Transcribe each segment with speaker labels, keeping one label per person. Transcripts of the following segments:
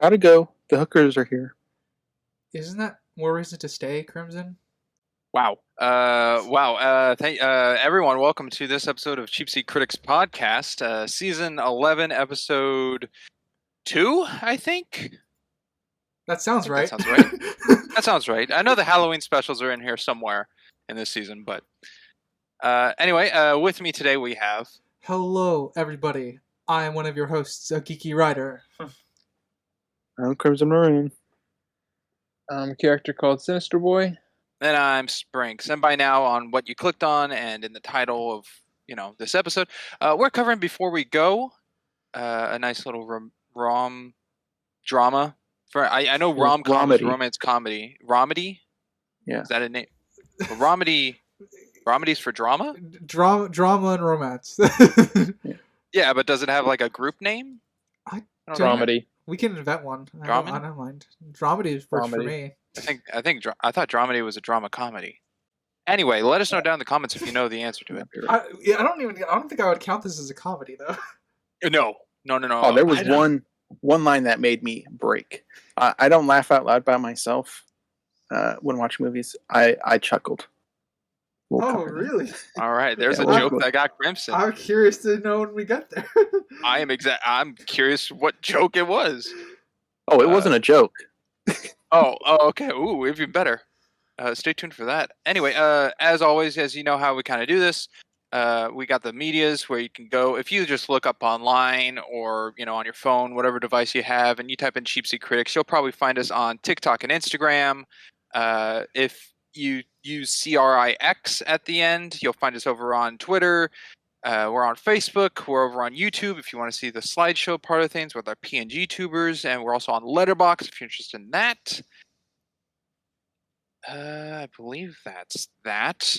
Speaker 1: Gotta go. The hookers are here.
Speaker 2: Isn't that more reason to stay, Crimson?
Speaker 3: Wow. Everyone, welcome to this episode of Cheap Seat Critics Podcast, Season 11, Episode 2, I think?
Speaker 2: That sounds right.
Speaker 3: That sounds right. That sounds right. I know the Halloween specials are in here somewhere in this season, but... anyway, with me today we have...
Speaker 2: Hello, everybody. I am one of your hosts, a geeky writer.
Speaker 1: I'm Crimson Maroon.
Speaker 4: A character called Sinister Boy.
Speaker 3: And I'm Sprinks. And by now, on what you clicked on and in the title of, this episode, we're covering Before We Go, a nice little rom drama. I know rom-com is romance comedy. Romedy?
Speaker 1: Yeah.
Speaker 3: Is that a name? Romedy's for drama?
Speaker 2: Drama and romance.
Speaker 3: Yeah, but does it have like a group name?
Speaker 4: Dramedy.
Speaker 2: We can invent one. I don't mind. Dramedy works for me.
Speaker 3: I thought dramedy was a drama comedy. Anyway, let us know down in the comments if you know the answer to it.
Speaker 2: I don't think I would count this as a comedy though.
Speaker 3: No.
Speaker 1: Oh, there was one line that made me break. I don't laugh out loud by myself when watching movies. I chuckled.
Speaker 2: Really?
Speaker 3: All right, there's a joke that got Crimson.
Speaker 2: I'm curious to know when we get there.
Speaker 3: I'm curious what joke it was.
Speaker 1: Oh, it wasn't a joke.
Speaker 3: Oh, okay. Ooh, even better. Stay tuned for that. Anyway, as always, as you know how we kind of do this, we got the medias where you can go. If you just look up online or, on your phone, whatever device you have, and you type in Cheap Seat Critics, you'll probably find us on TikTok and Instagram. If you use CRIX at the end, you'll find us over on Twitter. We're on Facebook. We're over on YouTube if you want to see the slideshow part of things with our PNG tubers, and we're also on LetterBox if you're interested in that. I believe that's that.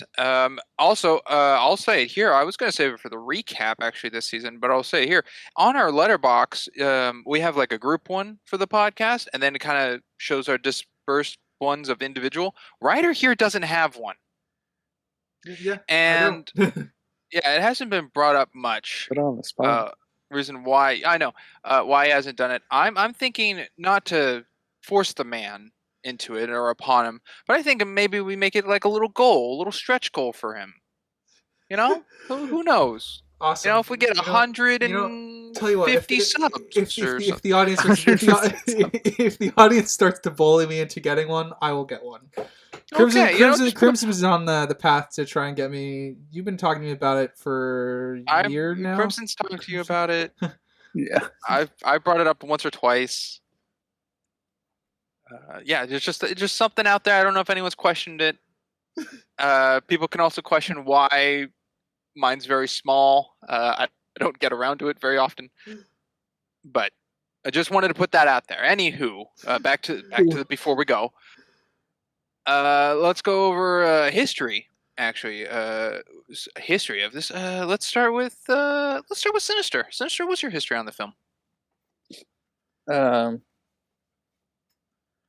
Speaker 3: Also, I'll say it here. I was going to save it for the recap actually this season, but I'll say it here on our LetterBox. We have like a group one for the podcast, and then it kind of shows our dispersed ones of individual. Ryder here doesn't have one.
Speaker 2: Yeah,
Speaker 3: and. Yeah, it hasn't been brought up much.
Speaker 1: Put on the spot.
Speaker 3: Reason why I know why he hasn't done it. I'm thinking not to force the man into it or upon him, but I think maybe we make it like a little goal, a little stretch goal for him. Who knows?
Speaker 2: Awesome.
Speaker 3: If we get 150 subs,
Speaker 2: if the audience starts to bully me into getting one, I will get one. Crimson is on the path to try and get me. You've been talking to me about it for a year now.
Speaker 3: Crimson's talking to you about it.
Speaker 1: Yeah,
Speaker 3: I brought it up once or twice. There's just something out there. I don't know if anyone's questioned it. People can also question why mine's very small. I don't get around to it very often, but I just wanted to put that out there. Anywho, back to the Before We Go. Let's go over history. Actually, history of this. Let's start with Sinister. Sinister, what's your history on the film?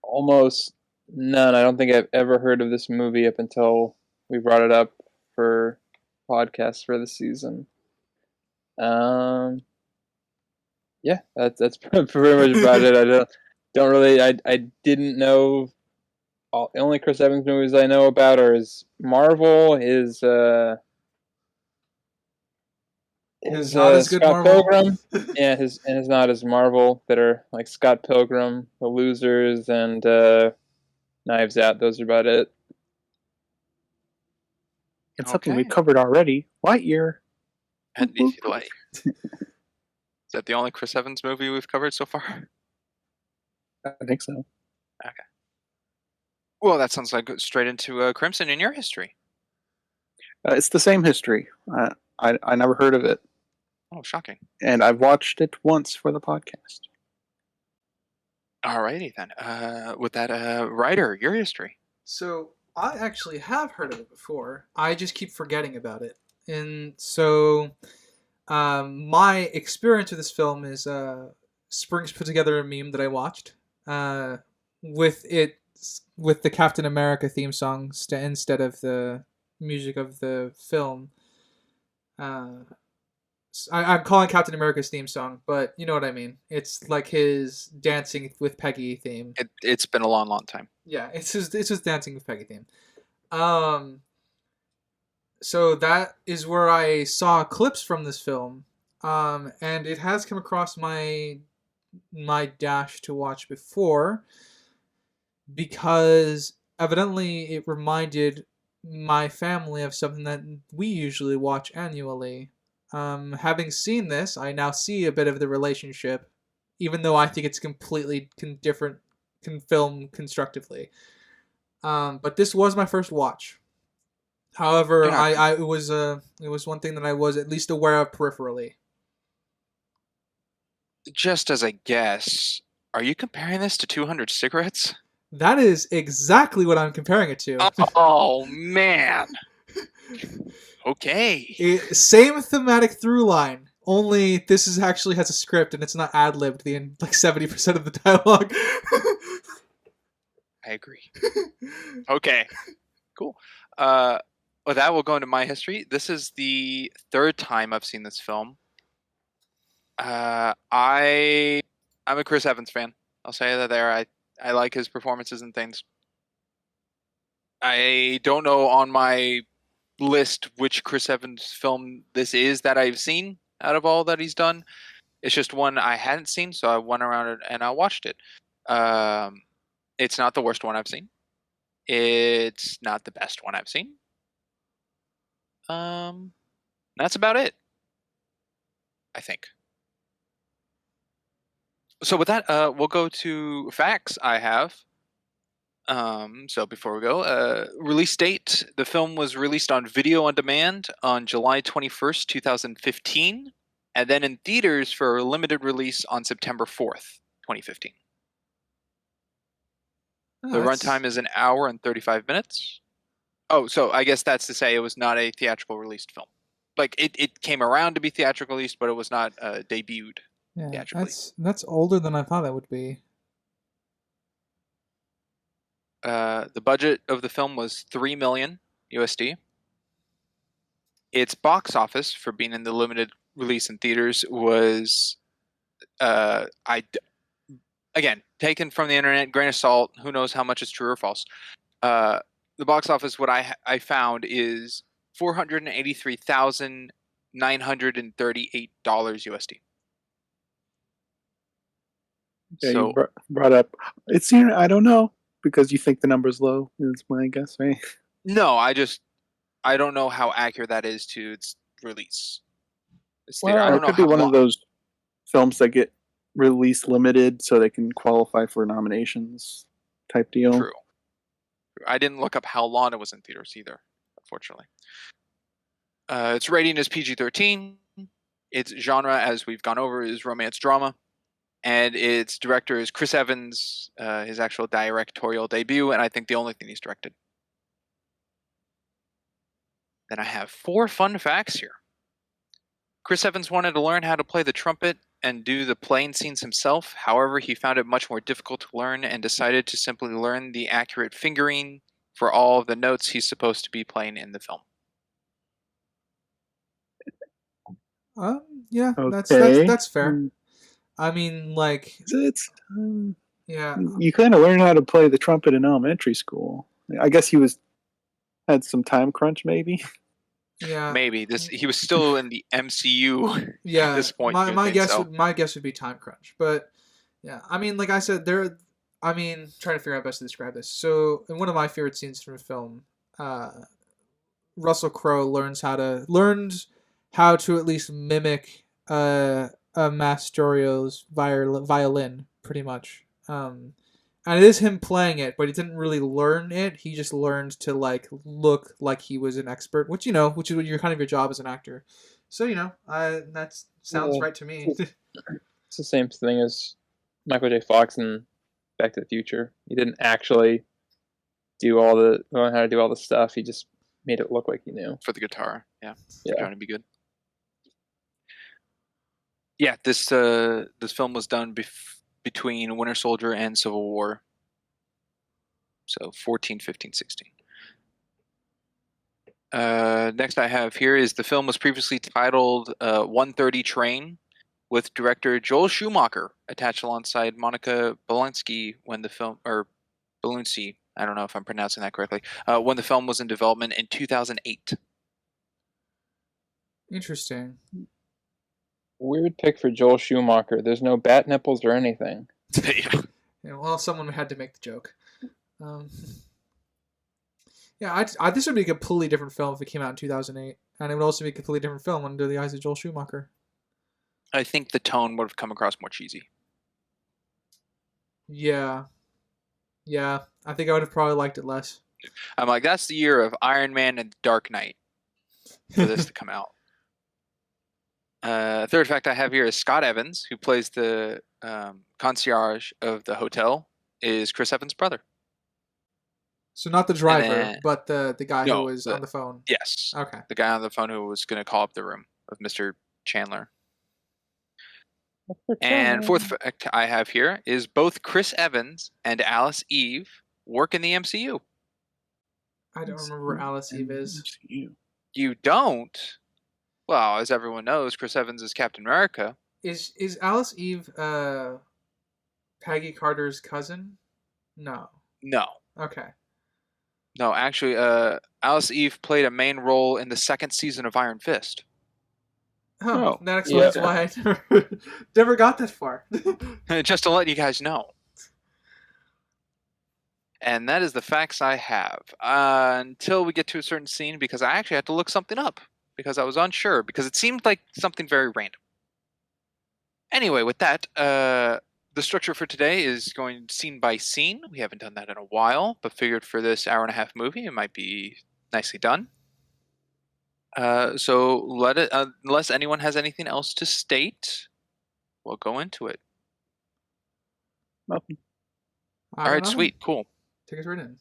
Speaker 4: Almost none. I don't think I've ever heard of this movie up until we brought it up for podcasts for the season. Yeah, that's pretty much about it. I don't really. I didn't know. The only Chris Evans movies I know about are his Marvel, his
Speaker 2: not as good
Speaker 4: Scott
Speaker 2: Marvel.
Speaker 4: Pilgrim, yeah, his not as Marvel that are like Scott Pilgrim, The Losers, and Knives Out. Those are about it.
Speaker 1: It's something we covered already. Lightyear.
Speaker 3: And Is that the only Chris Evans movie we've covered so far?
Speaker 1: I think so.
Speaker 3: Okay. Well, that sounds like straight into Crimson in your history.
Speaker 1: It's the same history. I never heard of it.
Speaker 3: Oh, shocking.
Speaker 1: And I've watched it once for the podcast.
Speaker 3: Alrighty then. With that, Ryder, your history.
Speaker 2: So, I actually have heard of it before. I just keep forgetting about it. And so, my experience with this film is Springs put together a meme that I watched with the Captain America theme song instead of the music of the film. I'm calling Captain America's theme song, but you know what I mean. It's like his Dancing with Peggy theme.
Speaker 3: It's been a long, long time.
Speaker 2: Yeah, it's his Dancing with Peggy theme. Um, so that is where I saw clips from this film, and it has come across my dash to watch before because evidently it reminded my family of something that we usually watch annually. Having seen this, I now see a bit of the relationship, even though I think it's completely different film constructively. But this was my first watch. However,
Speaker 3: Yeah.
Speaker 2: it was one thing that I was at least aware of peripherally.
Speaker 3: Just as a guess, are you comparing this to 200 Cigarettes?
Speaker 2: That is exactly what I'm comparing it to.
Speaker 3: Oh man. Okay.
Speaker 2: Same thematic through line. Only this is actually has a script and it's not ad libbed the like 70% of the dialogue.
Speaker 3: I agree. Okay. Cool. With that, we'll go into my history. This is the third time I've seen this film. I'm a Chris Evans fan. I'll say that there. I like his performances and things. I don't know on my list which Chris Evans film this is that I've seen out of all that he's done. It's just one I hadn't seen, so I went around it and I watched it. It's not the worst one I've seen. It's not the best one I've seen. That's about it, I think. So with that, we'll go to facts I have. So before we go, release date. The film was released on video on demand on July 21st, 2015, and then in theaters for a limited release on September 4th, 2015. The runtime is an hour and 35 minutes. Oh, so I guess that's to say it was not a theatrical released film. Like, it came around to be theatrical released, but it was not debuted theatrically.
Speaker 2: That's older than I thought it would be.
Speaker 3: The budget of the film was $3 million USD. Its box office for being in the limited release in theaters was, again, taken from the internet, grain of salt. Who knows how much is true or false? The box office, what I found is $483,938 USD.
Speaker 1: Yeah,
Speaker 3: So
Speaker 1: you brought up. It's here. I don't know because you think the number's low. Is my guess, right?
Speaker 3: no, I don't know how accurate that is to its release.
Speaker 1: Well,
Speaker 3: I don't
Speaker 1: it
Speaker 3: know
Speaker 1: could be
Speaker 3: how
Speaker 1: one
Speaker 3: long.
Speaker 1: of those films that get release limited so they can qualify for nominations type deal.
Speaker 3: True. I didn't look up how long it was in theaters either, unfortunately. Its rating is PG-13. Its genre, as we've gone over, is romance drama. And its director is Chris Evans, his actual directorial debut, and I think the only thing he's directed. Then I have 4 fun facts here. Chris Evans wanted to learn how to play the trumpet and do the playing scenes himself. However, he found it much more difficult to learn and decided to simply learn the accurate fingering for all of the notes he's supposed to be playing in the film.
Speaker 2: Yeah,
Speaker 1: Okay.
Speaker 2: that's fair. I mean, like,
Speaker 1: It's
Speaker 2: yeah,
Speaker 1: you kind of learn how to play the trumpet in elementary school. I guess he had some time crunch, maybe.
Speaker 2: yeah,
Speaker 3: Maybe he was still in the MCU
Speaker 2: yeah.
Speaker 3: at this point.
Speaker 2: My guess would be time crunch, but yeah, I mean, like I said, trying to figure out best to describe this. So, in one of my favorite scenes from a film, Russell Crowe learns how to at least mimic a Mastorio's violin, pretty much. And it is him playing it, but he didn't really learn it. He just learned to like look like he was an expert, which is your kind of your job as an actor. So that sounds right to me.
Speaker 4: It's the same thing as Michael J. Fox in Back to the Future. He didn't actually learn how to do all the stuff. He just made it look like he knew.
Speaker 3: For the guitar, yeah.
Speaker 4: Yeah.
Speaker 3: Trying to be good. Yeah, this film was done between Winter Soldier and Civil War. So 14, 15, 16. Next I have here is the film was previously titled 1:30 Train, with director Joel Schumacher attached alongside Monica Belensky when the film, or Belunci, I don't know if I'm pronouncing that correctly, when the film was in development in 2008.
Speaker 2: Interesting.
Speaker 4: Weird pick for Joel Schumacher. There's no bat nipples or anything.
Speaker 3: Yeah.
Speaker 2: Yeah, well, someone had to make the joke. Yeah, this would be a completely different film if it came out in 2008, and it would also be a completely different film under the eyes of Joel Schumacher.
Speaker 3: I think the tone would have come across more cheesy.
Speaker 2: Yeah, I think I would have probably liked it less.
Speaker 3: I'm like, that's the year of Iron Man and Dark Knight for this to come out. Third fact I have here is Scott Evans, who plays the concierge of the hotel, is Chris Evans' brother.
Speaker 2: So not the driver,
Speaker 3: then,
Speaker 2: but the guy who was on the phone.
Speaker 3: Yes.
Speaker 2: Okay.
Speaker 3: The guy on the phone who was going to call up the room of Mr. Chandler. And fourth fact I have here is both Chris Evans and Alice Eve work in the MCU.
Speaker 2: I don't remember where Alice Eve is.
Speaker 3: You don't? Well, as everyone knows, Chris Evans is Captain America.
Speaker 2: Is Alice Eve Peggy Carter's cousin? No.
Speaker 3: No.
Speaker 2: Okay.
Speaker 3: No, actually, Alice Eve played a main role in the second season of Iron Fist.
Speaker 2: Oh, that explains why I never got that far.
Speaker 3: Just to let you guys know. And that is the facts I have. Until we get to a certain scene, because I actually had to look something up. Because I was unsure. Because it seemed like something very random. Anyway, with that, the structure for today is going scene by scene. We haven't done that in a while, but figured for this hour-and-a-half movie, it might be nicely done. So let it, unless anyone has anything else to state, we'll go into it.
Speaker 1: Nothing.
Speaker 3: All right, sweet, cool.
Speaker 2: Take us right in.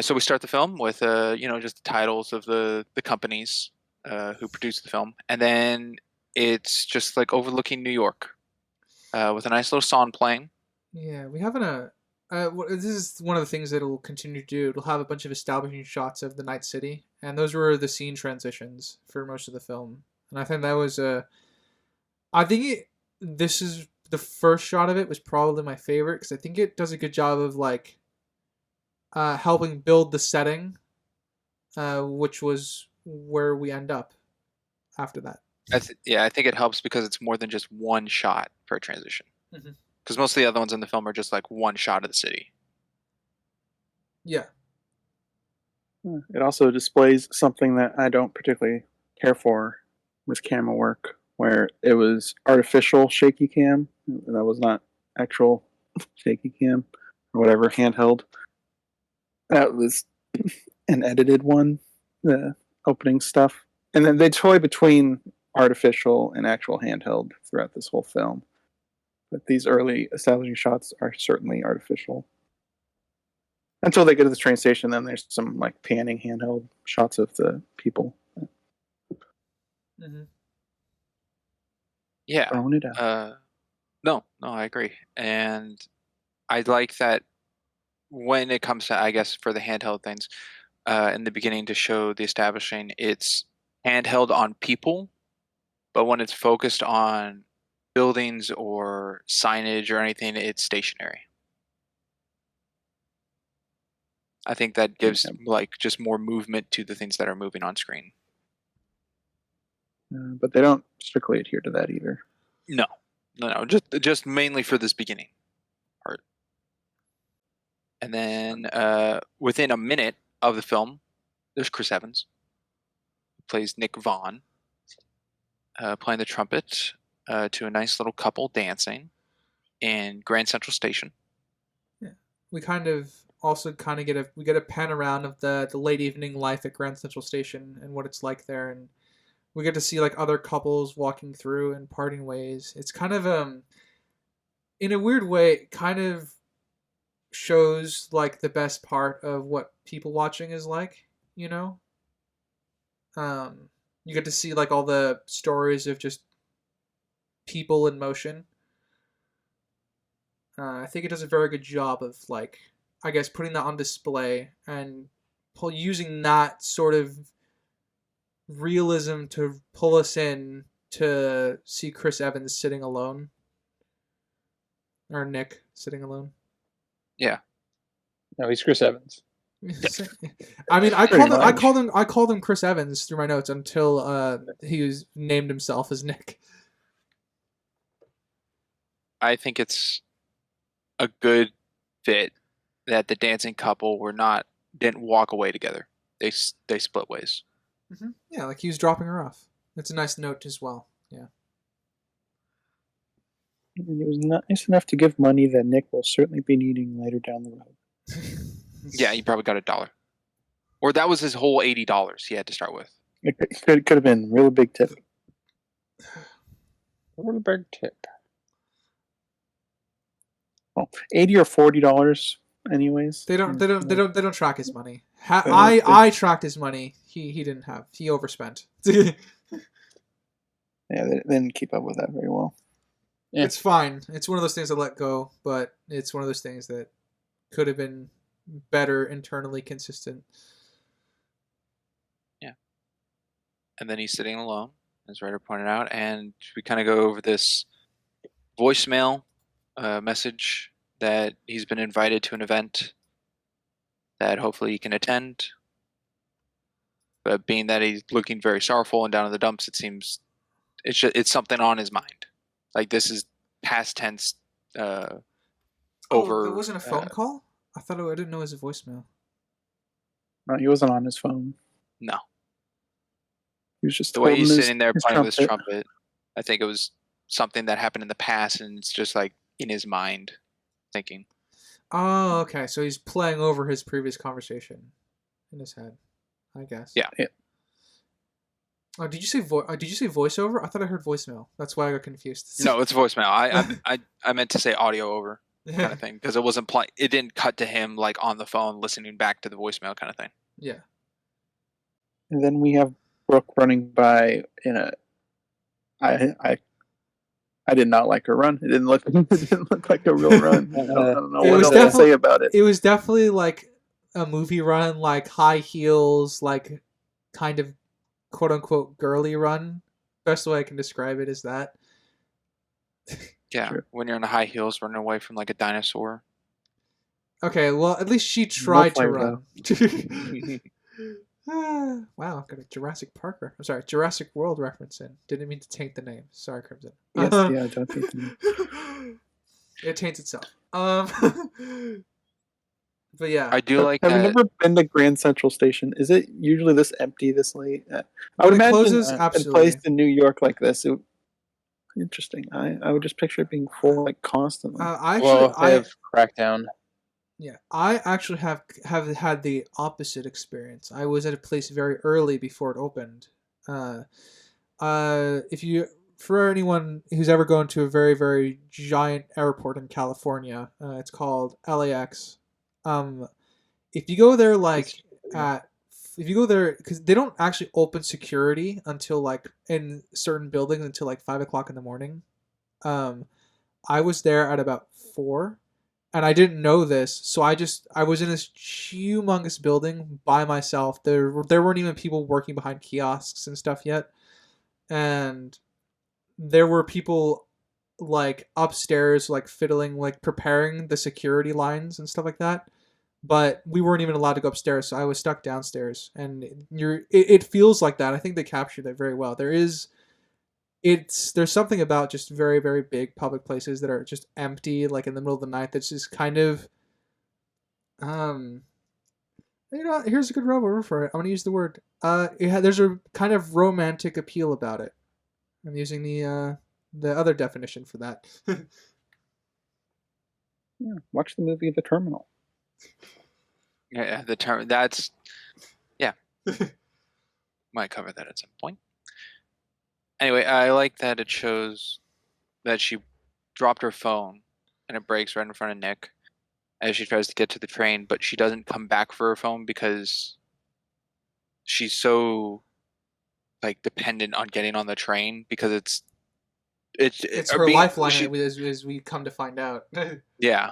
Speaker 3: So we start the film with just the titles of the companies who produced the film, and then it's just like overlooking New York with a nice little song playing.
Speaker 2: Yeah, we have this is one of the things that it'll continue to do. It'll have a bunch of establishing shots of the night city, and those were the scene transitions for most of the film. And I think that was this is the first shot of it was probably my favorite because I think it does a good job of like helping build the setting, which was where we end up after that.
Speaker 3: I think it helps because it's more than just one shot for a transition.
Speaker 2: Mm-hmm.
Speaker 3: Because most of the other ones in the film are just like one shot of the city.
Speaker 2: Yeah.
Speaker 1: It also displays something that I don't particularly care for with camera work, where it was artificial shaky cam. That was not actual shaky cam or whatever, handheld. That was an edited one, the opening stuff. And then they toy between artificial and actual handheld throughout this whole film. But these early establishing shots are certainly artificial. Until they get to the train station, then there's some like panning handheld shots of the people.
Speaker 2: Mm-hmm.
Speaker 3: Yeah.
Speaker 1: Throwing it out.
Speaker 3: No, I agree. And I like that when it comes to, I guess, for the handheld things, in the beginning to show the establishing, it's handheld on people, but when it's focused on buildings or signage or anything, it's stationary. I think that gives like just more movement to the things that are moving on screen.
Speaker 1: But they don't strictly adhere to that either.
Speaker 3: No, just mainly for this beginning part. And then within a minute of the film, there's Chris Evans, who plays Nick Vaughan, playing the trumpet to a nice little couple dancing in Grand Central Station.
Speaker 2: Yeah, we get a pan around of the late evening life at Grand Central Station and what it's like there, and we get to see like other couples walking through and parting ways. It's kind of in a weird way, it kind of shows like the best part of what people watching is like, you know. You get to see like all the stories of just people in motion. I think it does a very good job of like, I guess, putting that on display and using that sort of realism to pull us in to see Chris Evans sitting alone, or Nick sitting alone.
Speaker 3: Yeah.
Speaker 4: No, he's Chris Evans.
Speaker 2: I mean, I
Speaker 1: Pretty
Speaker 2: called him Chris Evans through my notes until he was named himself as Nick.
Speaker 3: I think it's a good fit that the dancing couple didn't walk away together. They split ways.
Speaker 2: Mm-hmm. Yeah, like he was dropping her off. That's a nice note as well. Yeah.
Speaker 1: And it was nice enough to give money that Nick will certainly be needing later down the road.
Speaker 3: Yeah, he probably got $1. Or that was his whole $80 he had to start with.
Speaker 1: It could have been a real big tip.
Speaker 4: What a big tip.
Speaker 1: Well, $80 or $40, anyways.
Speaker 2: They don't track his money. I tracked his money. He didn't have. He overspent.
Speaker 1: Yeah, they didn't keep up with that very well.
Speaker 4: Yeah.
Speaker 2: It's fine. It's one of those things I let go, but it's one of those things that could have been better internally consistent.
Speaker 3: Yeah. And then he's sitting alone, as Ryder pointed out, and we kind of go over this voicemail message that he's been invited to an event that hopefully he can attend. But being that he's looking very sorrowful and down in the dumps, it seems it's something on his mind. Like this is past tense. Over.
Speaker 2: It wasn't a phone call. I didn't know it was a voicemail.
Speaker 1: No, he wasn't on his phone.
Speaker 3: No.
Speaker 1: He was just
Speaker 3: the way he's
Speaker 1: holding
Speaker 3: sitting there playing with his trumpet. I think it was something that happened in the past, and it's just like in his mind, thinking.
Speaker 2: Oh, okay. So he's playing over his previous conversation in his head, I guess.
Speaker 3: Yeah.
Speaker 2: Oh, did you say voiceover? I thought I heard voicemail. That's why I got confused.
Speaker 3: No, it's voicemail. I meant to say audio over kind of thing because it wasn't it didn't cut to him like on the phone listening back to the voicemail kind of thing.
Speaker 2: Yeah.
Speaker 1: And then we have Brooke running by in a. I did not like her run. It didn't look like a real run. I don't know what else to say about it.
Speaker 2: It was definitely like a movie run, like high heels, like kind of quote unquote girly run. Best way I can describe it is that.
Speaker 3: Yeah, sure. When you're in the high heels running away from like a dinosaur.
Speaker 2: Okay, well at least she tried to run. Wow, got a Jurassic World reference in. Didn't mean to taint the name. Sorry, Crimson.
Speaker 1: Yes, yeah, don't taint the name.
Speaker 2: It taints itself. But yeah,
Speaker 3: I do like.
Speaker 1: Have you never been to Grand Central Station? Is it usually this empty this late? I would
Speaker 2: when it
Speaker 1: imagine
Speaker 2: closes,
Speaker 1: a
Speaker 2: absolutely.
Speaker 1: place in New York like this. Interesting. I would just picture it being full like constantly.
Speaker 4: I have Crackdown.
Speaker 2: Yeah, I actually have had the opposite experience. I was at a place very early before it opened. For anyone who's ever gone to a very, very giant airport in California, it's called LAX. If you go there because they don't actually open security until like in certain buildings until like 5 o'clock in the morning. I was there at about 4. And I didn't know this, so I was in this humongous building by myself. There weren't even people working behind kiosks and stuff yet. And there were people like upstairs like fiddling, like preparing the security lines and stuff like that. But we weren't even allowed to go upstairs, so I was stuck downstairs. And it feels like that. I think they captured that very well. There's something about just very, very big public places that are just empty, like in the middle of the night. That's just kind of, here's a good word for it. I'm gonna use the word. There's a kind of romantic appeal about it. I'm using the other definition for that.
Speaker 1: Yeah, watch the movie The Terminal.
Speaker 3: Yeah, the term that's, yeah, might cover that at some point. Anyway, I like that it shows that she dropped her phone and it breaks right in front of Nick as she tries to get to the train, but she doesn't come back for her phone because she's so like dependent on getting on the train because it's
Speaker 2: her lifeline as we come to find out.
Speaker 3: Yeah,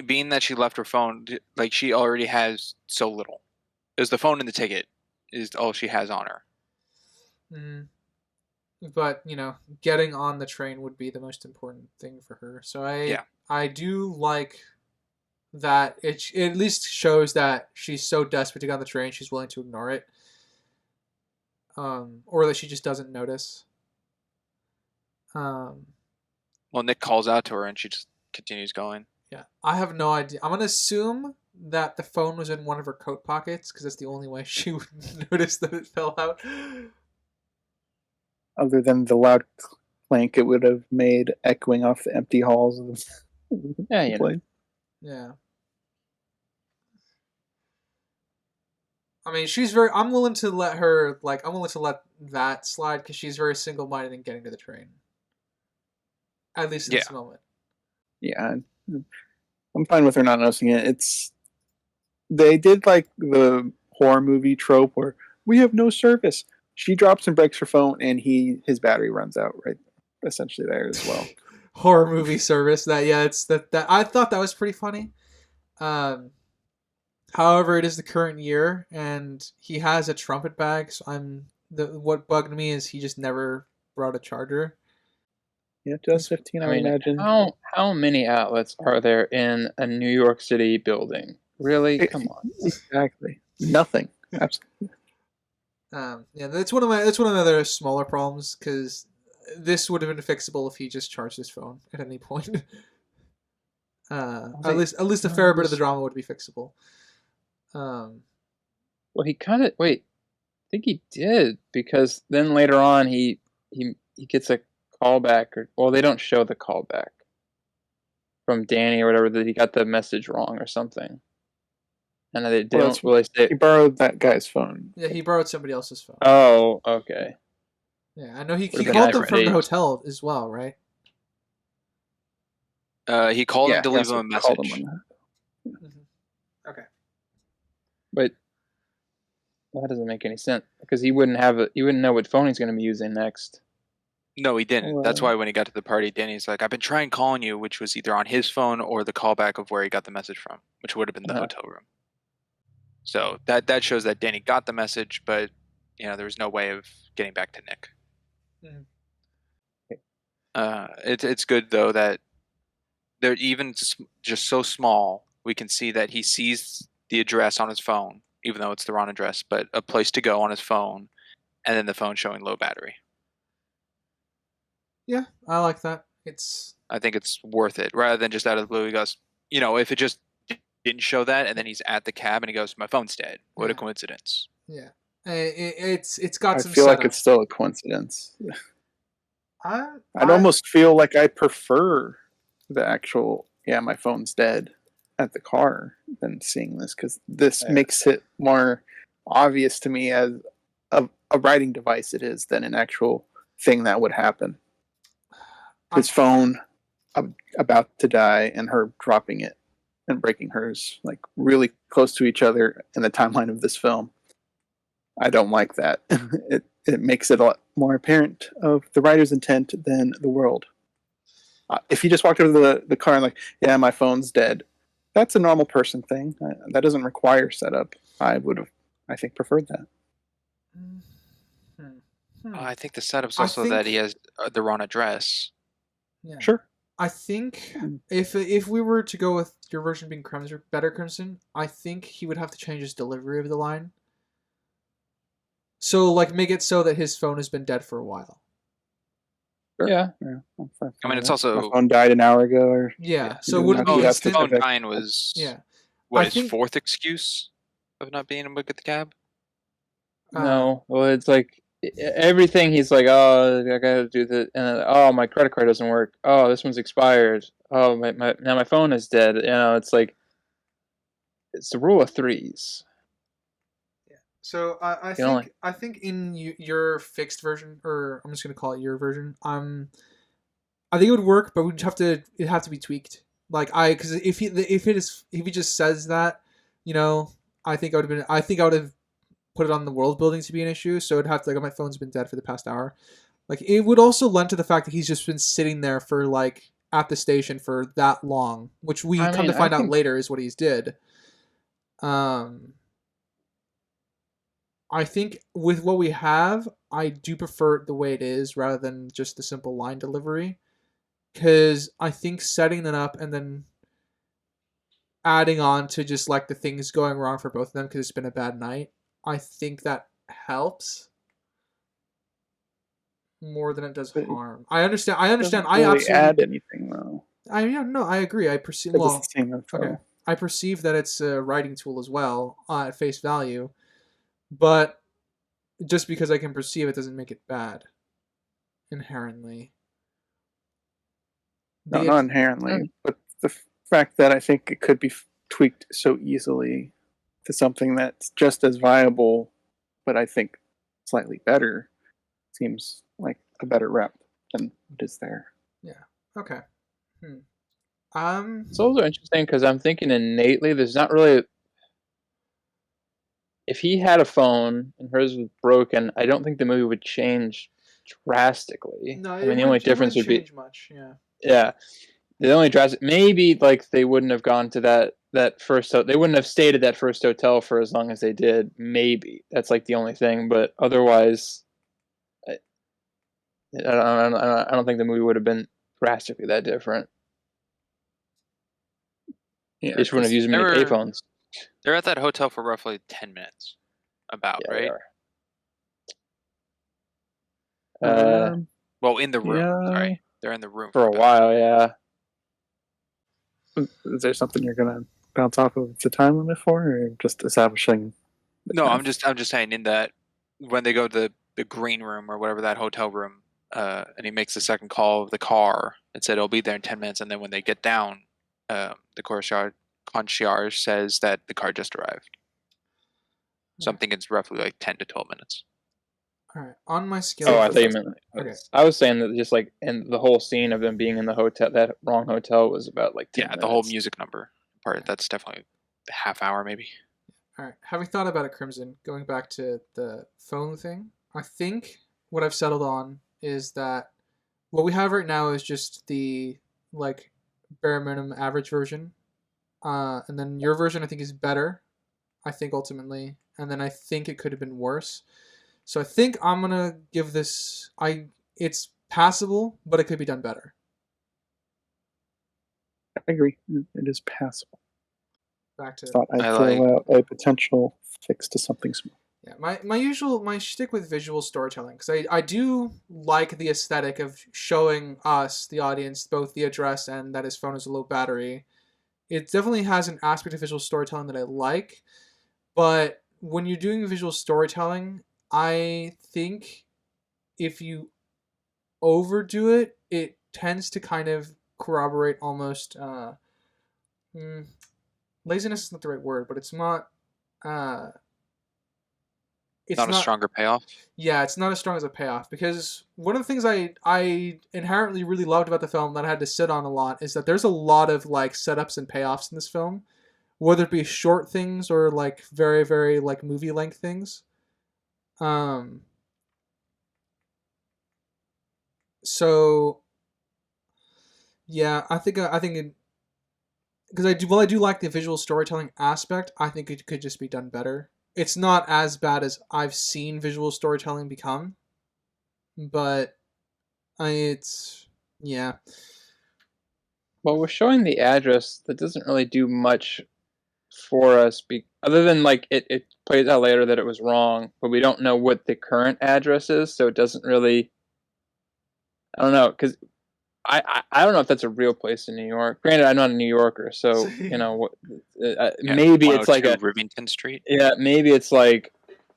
Speaker 3: being that she left her phone, like she already has so little, Is the phone and the ticket is all she has on her.
Speaker 2: Mm. But getting on the train would be the most important thing for her. So I do like that it at least shows that she's so desperate to get on the train she's willing to ignore it, or that she just doesn't notice.
Speaker 3: Well, Nick calls out to her and she just continues going.
Speaker 2: Yeah, I have no idea. I'm gonna assume that the phone was in one of her coat pockets because that's the only way she would notice that it fell out.
Speaker 1: Other than the loud clank it would have made echoing off the empty halls of the
Speaker 4: Yeah,
Speaker 2: Yeah. I mean, I'm willing to let that slide because she's very single-minded in getting to the train. At least in this moment.
Speaker 1: Yeah, I'm fine with her not noticing it. They did like the horror movie trope where we have no service. She drops and breaks her phone, and his battery runs out right essentially there as well.
Speaker 2: Horror movie service. It's that I thought that was pretty funny. However, it is the current year, and he has a trumpet bag. So what bugged me is he just never brought a charger.
Speaker 1: Yeah, 2015. I imagine.
Speaker 4: How many outlets are there in a New York City building? Really? Come on.
Speaker 1: Exactly. Nothing. Absolutely.
Speaker 2: That's one of my other smaller problems because this would have been fixable if he just charged his phone at any point. At least a fair bit of the drama would be fixable.
Speaker 4: Well, he kind of I think he did because then later on he gets a callback they don't show the callback from Danny or whatever that he got the message wrong or something. And they don't really say.
Speaker 1: He borrowed that guy's phone.
Speaker 2: Yeah, he borrowed somebody else's phone.
Speaker 4: Oh, okay.
Speaker 2: Yeah, I know he called them from the hotel as well, right?
Speaker 3: He called him to leave him a message.
Speaker 2: Mm-hmm. Okay.
Speaker 4: But that doesn't make any sense because he wouldn't know what phone he's going to be using next.
Speaker 3: No, he didn't. That's why when he got to the party, Danny's like, I've been trying calling you, which was either on his phone or the callback of where he got the message from, which would have been the hotel room. So that shows that Danny got the message, but there was no way of getting back to Nick. It's good though that they're even just so small. We can see that he sees the address on his phone, even though it's the wrong address, but a place to go on his phone, and then the phone showing low battery.
Speaker 2: Yeah, I like that.
Speaker 3: I think it's worth it rather than just out of the blue. He goes, if it just didn't show that, and then he's at the cab and he goes, "My phone's dead." What a coincidence!
Speaker 2: Yeah, it's got some.
Speaker 1: I feel
Speaker 2: setup.
Speaker 1: like it's still a coincidence.
Speaker 2: I'd
Speaker 1: almost feel like I prefer the actual my phone's dead at the car than seeing this because this makes it more obvious to me as a writing device it is than an actual thing that would happen. His phone about to die and her dropping it and breaking hers like really close to each other in the timeline of this film. I don't like that. It makes it a lot more apparent of the writer's intent than the world. If he just walked over to the car and like, yeah, my phone's dead, that's a normal person thing. That doesn't require setup. I would have, I think, preferred that.
Speaker 3: I think the setup's also that he has the wrong address.
Speaker 2: Yeah.
Speaker 1: Sure.
Speaker 2: I think if we were to go with your version being better Crimson, I think he would have to change his delivery of the line. So, make it so that his phone has been dead for a while.
Speaker 1: Sure.
Speaker 4: Yeah.
Speaker 3: I mean, it's also...
Speaker 1: My phone died an hour ago. Or
Speaker 2: so it wouldn't be instant.
Speaker 3: Phone dying was...
Speaker 2: Yeah.
Speaker 3: His fourth excuse of not being able to get the cab?
Speaker 4: No. Well, it's like... Everything he's like, oh, I gotta do this, and then, oh, my credit card doesn't work. Oh, this one's expired. Oh, now my phone is dead. It's like it's the rule of threes.
Speaker 2: Yeah. So I think in your fixed version, or I'm just gonna call it your version. I think it would work, but it'd have to be tweaked. Because if he just says that, I think I would have put it on the world building to be an issue, so it'd have to my phone's been dead for the past hour. It would also lend to the fact that he's just been sitting there for at the station for that long, which we come to find out later is what he's did. I think with what we have, I do prefer it the way it is rather than just the simple line delivery. Because I think setting that up and then adding on to just like the things going wrong for both of them because it's been a bad night, I think that helps more than it does
Speaker 1: But it
Speaker 2: harm. I understand. I understand.
Speaker 1: doesn't
Speaker 2: I
Speaker 1: really
Speaker 2: absolutely.
Speaker 1: add anything though.
Speaker 2: No, I agree. I perceive.
Speaker 1: Because
Speaker 2: Well,
Speaker 1: it's the same info.
Speaker 2: okay. I perceive that it's a writing tool as well at face value, but just because I can perceive it doesn't make it bad inherently.
Speaker 1: No,
Speaker 2: The
Speaker 1: not inherently, but the fact that I think it could be tweaked so easily to something that's just as viable, but I think slightly better, seems like a better rep than it is there.
Speaker 2: okay.
Speaker 4: So those are interesting because I'm thinking innately there's not really. If he had a phone and hers was broken, I don't think the movie would change drastically.
Speaker 2: No,
Speaker 4: I mean, the only difference would be
Speaker 2: change much. Yeah.
Speaker 4: yeah. The only drastic maybe like they wouldn't have gone to that first they wouldn't have stayed at that first hotel for as long as they did. Maybe that's like the only thing, but otherwise, I don't think the movie would have been drastically that different.
Speaker 1: Yeah,
Speaker 4: they just wouldn't have used many payphones.
Speaker 3: They're at that hotel for roughly 10 minutes, right? Well, in the room.
Speaker 1: Yeah.
Speaker 3: Sorry, they're in the room
Speaker 4: for a while. Yeah.
Speaker 1: Is there something you're gonna bounce off of the time limit for, or just establishing?
Speaker 3: No, I'm just saying in that when they go to the green room or whatever that hotel room, and he makes the second call of the car, it said it'll be there in 10 minutes, and then when they get down, the concierge says that the car just arrived. So I'm thinking it's roughly like 10 to 12 minutes.
Speaker 2: All right. On my scale.
Speaker 4: Oh, I thought you meant.
Speaker 2: Okay.
Speaker 4: I was saying that just like, and the whole scene of them being in the hotel, that wrong hotel, was about like 10 minutes.
Speaker 3: The whole music number part. That's definitely a half hour, maybe.
Speaker 2: All right. Having thought about it, Crimson, going back to the phone thing, I think what I've settled on is that what we have right now is just the like bare minimum average version, and then your version I think is better. I think ultimately, and then I think it could have been worse. So I think I'm gonna give this. It's passable, but it could be done better.
Speaker 1: I agree. It is passable.
Speaker 2: Back to.
Speaker 1: Thought I'd throw out a potential fix to something small.
Speaker 2: Yeah, my shtick with visual storytelling, because I do like the aesthetic of showing us, the audience, both the address and that his phone is a low battery. It definitely has an aspect of visual storytelling that I like, but when you're doing visual storytelling, I think if you overdo it, it tends to kind of corroborate almost. Laziness is not the right word, but it's not. It's
Speaker 3: not a stronger payoff.
Speaker 2: Yeah, it's not as strong as a payoff, because one of the things I inherently really loved about the film that I had to sit on a lot is that there's a lot of like setups and payoffs in this film, whether it be short things or like very very like movie length things. So yeah, I think because I do like the visual storytelling aspect. I think it could just be done better. It's not as bad as I've seen visual storytelling become, but it's yeah.
Speaker 4: Well, we're showing the address that doesn't really do much for us, other than like it plays out later that it was wrong, but we don't know what the current address is, so it doesn't really. I don't know, because I don't know if that's a real place in New York. Granted, I'm not a New Yorker, so you know, maybe it's like a
Speaker 3: Rivington Street.
Speaker 4: Yeah, maybe it's like,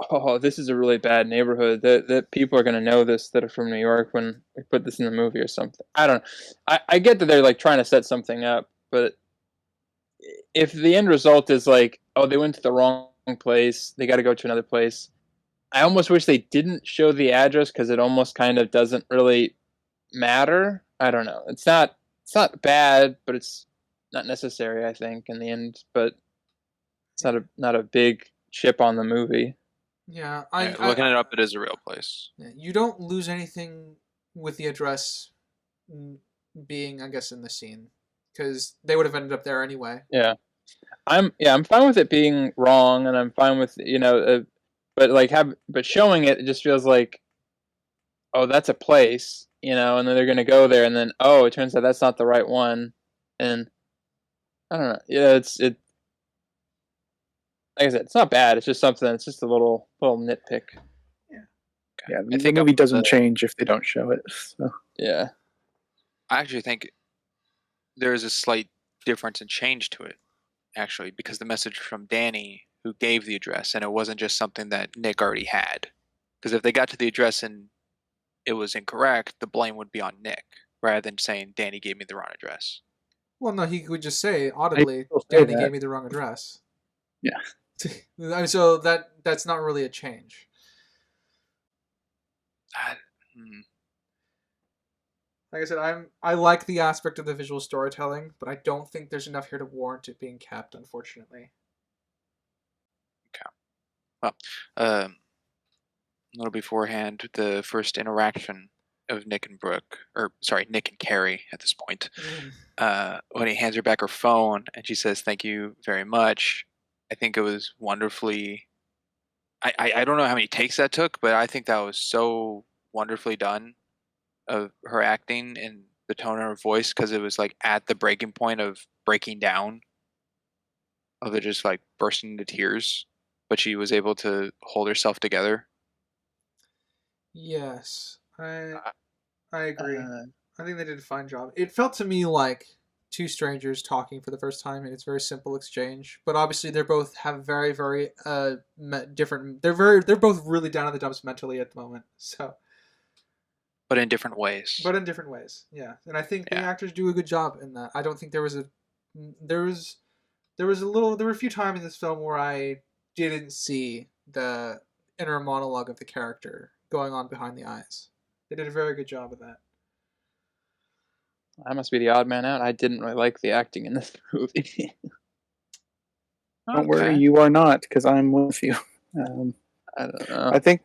Speaker 4: oh, this is a really bad neighborhood. That people are going to know this that are from New York when we put this in the movie or something. I don't know. I get that they're like trying to set something up, but if the end result is like, oh, they went to the wrong place, they got to go to another place. I almost wish they didn't show the address, because it almost kind of doesn't really matter. I don't know. It's not bad, but it's not necessary, I think, in the end. But it's not a big chip on the movie.
Speaker 2: Yeah,
Speaker 3: looking it up, it is a real place.
Speaker 2: You don't lose anything with the address being, I guess, in the scene, because they would have ended up there anyway.
Speaker 4: Yeah, I'm fine with it being wrong, and I'm fine with but like but showing it just feels like, oh, that's a place, you know, and then they're gonna go there, and then oh, it turns out that's not the right one, and I don't know. Yeah, it. Like I said, it's not bad. It's just something. It's just a little nitpick.
Speaker 1: Yeah,
Speaker 3: I
Speaker 1: the
Speaker 3: think
Speaker 1: movie doesn't change if they don't show it. So.
Speaker 4: Yeah.
Speaker 3: I actually think there is a slight difference in change to it, actually, because the message from Danny, who gave the address, and it wasn't just something that Nick already had. Because if they got to the address and it was incorrect, the blame would be on Nick, rather than saying Danny gave me the wrong address.
Speaker 2: Well, no, he would just say audibly,
Speaker 1: will say
Speaker 2: Danny
Speaker 1: that.
Speaker 2: gave me the wrong address.
Speaker 1: Yeah.
Speaker 2: So that's not really a change. Like I said, I like the aspect of the visual storytelling, but I don't think there's enough here to warrant it being kept, unfortunately.
Speaker 3: Okay. Well, a little beforehand, the first interaction of Nick and Brooke, or sorry, Nick and Carrie at this point, when he hands her back her phone and she says, "Thank you very much." I think it was wonderfully. I don't know how many takes that took, but I think that was so wonderfully done of her acting and the tone of her voice, because it was like at the breaking point of breaking down, of it just like bursting into tears, but she was able to hold herself together.
Speaker 2: Yes, I agree. I think they did a fine job. It felt to me like two strangers talking for the first time, and it's a very simple exchange. But obviously, they both have very, very different. They're both really down in the dumps mentally at the moment. So,
Speaker 3: but in different ways.
Speaker 2: Yeah. And I think the actors do a good job in that. I don't think there were a few times in this film where I didn't see the inner monologue of the character going on behind the eyes. They did a very good job of that.
Speaker 4: I must be the odd man out. I didn't really like the acting in this movie.
Speaker 1: Don't worry, you are not, because I'm with you.
Speaker 4: I don't know.
Speaker 1: I think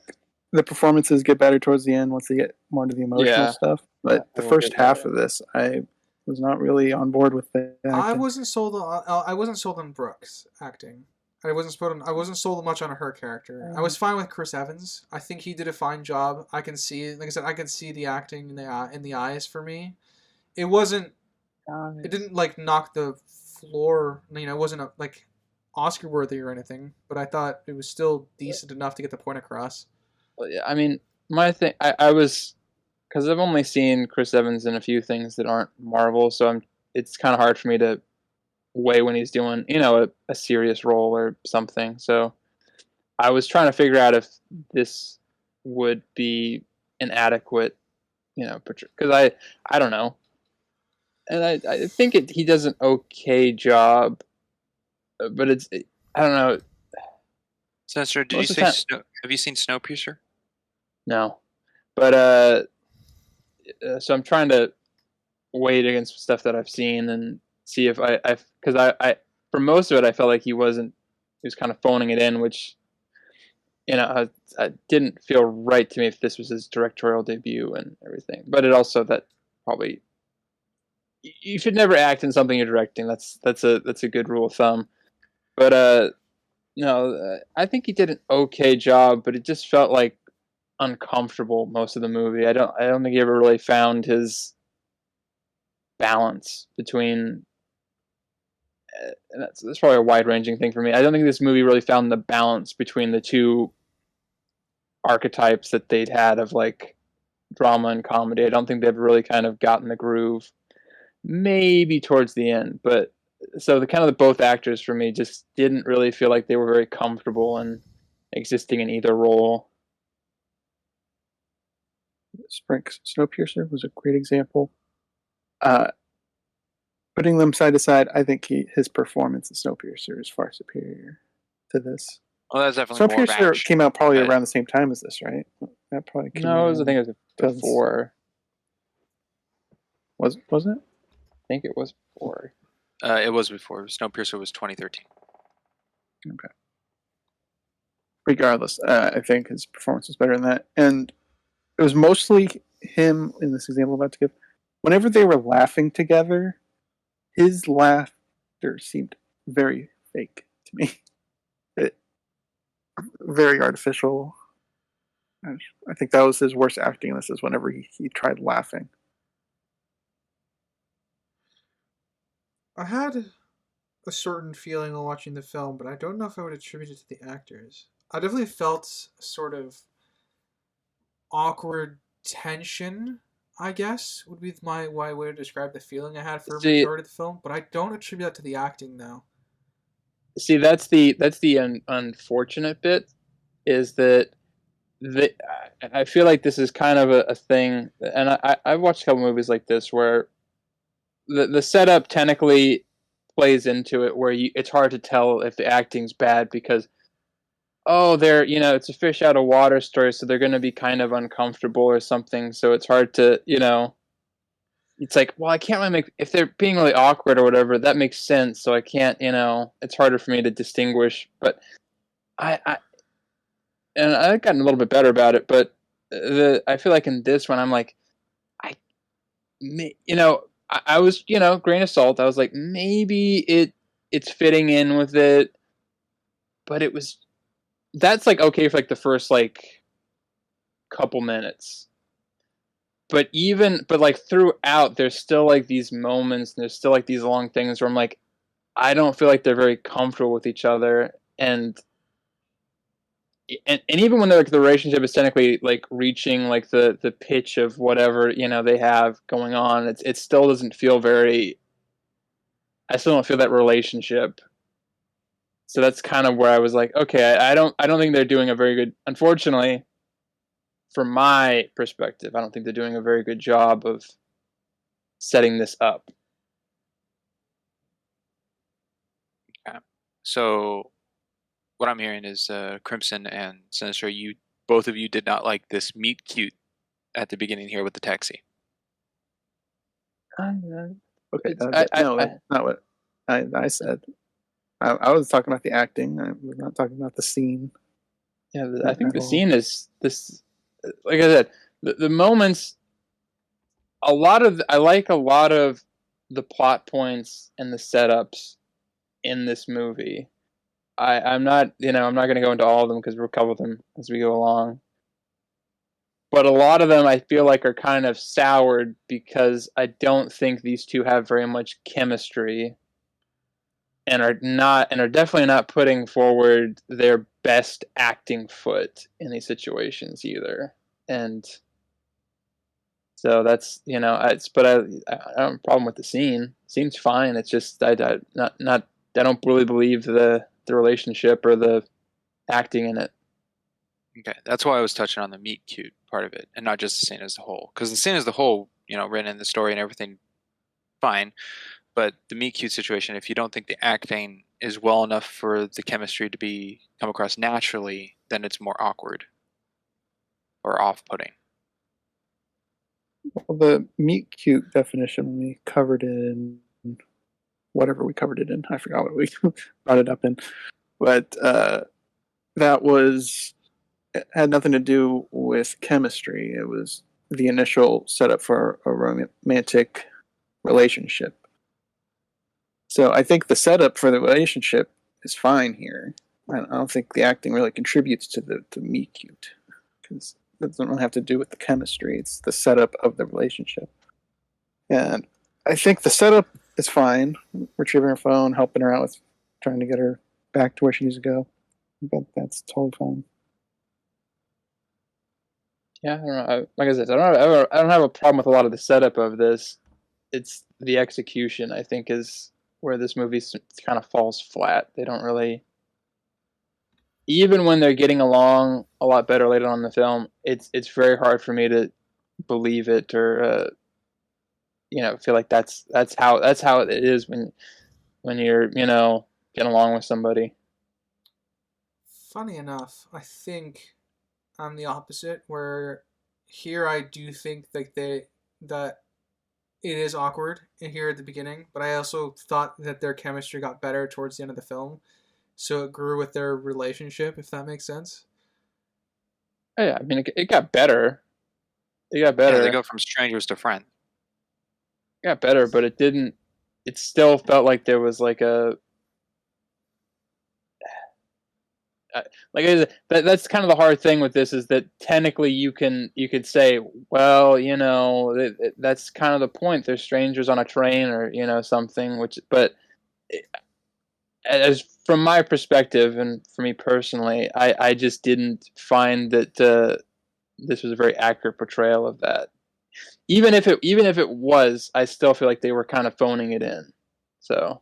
Speaker 1: the performances get better towards the end once they get more into the emotional stuff. But the first half of this, I was not really on board with the acting.
Speaker 2: I wasn't sold on Brooke's acting. I wasn't sold much on her character. I was fine with Chris Evans. I think he did a fine job. I can see, like I said, I can see the acting in the eyes for me. It wasn't. It didn't like knock the floor. You know, it wasn't like Oscar worthy or anything. But I thought it was still decent enough to get the point across.
Speaker 4: Well, yeah, I mean, my thing, I was, because I've only seen Chris Evans in a few things that aren't Marvel, so it's kind of hard for me to weigh when he's doing, you know, a serious role or something. So I was trying to figure out if this would be an adequate, you know, because I don't know. And I think he does an okay job, but I don't know.
Speaker 3: Sinister, did you say have you seen Snowpiercer?
Speaker 4: No, but so I'm trying to weigh it against stuff that I've seen and see if because I for most of it I felt like he was kind of phoning it in, which, you know, I didn't feel right to me if this was his directorial debut and everything. But it also, that probably, you should never act in something you're directing. That's a good rule of thumb. But no, I think he did an okay job, but it just felt like uncomfortable most of the movie. I don't think he ever really found his balance between. And that's probably a wide-ranging thing for me. I don't think this movie really found the balance between the two archetypes that they'd had of like drama and comedy. I don't think they've really kind of gotten the groove. Maybe towards the end, but so the both actors for me just didn't really feel like they were very comfortable in existing in either role.
Speaker 1: Snowpiercer was a great example. Putting them side to side, I think his performance in Snowpiercer is far superior to this.
Speaker 3: Well, that's definitely more
Speaker 1: Snowpiercer came out probably around the same time as this, right? That probably came
Speaker 4: I think it was before.
Speaker 1: Was it?
Speaker 4: I think it was before.
Speaker 3: It was before. Snowpiercer was 2013.
Speaker 1: Okay. Regardless, I think his performance was better than that. And it was mostly him in this example I'm about to give. Whenever they were laughing together, his laughter seemed very fake to me. very artificial. I think that was his worst acting in this, is whenever he tried laughing.
Speaker 2: I had a certain feeling while watching the film, but I don't know if I would attribute it to the actors. I definitely felt a sort of awkward tension, I guess, would be my way to describe the feeling I had for a
Speaker 4: See,
Speaker 2: majority of the film, but I don't attribute that to the acting, though.
Speaker 4: that's the unfortunate bit, is that I feel like this is kind of a thing, and I've watched a couple movies like this where the setup technically plays into it, where it's hard to tell if the acting's bad because, oh, they're, it's a fish out of water story, so they're going to be kind of uncomfortable or something, so it's hard to, it's like, well, I can't really if they're being really awkward or whatever, that makes sense, so I can't, it's harder for me to distinguish, but and I've gotten a little bit better about it, but I feel like in this one, I'm like, I was, grain of salt. I was like, maybe it's fitting in with it, but that's like okay for like the first like couple minutes. But like throughout, there's still like these moments, and there's still like these long things where I'm like, I don't feel like they're very comfortable with each other, and even when the relationship is technically like reaching like the pitch of whatever they have going on, it still doesn't feel very. I still don't feel that relationship. So that's kind of where I was like, okay, I don't think they're doing a very good. Unfortunately, from my perspective, I don't think they're doing a very good job of setting this up.
Speaker 3: Yeah. So what I'm hearing is Crimson and Sinister, both of you did not like this meet cute at the beginning here with the taxi.
Speaker 1: Okay, that's not what I said. I was talking about the acting. I was not talking about the scene.
Speaker 4: Yeah, I think the scene is this. Like I said, the moments. I like a lot of the plot points and the setups in this movie. I'm not going to go into all of them because we'll cover them as we go along. But a lot of them I feel like are kind of soured because I don't think these two have very much chemistry, and are definitely not putting forward their best acting foot in these situations either. And so that's but I don't have a problem with the scene. Seems fine. It's just I don't really believe the relationship or the acting in it.
Speaker 3: Okay, that's why I was touching on the meet cute part of it, and not just the scene as a whole. Because the scene as a whole, written in the story and everything, fine. But the meet cute situation, if you don't think the acting is well enough for the chemistry to come across naturally, then it's more awkward or off-putting.
Speaker 1: Well, the meet cute definition, we covered it in whatever we covered it in. I forgot what we brought it up in, but that had nothing to do with chemistry. It was the initial setup for a romantic relationship. So I think the setup for the relationship is fine here. I don't think the acting really contributes to the meet cute, because it doesn't really have to do with the chemistry. It's the setup of the relationship. And I think the setup is fine. Retrieving her phone, helping her out with trying to get her back to where she needs to go. But that's totally fine.
Speaker 4: Yeah, I don't know. Like I said, I don't have a problem with a lot of the setup of this. It's the execution, I think, is where this movie kind of falls flat. They don't really, even when they're getting along a lot better later on in the film, it's very hard for me to believe it or feel like that's how it is when you're getting along with somebody.
Speaker 2: Funny enough, I think I'm the opposite, where here I do think that it is awkward in here at the beginning, but I also thought that their chemistry got better towards the end of the film, so it grew with their relationship, if that makes sense.
Speaker 4: Oh, yeah, I mean, it got better. It got better.
Speaker 3: Yeah, they go from strangers to friends.
Speaker 4: It got better, but it didn't. It still felt like there was like a. like that's kind of the hard thing with this is that technically you could say, well, that's kind of the point. They're strangers on a train or something. But as from my perspective and for me personally, I just didn't find that this was a very accurate portrayal of that. Even if it was, I still feel like they were kind of phoning it in. So.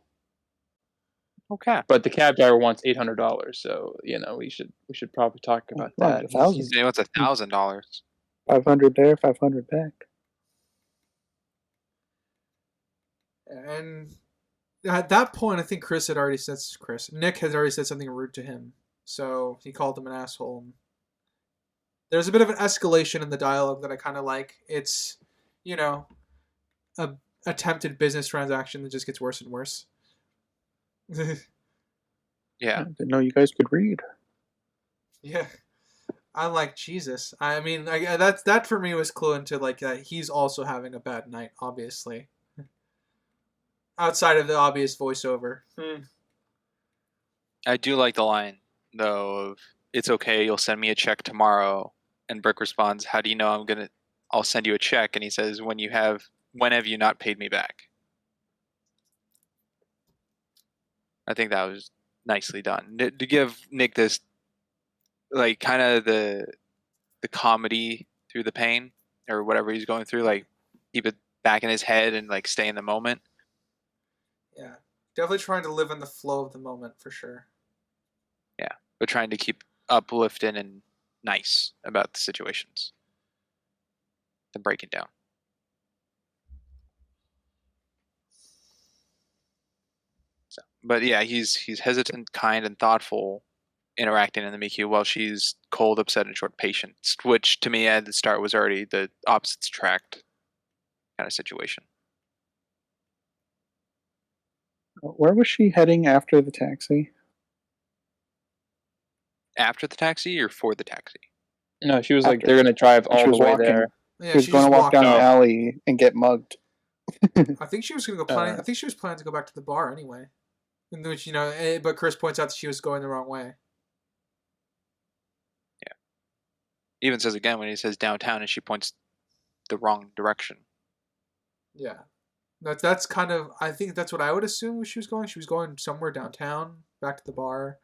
Speaker 3: Okay.
Speaker 4: But the cab driver wants $800, so we should probably talk about that.
Speaker 3: He wants $1,000.
Speaker 1: 500 there, 500 back.
Speaker 2: And at that point, I think Nick had already said something rude to him, so he called him an asshole. There's a bit of an escalation in the dialogue that I kind of like. It's, a attempted business transaction that just gets worse and worse.
Speaker 3: Yeah.
Speaker 1: I didn't know you guys could read.
Speaker 2: Yeah. I'm like, Jesus. I mean, that for me was clue into like that he's also having a bad night, obviously. Outside of the obvious voiceover.
Speaker 3: I do like the line, though, of, it's okay, you'll send me a check tomorrow. And Brooke responds, how do you know I'll send you a check? And he says, when have you not paid me back? I think that was nicely done. To give Nick this, like, kind of the comedy through the pain or whatever he's going through, like, keep it back in his head and, like, stay in the moment.
Speaker 2: Yeah. Definitely trying to live in the flow of the moment, for sure.
Speaker 3: Yeah. But trying to keep uplifting and nice about the situations. And breaking down. So, but yeah, he's hesitant, kind, and thoughtful, interacting in the MICU while she's cold, upset, and short patience, which to me at the start was already the opposites attract kind of situation.
Speaker 1: Where was she heading after the taxi?
Speaker 3: After the taxi or for the taxi?
Speaker 4: No, she was like,
Speaker 1: After.
Speaker 4: they're going to drive all the way
Speaker 1: walking.
Speaker 4: there.
Speaker 2: Yeah,
Speaker 1: She was going to walk down the alley and get mugged.
Speaker 2: I think she was going to go planning. I think she was planning to go back to the bar anyway. In which but Chris points out that she was going the wrong way.
Speaker 3: Yeah. Even says again when he says downtown, and she points the wrong direction.
Speaker 2: Yeah, that's kind of. I think that's what I would assume she was going. She was going somewhere downtown, back to the bar.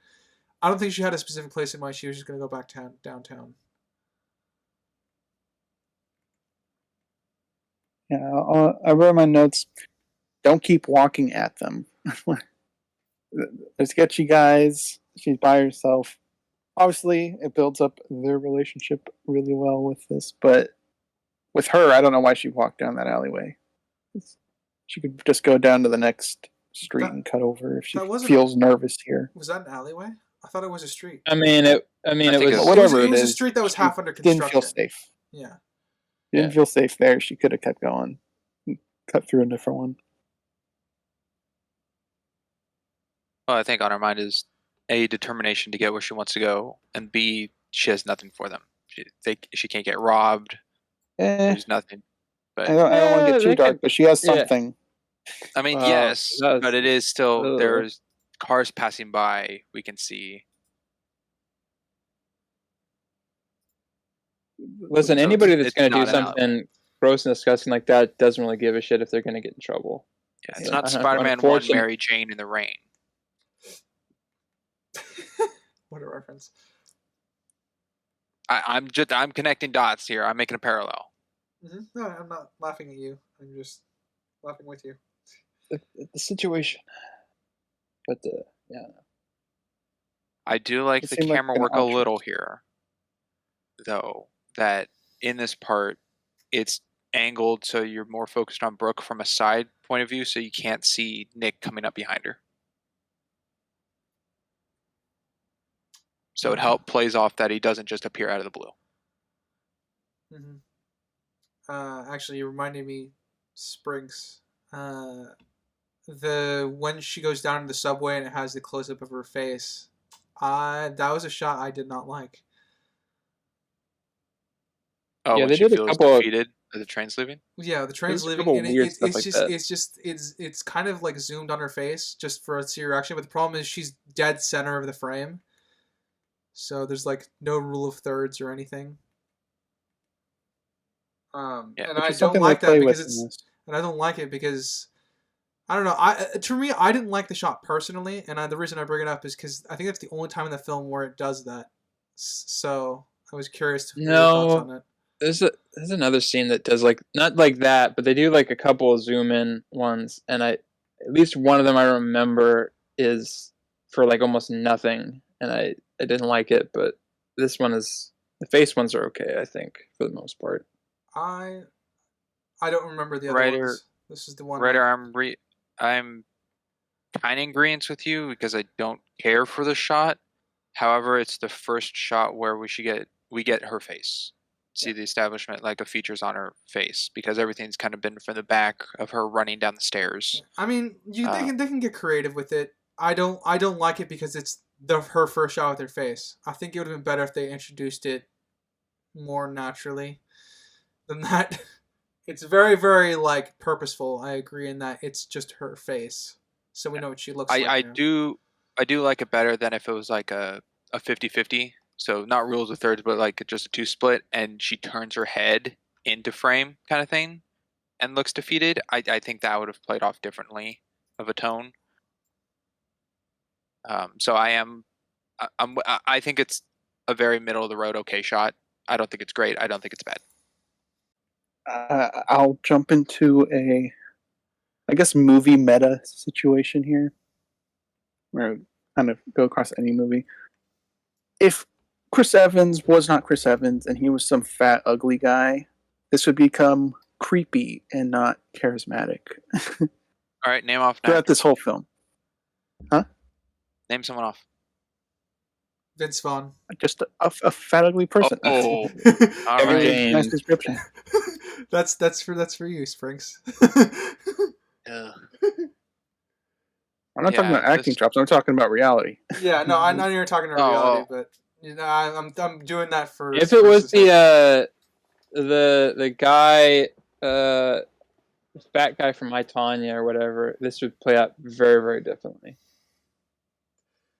Speaker 2: I don't think she had a specific place in mind. She was just going to go back downtown.
Speaker 1: Yeah, I wrote in my notes, don't keep walking at them. They're sketchy guys. She's by herself. Obviously, it builds up their relationship really well with this, but with her, I don't know why she walked down that alleyway. She could just go down to the next street and cut over if she feels nervous here.
Speaker 2: Was that an alleyway? I thought it was a street.
Speaker 4: I mean, it was
Speaker 1: whatever
Speaker 2: it was a street that was half under construction.
Speaker 1: Didn't feel safe.
Speaker 2: Yeah.
Speaker 1: Didn't feel safe there. She could have kept going, cut through a different one.
Speaker 3: Well, I think on her mind is A, determination to get where she wants to go, and B, she has nothing for them. She can't get robbed. There's nothing. But
Speaker 1: I don't want to get too dark, but she has something.
Speaker 3: I mean, yes, but it is still, there's cars passing by, we can see.
Speaker 4: Listen, anybody that's going to do something gross and disgusting like that doesn't really give a shit if they're going to get in trouble.
Speaker 3: Yeah, it's not Spider-Man 1 Mary Jane in the rain.
Speaker 2: What a reference.
Speaker 3: I'm connecting dots here. I'm making a parallel.
Speaker 2: Mm-hmm. No, I'm not laughing at you. I'm just laughing with you.
Speaker 4: The situation. But, yeah.
Speaker 3: I do like the camera work a little here, though, that in this part, it's angled so you're more focused on Brooke from a side point of view, so you can't see Nick coming up behind her. So it plays off that he doesn't just appear out of the blue.
Speaker 2: Mm-hmm. Actually, you reminded me, Springs. When she goes down to the subway and it has the close up of her face, that was a shot I did not like.
Speaker 3: Oh, yeah, they did a couple defeated as the train's leaving.
Speaker 2: Yeah, the train's leaving, and it's kind of like zoomed on her face just for a see her reaction. But the problem is she's dead center of the frame. So there's like no rule of thirds or anything.
Speaker 3: Yeah.
Speaker 2: And
Speaker 1: Which
Speaker 2: I
Speaker 1: is
Speaker 2: don't
Speaker 1: something
Speaker 2: like
Speaker 1: they
Speaker 2: that
Speaker 1: play
Speaker 2: because
Speaker 1: with in this.
Speaker 2: I don't like it because I don't know. To me, I didn't like the shot personally, and the reason I bring it up is because I think that's the only time in the film where it does that. So I was curious to hear your thoughts on
Speaker 4: No,
Speaker 2: it.
Speaker 4: there's another scene that does like not like that, but they do like a couple of zoom in ones, and at least one of them I remember is for like almost nothing, and I didn't like it, but this one is the face ones are okay, I think, for the most part.
Speaker 2: I I don't remember the other
Speaker 3: Writer,
Speaker 2: ones. This is the one.
Speaker 3: writer, I'm kind of in agreement with you because I don't care for the shot. However, it's the first shot where we get her face. See the establishment like of features on her face because everything's kind of been from the back of her running down the stairs.
Speaker 2: I mean, they can get creative with it. I don't like it because it's her first shot with her face. I think it would have been better if they introduced it more naturally than that. It's very very like purposeful. I agree in that it's just her face, so we know what she looks
Speaker 3: I
Speaker 2: like
Speaker 3: I
Speaker 2: now.
Speaker 3: I do like it better than if it was like a 50-50. So not rules of thirds, but like just a two split, and she turns her head into frame kind of thing, and looks defeated. I think that would have played off differently of a tone. So I think it's a very middle of the road okay shot. I don't think it's great. I don't think it's bad.
Speaker 1: I'll jump into I guess, movie meta situation here, where I kind of go across any movie. If Chris Evans was not Chris Evans and he was some fat, ugly guy, this would become creepy and not charismatic
Speaker 3: All right, name off now.
Speaker 1: throughout this whole film.
Speaker 3: Name someone off.
Speaker 2: Vince Vaughn.
Speaker 1: Just a fat, ugly person.
Speaker 3: Oh, all
Speaker 4: Kevin
Speaker 3: right.
Speaker 4: James.
Speaker 1: Nice description.
Speaker 2: that's for you, Springs.
Speaker 3: Ugh.
Speaker 1: I'm not talking about acting chops. I'm talking about reality.
Speaker 2: Yeah, no, I know you're talking about
Speaker 3: Oh,
Speaker 2: reality,
Speaker 3: oh.
Speaker 2: but you know, I'm doing that for.
Speaker 4: If it was the guy, fat guy from I, Tonya or whatever, this would play out very very differently.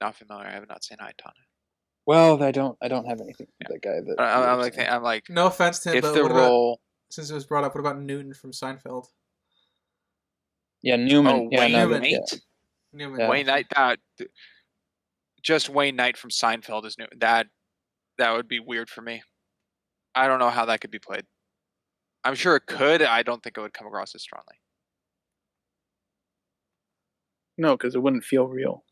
Speaker 3: Not familiar. I have not seen I, Tonya.
Speaker 4: Well, I don't have anything with that guy. That
Speaker 3: I'm like,
Speaker 2: no offense to him,
Speaker 3: if
Speaker 2: but
Speaker 3: the
Speaker 2: what about,
Speaker 3: role.
Speaker 2: since it was brought up, what about Newton from Seinfeld?
Speaker 4: yeah, Newman.
Speaker 3: Oh,
Speaker 4: yeah,
Speaker 3: Wayne
Speaker 4: no,
Speaker 2: Newman.
Speaker 3: Knight.
Speaker 4: yeah.
Speaker 2: Newman.
Speaker 4: Yeah.
Speaker 3: Wayne Knight. Just Wayne Knight from Seinfeld is new. That would be weird for me. I don't know how that could be played. I'm sure it could. I don't think it would come across as strongly.
Speaker 1: No, because it wouldn't feel real.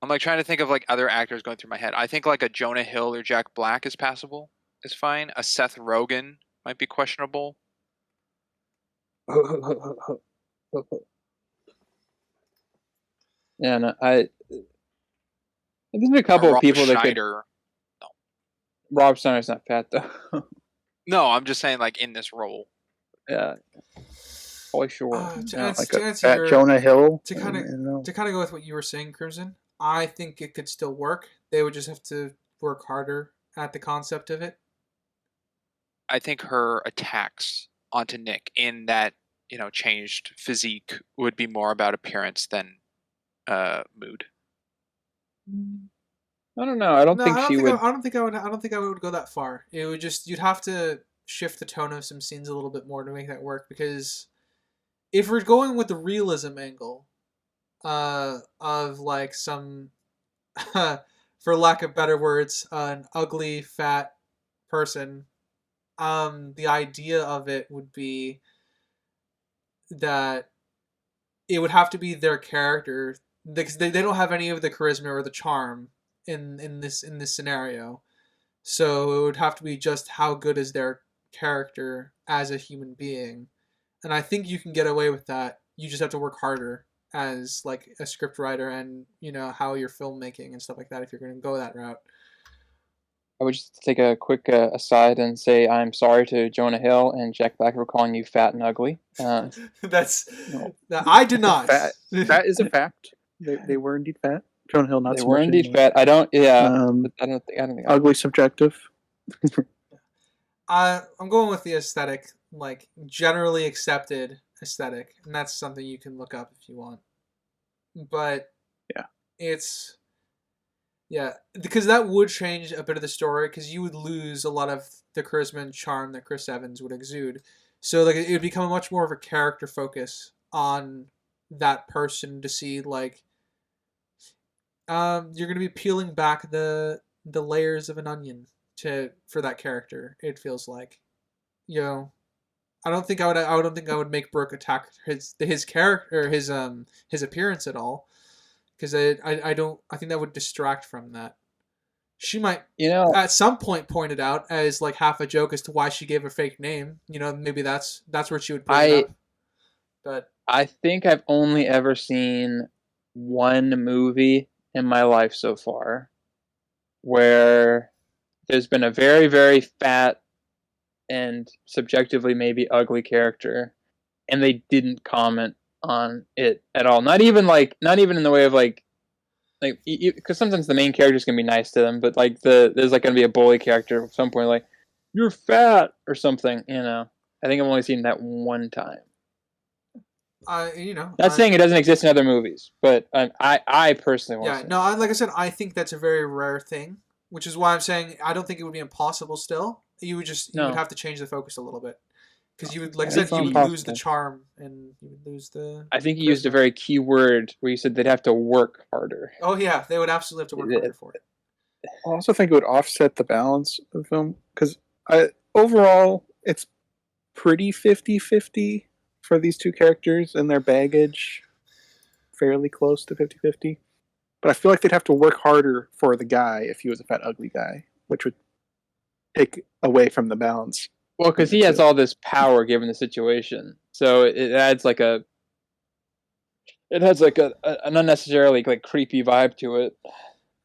Speaker 3: I'm like trying to think of like other actors going through my head. I think like a Jonah Hill or Jack Black is passable. Is fine. A Seth Rogen might be questionable.
Speaker 4: Yeah, no, there's been a couple of
Speaker 3: Rob
Speaker 4: people that could.
Speaker 3: Schneider.
Speaker 4: Rob Schneider's not fat though.
Speaker 3: No, I'm just saying like in this role.
Speaker 4: Yeah. Holy sure.
Speaker 2: To
Speaker 4: Yeah.
Speaker 2: answer,
Speaker 1: Like
Speaker 2: to
Speaker 1: a
Speaker 2: answer
Speaker 1: fat
Speaker 2: your,
Speaker 1: Jonah Hill.
Speaker 2: to kind of
Speaker 1: you know.
Speaker 2: to kind of go with what you were saying, Crimson, I think it could still work. They would just have to work harder at the concept of it.
Speaker 3: I think her attacks onto Nick in that, changed physique would be more about appearance than mood.
Speaker 4: I don't know. I don't think she would.
Speaker 2: I don't think I would go that far. It would just you'd have to shift the tone of some scenes a little bit more to make that work. Because if we're going with the realism angle, of like some, for lack of better words, an ugly fat person, the idea of it would be that it would have to be their character because they don't have any of the charisma or the charm in this scenario. So it would have to be just how good is their character as a human being. And I think you can get away with that. You just have to work harder as like a script writer and how you're filmmaking and stuff like that if you're going to go that route.
Speaker 4: I would just take a quick aside and say I'm sorry to Jonah Hill and Jack Black for calling you fat and ugly.
Speaker 2: That's
Speaker 1: No.
Speaker 2: I did not.
Speaker 1: That is a fact. They were indeed fat. Jonah Hill not
Speaker 4: They
Speaker 1: so
Speaker 4: were
Speaker 1: much
Speaker 4: indeed
Speaker 1: anymore.
Speaker 4: fat. I don't. Yeah.
Speaker 1: Um,
Speaker 4: I don't think.
Speaker 1: ugly subjective.
Speaker 2: I'm going with the aesthetic, like generally accepted aesthetic, and that's something you can look up if you want. But
Speaker 1: yeah,
Speaker 2: it's Yeah, because that would change a bit of the story, because you would lose a lot of the charisma and charm that Chris Evans would exude. So like it would become much more of a character focus on that person to see like you're gonna be peeling back the layers of an onion to for that character. It feels like, you know, I don't think I would. I don't think I would make Brooke attack his character or his appearance at all, because I don't. I think that would distract from that. She might
Speaker 4: You know,
Speaker 2: at some point it out as like half a joke as to why she gave a fake name. You know, maybe that's where she would bring it
Speaker 4: I
Speaker 2: up. But
Speaker 4: I think I've only ever seen one movie in my life so far where there's been a very, very fat and subjectively maybe ugly character, and they didn't comment on it at all. Not even in the way of like because sometimes the main characters can be nice to them, but like there's like gonna be a bully character at some point, like you're fat or something. You know, I think I've only seen that one time. Not saying it doesn't exist in other movies, but I personally want to.
Speaker 2: Yeah, no, like I said, I think that's a very rare thing, which is why I'm saying I don't think it would be impossible. Still, you would have to change the focus a little bit, because you would, like I said, you would lose the charm and you would lose the.
Speaker 4: I think you used a very key word where you said they'd have to work harder.
Speaker 2: Oh yeah, they would absolutely have to work harder for it.
Speaker 1: I also think it would offset the balance of the film, because overall it's pretty 50-50 for these two characters and their baggage, fairly close to 50-50. But I feel like they'd have to work harder for the guy if he was a fat, ugly guy, which would take away from the balance.
Speaker 4: Well, because he has all this power given the situation, so it adds like an unnecessarily like creepy vibe to it.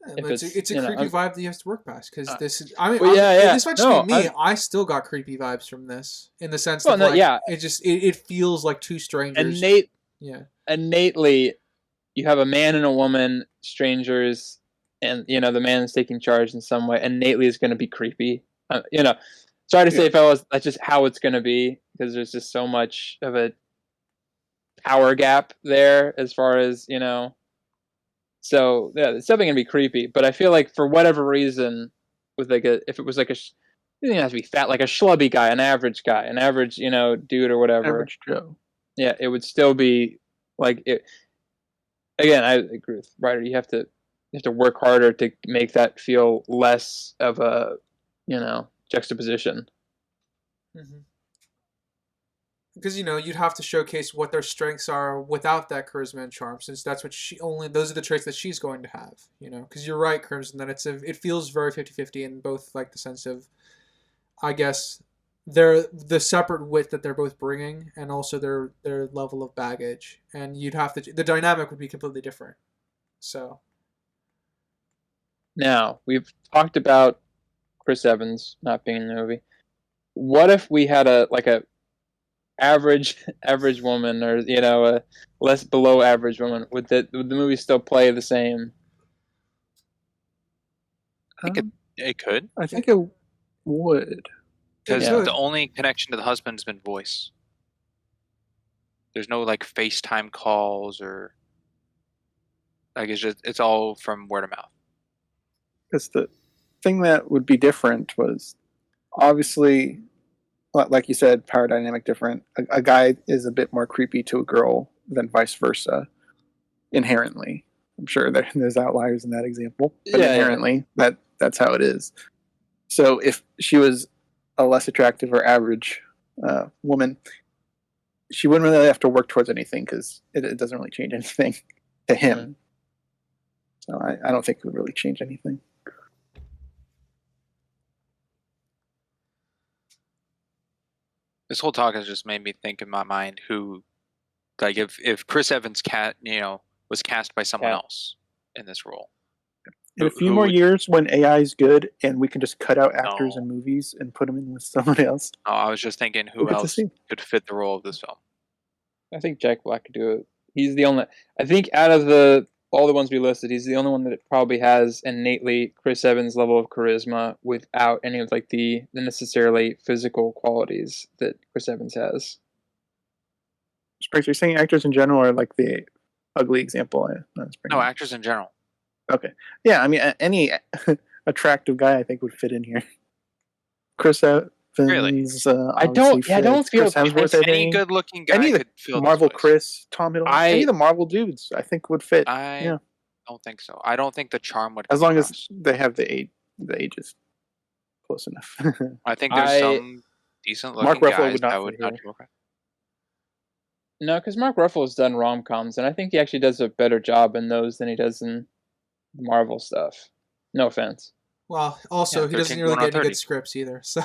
Speaker 2: Yeah, it's a creepy vibe that you have to work past, because this is. This might just be me. I still got creepy vibes from this, in the sense that it feels like two strangers.
Speaker 4: Innately, you have a man and a woman, strangers, and the man is taking charge in some way. Innately, is going to be creepy. Sorry to say, fellas, that's just how it's going to be, because there's just so much of a power gap there as far as So yeah, it's definitely gonna be creepy. But I feel like for whatever reason, with if it was like it doesn't have to be fat, like a schlubby guy, an average dude or whatever,
Speaker 1: average Joe.
Speaker 4: Yeah, it would still be like it. Again, I agree with Ryder. You have to work harder to make that feel less of a juxtaposition.
Speaker 2: Mm-hmm. Because you'd have to showcase what their strengths are without that charisma and charm, since that's what those are the traits that she's going to have. Because you're right, Crimson, that it feels very 50-50 in both, like, the sense of, I guess, the separate wit that they're both bringing, and also their level of baggage, and the dynamic would be completely different. So
Speaker 4: now we've talked about Chris Evans not being in the movie. What if we had a average woman, or a less below average woman? Would the movie still play the same?
Speaker 3: It could.
Speaker 1: I think it would,
Speaker 3: because the only connection to the husband has been voice. There's no like FaceTime calls, or like it's all from word of mouth.
Speaker 1: Because the thing that would be different was, obviously, like you said, power dynamic different. A guy is a bit more creepy to a girl than vice versa, inherently. I'm sure there's outliers in that example, but inherently that's how it is. So if she was a less attractive or average woman, she wouldn't really have to work towards anything, because it doesn't really change anything to him. So I don't think it would really change anything.
Speaker 3: This whole talk has just made me think in my mind if Chris Evans was cast by someone else in this role.
Speaker 1: In a few more years, when AI is good and we can just cut out actors in movies and put them in with someone else.
Speaker 3: Oh, I was just thinking who else could fit the role of this film.
Speaker 4: I think Jack Black could do it. He's the only. I think out of all the ones we listed, he's the only one that probably has innately Chris Evans' level of charisma without any of like the necessarily physical qualities that Chris Evans has.
Speaker 1: You're saying actors in general are like the ugly example?
Speaker 3: No, actors in general.
Speaker 1: Okay. Yeah, I mean, any attractive guy I think would fit in here. Chris Evans,
Speaker 3: Really?
Speaker 4: I
Speaker 1: obviously
Speaker 4: don't. Yeah, I don't
Speaker 1: fits.
Speaker 4: feel
Speaker 1: Chris Hemsworth, I
Speaker 3: Any
Speaker 1: think.
Speaker 3: good-looking guy
Speaker 1: Any of the
Speaker 3: could fill this
Speaker 1: Marvel
Speaker 3: place.
Speaker 1: Chris, Tom Hiddleston, any of
Speaker 4: I
Speaker 1: the Marvel dudes, I think would fit.
Speaker 3: I
Speaker 1: Yeah,
Speaker 3: don't think so. I don't think the charm would
Speaker 1: as
Speaker 3: come
Speaker 1: long as
Speaker 3: across.
Speaker 1: they have the ages close enough.
Speaker 3: I think there's
Speaker 4: I
Speaker 3: some decent
Speaker 1: Mark
Speaker 3: looking
Speaker 1: Ruffalo
Speaker 3: guys
Speaker 1: would not
Speaker 3: that
Speaker 1: fit
Speaker 3: would not
Speaker 1: here.
Speaker 3: come across.
Speaker 4: no, because Mark Ruffalo's done rom-coms, and I think he actually does a better job in those than he does in the Marvel stuff. No offense.
Speaker 2: Well, also
Speaker 3: Yeah,
Speaker 2: he doesn't
Speaker 3: 13
Speaker 2: really
Speaker 3: going on
Speaker 2: get any
Speaker 3: 30.
Speaker 2: good scripts either. So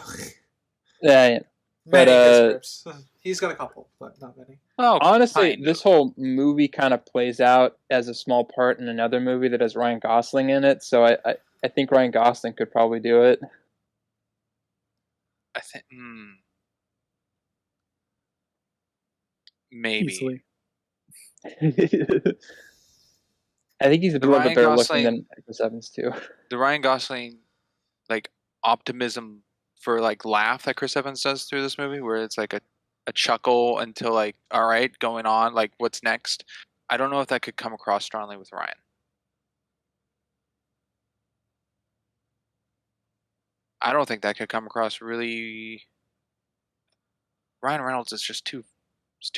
Speaker 4: Yeah, But,
Speaker 2: many good scripts. He's got a couple, but not many.
Speaker 3: Oh,
Speaker 4: honestly,
Speaker 3: kind
Speaker 4: this
Speaker 3: of.
Speaker 4: whole movie kind of plays out as a small part in another movie that has Ryan Gosling in it. So I think Ryan Gosling could probably do it.
Speaker 3: I think maybe.
Speaker 1: Easily.
Speaker 4: I think he's a
Speaker 3: The
Speaker 4: little bit
Speaker 3: Ryan
Speaker 4: better looking
Speaker 3: Gosling-
Speaker 4: than Chris Evans too.
Speaker 3: The Ryan Gosling like optimism for like laugh that Chris Evans does through this movie, where it's like a chuckle until like, all right, going on, like what's next? I don't know if that could come across strongly with Ryan. I don't think that could come across really. Ryan Reynolds is just too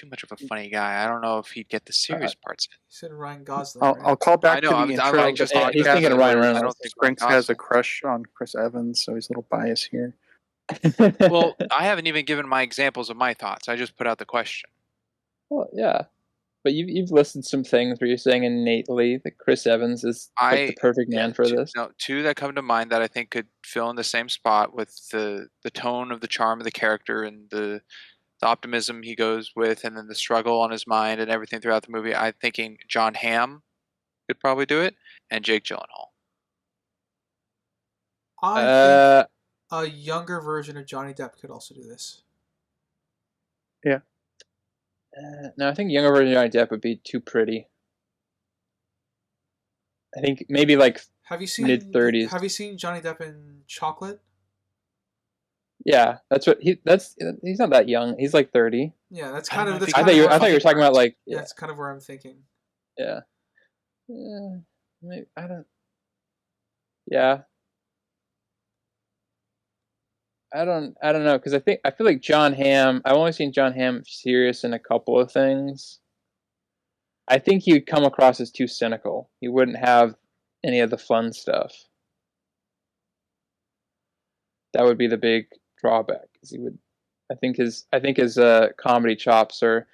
Speaker 3: much of a funny guy. I don't know if he'd get the serious parts.
Speaker 2: You said Ryan Gosling.
Speaker 1: I'll,
Speaker 2: right?
Speaker 1: I'll call back
Speaker 3: I know,
Speaker 1: to the
Speaker 3: I'm
Speaker 1: intro
Speaker 3: like
Speaker 1: of
Speaker 3: just
Speaker 1: the
Speaker 4: yeah, he's
Speaker 1: podcast
Speaker 4: thinking of Ryan
Speaker 1: where
Speaker 4: Reynolds.
Speaker 3: I don't think
Speaker 1: Sprinks
Speaker 3: Ryan
Speaker 1: has a
Speaker 3: Gosling-
Speaker 1: crush on Chris Evans, so he's a little biased here.
Speaker 3: Well, I haven't even given my examples of my thoughts. I just put out the question.
Speaker 4: Well, yeah, but you've listed some things where you're saying innately that Chris Evans is like the perfect man for this.
Speaker 3: No, two that come to mind that I think could fill in the same spot with the tone of the charm of the character and the optimism he goes with, and then the struggle on his mind and everything throughout the movie. I'm thinking John Hamm could probably do it, and Jake Gyllenhaal.
Speaker 2: I think a younger version of Johnny Depp could also do this.
Speaker 4: No, I think younger version of Johnny Depp would be too pretty. I think maybe like
Speaker 2: Have you seen
Speaker 4: mid-30s.
Speaker 2: Have you seen Johnny Depp in Chocolate?
Speaker 4: Yeah, that's what he's not that young. He's like 30.
Speaker 2: Yeah, that's
Speaker 3: I
Speaker 2: kind
Speaker 3: don't
Speaker 2: of.
Speaker 3: know
Speaker 2: That's
Speaker 3: if he
Speaker 4: I
Speaker 2: kind
Speaker 3: could
Speaker 2: of
Speaker 4: thought
Speaker 2: where
Speaker 4: you were talking about like
Speaker 2: Yeah, that's kind of where I'm thinking.
Speaker 4: yeah. Maybe, I don't. Yeah. I don't know because I feel like John Hamm. I've only seen John Hamm serious in a couple of things. I think he would come across as too cynical. He wouldn't have any of the fun stuff. That would be the big drawback. Because he would. I think his comedy chops they're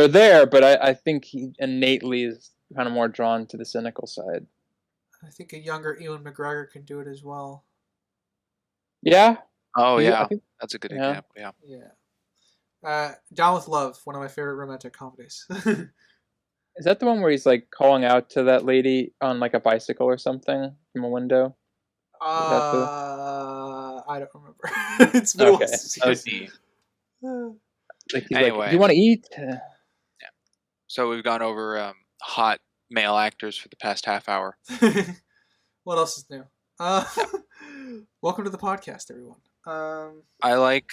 Speaker 4: there, but I think he innately is kind of more drawn to the cynical side.
Speaker 2: I think a younger Ewan McGregor can do it as well.
Speaker 4: Yeah.
Speaker 3: Oh
Speaker 4: Yeah,
Speaker 3: yeah,
Speaker 4: I think-
Speaker 3: that's a good
Speaker 4: yeah.
Speaker 3: example. Yeah.
Speaker 2: Yeah. Down with Love, one of my favorite romantic comedies.
Speaker 4: Is that the one where he's like calling out to that lady on like a bicycle or something from a window?
Speaker 2: I don't remember. It's been a while
Speaker 4: Okay.
Speaker 2: since
Speaker 3: Could
Speaker 2: I've
Speaker 3: be.
Speaker 2: seen
Speaker 4: Like he's
Speaker 3: Anyway.
Speaker 4: like, "Do you want to eat?"
Speaker 3: So we've gone over hot male actors for the past half hour.
Speaker 2: it. What else is new? Welcome to the podcast, everyone.
Speaker 3: I like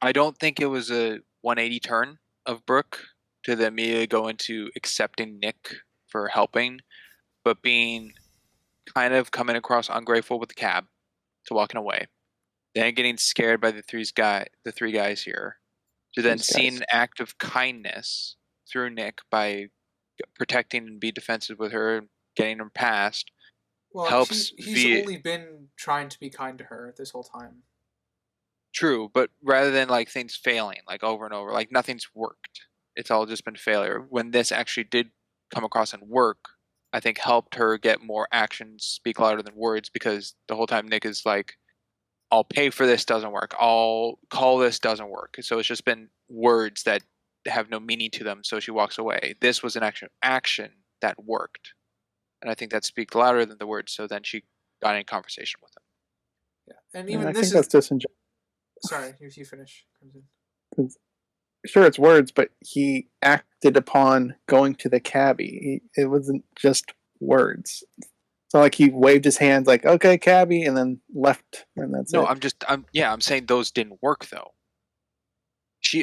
Speaker 3: I don't think it was a 180 turn of Brooke to then immediately go into accepting Nick for helping, but being kind of coming across ungrateful with the cab to walking away, then getting scared by the three guys here, to then
Speaker 4: These
Speaker 3: seeing
Speaker 4: guys.
Speaker 3: an act of kindness through Nick by protecting and be defensive with her, getting her past.
Speaker 2: Well,
Speaker 3: Helps
Speaker 2: he's
Speaker 3: via-
Speaker 2: only been trying to be kind to her this whole time.
Speaker 3: True, but rather than like things failing like over and over, like nothing's worked. It's all just been failure. When this actually did come across and work, I think helped her get more actions speak louder than words, because the whole time Nick is like, I'll pay for this, doesn't work. I'll call this, doesn't work. So it's just been words that have no meaning to them, so she walks away. This was an action that worked. And I think that speaks louder than the words, so then she got in conversation with him.
Speaker 2: Yeah, and
Speaker 1: Yeah,
Speaker 2: even
Speaker 1: I
Speaker 2: this
Speaker 1: think that's disingenuous.
Speaker 2: Sorry, you finish. Crimson.
Speaker 1: Sure, it's words, but he acted upon going to the cabbie. It wasn't just words. It's not like he waved his hands like, okay, cabbie, and then left, and that's
Speaker 3: No,
Speaker 1: it.
Speaker 3: I'm saying those didn't work though.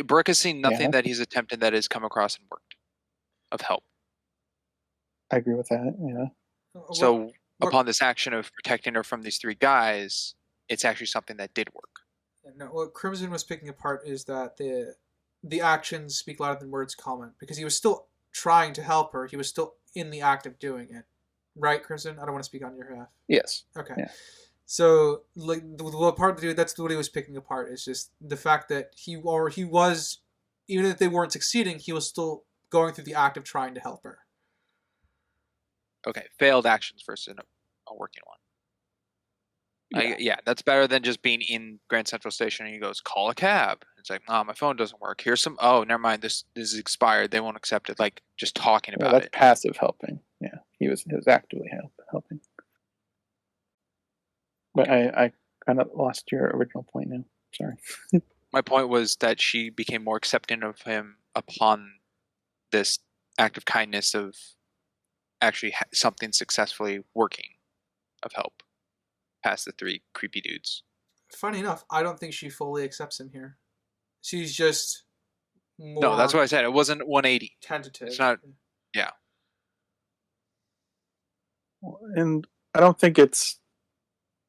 Speaker 3: Brooke has seen nothing
Speaker 1: Yeah.
Speaker 3: that he's attempted that has come across and worked of help.
Speaker 1: I agree with that, yeah.
Speaker 3: So
Speaker 2: what-
Speaker 3: upon this action of protecting her from these three guys, it's actually something that did work.
Speaker 2: No, what Crimson was picking apart is that the actions speak louder than words comment, because he was still trying to help her. He was still in the act of doing it. Right, Crimson? I don't want to speak on your behalf.
Speaker 1: Yes.
Speaker 2: Okay.
Speaker 1: Yeah.
Speaker 2: So, like, the part that's what he was picking apart is just the fact that he was, even if they weren't succeeding, he was still going through the act of trying to help her.
Speaker 3: Okay, failed actions versus a working one. Yeah, that's better than just being in Grand Central Station and he goes, call a cab. It's like, oh, my phone doesn't work. Here's some, oh, never mind, this is expired. They won't accept it. Like, just talking about
Speaker 1: that's
Speaker 3: it.
Speaker 1: passive helping. Yeah, he was actively helping. But I kind of lost your original point now. Sorry.
Speaker 3: My point was that she became more accepting of him upon this act of kindness of actually something successfully working of help past the three creepy dudes.
Speaker 2: Funny enough, I don't think she fully accepts him here. She's just more.
Speaker 3: No, that's what I said. It wasn't 180.
Speaker 2: Tentative.
Speaker 3: It's not. Yeah.
Speaker 1: And I don't think it's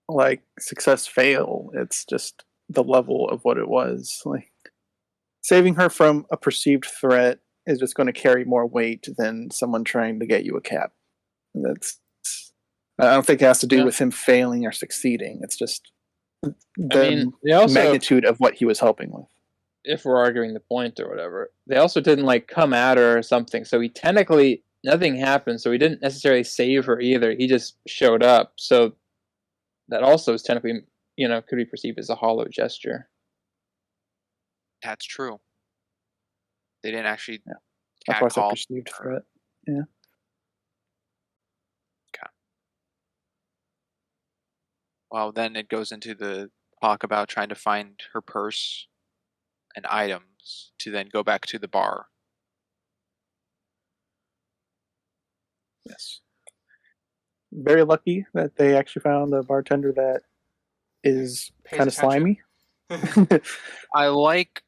Speaker 1: like success fail. It's just the level of what it was. Like saving her from a perceived threat is just going to carry more weight than someone trying to get you a cab. I don't think it has to do with him failing or succeeding. It's just the magnitude of what he was helping with.
Speaker 4: If we're arguing the point or whatever, they also didn't like come at her or something. So he technically, nothing happened. So he didn't necessarily save her either. He just showed up. So that also is technically, could be perceived as a hollow gesture.
Speaker 3: That's true. They didn't actually.
Speaker 1: Yeah. That's why I said perceived threat. Yeah.
Speaker 3: Okay. Well, then it goes into the talk about trying to find her purse and items to then go back to the bar.
Speaker 1: Yes. Very lucky that they actually found a bartender that is kind of slimy.
Speaker 3: I like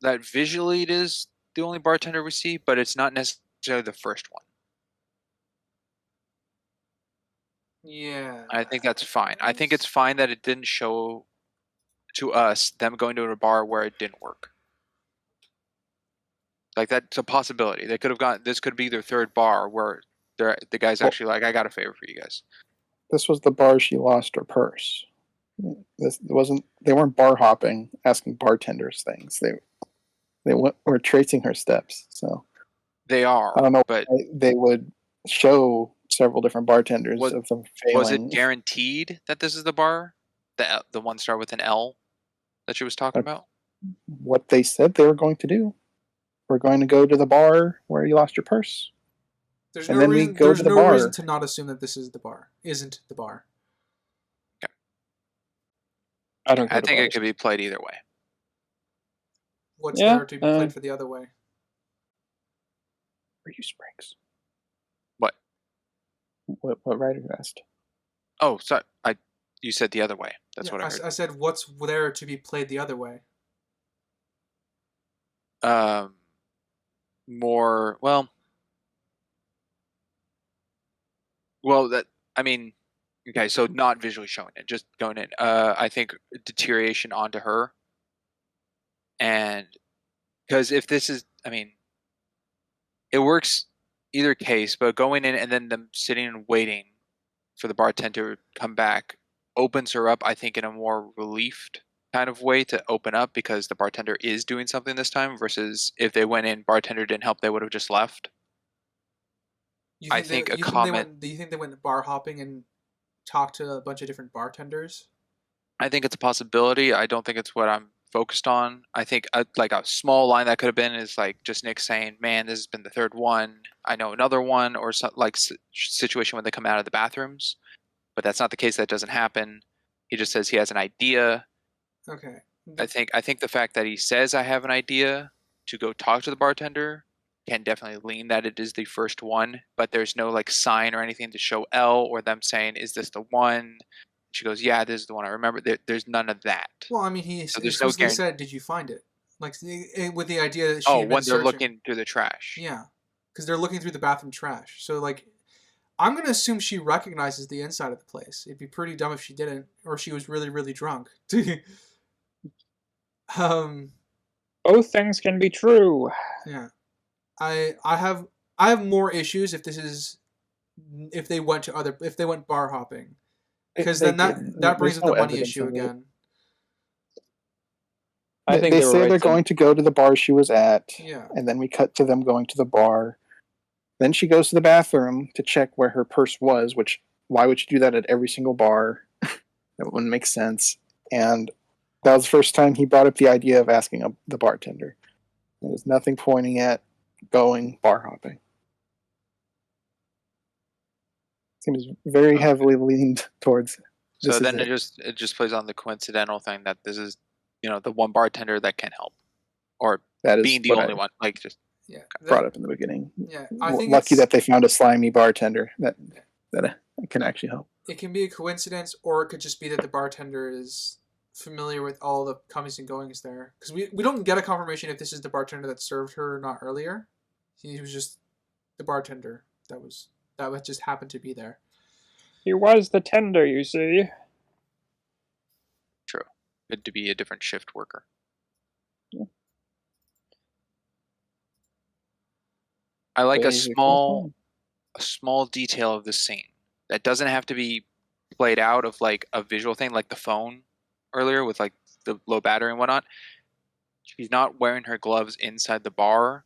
Speaker 3: that visually it is the only bartender we see, but it's not necessarily the first one.
Speaker 2: Yeah.
Speaker 3: I think that's fine. I think it's fine that it didn't show to us them going to a bar where it didn't work. Like, that's a possibility. They could have gone. This could be their third bar where the guy's actually like, I got a favor for you guys.
Speaker 1: This was the bar she lost her purse. They weren't bar hopping, asking bartenders things. They were tracing her steps. So
Speaker 3: they are.
Speaker 1: I don't know,
Speaker 3: but
Speaker 1: they would show several different bartenders of them failing.
Speaker 3: Was it guaranteed that this is the bar? The one start with an L that she was talking about?
Speaker 1: What they said they were going to do. We're going to go to the bar where you lost your purse.
Speaker 2: There's no reason to not assume that this is the bar. Isn't the bar.
Speaker 3: Okay.
Speaker 4: I
Speaker 3: think it could be played either way.
Speaker 2: What's there to be played for the other way?
Speaker 1: Are you Springs?
Speaker 3: What
Speaker 1: writer asked?
Speaker 3: Oh, sorry. You said the other way. That's what I heard.
Speaker 2: I said, what's there to be played the other way?
Speaker 3: More okay, so not visually showing it, just going in. I think deterioration onto her, and because if this is, it works either case, but going in and then them sitting and waiting for the bartender to come back opens her up, I think, in a more relieved kind of way to open up, because the bartender is doing something this time, versus if they went in, bartender didn't help, they would have just left. Do you think
Speaker 2: they went bar hopping and talked to a bunch of different bartenders?
Speaker 3: I think it's a possibility. I don't think it's what I'm focused on. I think a small line that could have been is like just Nick saying, man, this has been the third one. I know another one, or some situation when they come out of the bathrooms. But that's not the case. That doesn't happen. He just says he has an idea.
Speaker 2: Okay.
Speaker 3: I think the fact that he says I have an idea to go talk to the bartender can definitely lean that it is the first one, but there's no sign or anything to show L or them saying, is this the one? She goes, yeah, this is the one. I remember. There's none of that.
Speaker 2: Well, he said, did you find it? With the idea that she
Speaker 3: when they're looking through the trash.
Speaker 2: Yeah, because they're looking through the bathroom trash. So I'm gonna assume she recognizes the inside of the place. It'd be pretty dumb if she didn't, or she was really, really drunk.
Speaker 4: Both things can be true.
Speaker 2: Yeah, I have more issues if they went bar hopping, because then that brings up the money issue again.
Speaker 4: I think
Speaker 1: they
Speaker 4: they were
Speaker 1: say
Speaker 4: right
Speaker 1: they're going to go to the bar she was at,
Speaker 2: Yeah.
Speaker 1: and then we cut to them going to the bar. Then she goes to the bathroom to check where her purse was, which, why would you do that at every single bar? That wouldn't make sense. And that was the first time he brought up the idea of asking the bartender. There's nothing pointing at going bar hopping. Seems very heavily leaned towards.
Speaker 3: So then it just plays on the coincidental thing that this is, the one bartender that can help, or
Speaker 1: that is
Speaker 3: being the only one. Like just
Speaker 1: brought up in the beginning.
Speaker 2: Yeah, I think
Speaker 1: lucky that they found a slimy bartender that can actually help.
Speaker 2: It can be a coincidence, or it could just be that the bartender is familiar with all the comings and goings there. Because we don't get a confirmation if this is the bartender that served her or not earlier. He was just the bartender that just happened to be there.
Speaker 4: He was the tender, you see.
Speaker 3: True. Good to be a different shift worker.
Speaker 4: Yeah.
Speaker 3: I like a small detail of this scene that doesn't have to be played out of like a visual thing, like the phone earlier with like the low battery and whatnot. She's not wearing her gloves inside the bar,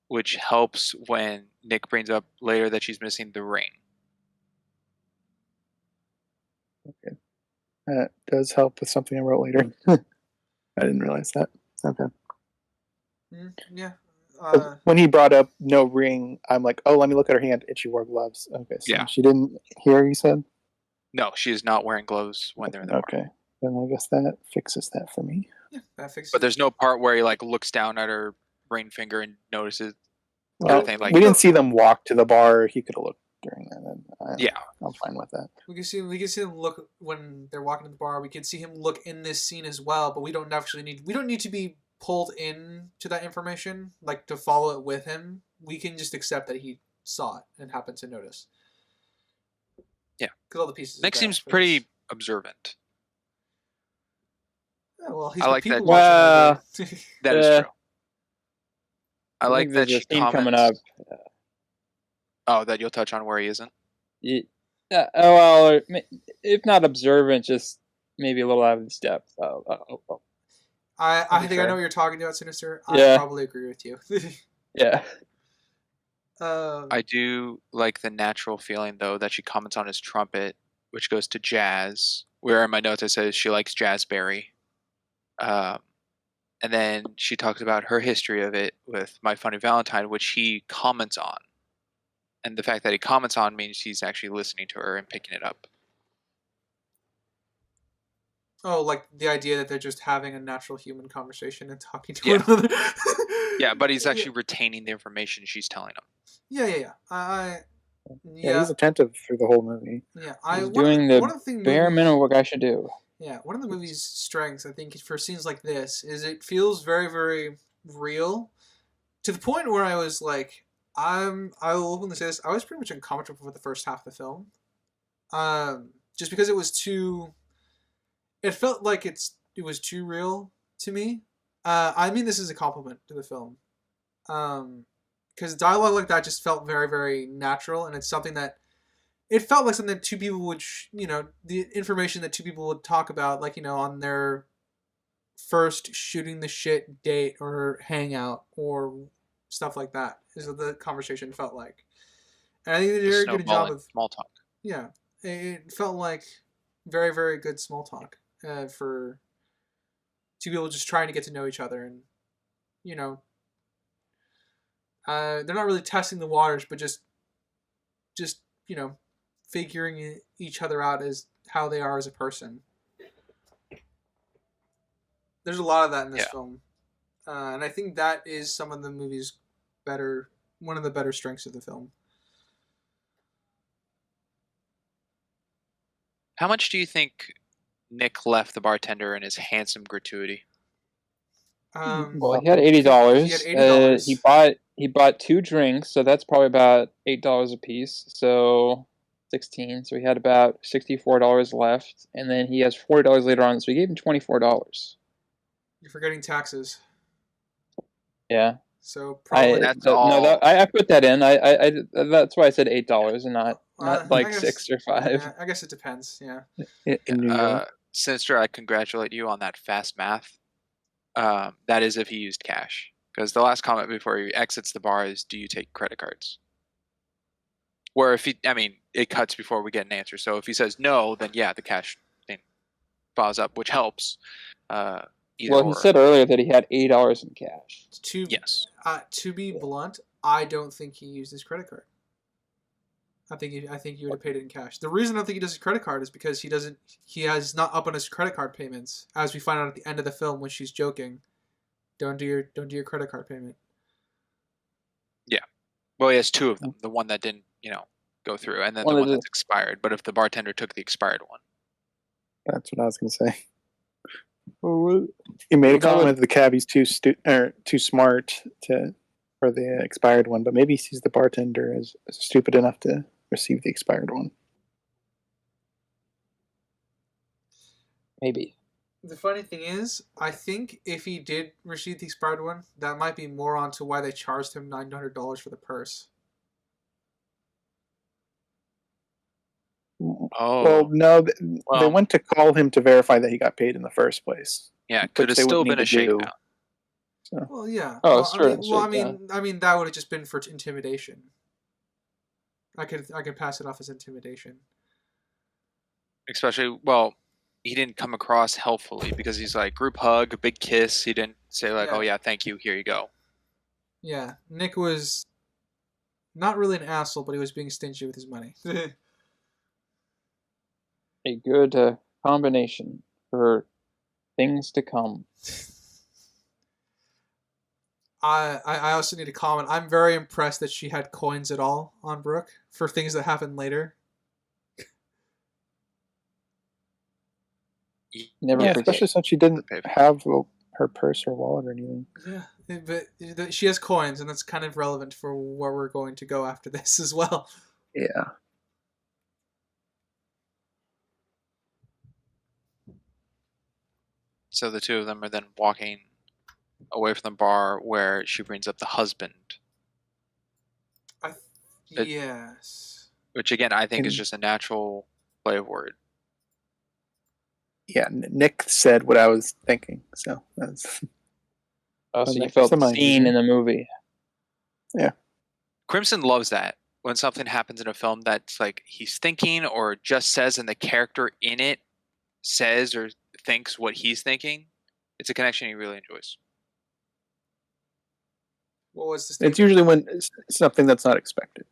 Speaker 3: which helps when Nick brings up later that she's missing the ring.
Speaker 1: Okay. That does help with something I wrote later. I didn't realize that. Okay.
Speaker 2: Yeah.
Speaker 1: When he brought up no ring, I'm like, oh, let me look at her hand, and she wore gloves. Okay, so
Speaker 3: yeah.
Speaker 1: She didn't hear, you said?
Speaker 3: No, she is not wearing gloves when they're in the bar.
Speaker 1: Okay, then I guess that fixes that for me.
Speaker 2: Yeah, that fixes.
Speaker 3: But there's no part where he like looks down at her ring finger and notices.
Speaker 1: Well, we didn't see them walk to the bar. He could have looked during that. And I'm fine with that.
Speaker 2: We can see him look when they're walking to the bar. We can see him look in this scene as well, but we don't need to be pulled in to that information, like to follow it with him. We can just accept that he saw it and happened to notice.
Speaker 3: Yeah,
Speaker 2: because all the pieces.
Speaker 3: Nick seems pretty observant.
Speaker 2: Yeah, well, he's
Speaker 3: I like that.
Speaker 4: Well,
Speaker 3: that is true. I like that she comments.
Speaker 4: Coming up.
Speaker 3: Oh, that you'll touch on where he isn't?
Speaker 4: Yeah. Well, if not observant, just maybe a little out of his depth.
Speaker 2: I think I know what you're talking about, Sinister.
Speaker 4: Yeah.
Speaker 2: I probably agree with you.
Speaker 4: Yeah.
Speaker 3: I do like the natural feeling, though, that she comments on his trumpet, which goes to jazz. Where in my notes it says she likes jazzberry. And then she talks about her history of it with My Funny Valentine, which he comments on. And the fact that he comments on means he's actually listening to her and picking it up.
Speaker 2: Oh, like the idea that they're just having a natural human conversation and talking to one another.
Speaker 3: Yeah, but he's actually retaining the information she's telling him.
Speaker 2: Yeah.
Speaker 1: He's attentive through the whole movie.
Speaker 2: Yeah,
Speaker 4: he's doing the bare minimum what I should do.
Speaker 2: Yeah, one of the movie's strengths, I think, for scenes like this, is it feels very, very real, to the point where I was like, I will openly say this, I was pretty much uncomfortable for the first half of the film, just because it was too. It felt like it was too real to me. I mean, this is a compliment to the film, because dialogue like that just felt very, very natural, and it's something that. It felt like something that two people would, the information that two people would talk about, like, on their first shooting the shit date or hangout or stuff like that, is what the conversation felt like. And I think they did a very good job of
Speaker 3: small talk.
Speaker 2: Yeah, it felt like very, very good small talk for two people just trying to get to know each other, and they're not really testing the waters, but just figuring each other out as how they are as a person. There's a lot of that in this film, and I think that is some of the movie's one of the better strengths of the film.
Speaker 3: How much do you think Nick left the bartender in his handsome gratuity?
Speaker 4: Well, he had $80.
Speaker 2: He had $80.
Speaker 4: he bought 2 drinks, so that's probably about $8 a piece. So 16. So he had about $64 left, and then he has $40 later on. So he gave him $24.
Speaker 2: You're forgetting taxes.
Speaker 4: Yeah.
Speaker 2: So probably
Speaker 3: That's all.
Speaker 4: No, I put that in. I that's why I said $8 and not like
Speaker 2: I guess,
Speaker 4: 6 or 5.
Speaker 2: Yeah, I guess it depends. Yeah.
Speaker 1: In New York.
Speaker 3: Sinister, I congratulate you on that fast math. That is if he used cash. Because the last comment before he exits the bar is, do you take credit cards? Where if it cuts before we get an answer. So if he says no, then yeah, the cash thing follows up, which helps.
Speaker 4: He said earlier that he had $8 in cash.
Speaker 3: Yes.
Speaker 2: To be blunt, I don't think he used his credit card. I think he would have paid it in cash. The reason I don't think he does his credit card is because he has not up on his credit card payments, as we find out at the end of the film when she's joking. Don't do your credit card payment.
Speaker 3: Yeah. Well, he has 2 of them. The one that didn't, go through, and then the one that's expired. But if the bartender took the expired one.
Speaker 1: That's what I was going to say. He made a comment that the cabbie's too smart for the expired one, but maybe he sees the bartender as stupid enough to receive the expired one.
Speaker 4: Maybe.
Speaker 2: The funny thing is, I think if he did receive the expired one, that might be more onto why they charged him $900 for the purse.
Speaker 3: Oh.
Speaker 1: Well, no, they went to call him to verify that he got paid in the first place.
Speaker 3: Yeah, could have still been a shakedown.
Speaker 1: So.
Speaker 2: Well, yeah.
Speaker 4: Oh,
Speaker 2: I mean, that would have just been for intimidation. I could pass it off as intimidation.
Speaker 3: Especially, he didn't come across helpfully because he's like group hug, big kiss. He didn't say like, "Oh yeah, thank you, here you go."
Speaker 2: Yeah, Nick was not really an asshole, but he was being stingy with his money.
Speaker 4: A good combination for things to come.
Speaker 2: I also need to comment. I'm very impressed that she had coins at all on Brooke for things that happen later.
Speaker 4: Never forget.
Speaker 1: Especially since she didn't have her purse or wallet or anything.
Speaker 2: Yeah, but she has coins, and that's kind of relevant for where we're going to go after this as well.
Speaker 1: Yeah.
Speaker 3: So the 2 of them are then walking away from the bar where she brings up the husband.
Speaker 2: Yes.
Speaker 3: Which again, I think is just a natural play of word.
Speaker 1: Yeah, Nick said what I was thinking, so that's...
Speaker 4: Oh, so you felt seen in the movie.
Speaker 1: Yeah.
Speaker 3: Crimson loves that. When something happens in a film that's like he's thinking or just says and the character in it says or thinks what he's thinking, it's a connection he really enjoys.
Speaker 2: What was the statement?
Speaker 1: It's usually when it's something that's not expected.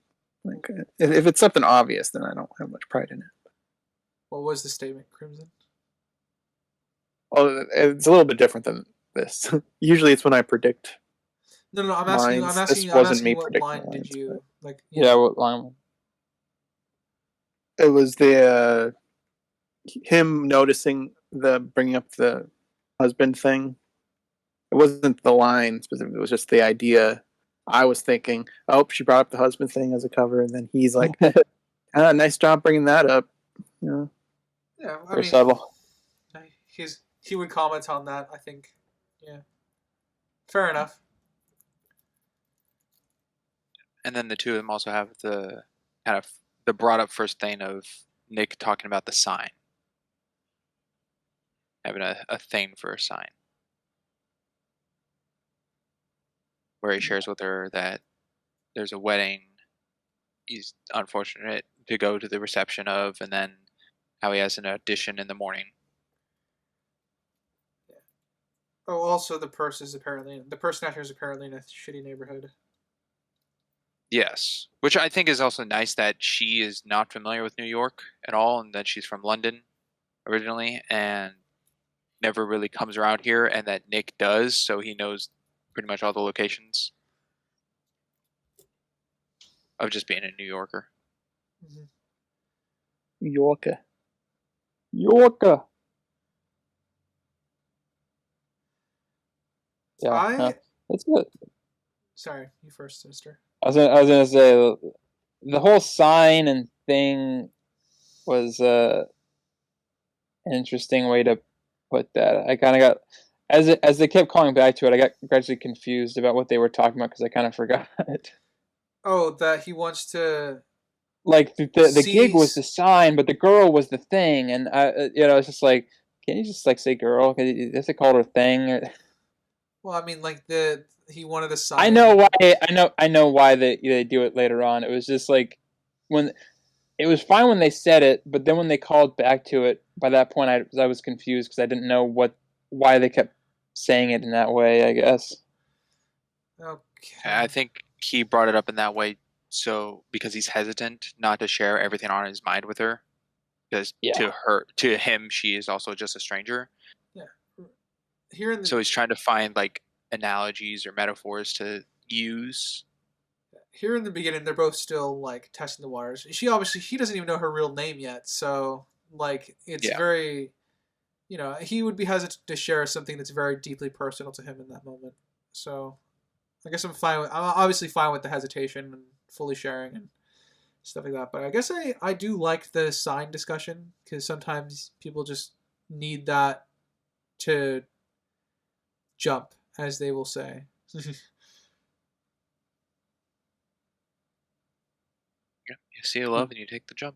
Speaker 1: Like if it's something obvious, then I don't have much pride in it.
Speaker 2: What was the statement, Crimson?
Speaker 1: Well, it's a little bit different than this. Usually, it's when I predict.
Speaker 2: No, I'm asking you. What line did you like?
Speaker 4: Yeah, what line?
Speaker 1: It was the him noticing the bringing up the husband thing. It wasn't the line specifically. It was just the idea. I was thinking, oh, she brought up the husband thing as a cover, and then he's like, nice job bringing that up.
Speaker 2: Yeah, I mean,
Speaker 4: subtle.
Speaker 2: He would comment on that, I think. Yeah. Fair enough.
Speaker 3: And then the 2 of them also have the kind of the brought up first thing of Nick talking about the sign. Having a thing for a sign. Where he shares with her that there's a wedding he's unfortunate to go to the reception of, and then how he has an audition in the morning.
Speaker 2: Oh, also the purse snatcher is apparently in a shitty neighborhood.
Speaker 3: Yes, which I think is also nice that she is not familiar with New York at all, and that she's from London originally, and never really comes around here, and that Nick does, so he knows pretty much all the locations of just being a New Yorker.
Speaker 2: Mm-hmm.
Speaker 1: Yorker.
Speaker 4: Yeah, it's good.
Speaker 2: Sorry, you first, sister.
Speaker 4: I was gonna say the whole sign and thing was an interesting way to put that. I kind of got as they kept calling back to it, I got gradually confused about what they were talking about because I kind of forgot.
Speaker 2: Oh, that he wants to.
Speaker 4: Like the gig was the sign, but the girl was the thing, and it's just like, can you just like say girl? Is it called her thing?
Speaker 2: Well, I mean, like he wanted a sign.
Speaker 4: I know why. I know why they do it later on. It was just like when it was fine when they said it, but then when they called back to it, by that point I was confused because I didn't know why they kept saying it in that way. I guess.
Speaker 2: Okay.
Speaker 3: I think he brought it up in that way, so because he's hesitant not to share everything on his mind with her, because to him, she is also just a stranger.
Speaker 2: Yeah.
Speaker 3: So he's trying to find like analogies or metaphors to use.
Speaker 2: Here in the beginning, they're both still like testing the waters. He doesn't even know her real name yet, so like it's very, he would be hesitant to share something that's very deeply personal to him in that moment. So I guess I'm obviously fine with the hesitation and fully sharing and stuff like that. But I guess I do like the sign discussion because sometimes people just need that to jump, as they will say.
Speaker 3: You see a love and you take the jump.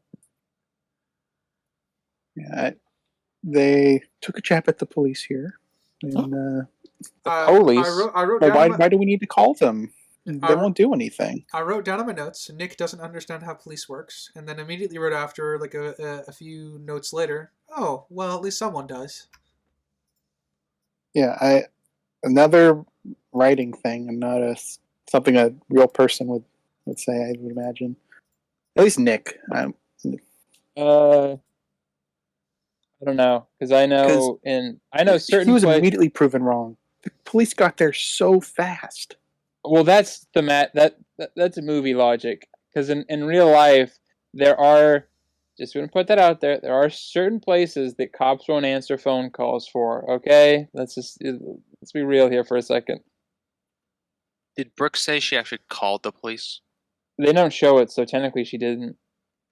Speaker 1: Yeah, they took a jab at the police here. And,
Speaker 4: the police?
Speaker 2: I wrote down
Speaker 1: why do we need to call them? They won't do anything.
Speaker 2: I wrote down on my notes, Nick doesn't understand how police works, and then immediately wrote after, like a few notes later, oh, well, at least someone does.
Speaker 1: Yeah, another writing thing, and not something a real person would say, I would imagine. At least Nick.
Speaker 4: I don't know, because I know certain.
Speaker 1: He was immediately proven wrong. The police got there so fast.
Speaker 4: Well, that's that's a movie logic. Because in real life, there are, just going to put that out there, there are certain places that cops won't answer phone calls for. Okay, let's be real here for a second.
Speaker 3: Did Brooke say she actually called the police?
Speaker 4: They don't show it, so technically she didn't.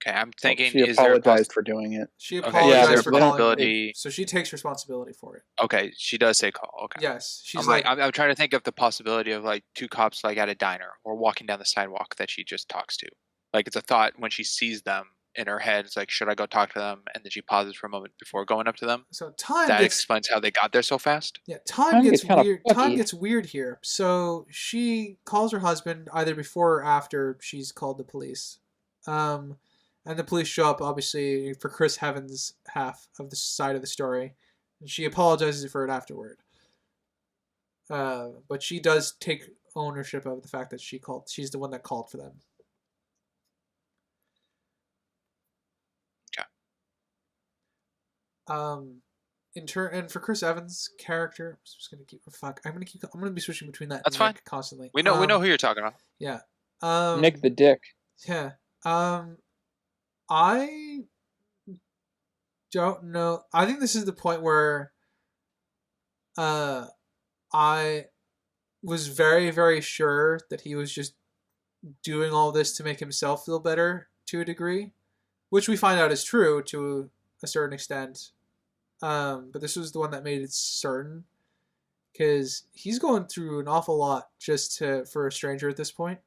Speaker 3: Okay, I'm thinking.
Speaker 1: She apologized for doing it.
Speaker 2: She apologized for calling
Speaker 3: it,
Speaker 2: so she takes responsibility for it.
Speaker 3: Okay, she does say call. Okay.
Speaker 2: Yes, she's
Speaker 3: I'm trying to think of the possibility of like two cops like at a diner or walking down the sidewalk that she just talks to. Like it's a thought when she sees them in her head. It's like, should I go talk to them? And then she pauses for a moment before going up to them.
Speaker 2: So
Speaker 3: explains how they got there so fast.
Speaker 2: Yeah, time gets weird. Time gets weird here. So she calls her husband either before or after she's called the police. And the police show up, obviously, for Chris Heaven's half of the side of the story. And she apologizes for it afterward. But she does take ownership of the fact that she's the one that called for them.
Speaker 3: Okay.
Speaker 2: And for Chris Evans' character, I'm just gonna be switching between that.
Speaker 3: That's
Speaker 2: and Nick
Speaker 3: fine.
Speaker 2: Constantly.
Speaker 3: We know who you're talking about.
Speaker 2: Yeah.
Speaker 4: Nick the Dick.
Speaker 2: Yeah. I don't know. I think this is the point where I was very, very sure that he was just doing all this to make himself feel better to a degree, which we find out is true to a certain extent. But this was the one that made it certain, because he's going through an awful lot just for a stranger at this point.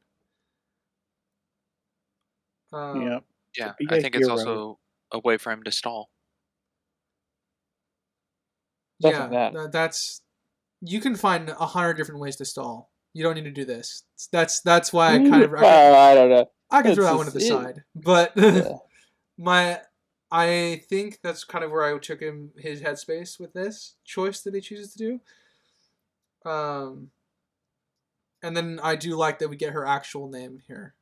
Speaker 1: Yeah.
Speaker 3: Yeah, I think it's also a way for him to stall.
Speaker 2: That's you can find 100 different ways to stall. You don't need to do this. That's why I kind of.
Speaker 4: I don't know.
Speaker 2: I can throw that one to the side, but I think that's kind of where I took his headspace with this choice that he chooses to do. And then I do like that we get her actual name here,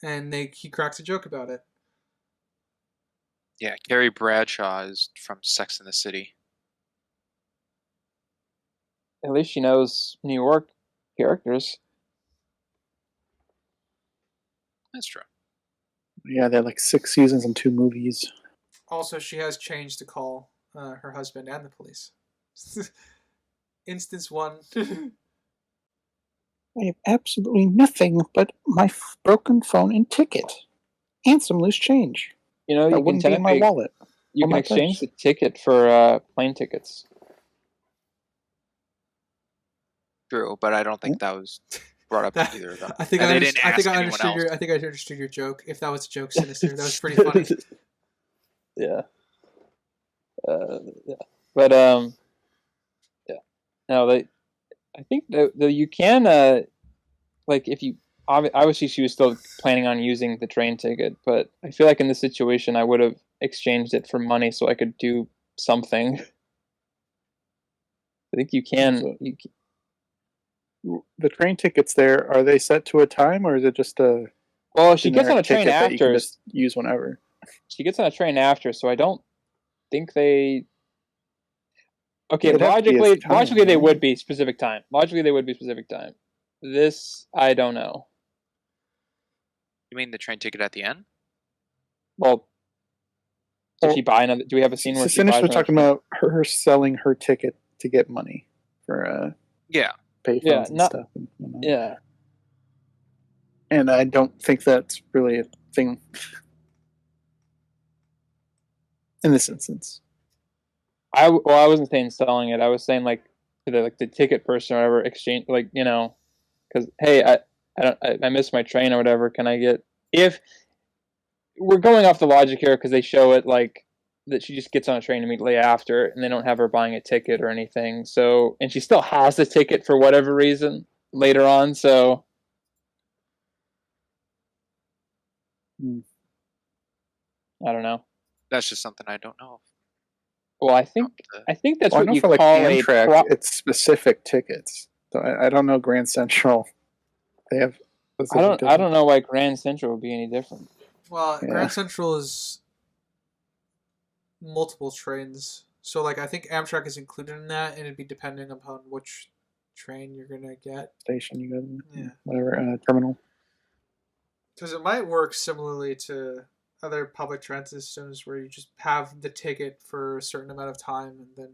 Speaker 2: and he cracks a joke about it.
Speaker 3: Yeah, Carrie Bradshaw is from Sex and the City.
Speaker 4: At least she knows New York characters.
Speaker 3: That's true.
Speaker 1: Yeah, they had like 6 seasons and 2 movies.
Speaker 2: Also, she has changed to call her husband and the police. Instance 1.
Speaker 1: I have absolutely nothing but my broken phone and ticket, and some loose change.
Speaker 4: You know,
Speaker 1: That
Speaker 4: you can
Speaker 1: wouldn't be in my
Speaker 4: technically
Speaker 1: wallet.
Speaker 4: you
Speaker 1: or
Speaker 4: can
Speaker 1: my
Speaker 4: exchange
Speaker 1: purse.
Speaker 4: the ticket for plane tickets.
Speaker 3: True, but I don't think that was brought up
Speaker 2: That,
Speaker 3: either of them.
Speaker 2: I think
Speaker 3: And
Speaker 2: I,
Speaker 3: they didn't
Speaker 2: I think
Speaker 3: ask
Speaker 2: I
Speaker 3: anyone
Speaker 2: understood
Speaker 3: else.
Speaker 2: I think I understood your joke. If that was a joke, Sinister, that was pretty funny.
Speaker 4: Yeah. Yeah. But yeah. No, I think that you can like if you obviously she was still planning on using the train ticket, but I feel like in this situation I would have exchanged it for money so I could do something. I think you can.
Speaker 1: The train tickets there, are they set to a time, or is it just a
Speaker 4: Well, she gets on a
Speaker 1: generic
Speaker 4: train
Speaker 1: ticket that you can
Speaker 4: after.
Speaker 1: just use whenever?
Speaker 4: She gets on a train after, so I don't think they. Okay,
Speaker 1: It'd have to be
Speaker 4: logically,
Speaker 1: its time,
Speaker 4: they
Speaker 1: right?
Speaker 4: would be specific time. Logically, they would be specific time. This, I don't know.
Speaker 3: You mean the train ticket at the end?
Speaker 4: Well, does
Speaker 1: Well,
Speaker 4: she buy another? Do we have a scene where she buys
Speaker 1: Sinister was
Speaker 4: another
Speaker 1: talking
Speaker 4: train?
Speaker 1: about her selling her ticket to get money for
Speaker 3: Yeah.
Speaker 1: payphones
Speaker 4: Yeah,
Speaker 1: and
Speaker 4: not-
Speaker 1: stuff. And,
Speaker 4: Yeah.
Speaker 1: and I don't think that's really a thing in this instance.
Speaker 4: I wasn't saying selling it. I was saying like to the ticket person or whatever exchange, like because hey, I missed my train or whatever. Can I get if we're going off the logic here because they show it like that she just gets on a train immediately after and they don't have her buying a ticket or anything. So and she still has the ticket for whatever reason later on. So I don't know.
Speaker 3: That's just something I don't know.
Speaker 4: Well, I think that's
Speaker 1: I
Speaker 4: what
Speaker 1: know
Speaker 4: you
Speaker 1: for like
Speaker 4: call
Speaker 1: Amtrak, it's specific tickets. So I don't know Grand Central. They have.
Speaker 4: I don't know why Grand Central would be any different.
Speaker 2: Well,
Speaker 1: Yeah.
Speaker 2: Grand Central is multiple trains, so like I think Amtrak is included in that, and it'd be depending upon which train you're gonna get.
Speaker 1: Station you go to,
Speaker 2: Yeah.
Speaker 1: whatever terminal.
Speaker 2: Because it might work similarly to other public transit systems where you just have the ticket for a certain amount of time, and then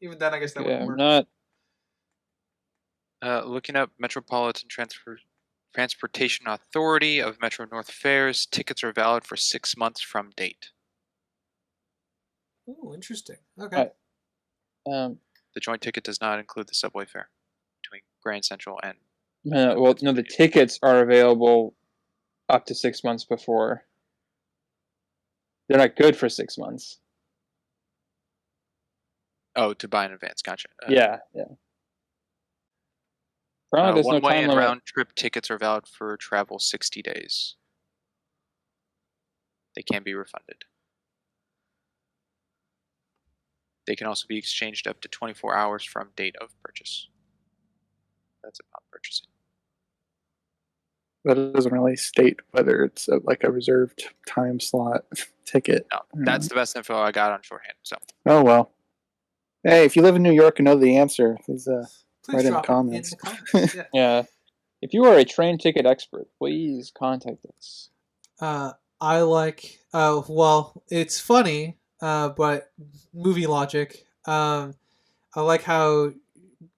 Speaker 2: even then, I guess that wouldn't work.
Speaker 4: Not.
Speaker 3: Looking up Metropolitan Transportation Authority of Metro North fares, tickets are valid for 6 months from date.
Speaker 2: Oh, interesting. Okay.
Speaker 3: The joint ticket does not include the subway fare between Grand Central and.
Speaker 4: Well, no, the tickets are available up to 6 months before. They're not good for 6 months.
Speaker 3: Oh, to buy in advance. Gotcha.
Speaker 4: Yeah. There's no
Speaker 3: one-way
Speaker 4: time
Speaker 3: and
Speaker 4: limit.
Speaker 3: round-trip tickets are valid for travel 60 days. They can be refunded. They can also be exchanged up to 24 hours from date of purchase. That's upon purchasing.
Speaker 1: But it doesn't really state whether it's like a reserved time slot ticket.
Speaker 3: No, that's the best info I got on shorthand. So.
Speaker 1: Oh well. Hey, if you live in New York and know the answer, please write in the
Speaker 2: drop it
Speaker 1: comments.
Speaker 2: Yeah.
Speaker 4: Yeah. If you are a train ticket expert, please contact us.
Speaker 2: I like. Well, it's funny, but movie logic. I like how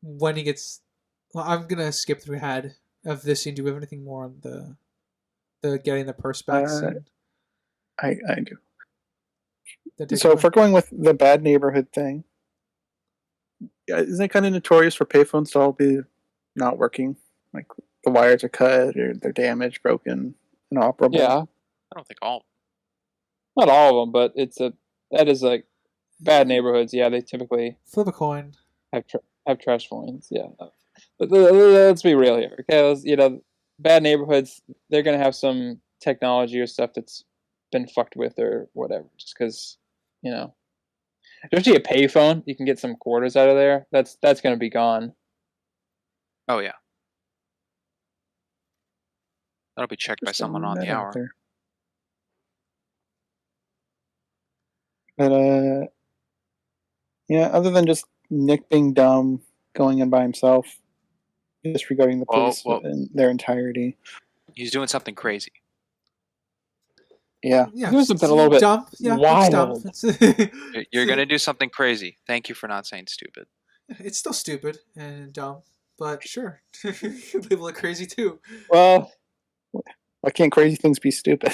Speaker 2: when he gets. Well, I'm gonna skip through ahead of this scene. Do we have anything more on the getting the purse back scene?
Speaker 1: I do. So if we're going with the bad neighborhood thing, isn't it kind of notorious for payphones to all be not working? Like the wires are cut or they're damaged, broken, inoperable.
Speaker 4: Yeah.
Speaker 3: I don't think all.
Speaker 4: Not all of them, but that is like bad neighborhoods. Yeah, they typically
Speaker 2: flip a coin.
Speaker 4: Have trash coins. Yeah. But let's be real here, okay? Bad neighborhoods, they're gonna have some technology or stuff that's been fucked with or whatever. Just because, especially a payphone, you can get some quarters out of there. That's gonna be gone.
Speaker 3: Oh yeah. That'll be checked by someone on the hour.
Speaker 1: But yeah, other than just Nick being dumb, going in by himself, disregarding the police in their entirety.
Speaker 3: He's doing something crazy.
Speaker 1: Yeah.
Speaker 4: Doing something a little bit
Speaker 2: dumb. Yeah,
Speaker 4: wild.
Speaker 3: You're gonna do something crazy. Thank you for not saying stupid.
Speaker 2: It's still stupid and dumb, but sure, people are crazy too.
Speaker 4: Well,
Speaker 1: Why can't crazy things be stupid?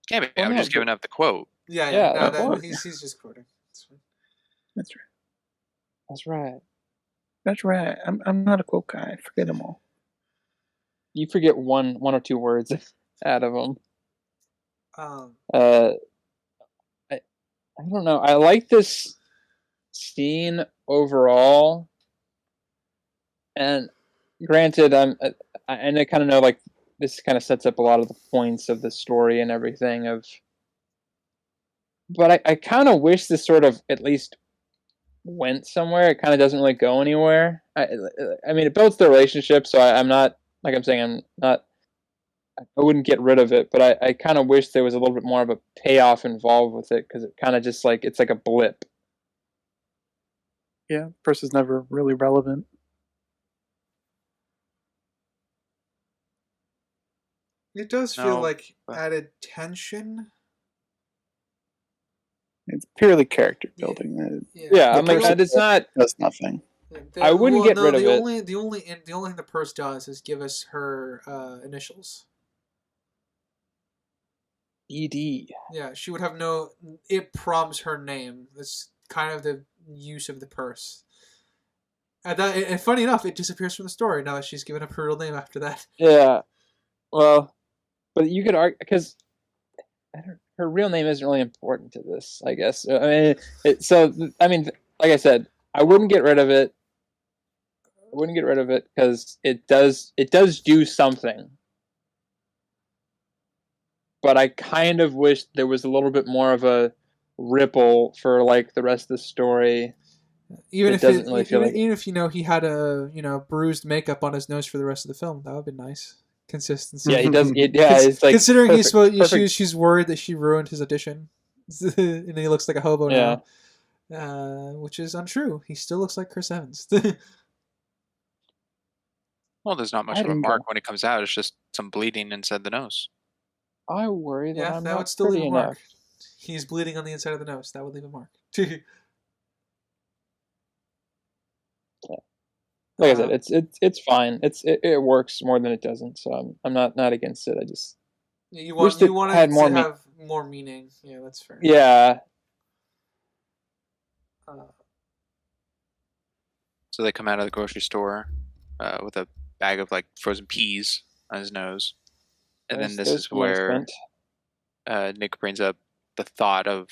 Speaker 3: Can't be.
Speaker 4: Well,
Speaker 3: I'm
Speaker 4: no,
Speaker 3: just giving up the quote.
Speaker 2: Yeah,
Speaker 4: Yeah,
Speaker 2: No,
Speaker 4: of course.
Speaker 2: he's just quoting. It's fine.
Speaker 1: That's right.
Speaker 4: that's right.
Speaker 1: That's right. I'm not a quote guy. Forget them all.
Speaker 4: You forget one or two words out of them.
Speaker 2: Um,
Speaker 4: I don't know. I like this scene overall, and granted, and I kind of know like this kind of sets up a lot of the points of the story and everything. But I kind of wish this sort of at least went somewhere. It kind of doesn't really go anywhere. I mean, it builds the relationship, so I'm not like I'm saying I'm not. I wouldn't get rid of it, but I kind of wish there was a little bit more of a payoff involved with it because it kind of just like it's like a blip.
Speaker 1: Yeah, person's never really relevant.
Speaker 2: it does feel
Speaker 3: No,
Speaker 2: like
Speaker 3: but-
Speaker 2: added tension.
Speaker 1: It's purely character building.
Speaker 4: Yeah,
Speaker 1: The
Speaker 4: I'm like
Speaker 1: person
Speaker 4: it's not.
Speaker 1: does nothing.
Speaker 4: I wouldn't get rid of
Speaker 2: the
Speaker 4: it.
Speaker 2: Only thing the purse does is give us her initials.
Speaker 4: ED.
Speaker 2: Yeah, she would have no. It prompts her name. That's kind of the use of the purse. And funny enough, it disappears from the story now that she's given up her real name after that.
Speaker 4: Yeah. Well, but you could argue because her real name isn't really important to this, I guess. I mean, like I said, I wouldn't get rid of it. I wouldn't get rid of it because it does do something. But I kind of wish there was a little bit more of a ripple for like the rest of the story.
Speaker 2: Even
Speaker 4: It
Speaker 2: if
Speaker 4: doesn't really feel like
Speaker 2: even if he had a bruised makeup on his nose for the rest of the film, that would be nice. Consistency.
Speaker 4: Yeah, he does. It's like
Speaker 2: considering
Speaker 4: perfect.
Speaker 2: she's worried that she ruined his audition, and he looks like a hobo now, which is untrue. He still looks like Chris Evans.
Speaker 3: Well, there's not much of a mark when it comes out. It's just some bleeding inside the nose.
Speaker 4: I worry that
Speaker 2: yeah,
Speaker 4: I'm
Speaker 2: that
Speaker 4: not
Speaker 2: would still
Speaker 4: pretty
Speaker 2: leave a mark.
Speaker 4: enough.
Speaker 2: He's bleeding on the inside of the nose. That would leave a mark.
Speaker 4: Like I said, it's fine. It works more than it doesn't. So I'm not against it. I just
Speaker 2: you
Speaker 4: wish
Speaker 2: want
Speaker 4: it had
Speaker 2: to
Speaker 4: more
Speaker 2: have more meaning. Yeah, that's fair.
Speaker 4: yeah.
Speaker 3: So they come out of the grocery store with a bag of like frozen peas on his nose, and then this is where Nick brings up the thought of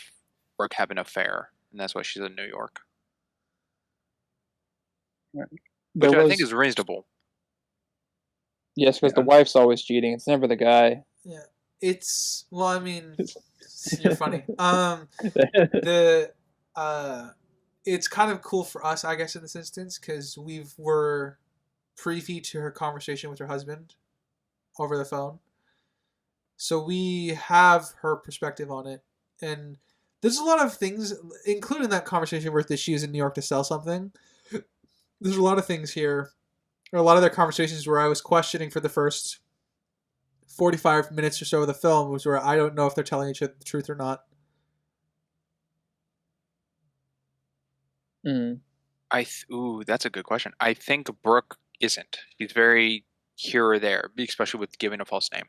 Speaker 3: Brooke having an affair, and that's why she's in New York, which I think is reasonable.
Speaker 4: Yes, because the wife's always cheating. It's never the guy.
Speaker 2: Yeah, it's I mean, you're funny. It's kind of cool for us, I guess, in this instance, because were privy to her conversation with her husband over the phone, so we have her perspective on it, and there's a lot of things, including that conversation where she was in New York to sell something. There's a lot of things here, or a lot of their conversations where I was questioning for the first 45 minutes or so of the film, was where I don't know if they're telling each other the truth or not.
Speaker 3: Ooh, that's a good question. I think Brooke isn't. She's very here or there, especially with giving a false name.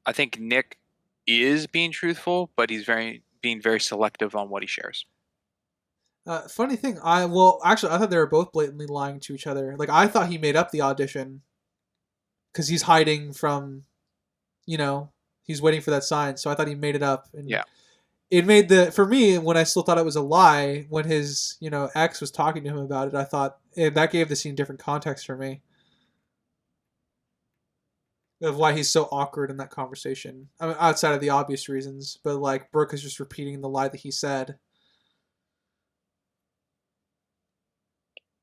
Speaker 3: I think Nick is being truthful, but he's being very selective on what he shares.
Speaker 2: Funny thing, I thought they were both blatantly lying to each other. Like, I thought he made up the audition because he's hiding from, he's waiting for that sign. So I thought he made it up. And
Speaker 3: yeah.
Speaker 2: It made for me, when I still thought it was a lie, when his, ex was talking to him about it, I thought that gave the scene different context for me. Of why he's so awkward in that conversation. I mean, outside of the obvious reasons, but like Brooke is just repeating the lie that he said.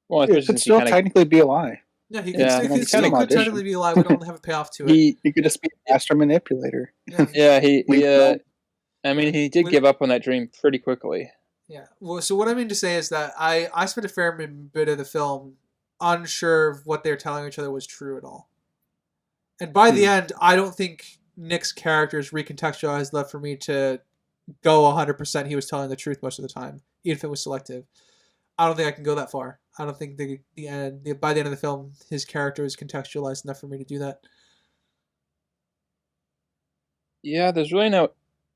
Speaker 1: Well, it could still technically be a lie.
Speaker 2: Yeah, he could still technically be a lie. We don't have a payoff to it.
Speaker 1: He could just be a master manipulator.
Speaker 2: Yeah,
Speaker 4: he did give up on that dream pretty quickly.
Speaker 2: Yeah. Well, so what I mean to say is that I spent a fair bit of the film unsure of what they were telling each other was true at all. And by the end, I don't think Nick's character is recontextualized enough for me to go 100% he was telling the truth most of the time, even if it was selective. I don't think I can go that far. I don't think by the end of the film, his character is contextualized enough for me to do that.
Speaker 4: Yeah, there's really no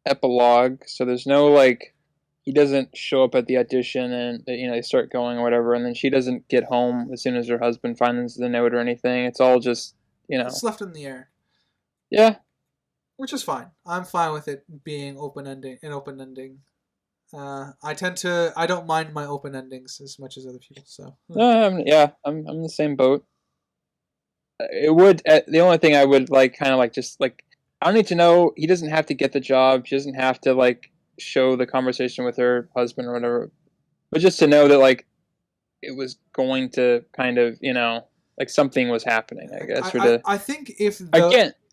Speaker 4: epilogue, so there's no like he doesn't show up at the audition and they start going or whatever, and then she doesn't get home as soon as her husband finds the note or anything. It's all just
Speaker 2: It's left in the air.
Speaker 4: Yeah.
Speaker 2: Which is fine. I'm fine with it being open ending. I don't mind my open endings as much as other people. So
Speaker 4: I'm in the same boat. It would the only thing I would like kind of like just like I don't need to know. He doesn't have to get the job. She doesn't have to like show the conversation with her husband or whatever. But just to know that like it was going to kind of like something was happening. I guess.
Speaker 2: I think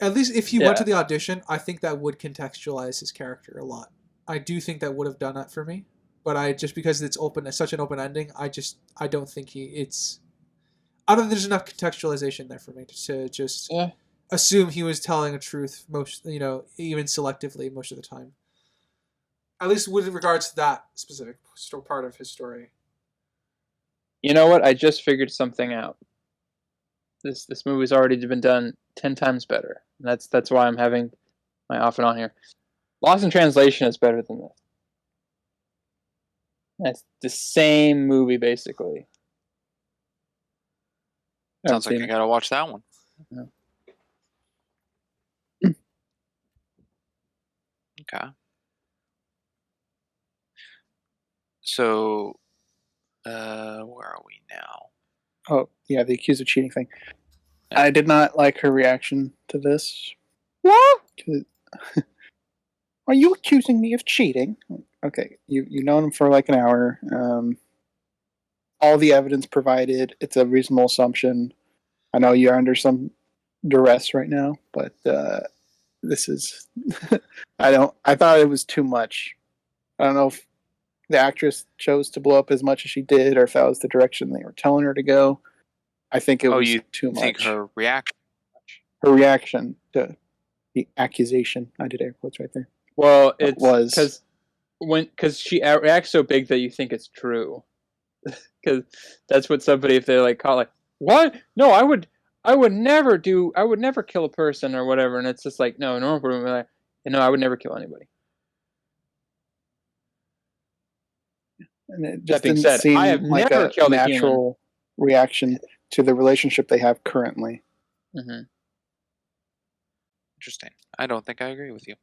Speaker 2: at least if he went to the audition, I think that would contextualize his character a lot. I do think that would have done that for me. But just because it's such an open ending, I don't think I don't think there's enough contextualization there for me to just assume he was telling a truth even selectively most of the time. At least with regards to that specific part of his story.
Speaker 4: You know what? I just figured something out. This movie's already been done 10 times better. And that's why I'm having my off and on here. Lost in Translation is better than this. That's the same movie, basically.
Speaker 3: Sounds like I gotta watch that one.
Speaker 4: Yeah.
Speaker 3: Okay. So, where are we now?
Speaker 1: Oh, yeah, the accused of cheating thing. I did not like her reaction to this.
Speaker 4: What?
Speaker 1: Are you accusing me of cheating? Okay, you've known him for like an hour. All the evidence provided, it's a reasonable assumption. I know you're under some duress right now, but this is... I thought it was too much. I don't know if the actress chose to blow up as much as she did, or if that was the direction they were telling her to go. I think it was too much.
Speaker 3: Think her reaction?
Speaker 1: Her reaction to the accusation. I did air quotes right there.
Speaker 4: Well, it was because she reacts so big that you think it's true. Because that's what somebody, if they're like caught like, what? No, I would never kill a person or whatever, and it's just like, no, normal people would be like, I would never kill anybody.
Speaker 1: And it just didn't seem
Speaker 4: I have
Speaker 1: like
Speaker 4: never
Speaker 1: a
Speaker 4: killed
Speaker 1: natural reaction to the relationship they have currently.
Speaker 4: Mm-hmm.
Speaker 3: Interesting. I don't think I agree with you.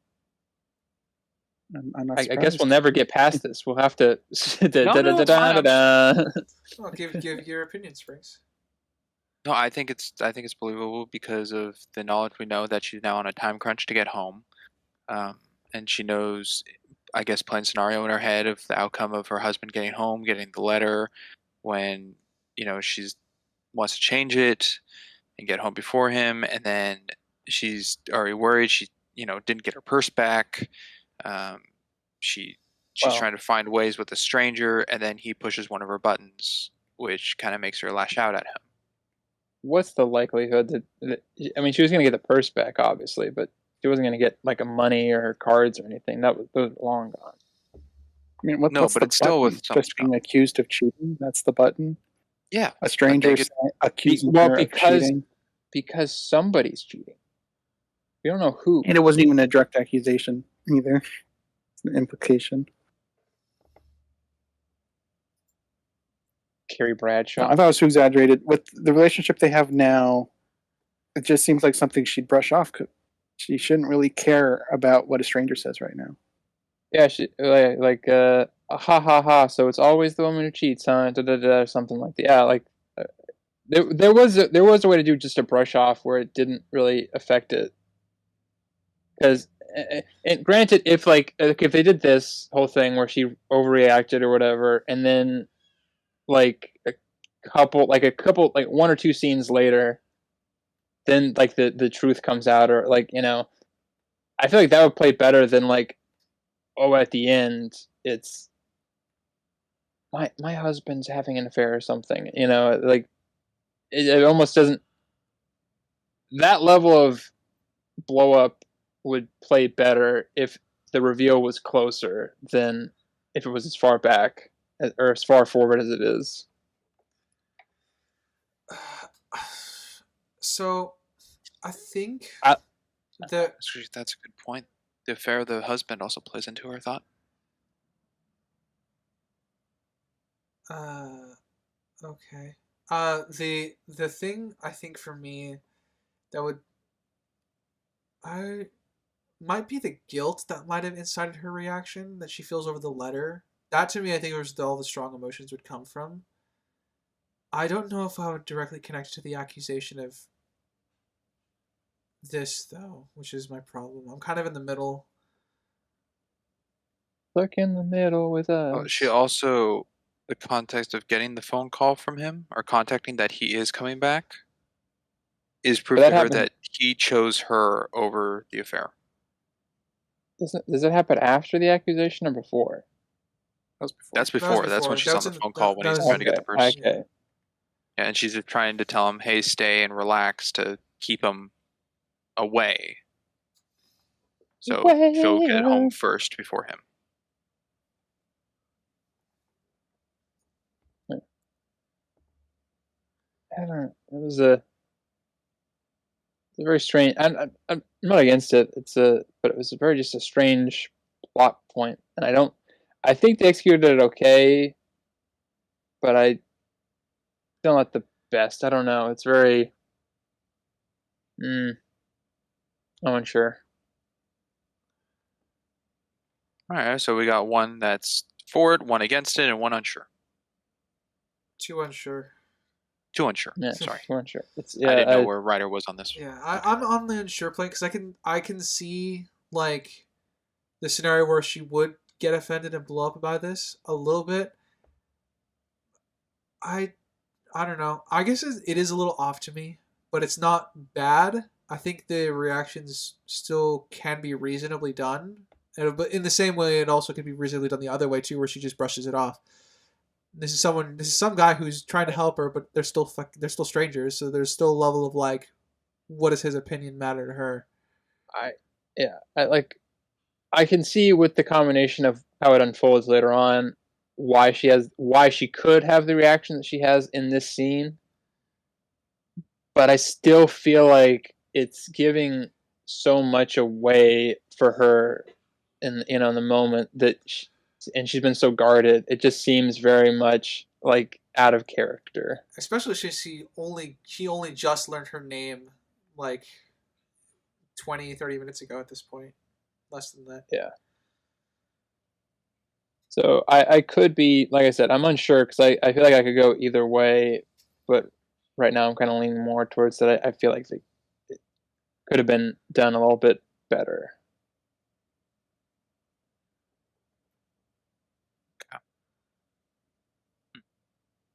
Speaker 1: I'm not
Speaker 4: I guess we'll never get past this. We'll have to.
Speaker 2: Well, give your opinion, Springs.
Speaker 3: No, I think it's believable because of the knowledge we know that she's now on a time crunch to get home, and she knows, I guess, playing scenario in her head of the outcome of her husband getting home, getting the letter, when she's wants to change it and get home before him, and then she's already worried she didn't get her purse back. She's trying to find ways with a stranger, and then he pushes one of her buttons, which kind of makes her lash out at him.
Speaker 4: What's the likelihood that I mean, she was going to get the purse back, obviously, but she wasn't going to get like a money or her cards or anything. Those were long gone.
Speaker 1: I mean, what's
Speaker 3: but it's still with
Speaker 1: just being accused of cheating. That's the button.
Speaker 3: Yeah,
Speaker 1: a stranger accusing her of cheating
Speaker 4: because somebody's cheating. We don't know who,
Speaker 1: and it wasn't even a direct accusation either. It's an implication.
Speaker 4: Carrie Bradshaw.
Speaker 1: I thought it was too exaggerated. With the relationship they have now, it just seems like something she'd brush off. She shouldn't really care about what a stranger says right now.
Speaker 4: Yeah, she like ha ha ha. So it's always the woman who cheats, huh? Da, da, da, or something like that. Yeah, like there was a way to do just a brush off where it didn't really affect it. Because, and granted, if they did this whole thing where she overreacted or whatever, and then like a couple, like one or two scenes later, then like the truth comes out, or like I feel like that would play better than like, oh, at the end it's my husband's having an affair or something. Like it almost doesn't. That level of blow up would play better if the reveal was closer than if it was as far back. or as far forward as it is.
Speaker 2: So, I think
Speaker 4: I-
Speaker 2: that
Speaker 3: That's a good point. The affair of the husband also plays into her thought.
Speaker 2: okay. The thing I think for me that would I might be the guilt that might have incited her reaction that she feels over the letter. That to me, I think was all the strong emotions would come from. I don't know if I would directly connect to the accusation of this though, which is my problem. I'm kind of in the middle.
Speaker 4: Look in the middle with us.
Speaker 3: She also, the context of getting the phone call from him or contacting that he is coming back is proof
Speaker 4: that
Speaker 3: to her
Speaker 4: happened-
Speaker 3: that he chose her over the affair.
Speaker 4: Does it happen after the accusation or before?
Speaker 3: That's before. That's when she's on the phone call when he's trying to get the purse.
Speaker 4: Okay.
Speaker 3: Yeah, and she's trying to tell him, "Hey, stay and relax," to keep him away. So she'll get home first before him.
Speaker 4: I don't know. It was a very strange. I'm not against it. But it was just a strange plot point, and I think they executed it okay, but I still not the best. I don't know. It's very. I'm unsure.
Speaker 3: All right, so we got one that's for it, one against it, and one unsure.
Speaker 2: Too unsure.
Speaker 3: Two unsure.
Speaker 4: Yeah,
Speaker 3: Sorry,
Speaker 4: too unsure.
Speaker 3: I didn't know where Ryder was on this.
Speaker 2: Yeah, I'm on the unsure plane because I can see like the scenario where she would get offended and blow up by this a little bit. I don't know. I guess it is a little off to me, but it's not bad. I think the reactions still can be reasonably done, but in the same way, it also can be reasonably done the other way too, where she just brushes it off. This is some guy who's trying to help her, but they're still strangers, so there's still a level of like, what does his opinion matter to her?
Speaker 4: I can see with the combination of how it unfolds later on why she could have the reaction that she has in this scene, but I still feel like it's giving so much away for her in the moment that and she's been so guarded. It just seems very much like out of character.
Speaker 2: Especially since she only just learned her name like 20-30 minutes ago at this point. Less than that.
Speaker 4: Yeah. So I could be, like I said, I'm unsure because I feel like I could go either way, but right now I'm kind of leaning more towards that. I feel like it could have been done a little bit better.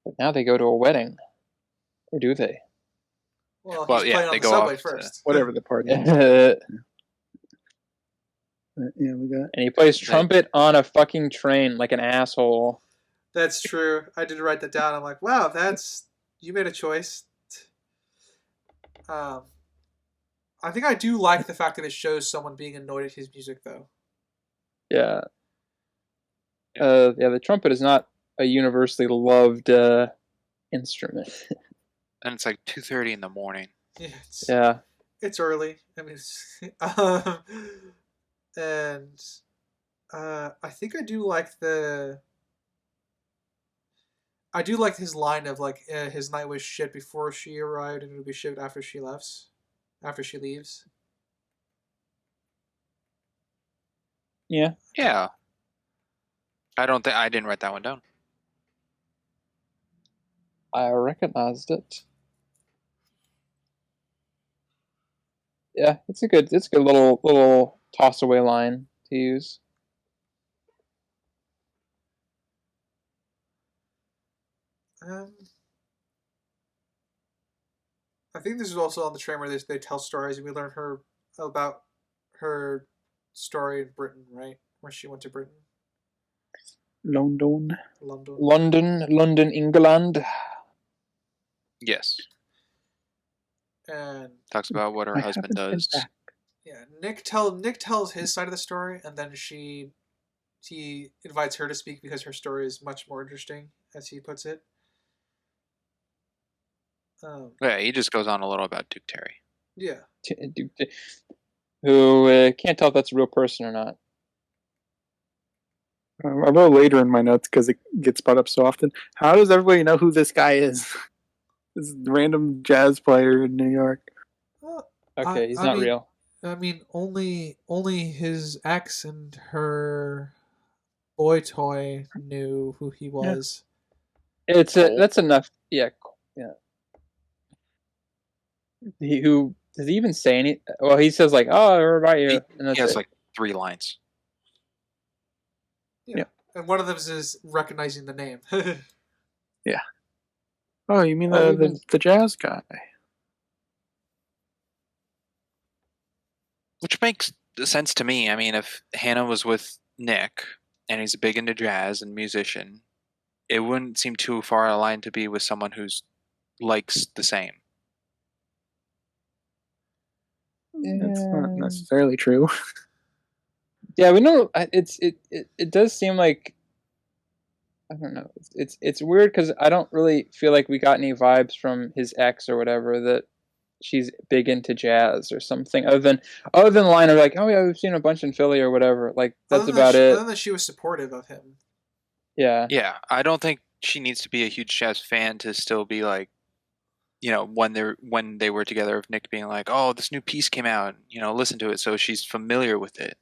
Speaker 4: But now they go to a wedding. Or do they?
Speaker 2: Well,
Speaker 3: Well,
Speaker 2: he's
Speaker 3: yeah,
Speaker 2: playing on
Speaker 3: they
Speaker 2: the
Speaker 3: go
Speaker 2: subway
Speaker 3: off to-
Speaker 2: first.
Speaker 1: Whatever the party is.
Speaker 4: And
Speaker 1: Yeah, we got.
Speaker 4: he plays trumpet on a fucking train like an asshole.
Speaker 2: That's true. I did write that down. I'm like, wow, you made a choice. I think I do like the fact that it shows someone being annoyed at his music, though.
Speaker 4: Yeah. The trumpet is not a universally loved instrument.
Speaker 3: And it's like 2:30 in the morning.
Speaker 2: Yeah, it's early. I mean, and I think I do like his line of like his night was shit before she arrived and it'll be shit after she leaves.
Speaker 4: Yeah.
Speaker 3: Yeah. I didn't write that one down.
Speaker 4: I recognized it. Yeah, it's a good little toss away line to use.
Speaker 2: I think this is also on the train where they tell stories and we learn about her story in Britain, right? Where she went to Britain.
Speaker 1: London,
Speaker 4: England.
Speaker 3: Yes.
Speaker 2: And
Speaker 3: Talks about what her
Speaker 1: I
Speaker 3: husband
Speaker 1: haven't been
Speaker 3: does.
Speaker 1: back.
Speaker 2: yeah, Nick tells his side of the story, and then she he invites her to speak because her story is much more interesting, as he puts it.
Speaker 3: Yeah, he just goes on a little about Duke Terry.
Speaker 2: Yeah.
Speaker 4: Who can't tell if that's a real person or not.
Speaker 1: I wrote later in my notes because it gets brought up so often. How does everybody know who this guy is? This random jazz player in New York.
Speaker 2: Well,
Speaker 4: Okay, he's not real.
Speaker 2: I mean, only his ex and her boy toy knew who he was.
Speaker 4: That's enough. Yeah. Who does he even say any? Well, he says like, "Oh, what about you?"
Speaker 3: And he has like 3 lines.
Speaker 2: Yeah. And one of them is recognizing the name.
Speaker 1: Yeah. Oh, you mean the jazz guy?
Speaker 3: Which makes sense to me. I mean, if Hannah was with Nick and he's big into jazz and musician, it wouldn't seem too far aligned to be with someone who's likes the same.
Speaker 1: It's not necessarily true.
Speaker 4: Yeah, we know it does seem like, I don't know. It's weird because I don't really feel like we got any vibes from his ex or whatever that she's big into jazz or something other than the line of like, oh yeah, we've seen a bunch in Philly or whatever. Like that's about it.
Speaker 2: Other than that, she was supportive of him.
Speaker 4: Yeah.
Speaker 3: Yeah, I don't think she needs to be a huge jazz fan to still be like, you know, when they were together, of Nick being like, oh, this new piece came out, you know, listen to it, so she's familiar with it.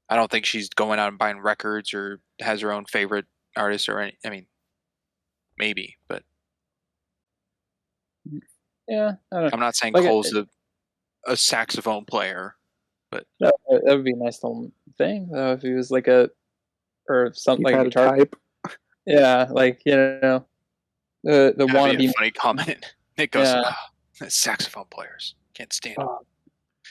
Speaker 3: I don't think she's going out and buying records or has her own favorite artist or any. I mean, maybe, but
Speaker 4: yeah, I don't know.
Speaker 3: I'm not saying
Speaker 4: Like
Speaker 3: Cole's a saxophone player, but
Speaker 4: that would be a nice little thing though if he was like or something like a guitar
Speaker 1: type.
Speaker 4: Yeah, like the
Speaker 3: wannabe.
Speaker 4: wannabe.
Speaker 3: A funny comment. Nick goes, saxophone players can't stand them.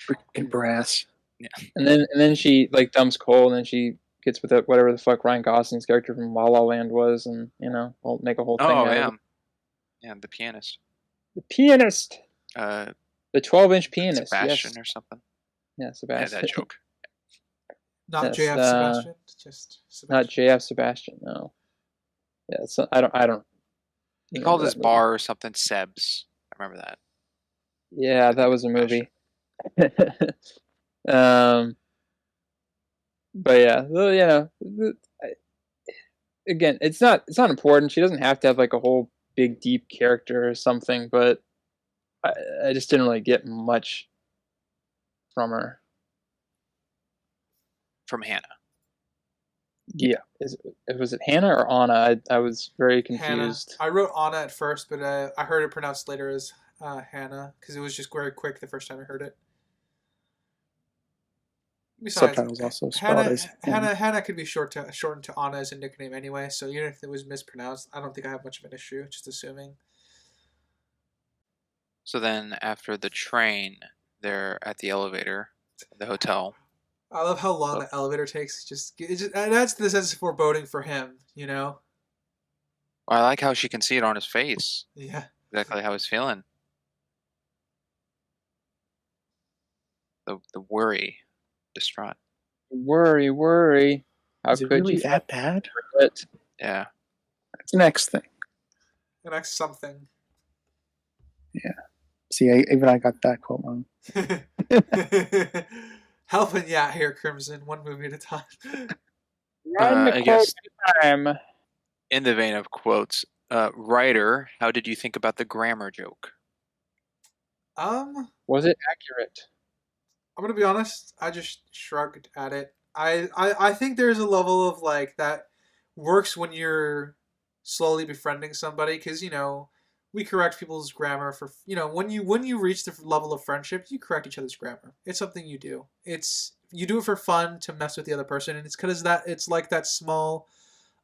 Speaker 1: Freaking brass.
Speaker 3: Yeah.
Speaker 4: And then she like dumps Cole, and then she gets with whatever the fuck Ryan Gosling's character from La La Land was, and we'll make a whole thing out of it.
Speaker 3: Yeah, the pianist.
Speaker 4: The pianist.
Speaker 3: The
Speaker 4: 12-inch pianist.
Speaker 3: Sebastian or something.
Speaker 4: Yeah, Sebastian.
Speaker 3: Yeah, that joke.
Speaker 2: Not JF Sebastian, just Sebastian.
Speaker 4: Not JF Sebastian. No. Yeah, so I don't.
Speaker 3: He called his bar or something Sebs. I remember that.
Speaker 4: Yeah, that was a movie. But yeah, again, it's not important. She doesn't have to have like a whole big deep character or something, but I just didn't really get much from her.
Speaker 3: From Hannah.
Speaker 4: Yeah, was it Hannah or Anna? I was very confused.
Speaker 2: Hannah. I wrote Anna at first, but I heard it pronounced later as Hannah because it was just very quick the first time I heard it. Besides,
Speaker 1: subtitles also spelled as
Speaker 2: Hannah could be shortened to Anna as a nickname anyway, so even if it was mispronounced, I don't think I have much of an issue, just assuming.
Speaker 3: So then after the train, they're at the elevator, the hotel.
Speaker 2: I love how long the elevator takes. It adds to the sense of foreboding for him, you know?
Speaker 3: Well, I like how she can see it on his face.
Speaker 2: Yeah.
Speaker 3: Exactly how he's feeling. The worry. Distraught.
Speaker 4: Worry. How
Speaker 1: Is it
Speaker 4: could
Speaker 1: really
Speaker 4: you
Speaker 1: that bad?
Speaker 3: Yeah.
Speaker 1: That's the next thing.
Speaker 2: The next something.
Speaker 1: Yeah. See, even I got that quote wrong.
Speaker 2: Helping you out here, Crimson. One movie at a time.
Speaker 3: I guess in the vein of quotes, writer, how did you think about the grammar joke?
Speaker 4: Was it accurate?
Speaker 2: I'm gonna be honest. I just shrugged at it. I think there's a level of like that works when you're slowly befriending somebody because we correct people's grammar for when you reach the level of friendship, you correct each other's grammar. It's something you do. You do it for fun to mess with the other person, and it's like that small,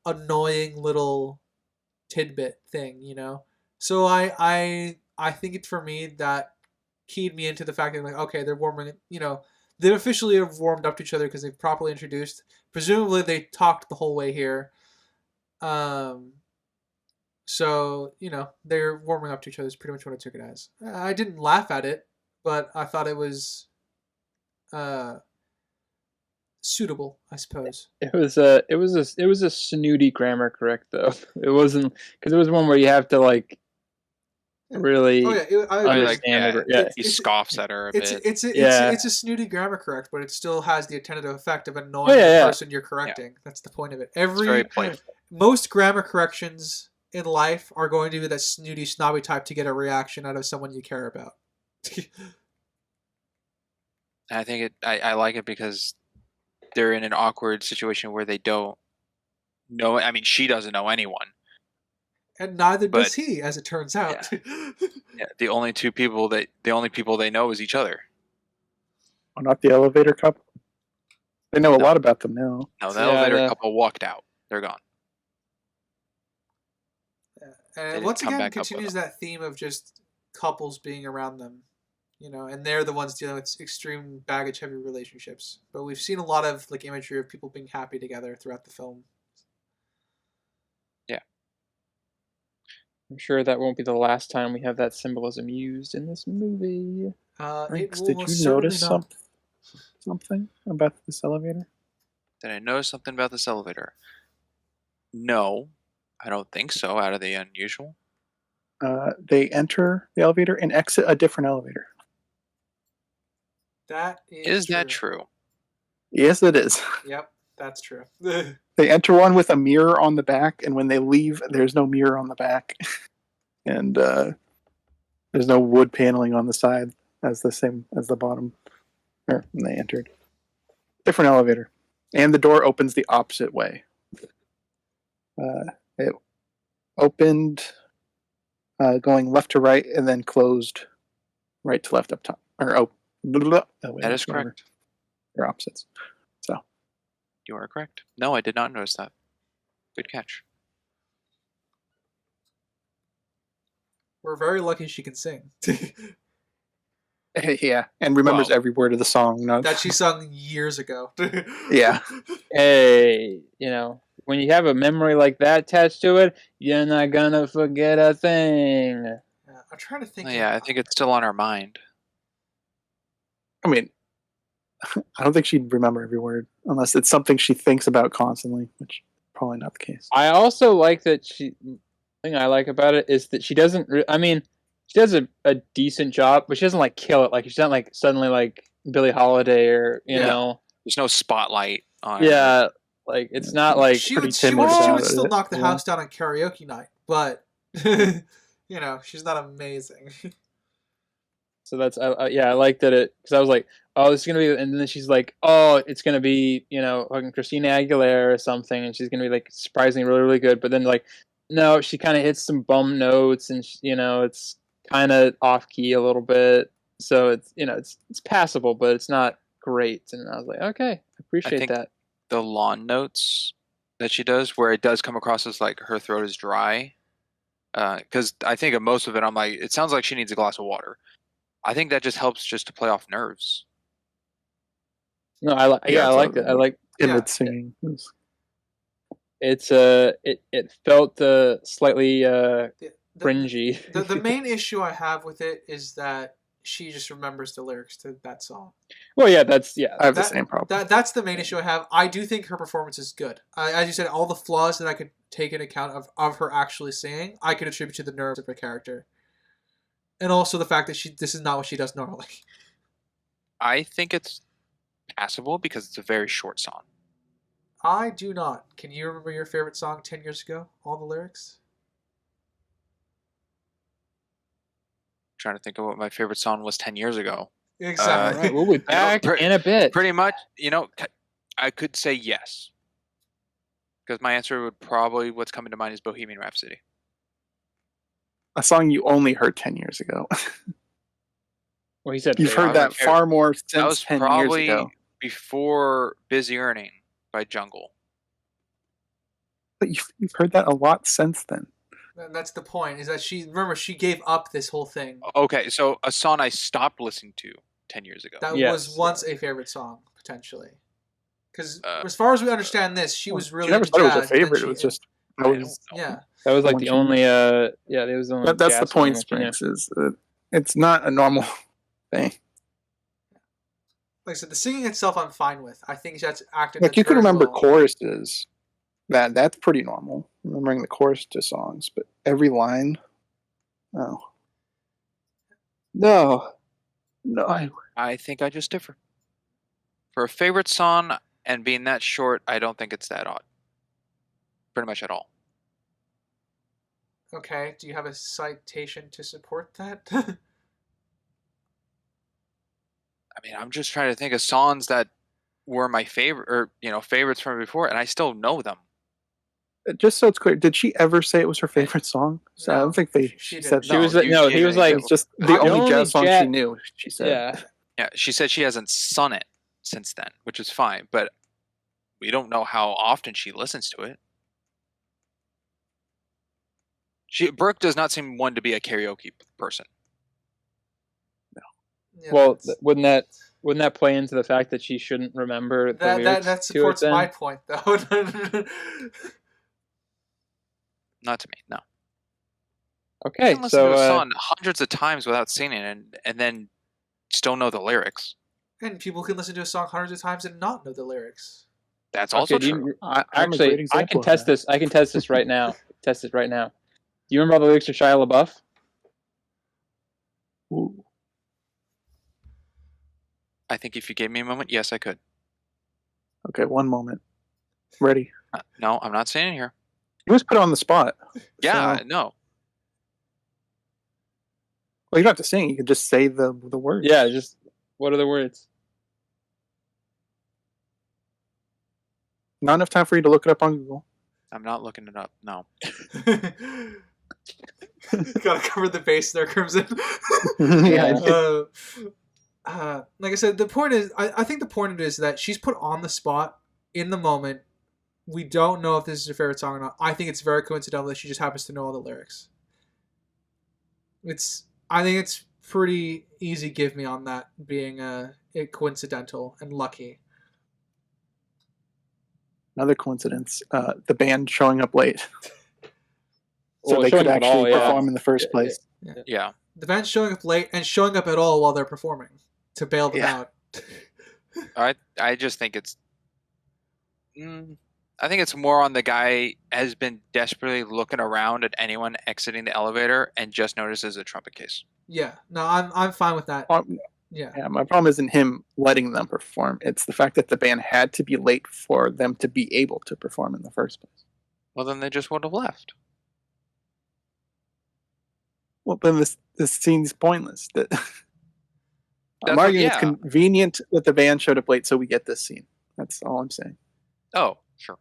Speaker 2: annoying little tidbit thing, So I think it's for me that keyed me into the fact that like, okay, they're warming, they officially have warmed up to each other because they've properly introduced. Presumably they talked the whole way here. So, they're warming up to each other is pretty much what I took it as. I didn't laugh at it, but I thought it was suitable, I suppose.
Speaker 4: It was a snooty grammar correct though. It wasn't because it was one where you have to like really
Speaker 2: Oh yeah, I agree.
Speaker 4: understand it. Yeah,
Speaker 3: He scoffs at her a bit.
Speaker 2: It's
Speaker 4: Yeah.
Speaker 2: a snooty grammar correct, but it still has the attenuative effect of annoying
Speaker 4: yeah,
Speaker 2: the
Speaker 4: yeah.
Speaker 2: person you're correcting. That's the point of it.
Speaker 3: It's very playful.
Speaker 2: Most grammar corrections in life are going to be that snooty, snobby type to get a reaction out of someone you care about.
Speaker 3: I think I like it because they're in an awkward situation where they don't know. I mean, she doesn't know anyone.
Speaker 2: And neither does he, as it turns out.
Speaker 3: Yeah, the only people they know is each other.
Speaker 1: Oh, not the elevator couple. They know a lot about them now.
Speaker 3: No, the elevator couple walked out. They're gone.
Speaker 2: And once again, continues that theme of just couples being around them, and they're the ones dealing with extreme baggage-heavy relationships. But we've seen a lot of like imagery of people being happy together throughout the film.
Speaker 3: Yeah,
Speaker 4: I'm sure that won't be the last time we have that symbolism used in this movie.
Speaker 1: Franks, did you notice something about this elevator?
Speaker 3: Did I notice something about this elevator? No, I don't think so. Out of the unusual.
Speaker 1: They enter the elevator and exit a different elevator.
Speaker 2: That
Speaker 3: is that true?
Speaker 1: Yes, it is.
Speaker 2: Yep, that's true.
Speaker 1: They enter one with a mirror on the back, and when they leave, there's no mirror on the back, and there's no wood paneling on the side as the same as the bottom. When they entered, different elevator, and the door opens the opposite way. It opened going left to right, and then closed right to left up top.
Speaker 3: That is correct.
Speaker 1: They're opposites. So
Speaker 3: you are correct. No, I did not notice that. Good catch.
Speaker 2: We're very lucky she can sing.
Speaker 1: Yeah, and remembers every word of the song.
Speaker 2: That she sung years ago.
Speaker 1: Yeah.
Speaker 4: Hey, when you have a memory like that attached to it, you're not gonna forget a thing.
Speaker 2: Yeah, I'm trying to think.
Speaker 3: Yeah, I think it's still on her mind.
Speaker 1: I mean, I don't think she'd remember every word unless it's something she thinks about constantly, which is probably not the case.
Speaker 4: I also like that the thing I like about it is that she doesn't. She does a decent job, but she doesn't like kill it. Like she's not like suddenly like Billie Holiday or you know.
Speaker 3: There's no spotlight on.
Speaker 4: Yeah, like it's not like
Speaker 2: she would still knock the house down on karaoke night, but she's not amazing.
Speaker 4: So that's I like that because I was like, oh, this is gonna be, and then she's like, oh, it's gonna be fucking Christina Aguilera or something, and she's gonna be like surprisingly really really good. But then like, no, she kind of hits some bum notes, and it's kind of off key a little bit. So it's it's passable, but it's not great. And I was like, okay, I appreciate that.
Speaker 3: The lawn notes that she does, where it does come across as like her throat is dry, because I think of most of it, I'm like, it sounds like she needs a glass of water. I think that just helps just to play off nerves.
Speaker 4: No, I like it. I like
Speaker 1: timid singing.
Speaker 4: It's it felt slightly cringy.
Speaker 2: The main issue I have with it is that she just remembers the lyrics to that song.
Speaker 4: Well, yeah,
Speaker 1: I have the same problem.
Speaker 2: That's the main issue I have. I do think her performance is good. As you said, all the flaws that I could take into account of her actually singing, I could attribute to the nerves of her character. And also the fact that this is not what she does normally.
Speaker 3: I think it's passable because it's a very short song.
Speaker 2: I do not. Can you remember your favorite song 10 years ago? All the lyrics?
Speaker 3: I'm trying to think of what my favorite song was 10 years ago.
Speaker 2: Exactly.
Speaker 4: Right. We'll be back in a bit.
Speaker 3: Pretty much, I could say yes. Because my answer would probably, what's coming to mind is Bohemian Rhapsody.
Speaker 1: A song you only heard 10 years ago.
Speaker 4: Well, he said
Speaker 1: you've heard that far more since 10 years ago.
Speaker 3: Before Busy Earning by Jungle.
Speaker 1: But you've heard that a lot since then.
Speaker 2: And that's the point, is that she gave up this whole thing.
Speaker 3: Okay, so a song I stopped listening to 10 years ago.
Speaker 2: That was once a favorite song, potentially. Because as far as we understand this, she was really.
Speaker 1: She never thought it was a favorite. It was just.
Speaker 4: That was like the only. It was the only.
Speaker 1: That's the point, Springs. Is it's not a normal thing.
Speaker 2: like I said, the singing itself I'm fine with. I think that's acted.
Speaker 1: Like, you can
Speaker 2: very
Speaker 1: remember
Speaker 2: well.
Speaker 1: choruses. That's pretty normal. Remembering the chorus to songs, but every line, no.
Speaker 3: I think I just differ. For a favorite song and being that short, I don't think it's that odd. Pretty much at all.
Speaker 2: Okay, do you have a citation to support that?
Speaker 3: I mean, I'm just trying to think of songs that were my favorite, or favorites from before, and I still know them.
Speaker 1: Just so it's clear, did she ever say it was her favorite song? So I
Speaker 2: No,
Speaker 1: don't think
Speaker 2: she
Speaker 1: said
Speaker 2: didn't.
Speaker 4: She was
Speaker 3: No,
Speaker 4: no. He was like,
Speaker 1: it's just the
Speaker 4: the
Speaker 1: only
Speaker 4: only
Speaker 1: jazz song she
Speaker 4: jazz-
Speaker 1: knew. She said,
Speaker 4: yeah.
Speaker 3: Yeah, she said she hasn't sung it since then, which is fine, but we don't know how often she listens to it. Brooke does not seem one to be a karaoke person.
Speaker 2: Yeah,
Speaker 4: Well,
Speaker 2: that's-
Speaker 4: wouldn't that play into the fact that she shouldn't remember the lyrics
Speaker 2: that
Speaker 4: to it
Speaker 2: supports
Speaker 4: then?
Speaker 2: my point, though.
Speaker 3: Not to me, no.
Speaker 4: Okay,
Speaker 3: You can listen to a
Speaker 4: so
Speaker 3: song hundreds of times without singing it, and then still know the lyrics.
Speaker 2: And people can listen to a song hundreds of times and not know the lyrics.
Speaker 3: That's also
Speaker 4: okay,
Speaker 3: true.
Speaker 1: I'm a great
Speaker 4: actually, I
Speaker 1: example
Speaker 4: can
Speaker 1: of
Speaker 4: test
Speaker 1: that.
Speaker 4: this. I can test this right now. Test it right now. Do you remember all the lyrics to Shia LaBeouf?
Speaker 1: Ooh.
Speaker 3: I think if you gave me a moment, yes, I could.
Speaker 1: Okay, one moment. Ready?
Speaker 3: No, I'm not saying it here.
Speaker 1: You was put on the spot.
Speaker 3: Yeah,
Speaker 1: So-
Speaker 3: no.
Speaker 1: Well, you don't have to sing. You can just say the words.
Speaker 4: Yeah, just what are the words?
Speaker 1: Not enough time for you to look it up on Google.
Speaker 3: I'm not looking it up. No.
Speaker 2: Gotta cover the base there, Crimson.
Speaker 1: Yeah.
Speaker 2: Like I said, the point is, I think the point is that she's put on the spot in the moment. We don't know if this is her favorite song or not. I think it's very coincidental that she just happens to know all the lyrics. I think it's pretty easy give me on that being coincidental and lucky.
Speaker 1: Another coincidence. The band showing up late. So
Speaker 4: Well,
Speaker 1: they
Speaker 4: showing
Speaker 1: could
Speaker 4: up at all,
Speaker 1: actually
Speaker 4: yeah.
Speaker 1: perform in the first place.
Speaker 3: Yeah.
Speaker 2: The band's showing up late and showing up at all while they're performing to bail them
Speaker 3: Yeah.
Speaker 2: out.
Speaker 3: I just think it's. I think it's more on the guy has been desperately looking around at anyone exiting the elevator and just notices a trumpet case.
Speaker 2: Yeah, no, I'm fine with that. Yeah.
Speaker 1: Yeah, my problem isn't him letting them perform. It's the fact that the band had to be late for them to be able to perform in the first place.
Speaker 3: Well, then they just would have left.
Speaker 1: Well, then this scene's pointless. I'm
Speaker 3: That's
Speaker 1: arguing
Speaker 3: what-
Speaker 1: it's
Speaker 3: yeah.
Speaker 1: convenient that the band showed up late so we get this scene. That's all I'm saying.
Speaker 3: Oh, sure.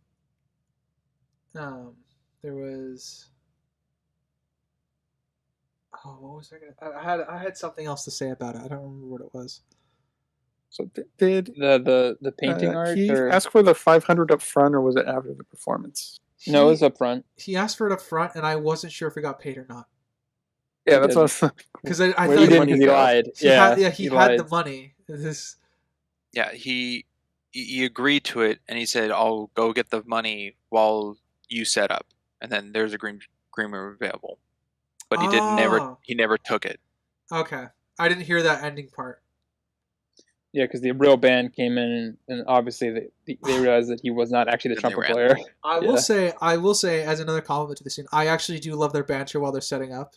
Speaker 2: There was. Oh, what was I gonna? I had something else to say about it. I don't remember what it was.
Speaker 1: So did
Speaker 4: The painting art?
Speaker 1: he
Speaker 4: Or...
Speaker 1: ask for the 500 up front, or was it after the performance?
Speaker 4: No, it was up front.
Speaker 2: He asked for it up front, and I wasn't sure if he got paid or not.
Speaker 1: Yeah, that's what I was like.
Speaker 2: Because I
Speaker 1: Where
Speaker 2: thought
Speaker 1: did
Speaker 4: He
Speaker 1: the
Speaker 4: didn't
Speaker 1: money
Speaker 4: because he
Speaker 1: go?
Speaker 4: lied.
Speaker 2: he had
Speaker 4: lied.
Speaker 2: the money. This.
Speaker 3: Yeah, he agreed to it, and he said, "I'll go get the money while you set up, and then there's a green room available." But he never took it.
Speaker 2: Okay, I didn't hear that ending part.
Speaker 4: Yeah, because the real band came in, and obviously they realized that he was not actually the
Speaker 3: Then they
Speaker 4: trumpet
Speaker 3: ran.
Speaker 4: player.
Speaker 2: I will say, as another compliment to the scene, I actually do love their banter while they're setting up.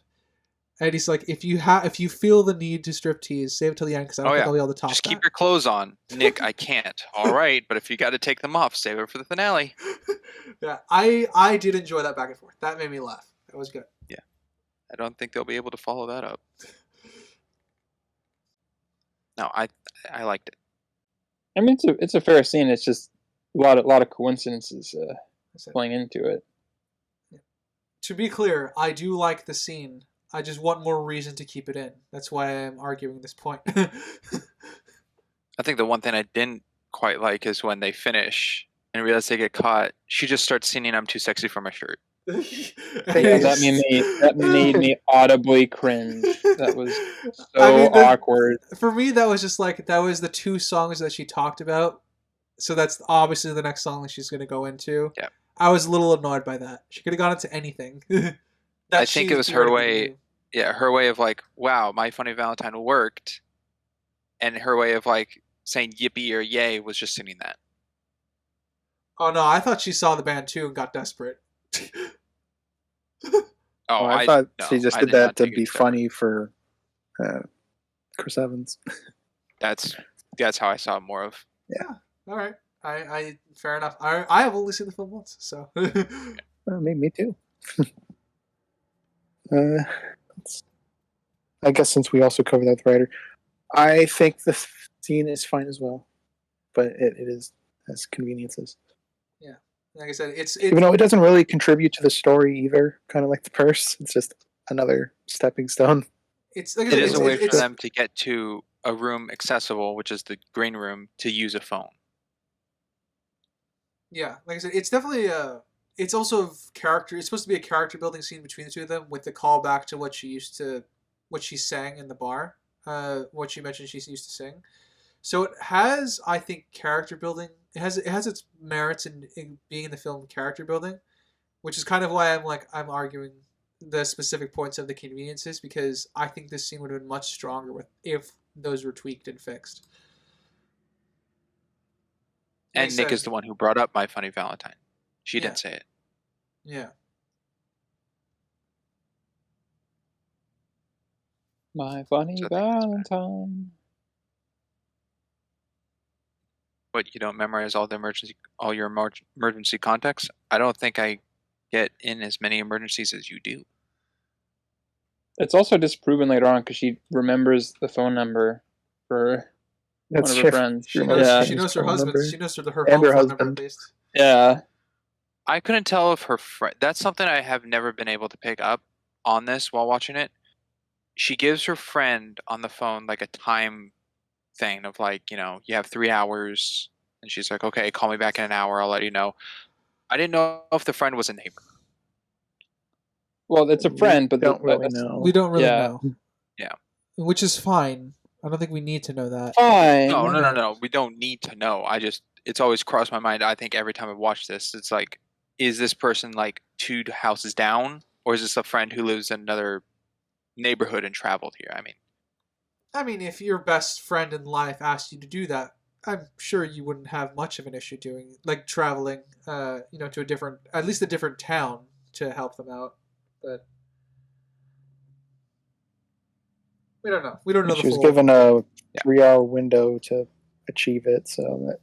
Speaker 2: And he's like, if you feel the need to strip tease, save it till the end because I don't think I'll be able to top
Speaker 3: Just
Speaker 2: that.
Speaker 3: keep your clothes on, Nick. I can't. All right, but if you got to take them off, save it for the finale.
Speaker 2: Yeah, I did enjoy that back and forth. That made me laugh. That was good.
Speaker 3: I don't think they'll be able to follow that up. No, I liked it.
Speaker 4: I mean, it's a fair scene. It's just a lot of coincidences
Speaker 2: That's it.
Speaker 4: playing into it.
Speaker 2: To be clear, I do like the scene. I just want more reason to keep it in. That's why I'm arguing this point.
Speaker 3: I think the one thing I didn't quite like is when they finish and realize they get caught. She just starts singing "I'm too sexy for my shirt."
Speaker 4: Yeah, that made me audibly cringe. That was so awkward.
Speaker 2: For me, that was just like that was the two songs that she talked about. So that's obviously the next song that she's going to go into.
Speaker 3: Yeah.
Speaker 2: I was a little annoyed by that. She could have gone into anything.
Speaker 3: I think it was her way. Yeah, her way of like, wow, My Funny Valentine worked, and her way of like, saying yippee or yay was just singing that.
Speaker 2: Oh no, I thought she saw the band too and got desperate.
Speaker 3: Oh,
Speaker 1: I thought
Speaker 3: no,
Speaker 1: she just
Speaker 3: I
Speaker 1: did
Speaker 3: did
Speaker 1: that
Speaker 3: not
Speaker 1: to
Speaker 3: take it
Speaker 1: be
Speaker 3: that way.
Speaker 1: funny for Chris Evans.
Speaker 3: That's how I saw more of.
Speaker 2: All right, I fair enough. I have only seen the film once, so.
Speaker 1: Me too. I guess since we also covered that with the writer, I think the scene is fine as well, but it is has conveniences.
Speaker 2: Like I said, it's
Speaker 1: Even though it doesn't really contribute to the story either, kind of like the purse. It's just another stepping stone.
Speaker 2: it's like I
Speaker 3: It
Speaker 2: said,
Speaker 3: is a way for
Speaker 2: it's
Speaker 3: them to get to a room accessible, which is the green room, to use a phone.
Speaker 2: yeah, like I said, it's definitely it's also character. It's supposed to be a character building scene between the two of them, with the callback to what she sang in the bar, what she mentioned she used to sing. So it has, I think, character building. It has its merits in being in the film character building, which is kind of why I'm arguing the specific points of the conveniences, because I think this scene would have been much stronger if those were tweaked and fixed. Like
Speaker 3: And
Speaker 2: I
Speaker 3: Nick
Speaker 2: said,
Speaker 3: is the one who brought up My Funny Valentine. She
Speaker 2: Yeah.
Speaker 3: didn't say it.
Speaker 2: yeah.
Speaker 4: My funny
Speaker 3: So I think that's bad.
Speaker 4: Valentine.
Speaker 3: But you don't memorize all your emergency contacts? I don't think I get in as many emergencies as you do.
Speaker 4: It's also disproven later on because she remembers the phone number for one of her friends.
Speaker 2: She knows.
Speaker 4: Yeah.
Speaker 2: She knows her husband. She knows her
Speaker 1: And
Speaker 2: home
Speaker 1: her
Speaker 2: phone number
Speaker 1: husband.
Speaker 2: at least.
Speaker 4: Yeah.
Speaker 3: I couldn't tell if her friend. That's something I have never been able to pick up on this while watching it. She gives her friend on the phone like a time thing of like, you have 3 hours, and she's like, okay, call me back in an hour. I'll let you know. I didn't know if the friend was a neighbor.
Speaker 4: Well, it's a friend, but
Speaker 1: don't really
Speaker 4: that's
Speaker 1: know.
Speaker 2: We don't really
Speaker 4: Yeah.
Speaker 2: know.
Speaker 3: Yeah.
Speaker 2: Which is fine. I don't think we need to know that.
Speaker 4: fine.
Speaker 3: No. We don't need to know. It's always crossed my mind. I think every time I watch this, it's like, is this person like 2 houses down, or is this a friend who lives in another neighborhood and traveled here?
Speaker 2: I mean, if your best friend in life asked you to do that, I'm sure you wouldn't have much of an issue doing, like traveling, to at least a different town to help them out. But we don't know. We don't know the
Speaker 1: She was
Speaker 2: full.
Speaker 1: given a 3-hour window to achieve it, so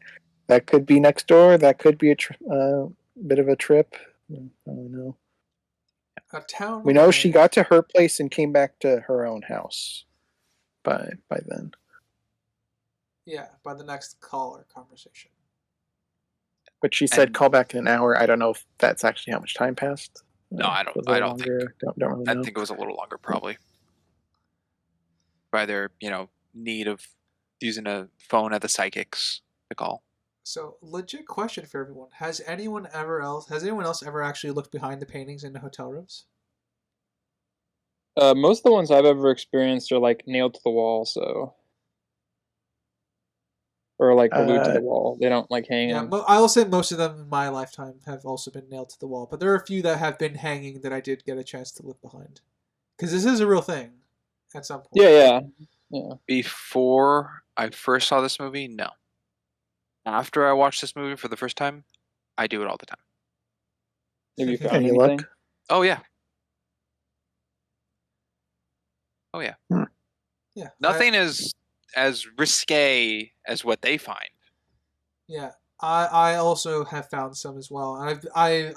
Speaker 1: that could be next door. That could be a bit of a trip. I don't know.
Speaker 2: A town.
Speaker 1: We know she got to her place and came back to her own house by then.
Speaker 2: Yeah, by the next call or conversation.
Speaker 1: But she said
Speaker 3: And-
Speaker 1: call back in an hour. I don't know if that's actually how much time passed.
Speaker 3: No, I don't.
Speaker 1: Was it
Speaker 3: I don't
Speaker 1: longer?
Speaker 3: think.
Speaker 1: Don't really know.
Speaker 3: I think it was a little longer, probably. By their, need of using a phone at the psychics to call.
Speaker 2: So, legit question for everyone: Has anyone else ever actually looked behind the paintings in the hotel rooms?
Speaker 4: Most of the ones I've ever experienced are like nailed to the wall, or like glued to the wall. They don't like hang.
Speaker 2: Yeah, I will say most of them in my lifetime have also been nailed to the wall, but there are a few that have been hanging that I did get a chance to look behind, because this is a real thing. At some point.
Speaker 4: Yeah.
Speaker 3: Before I first saw this movie, no. After I watched this movie for the first time, I do it all the time.
Speaker 4: Have you found
Speaker 1: Any
Speaker 4: anything?
Speaker 1: luck?
Speaker 3: Oh yeah. Oh yeah.
Speaker 2: Yeah.
Speaker 3: Nothing is as risque as what they find.
Speaker 2: Yeah. I also have found some as well. I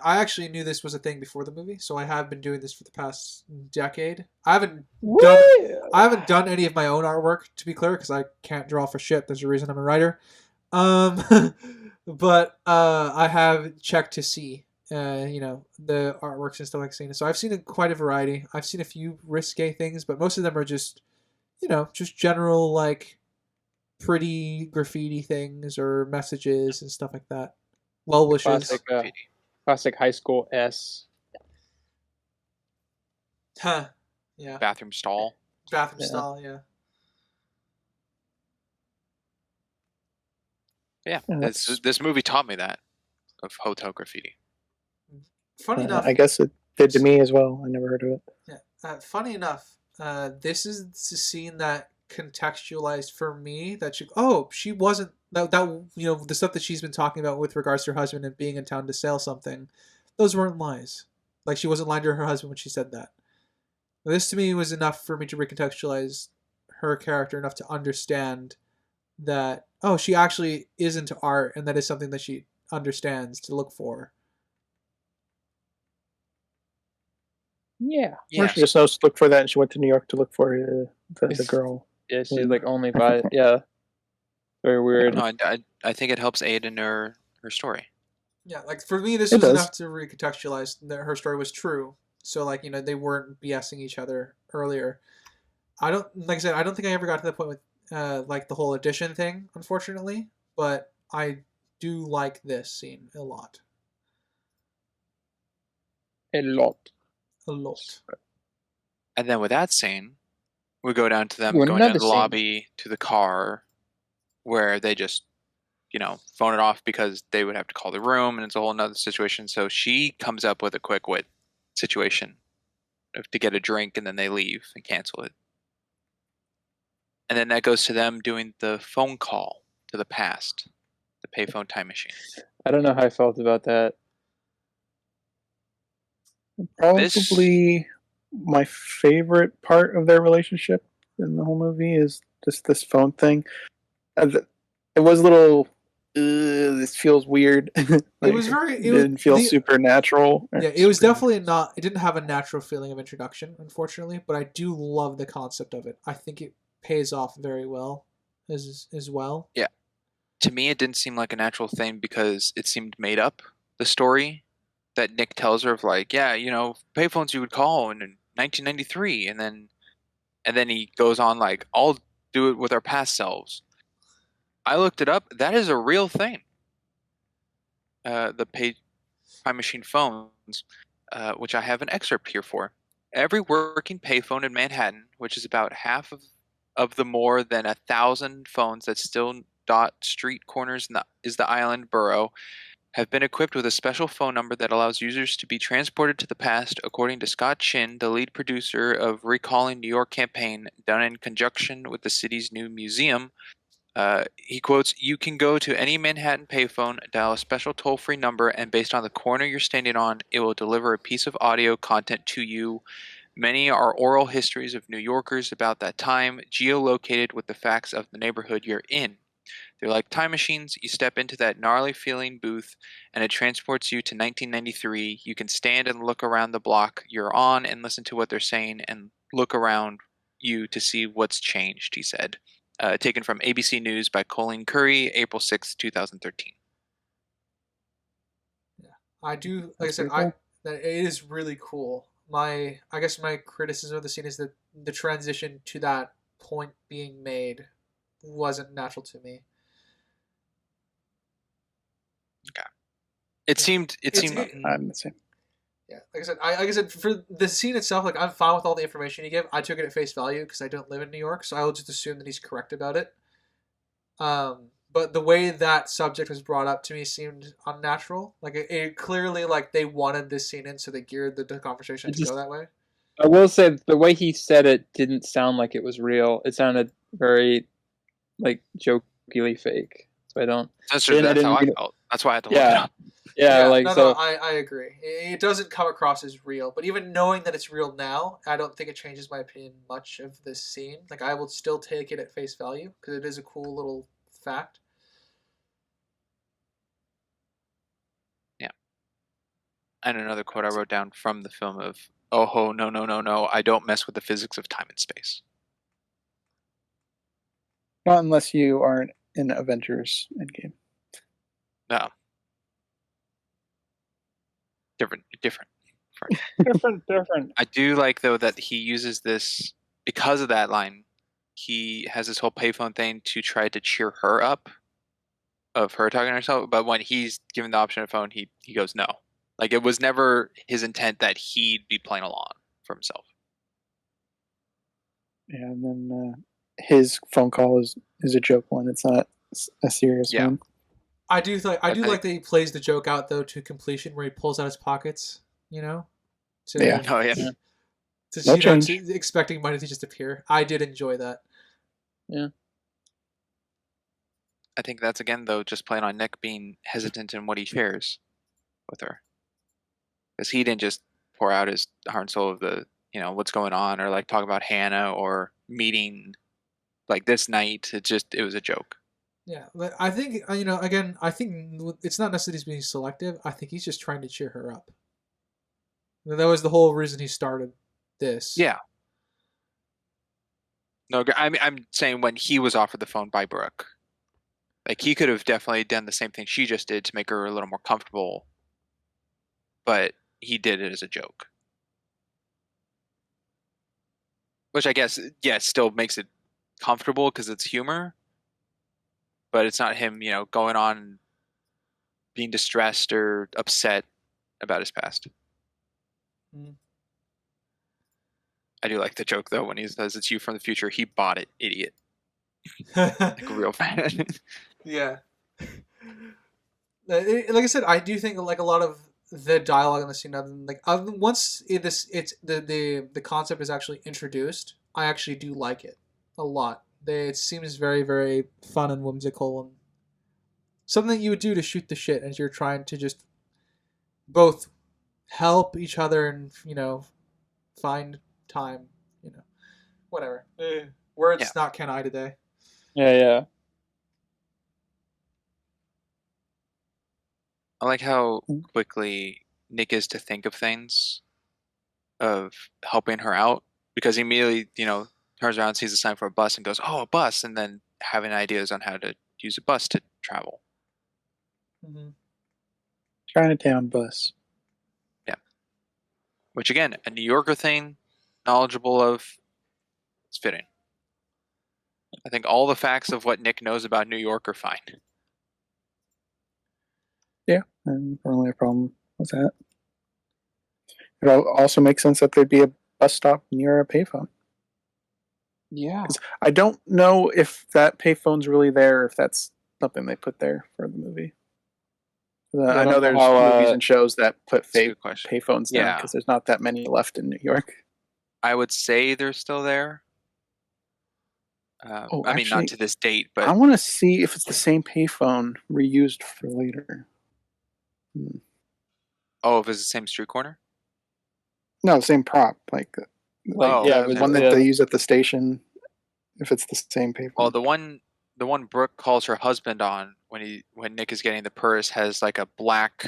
Speaker 2: actually knew this was a thing before the movie, so I have been doing this for the past decade. I haven't done any of my own artwork, to be clear, because I can't draw for shit. There's a reason I'm a writer. But I have checked to see the artworks and stuff like that. So I've seen quite a variety. I've seen a few risque things, but most of them are just just general like pretty graffiti things or messages and stuff like that. Well wishes.
Speaker 4: Classic high school S.
Speaker 2: Huh. Yeah.
Speaker 3: Bathroom stall.
Speaker 2: Bathroom stall, yeah.
Speaker 3: Yeah. This movie taught me that of hotel graffiti.
Speaker 2: Funny enough.
Speaker 1: I guess it did to me as well. I never heard of it.
Speaker 2: Yeah. Funny enough, this is the scene that contextualized for me that she wasn't that the stuff that she's been talking about with regards to her husband and being in town to sell something, those weren't lies. Like, she wasn't lying to her husband when she said that. This to me was enough for me to recontextualize her character enough to understand that she actually is into art and that is something that she understands to look for.
Speaker 4: Yeah.
Speaker 1: Or she just knows to look for that, and she went to New York to look for the girl.
Speaker 4: Yeah, she's like only by very weird.
Speaker 3: No, I think it helps aid in her story.
Speaker 2: Yeah, like for me, this
Speaker 1: It
Speaker 2: was
Speaker 1: does.
Speaker 2: enough to recontextualize that her story was true. So like they weren't BSing each other earlier. I don't think I ever got to the point with like the whole addition thing, unfortunately. But I do like this scene a lot.
Speaker 4: A lot.
Speaker 2: A lot.
Speaker 3: And then with that scene, we go down to them
Speaker 4: Ooh,
Speaker 3: going down
Speaker 4: another
Speaker 3: to the
Speaker 4: scene.
Speaker 3: lobby to the car, where they just, phone it off because they would have to call the room, and it's a whole nother situation. So she comes up with a quick wit situation to get a drink, and then they leave and cancel it. And then that goes to them doing the phone call to the past, the payphone time machine.
Speaker 4: I don't know how I felt about that.
Speaker 1: Probably my favorite part of their relationship in the whole movie is just this phone thing. It was a little. This feels weird. Like,
Speaker 2: It was very.
Speaker 1: It didn't feel supernatural.
Speaker 2: Yeah, it was definitely not. It didn't have a natural feeling of introduction, unfortunately. But I do love the concept of it. I think it pays off very well, as well.
Speaker 3: Yeah, to me, it didn't seem like a natural thing because it seemed made up. The story that Nick tells her of like, payphones you would call in 1993, and then he goes on like, I'll do it with our past selves. I looked it up. That is a real thing. The time machine phones, which I have an excerpt here for. Every working payphone in Manhattan, which is about half of the more than 1,000 phones that still dot street corners is the island borough, have been equipped with a special phone number that allows users to be transported to the past, according to Scott Chin, the lead producer of Recalling New York campaign done in conjunction with the city's new museum. He quotes, "You can go to any Manhattan payphone, dial a special toll-free number, and based on the corner you're standing on, it will deliver a piece of audio content to you. Many are oral histories of New Yorkers about that time, geolocated with the facts of the neighborhood you're in. They're like time machines. You step into that gnarly feeling booth, and it transports you to 1993. You can stand and look around the block you're on and listen to what they're saying and look around you to see what's changed," he said. Taken from ABC News by Colleen Curry, April 6, 2013.
Speaker 2: Yeah, I do. Like I said, that it is really cool. I guess my criticism of the scene is that the transition to that point being made wasn't natural to me.
Speaker 3: Okay. It seemed.
Speaker 1: I'm the same.
Speaker 2: Yeah, like I said, for the scene itself, like I'm fine with all the information he gave. I took it at face value because I don't live in New York, so I will just assume that he's correct about it. But the way that subject was brought up to me seemed unnatural. Like it clearly, like they wanted this scene in, so they geared the conversation to go that way.
Speaker 4: I will say the way he said it didn't sound like it was real. It sounded very like jokingly fake. So I don't.
Speaker 3: That's how I felt. That's why I had to look it up.
Speaker 4: Yeah,
Speaker 2: I agree. It doesn't come across as real, but even knowing that it's real now, I don't think it changes my opinion much of this scene. Like I will still take it at face value because it is a cool little fact.
Speaker 3: Yeah. And another quote I wrote down from the film of, "Oh ho, no, I don't mess with the physics of time and space."
Speaker 1: Not unless you aren't in Avengers Endgame.
Speaker 3: No. Different.
Speaker 4: different.
Speaker 3: I do like though that he uses this because of that line. He has this whole payphone thing to try to cheer her up, of her talking to herself. But when he's given the option of phone, he goes no. Like it was never his intent that he'd be playing along for himself.
Speaker 1: Yeah, and then his phone call is a joke one. It's not a serious one.
Speaker 2: I do like that he plays the joke out though to completion, where he pulls out his pockets.
Speaker 3: Oh yeah.
Speaker 2: Expecting money to just appear. I did enjoy that.
Speaker 4: Yeah.
Speaker 3: I think that's again though just playing on Nick being hesitant in what he shares with her, because he didn't just pour out his heart and soul of the what's going on, or like talk about Hannah or meeting like this night. It was a joke.
Speaker 2: Yeah, but I think again, I think it's not necessarily he's being selective. I think he's just trying to cheer her up. That was the whole reason he started this.
Speaker 3: Yeah. No, I'm saying when he was offered the phone by Brooke, like he could have definitely done the same thing she just did to make her a little more comfortable, but he did it as a joke, which I guess still makes it comfortable because it's humor, but it's not him going on being distressed or upset about his past.
Speaker 2: Mm.
Speaker 3: I do like the joke though when he says it's you from the future. He bought it, idiot. Like a real fan.
Speaker 2: Yeah. Like I said, I do think like a lot of the dialogue in the scene, once the concept is actually introduced, I actually do like it a lot. It seems very, very fun and whimsical, and something that you would do to shoot the shit as you're trying to just both help each other and find time, whatever. Words not can I today.
Speaker 4: Yeah.
Speaker 3: I like how quickly Nick is to think of things, of helping her out, because he immediately, turns around, sees a sign for a bus, and goes, "Oh, a bus!" and then having ideas on how to use a bus to travel.
Speaker 2: Mm-hmm.
Speaker 1: Chinatown bus.
Speaker 3: Yeah. Which again, a New Yorker thing, knowledgeable of. It's fitting. I think all the facts of what Nick knows about New York are fine.
Speaker 1: Yeah, and only a problem with that. It also makes sense that there'd be a bus stop near a payphone.
Speaker 4: Yeah.
Speaker 1: I don't know if that payphone's really there, or if that's something they put there for the movie. I know there's movies and shows that put payphones down because there's not that many left in New York.
Speaker 3: I would say they're still there. I mean, not to this date, but
Speaker 1: I want to see if it's the same payphone reused for later.
Speaker 3: Oh, if it's the same street corner?
Speaker 1: No, the same prop, the one that they use at the station. If it's the same payphone.
Speaker 3: Well, the one Brooke calls her husband on when Nick is getting the purse has like a black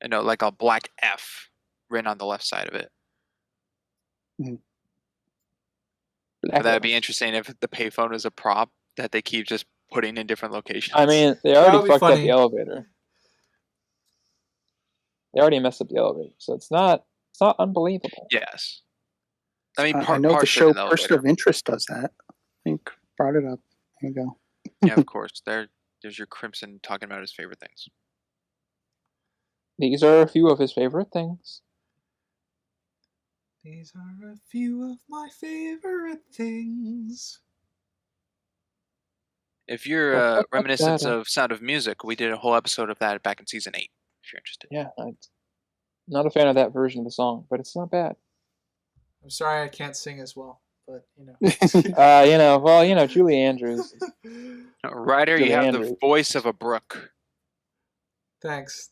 Speaker 3: F written on the left side of it.
Speaker 1: Mm-hmm.
Speaker 3: But that'd be interesting if the payphone is a prop that they keep just putting in different locations.
Speaker 4: I mean, they already fucked up the elevator. They already messed up the elevator, so it's not unbelievable.
Speaker 3: Yes. I mean,
Speaker 1: I know the show Person of Interest does that. I think brought it up. There you go.
Speaker 3: Yeah, of course. There's your Crimson talking about his favorite things.
Speaker 4: These are a few of his favorite things.
Speaker 2: These are a few of my favorite things.
Speaker 3: If you're reminiscent of Sound of Music, we did a whole episode of that back in season 8, if you're interested.
Speaker 4: Yeah, I'm not a fan of that version of the song, but it's not bad.
Speaker 2: I'm sorry I can't sing as well, but
Speaker 4: Julie Andrews.
Speaker 3: Ryder, you have the voice of a Brooke.
Speaker 2: Thanks.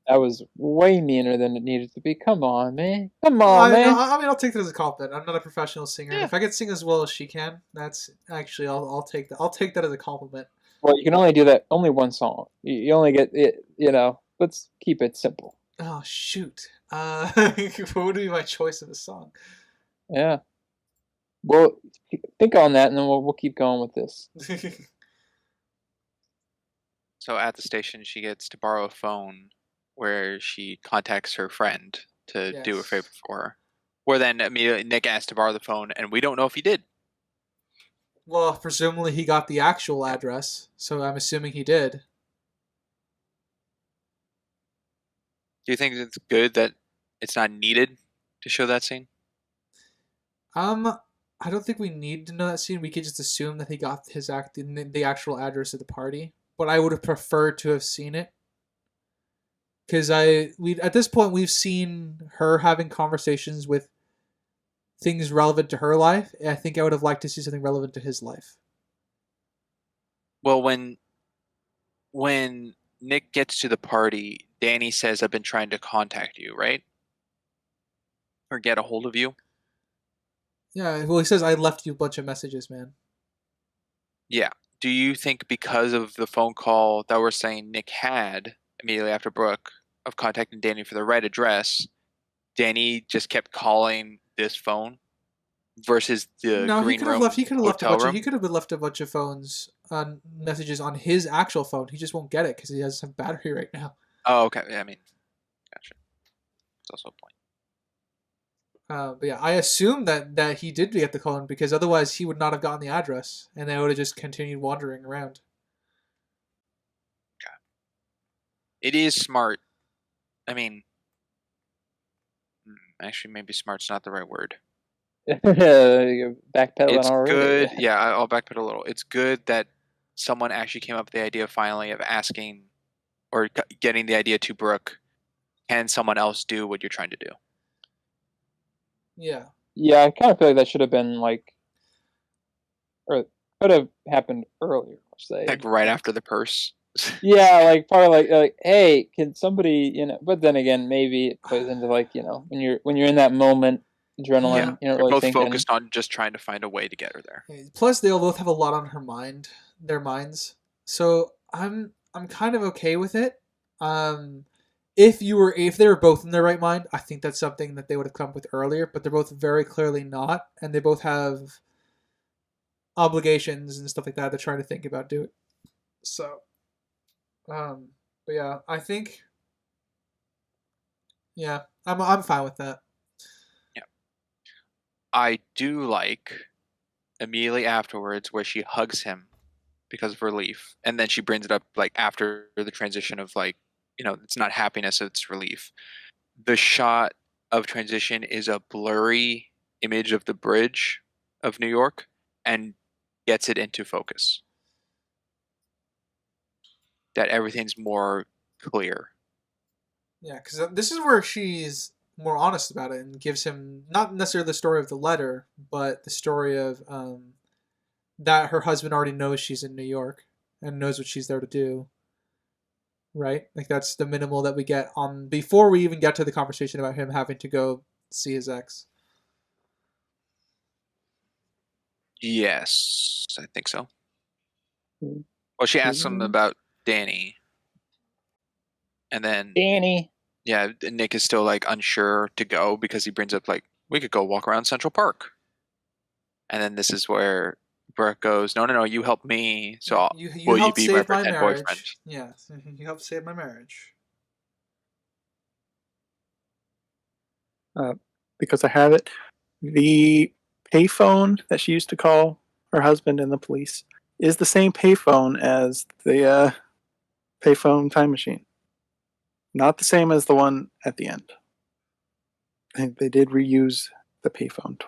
Speaker 4: That was way meaner than it needed to be. Come on, man. Come on, man.
Speaker 2: I mean, I'll take that as a compliment. I'm not a professional singer. Yeah. If I could sing as well as she can, that's actually I'll take that. I'll take that as a compliment.
Speaker 4: Well, you can only do that only one song. You only get it. Let's keep it simple.
Speaker 2: Oh shoot! What would be my choice of a song?
Speaker 4: Yeah. Well, think on that, and then we'll keep going with this.
Speaker 3: So at the station, she gets to borrow a phone where she contacts her friend to do a favor for her. Where then immediately Nick asked to borrow the phone, and we don't know if he did.
Speaker 2: Well, presumably he got the actual address, so I'm assuming he did.
Speaker 3: Do you think it's good that it's not needed to show that scene?
Speaker 2: I don't think we need to know that scene. We could just assume that he got the actual address of the party. But I would have preferred to have seen it. Because at this point we've seen her having conversations with things relevant to her life. I think I would have liked to see something relevant to his life.
Speaker 3: Well, when Nick gets to the party, Danny says, "I've been trying to contact you," right? Or get a hold of you.
Speaker 2: Yeah, well, he says, I left you a bunch of messages, man.
Speaker 3: Yeah. Do you think because of the phone call that we're saying Nick had immediately after Brooke of contacting Danny for the right address, Danny just kept calling this phone versus the
Speaker 2: No,
Speaker 3: green room
Speaker 2: he could have left a
Speaker 3: hotel
Speaker 2: bunch of
Speaker 3: room?
Speaker 2: he could have left a bunch of phones on messages on his actual phone. He just won't get it because he has some battery right now.
Speaker 3: Oh, okay. Yeah, I mean, gotcha. That's also a point.
Speaker 2: But yeah, I assume that he did get the call because otherwise he would not have gotten the address, and they would have just continued wandering around.
Speaker 3: It is smart. I mean, actually, maybe smart's not the right word.
Speaker 4: You're backpedaling
Speaker 3: It's
Speaker 4: already.
Speaker 3: good. Yeah, I'll backpedal a little. It's good that someone actually came up with the idea finally of asking or getting the idea to Brooke, can someone else do what you're trying to do?
Speaker 2: Yeah.
Speaker 4: Yeah, I kind of feel like that should have been like, or could have happened earlier. Let's say,
Speaker 3: Like right after the purse.
Speaker 4: yeah, like part of like, hey, can somebody, But then again, maybe it plays into like, when you're in that moment, adrenaline,
Speaker 3: Yeah,
Speaker 4: you're not
Speaker 3: they're
Speaker 4: really
Speaker 3: both
Speaker 4: thinking.
Speaker 3: focused on just trying to find a way to get her there.
Speaker 2: Plus, they'll both have a lot on their minds. So I'm kind of okay with it. If they were both in their right mind, I think that's something that they would have come up with earlier. But they're both very clearly not, and they both have obligations and stuff like that. They're trying to think about doing. So, but yeah, I think, yeah, I'm fine with that.
Speaker 3: Yeah, I do like immediately afterwards where she hugs him because of relief, and then she brings it up like after the transition of like, it's not happiness, it's relief. The shot of transition is a blurry image of the bridge of New York and gets it into focus. That everything's more clear.
Speaker 2: Yeah, because this is where she's more honest about it and gives him not necessarily the story of the letter, but the story of that her husband already knows she's in New York and knows what she's there to do. Right? Like that's the minimal that we get on before we even get to the conversation about him having to go see his ex.
Speaker 3: Yes, I think so. Well, she asks him about Danny. And then
Speaker 4: Danny.
Speaker 3: Yeah, Nick is still like unsure to go because he brings up like, we could go walk around Central Park. And then this is where Brooke goes, no, you help me, so will you be my pretend boyfriend?
Speaker 2: Yeah, you helped save my marriage.
Speaker 1: Because I have it, the payphone that she used to call her husband and the police is the same payphone as the payphone time machine. Not the same as the one at the end. I think they did reuse the payphone.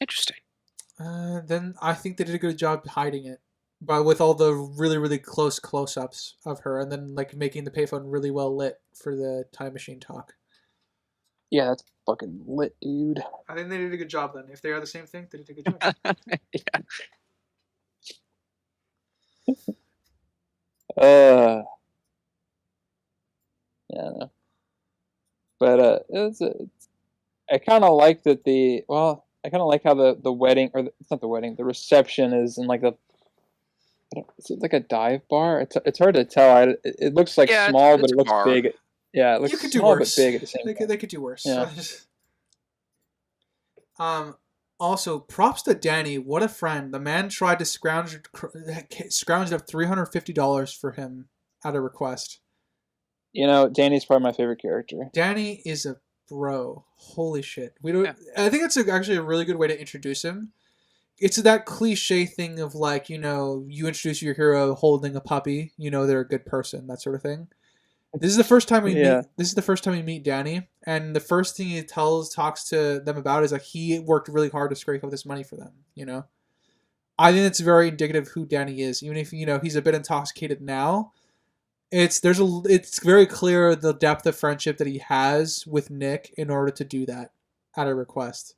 Speaker 3: Interesting.
Speaker 2: Then I think they did a good job hiding it, but with all the really really close-ups of her, and then like making the payphone really well lit for the time machine talk.
Speaker 4: Yeah, that's fucking lit, dude.
Speaker 2: I think they did a good job then. If they are the same thing, they did a good job.
Speaker 4: Yeah. Yeah. But I kind of like that I kind of like how the wedding, or it's not the wedding, the reception is in like is it like a dive bar? It's hard to tell. It looks like small, but it looks big. Yeah, it looks small but big at the same time.
Speaker 2: They could do worse.
Speaker 4: Yeah.
Speaker 2: Also, props to Danny. What a friend. The man tried to scrounge up $350 for him at a request.
Speaker 4: Danny's probably my favorite character.
Speaker 2: Danny is a bro. Holy shit. I think that's actually a really good way to introduce him. It's that cliche thing of like, you introduce your hero holding a puppy, they're a good person, that sort of thing. This is the first time we meet Danny, and the first thing he talks to them about is like he worked really hard to scrape up this money for them, I think it's very indicative of who Danny is, even if he's a bit intoxicated now. It's very clear the depth of friendship that he has with Nick in order to do that at a request.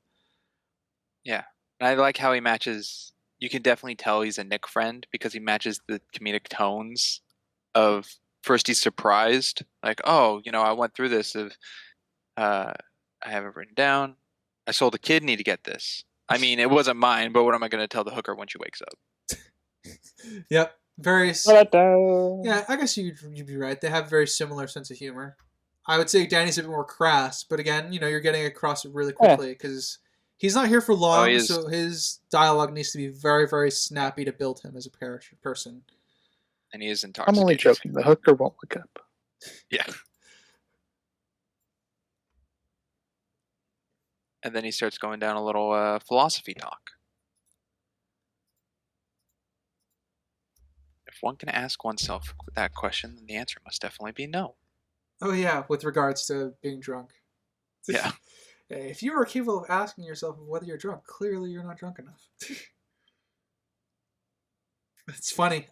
Speaker 3: Yeah. And I like how he matches. You can definitely tell he's a Nick friend because he matches the comedic tones of first he's surprised, like, oh, I went through this of I have it written down. I sold a kidney to get this. I mean, it wasn't mine, but what am I going to tell the hooker when she wakes up?
Speaker 2: Yep. Very.
Speaker 4: Ta-da!
Speaker 2: Yeah, I guess you'd be right. They have a very similar sense of humor. I would say Danny's a bit more crass, but again, you're getting across it really quickly because he's not here for long, so his dialogue needs to be very, very snappy to build him as a person.
Speaker 3: And he is intoxicated.
Speaker 1: I'm only joking. The hooker won't wake up.
Speaker 3: Yeah. And then he starts going down a little philosophy talk. If one can ask oneself that question, then the answer must definitely be no.
Speaker 2: Oh yeah, with regards to being drunk.
Speaker 3: Yeah.
Speaker 2: If you are capable of asking yourself whether you're drunk, clearly you're not drunk enough. It's funny.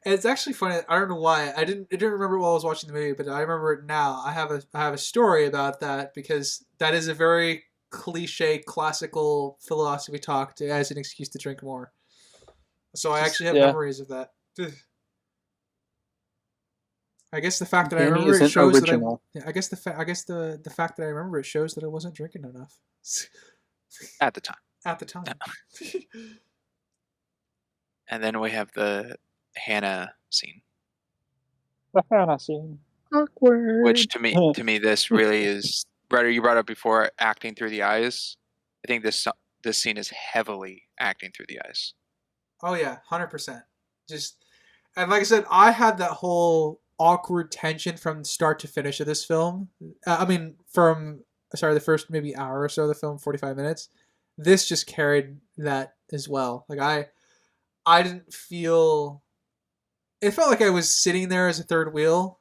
Speaker 2: It's actually funny. I don't know why. I didn't remember while I was watching the movie, but I remember it now. I have a story about that because that is a very cliche, classical philosophy talk as an excuse to drink more. So I actually have memories of that. I guess the fact that I remember it shows original. That I guess the fact that I remember it shows that I wasn't drinking enough
Speaker 3: at the time.
Speaker 2: At the time.
Speaker 3: And then we have the Hannah scene.
Speaker 4: The Hannah scene.
Speaker 1: Awkward.
Speaker 3: Which to me, this really is. Ryder, you brought up before acting through the eyes. I think this scene is heavily acting through the eyes.
Speaker 2: Oh yeah, 100%. And like I said, I had that whole awkward tension from start to finish of this film. The first maybe hour or so of the film, 45 minutes. This just carried that as well. Like I didn't feel. It felt like I was sitting there as a third wheel.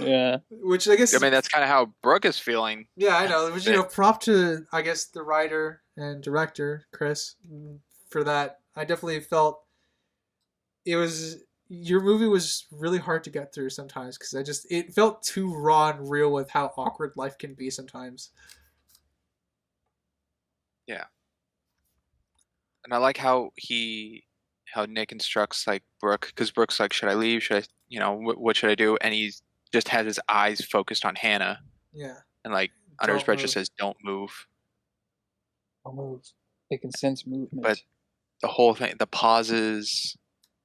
Speaker 4: Yeah.
Speaker 2: Which I guess.
Speaker 3: I mean, that's kind of how Brooke is feeling.
Speaker 2: Yeah, I know. Which, prop to, I guess, the writer and director, Chris, for that. I definitely felt your movie was really hard to get through sometimes because it felt too raw and real with how awkward life can be sometimes.
Speaker 3: Yeah. And I like how Nick instructs like Brooke, because Brooke's like, should I leave? Should I, what should I do? And he just has his eyes focused on Hannah.
Speaker 2: Yeah.
Speaker 3: And like under his breath just says, don't move.
Speaker 4: Don't move. They can sense movement.
Speaker 3: But the whole thing, the pauses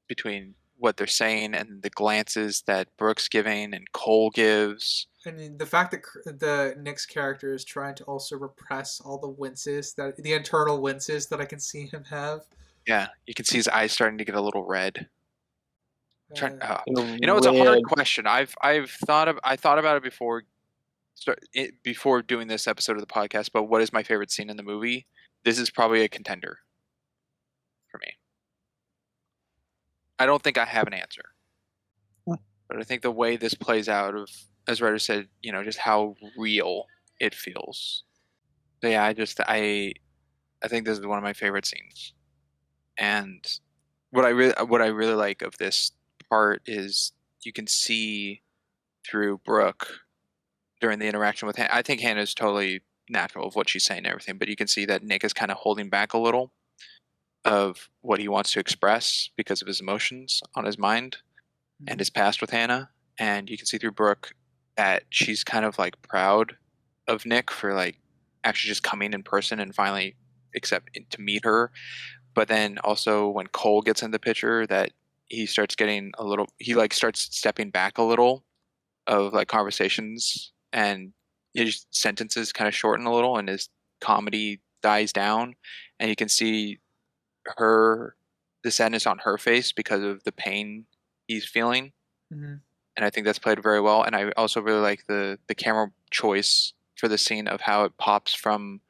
Speaker 3: between what they're saying and the glances that Brooke's giving and Cole gives.
Speaker 2: And the fact that Nick's character is trying to also repress all the winces, the internal winces that I can see him have.
Speaker 3: Yeah, you can see his eyes starting to get a little red. It's a
Speaker 4: red.
Speaker 3: hard question. I thought about it before doing this episode of the podcast. But what is my favorite scene in the movie? This is probably a contender for me. I don't think I have an answer, but I think the way this plays out, as Ryder said, just how real it feels. So yeah, I think this is one of my favorite scenes. And what I really like of this part is you can see through Brooke during the interaction with Hannah. I think Hannah is totally natural of what she's saying and everything, but you can see that Nick is kind of holding back a little of what he wants to express because of his emotions on his mind and his past with Hannah. And you can see through Brooke that she's kind of like proud of Nick for like actually just coming in person and finally to meet her. But then also when Cole gets in the picture, that he starts getting starts stepping back a little of like conversations, and his sentences kind of shorten a little and his comedy dies down, and you can see the sadness on her face because of the pain he's feeling.
Speaker 2: Mm-hmm.
Speaker 3: And I think that's played very well. And I also really like the camera choice for the scene of how it pops from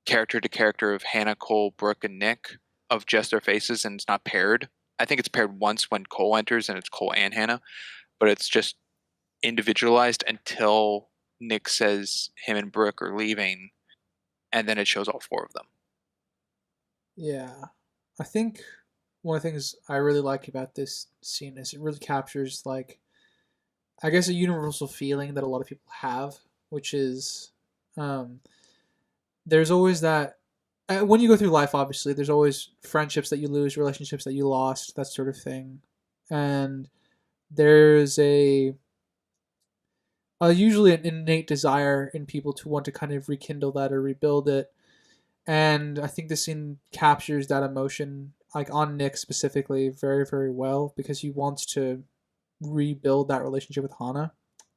Speaker 3: character to character of Hannah, Cole, Brooke, and Nick, of just their faces, and it's not paired. I think it's paired once when Cole enters and it's Cole and Hannah, but it's just individualized until Nick says him and Brooke are leaving, and then it shows all four of them.
Speaker 2: Yeah. I think one of the things I really like about this scene is it really captures, like, I guess a universal feeling that a lot of people have, which is There's always that when you go through life, obviously, there's always friendships that you lose, relationships that you lost, that sort of thing, and there's usually an innate desire in people to want to kind of rekindle that or rebuild it. And I think this scene captures that emotion, like on Nick specifically, very, very well, because he wants to rebuild that relationship with Hana.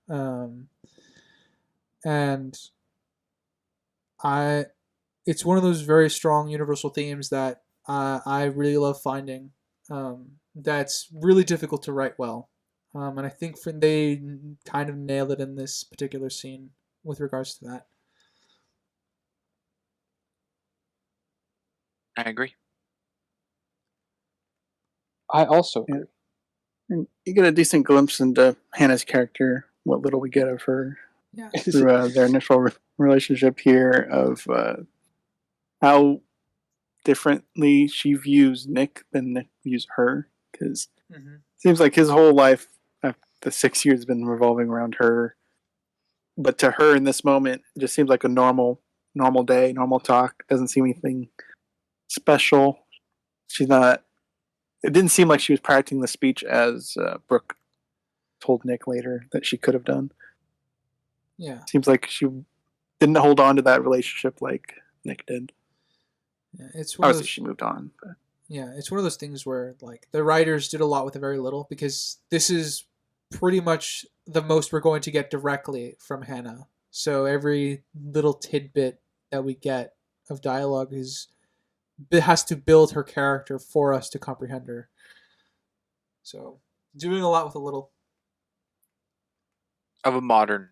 Speaker 2: And it's one of those very strong universal themes that I really love finding. That's really difficult to write well. And I think they kind of nailed it in this particular scene with regards to that.
Speaker 3: I agree.
Speaker 4: I also agree.
Speaker 1: And you get a decent glimpse into Hannah's character, what little we get of her through their initial relationship here, of how differently she views Nick than Nick views her. Because it seems like his whole life, the 6 years, has been revolving around her. But to her in this moment, it just seems like a normal day, normal talk. Doesn't seem anything special. She's not. It didn't seem like she was practicing the speech as Brooke told Nick later that she could have done.
Speaker 2: Yeah.
Speaker 1: Seems like she didn't hold on to that relationship like Nick did.
Speaker 2: Yeah, it's
Speaker 1: obviously she moved on. But.
Speaker 2: Yeah, it's one of those things where like the writers did a lot with a very little, because this is pretty much the most we're going to get directly from Hannah. So every little tidbit that we get of dialogue has to build her character for us to comprehend her. So doing a lot with a little.
Speaker 3: Of a modern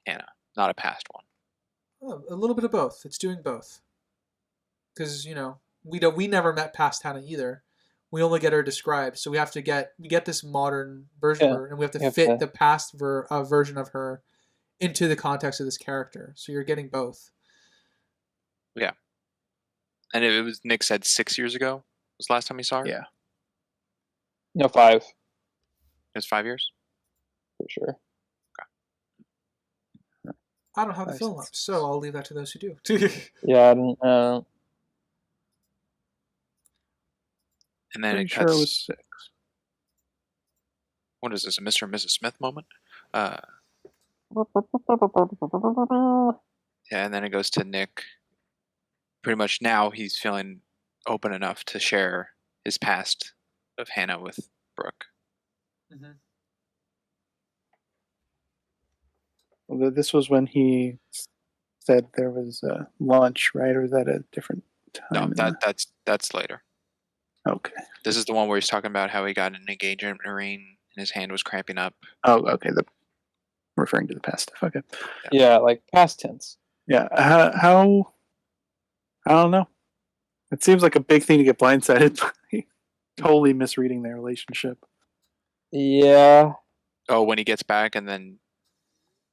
Speaker 3: Hannah, not a past one.
Speaker 2: Oh, a little bit of both. It's doing both. Because, we never met past Hannah either. We only get her described, so we get this modern version of her, and we have to fit the past version of her into the context of this character. So you're getting both.
Speaker 3: Yeah, and it was Nick said 6 years ago was the last time he saw her.
Speaker 1: Yeah,
Speaker 4: no, 5.
Speaker 3: It was 5 years
Speaker 4: for sure.
Speaker 3: Okay.
Speaker 2: I don't have the film up, so I'll leave that to those who do.
Speaker 4: Yeah, I don't.
Speaker 3: And then
Speaker 1: pretty
Speaker 3: it cuts.
Speaker 1: Sure it was 6.
Speaker 3: What is this? A Mr. and Mrs. Smith moment? Yeah, and then it goes to Nick. Pretty much now he's feeling open enough to share his past of Hannah with Brooke.
Speaker 2: Mm-hmm.
Speaker 1: Well, this was when he said there was lunch, right? Or was that a different time?
Speaker 3: No, that's later.
Speaker 1: Okay.
Speaker 3: This is the one where he's talking about how he got an engagement ring and his hand was cramping up.
Speaker 1: Oh, okay. Referring to the past stuff. Okay.
Speaker 4: Yeah, like past tense.
Speaker 1: Yeah. How? I don't know. It seems like a big thing to get blindsided by. Totally misreading their relationship.
Speaker 4: Yeah.
Speaker 3: Oh, when he gets back and then,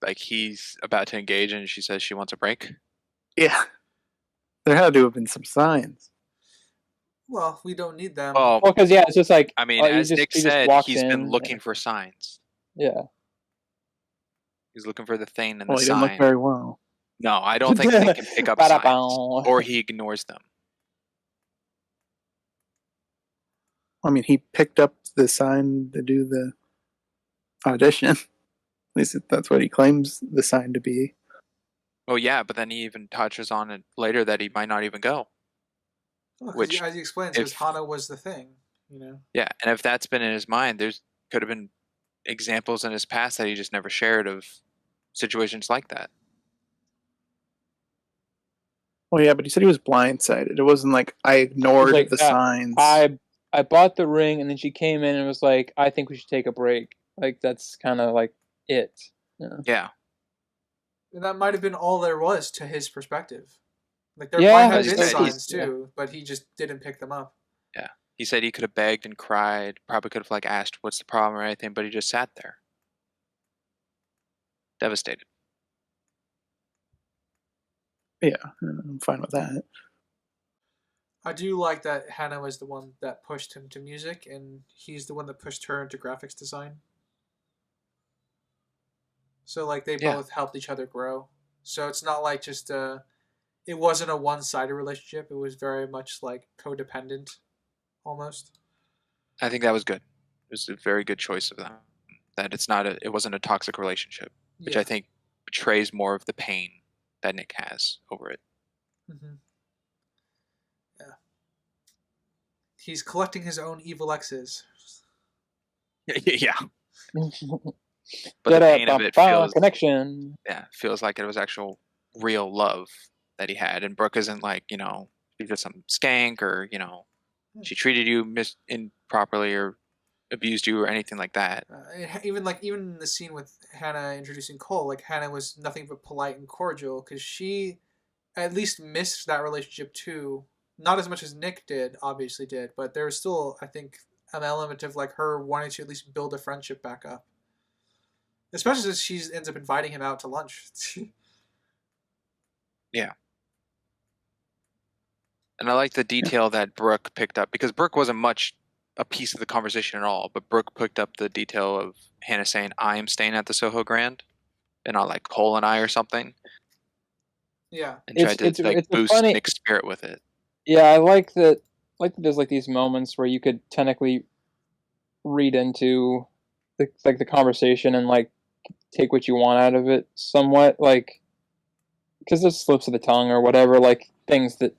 Speaker 3: like, he's about to engage and she says she wants a break?
Speaker 1: Yeah. There had to have been some signs.
Speaker 2: Well, we don't need them.
Speaker 3: Well,
Speaker 4: because it's just like,
Speaker 3: I mean, as Nick said, he's been looking for signs.
Speaker 4: Yeah.
Speaker 3: He's looking for the thing and
Speaker 1: well,
Speaker 3: the
Speaker 1: he
Speaker 3: sign.
Speaker 1: didn't look very well.
Speaker 3: No, I don't think they can pick up signs, or he ignores them.
Speaker 1: I mean, he picked up the sign to do the audition. At least that's what he claims the sign to be.
Speaker 3: Oh yeah, but then he even touches on it later that he might not even go.
Speaker 2: Well,
Speaker 3: which,
Speaker 2: as he explains, because Hana was the thing,
Speaker 3: Yeah, and if that's been in his mind, there's could have been examples in his past that he just never shared of situations like that.
Speaker 1: Well, yeah, but he said he was blindsided. It wasn't like I ignored the signs.
Speaker 4: I bought the ring, and then she came in and was like, "I think we should take a break." Like that's kind of like it.
Speaker 3: Yeah.
Speaker 2: And that might have been all there was to his perspective. Like there might have been signs too, but he just didn't pick them up.
Speaker 3: Yeah. He said he could have begged and cried, probably could have like asked what's the problem or anything, but he just sat there. Devastated.
Speaker 1: Yeah, I'm fine with that.
Speaker 2: I do like that Hannah was the one that pushed him to music, and he's the one that pushed her into graphics design. So like they both helped each other grow. So it's not like just it wasn't a one-sided relationship. It was very much like codependent, almost.
Speaker 3: I think that was good. It was a very good choice of them. That it wasn't a toxic relationship, which
Speaker 2: Yeah.
Speaker 3: I think betrays more of the pain that Nick has over it.
Speaker 2: Mm-hmm. Yeah. He's collecting his own evil exes.
Speaker 3: Yeah, but
Speaker 4: Get
Speaker 3: the
Speaker 4: a
Speaker 3: pain of it feels
Speaker 4: connection.
Speaker 3: feels like it was actual real love that he had, and Brooke isn't like she's just some skank or she treated you improperly or abused you or anything like that.
Speaker 2: Even in the scene with Hannah introducing Cole, like Hannah was nothing but polite and cordial because she at least missed that relationship too. Not as much as Nick did, obviously did, but there was still, I think, an element of like her wanting to at least build a friendship back up. Especially since she ends up inviting him out to lunch.
Speaker 3: Yeah. And I like the detail that Brooke picked up, because Brooke wasn't much a piece of the conversation at all, but Brooke picked up the detail of Hannah saying, I am staying at the Soho Grand, and not like Cole and I or something,
Speaker 2: Yeah.
Speaker 3: and tried to
Speaker 4: It's a
Speaker 3: boost
Speaker 4: funny.
Speaker 3: Nick's spirit with it.
Speaker 4: Yeah, I like that. Like that there's like these moments where you could technically read into the conversation and like take what you want out of it somewhat, like because there's slips of the tongue or whatever, like things that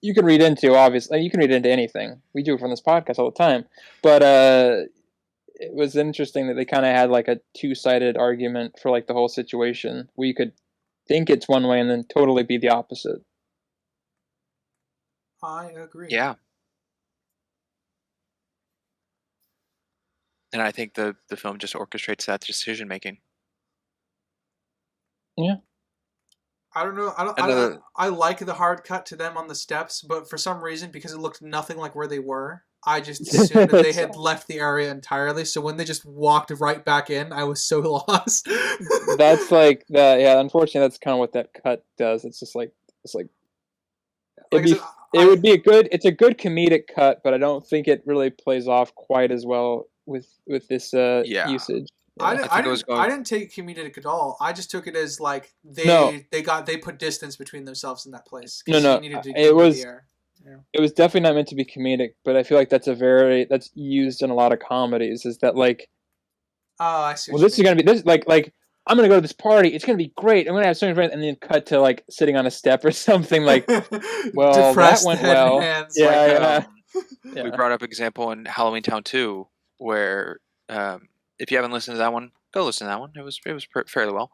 Speaker 4: you can read into. Obviously, you can read into anything. We do it from this podcast all the time, but it was interesting that they kind of had like a two-sided argument for like the whole situation, where you could think it's one way and then totally be the opposite.
Speaker 2: I agree.
Speaker 3: Yeah. And I think the film just orchestrates that decision making.
Speaker 4: Yeah.
Speaker 2: I don't know. I like the hard cut to them on the steps, but for some reason, because it looked nothing like where they were, I just assumed that they had left the area entirely. So when they just walked right back in, I was so lost.
Speaker 4: That's like that. Yeah, unfortunately, that's kind of what that cut does. It's just like it would be a good. It's a good comedic cut, but I don't think it really plays off quite as well with this usage. Yeah.
Speaker 2: I didn't take it comedic at all. I just took it as like they put distance between themselves in that place.
Speaker 4: No, it was definitely not meant to be comedic, but I feel like that's used in a lot of comedies. Is that like,
Speaker 2: oh, I see.
Speaker 4: Well, this is gonna be this like I'm gonna go to this party. It's gonna be great. I'm gonna have so many friends, and then cut to like sitting on a step or something. Like, well,
Speaker 2: depressed
Speaker 4: that went well.
Speaker 2: Hands.
Speaker 4: Yeah,
Speaker 3: yeah. We brought up example in Halloween Town 2, where if you haven't listened to that one, go listen to that one. It was fairly well.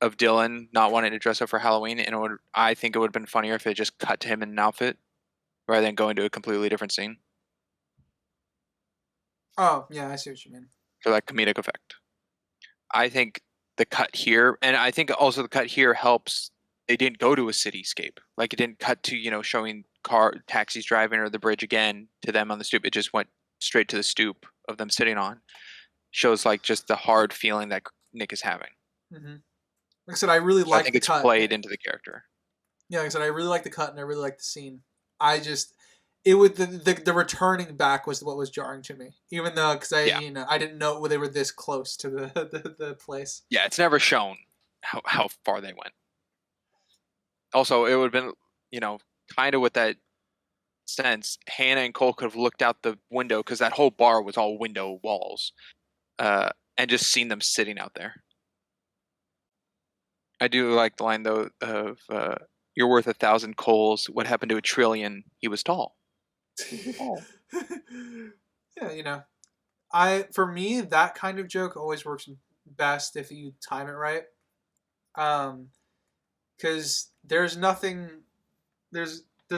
Speaker 3: Of Dylan not wanting to dress up for Halloween, and I think it would have been funnier if it just cut to him in an outfit rather than going to a completely different scene.
Speaker 2: Oh yeah, I see what you mean.
Speaker 3: For that comedic effect. I think the cut here, and I think also the cut here helps. They didn't go to a cityscape. Like it didn't cut to showing taxis driving or the bridge again to them on the stoop. It just went straight to the stoop of them sitting on. Shows like just the hard feeling that Nick is having.
Speaker 2: Mm-hmm. Like I said, I really like the cut. I think
Speaker 3: it's played into the character.
Speaker 2: Yeah, like I said, I really like the cut and I really like the scene. The returning back was what was jarring to me, even though I didn't know they were this close to the place.
Speaker 3: Yeah, it's never shown how far they went. Also, it would have been kind of with that sense, Hannah and Cole could have looked out the window, because that whole bar was all window walls, and just seen them sitting out there. I do like the line though of "You're worth 1,000 coals. What happened to a trillion? He was tall."
Speaker 2: Oh. Yeah, for me that kind of joke always works best if you time it right. Because there's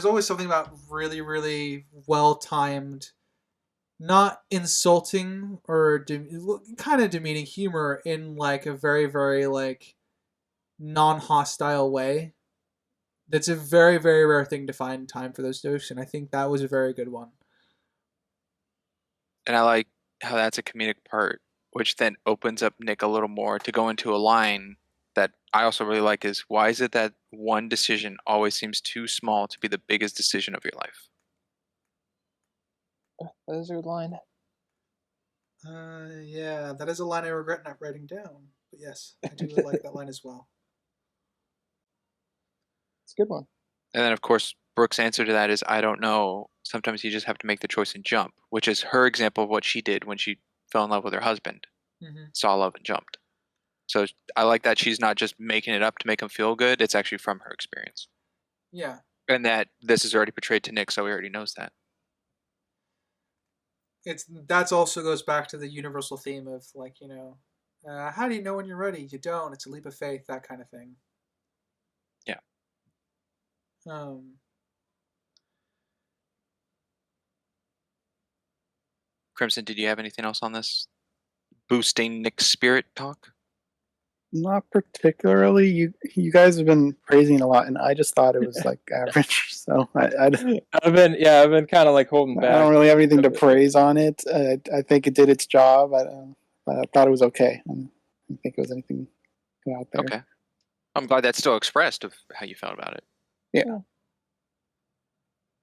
Speaker 2: always something about really, really well timed, not insulting or kind of demeaning humor in like a very, very like non-hostile way. That's a very, very rare thing to find time for those jokes, and I think that was a very good one.
Speaker 3: And I like how that's a comedic part, which then opens up Nick a little more to go into a line that I also really like is, why is it that one decision always seems too small to be the biggest decision of your life?
Speaker 4: That is a good line.
Speaker 2: Yeah, that is a line I regret not writing down. But yes, I do like that line as well.
Speaker 4: It's a good one.
Speaker 3: And then, of course, Brooke's answer to that is, I don't know. Sometimes you just have to make the choice and jump, which is her example of what she did when she fell in love with her husband, saw love and jumped. So I like that she's not just making it up to make him feel good. It's actually from her experience.
Speaker 2: Yeah.
Speaker 3: And that this is already portrayed to Nick, so he already knows that.
Speaker 2: That's also goes back to the universal theme of, like, how do you know when you're ready? You don't. It's a leap of faith, that kind of thing.
Speaker 3: Yeah. Crimson, did you have anything else on this boosting Nick's spirit talk?
Speaker 1: Not particularly. You guys have been praising it a lot, and I just thought it was like average. So
Speaker 4: I've been kind of like holding back.
Speaker 1: I don't really have anything to praise on it. I think it did its job. I thought it was okay. I don't think it was anything out there.
Speaker 3: Okay. I'm glad that's still expressed of how you felt about it.
Speaker 1: Yeah.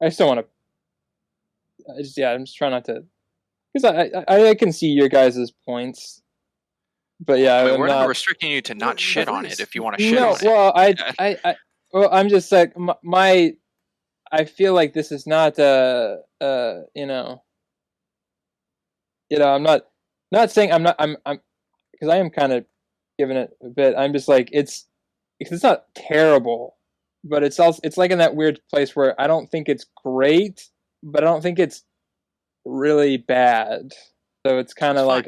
Speaker 4: I still want to. I'm just trying not to, because I can see your guys' points. But yeah,
Speaker 3: we're not restricting you to not shit on it if you want to shit on it.
Speaker 4: Well, I'm just like I feel like this is not I'm not saying I'm because I am kind of giving it a bit. I'm just like it's not terrible, but it's like in that weird place where I don't think it's great, but I don't think it's really bad. So it's kind of like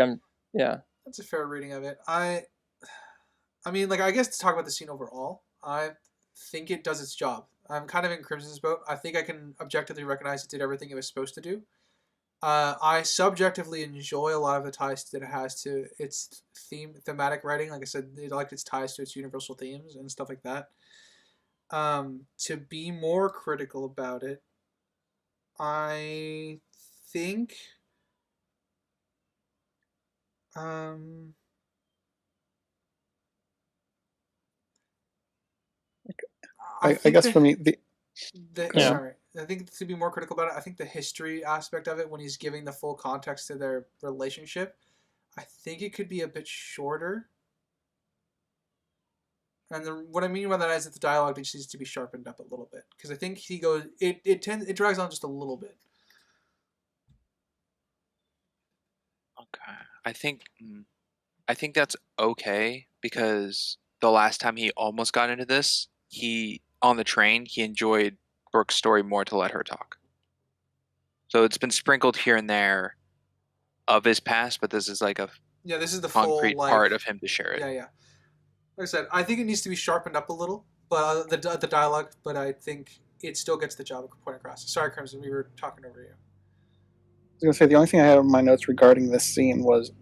Speaker 2: That's a fair reading of it. I mean, like, I guess to talk about the scene overall, I think it does its job. I'm kind of in Crimson's boat. I think I can objectively recognize it did everything it was supposed to do. I subjectively enjoy a lot of the ties that it has to its thematic writing. Like I said, it liked its ties to its universal themes and stuff like that. To be more critical about it, I think...
Speaker 1: I guess for me,
Speaker 2: sorry, I think to be more critical about it, I think the history aspect of it, when he's giving the full context to their relationship, I think it could be a bit shorter. And what I mean by that is that the dialogue just needs to be sharpened up a little bit, because I think it drags on just a little bit.
Speaker 3: Okay, I think that's okay, because the last time he almost got into this, on the train, he enjoyed Brooke's story more to let her talk. So it's been sprinkled here and there of his past, but this is like
Speaker 2: this is the
Speaker 3: concrete
Speaker 2: full,
Speaker 3: part of him to share it.
Speaker 2: Yeah. Like I said, I think it needs to be sharpened up a little, but the dialogue. But I think it still gets the job of point across. Sorry, Crimson, we were talking over you.
Speaker 1: I was gonna say the only thing I had on my notes regarding this scene was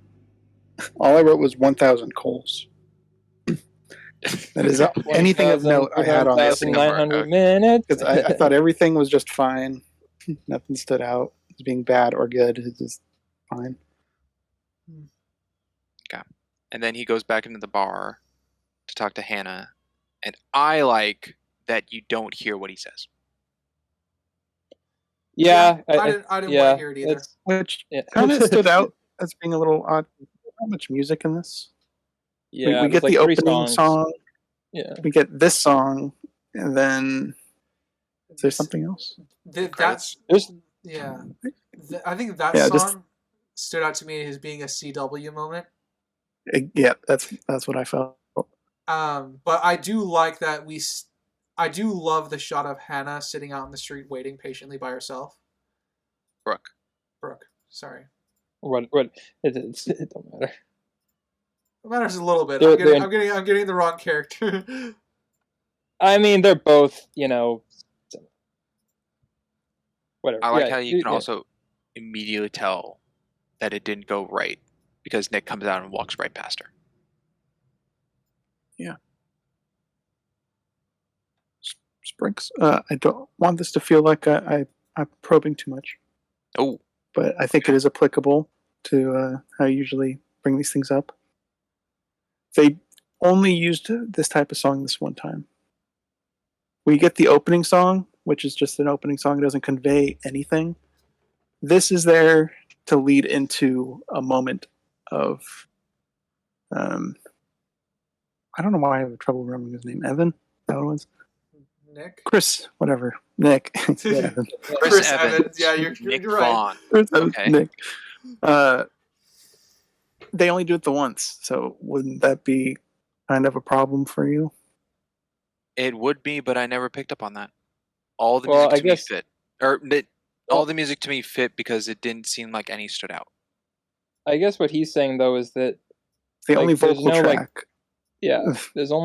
Speaker 1: all I wrote was 1,000 coals. That is anything of note I had on this scene.
Speaker 4: 900 minutes.
Speaker 1: Because I thought everything was just fine. Nothing stood out as being bad or good. It's just fine.
Speaker 3: Okay. And then he goes back into the bar to talk to Hannah. And I like that you don't hear what he says.
Speaker 4: Yeah.
Speaker 2: I didn't want to hear it either.
Speaker 1: Which kind of stood out as being a little odd. Not much music in this.
Speaker 4: Yeah,
Speaker 1: we get
Speaker 4: like
Speaker 1: the opening song.
Speaker 4: Yeah.
Speaker 1: We get this song, and then is there something else?
Speaker 2: I think that song stood out to me as being a CW moment.
Speaker 1: That's what I felt.
Speaker 2: But I do like that I do love the shot of Hannah sitting out in the street waiting patiently by herself.
Speaker 3: Brooke,
Speaker 2: sorry.
Speaker 4: What? It don't matter.
Speaker 2: It matters a little bit. I'm getting the wrong character.
Speaker 4: I mean, they're both, whatever.
Speaker 3: I like how you can also immediately tell that it didn't go right because Nick comes out and walks right past her.
Speaker 1: Yeah. Sprinks. I don't want this to feel like I'm probing too much.
Speaker 3: Oh.
Speaker 1: But I think it is applicable to how I usually bring these things up. They only used this type of song this one time. We get the opening song, which is just an opening song. It doesn't convey anything. This is there to lead into a moment of I don't know why I have trouble remembering his name. Evan? That one was
Speaker 2: Nick.
Speaker 1: Chris, whatever. Nick. Yeah, Evan.
Speaker 3: Chris Evans.
Speaker 2: Yeah,
Speaker 3: Nick
Speaker 2: you're right.
Speaker 3: Vaughan.
Speaker 1: Chris Evans,
Speaker 3: Okay.
Speaker 1: Nick. They only do it the once, so wouldn't that be kind of a problem for you?
Speaker 3: It would be, but I never picked up on that. All the
Speaker 4: Well,
Speaker 3: music
Speaker 4: I
Speaker 3: to me
Speaker 4: guess-
Speaker 3: fit. Or all
Speaker 4: Well-
Speaker 3: the music to me fit because it didn't seem like any stood out.
Speaker 4: I guess what he's saying though is that
Speaker 1: It's the
Speaker 4: Like,
Speaker 1: only
Speaker 4: there's
Speaker 1: vocal
Speaker 4: no, like-
Speaker 1: track.
Speaker 4: yeah, there's no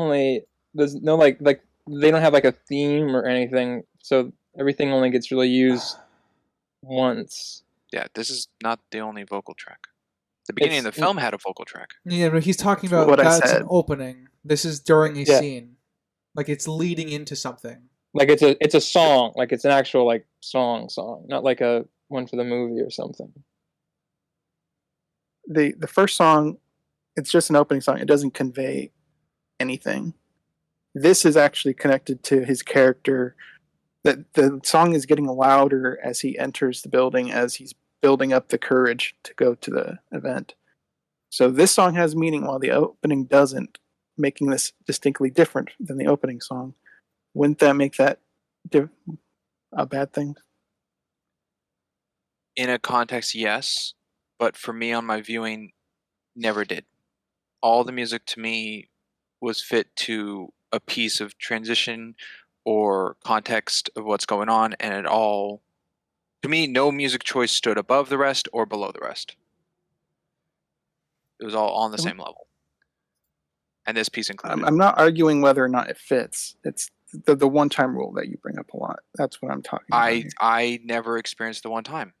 Speaker 4: like they don't have like a theme or anything, so everything only gets really used once.
Speaker 3: Yeah, this is not the only vocal track. The beginning of the
Speaker 4: It's-
Speaker 3: film had a vocal track.
Speaker 2: Yeah, but he's talking
Speaker 1: That's
Speaker 2: about
Speaker 1: what I
Speaker 2: that's
Speaker 1: said.
Speaker 2: an opening. This is during a
Speaker 4: Yeah.
Speaker 2: scene, like it's leading into something.
Speaker 4: Like it's a song, like it's an actual like song, not like a one for the movie or something.
Speaker 1: The first song, it's just an opening song. It doesn't convey anything. This is actually connected to his character. That the song is getting louder as he enters the building, as he's building up the courage to go to the event. So this song has meaning while the opening doesn't, making this distinctly different than the opening song. Wouldn't that make that a bad thing?
Speaker 3: In a context, yes, but for me on my viewing, never did. All the music to me was fit to a piece of transition or context of what's going on, and it all, to me, no music choice stood above the rest or below the rest. It was all on the same level. And this piece included.
Speaker 1: I'm not arguing whether or not it fits. It's the one-time rule that you bring up a lot. That's what I'm talking about. here.
Speaker 3: I never experienced the one time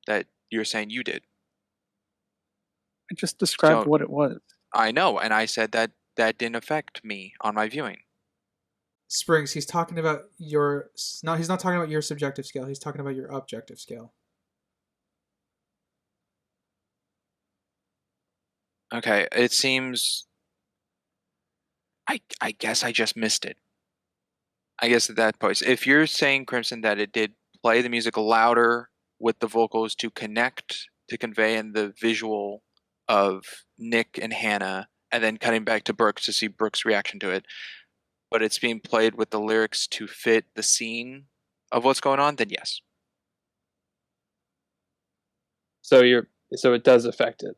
Speaker 3: that you're saying you did.
Speaker 1: I just described
Speaker 3: So-
Speaker 1: what it was.
Speaker 3: I know, and I said that didn't affect me on my viewing.
Speaker 2: Springs, he's talking about your he's not talking about your subjective scale. He's talking about your objective scale.
Speaker 3: Okay, it seems. I guess I just missed it. I guess at that point, if you're saying, Crimson, that it did play the music louder with the vocals to connect, to convey in the visual of Nick and Hannah, and then cutting back to Brooke to see Brooke's reaction to it, but it's being played with the lyrics to fit the scene of what's going on, then yes.
Speaker 4: So it does affect it.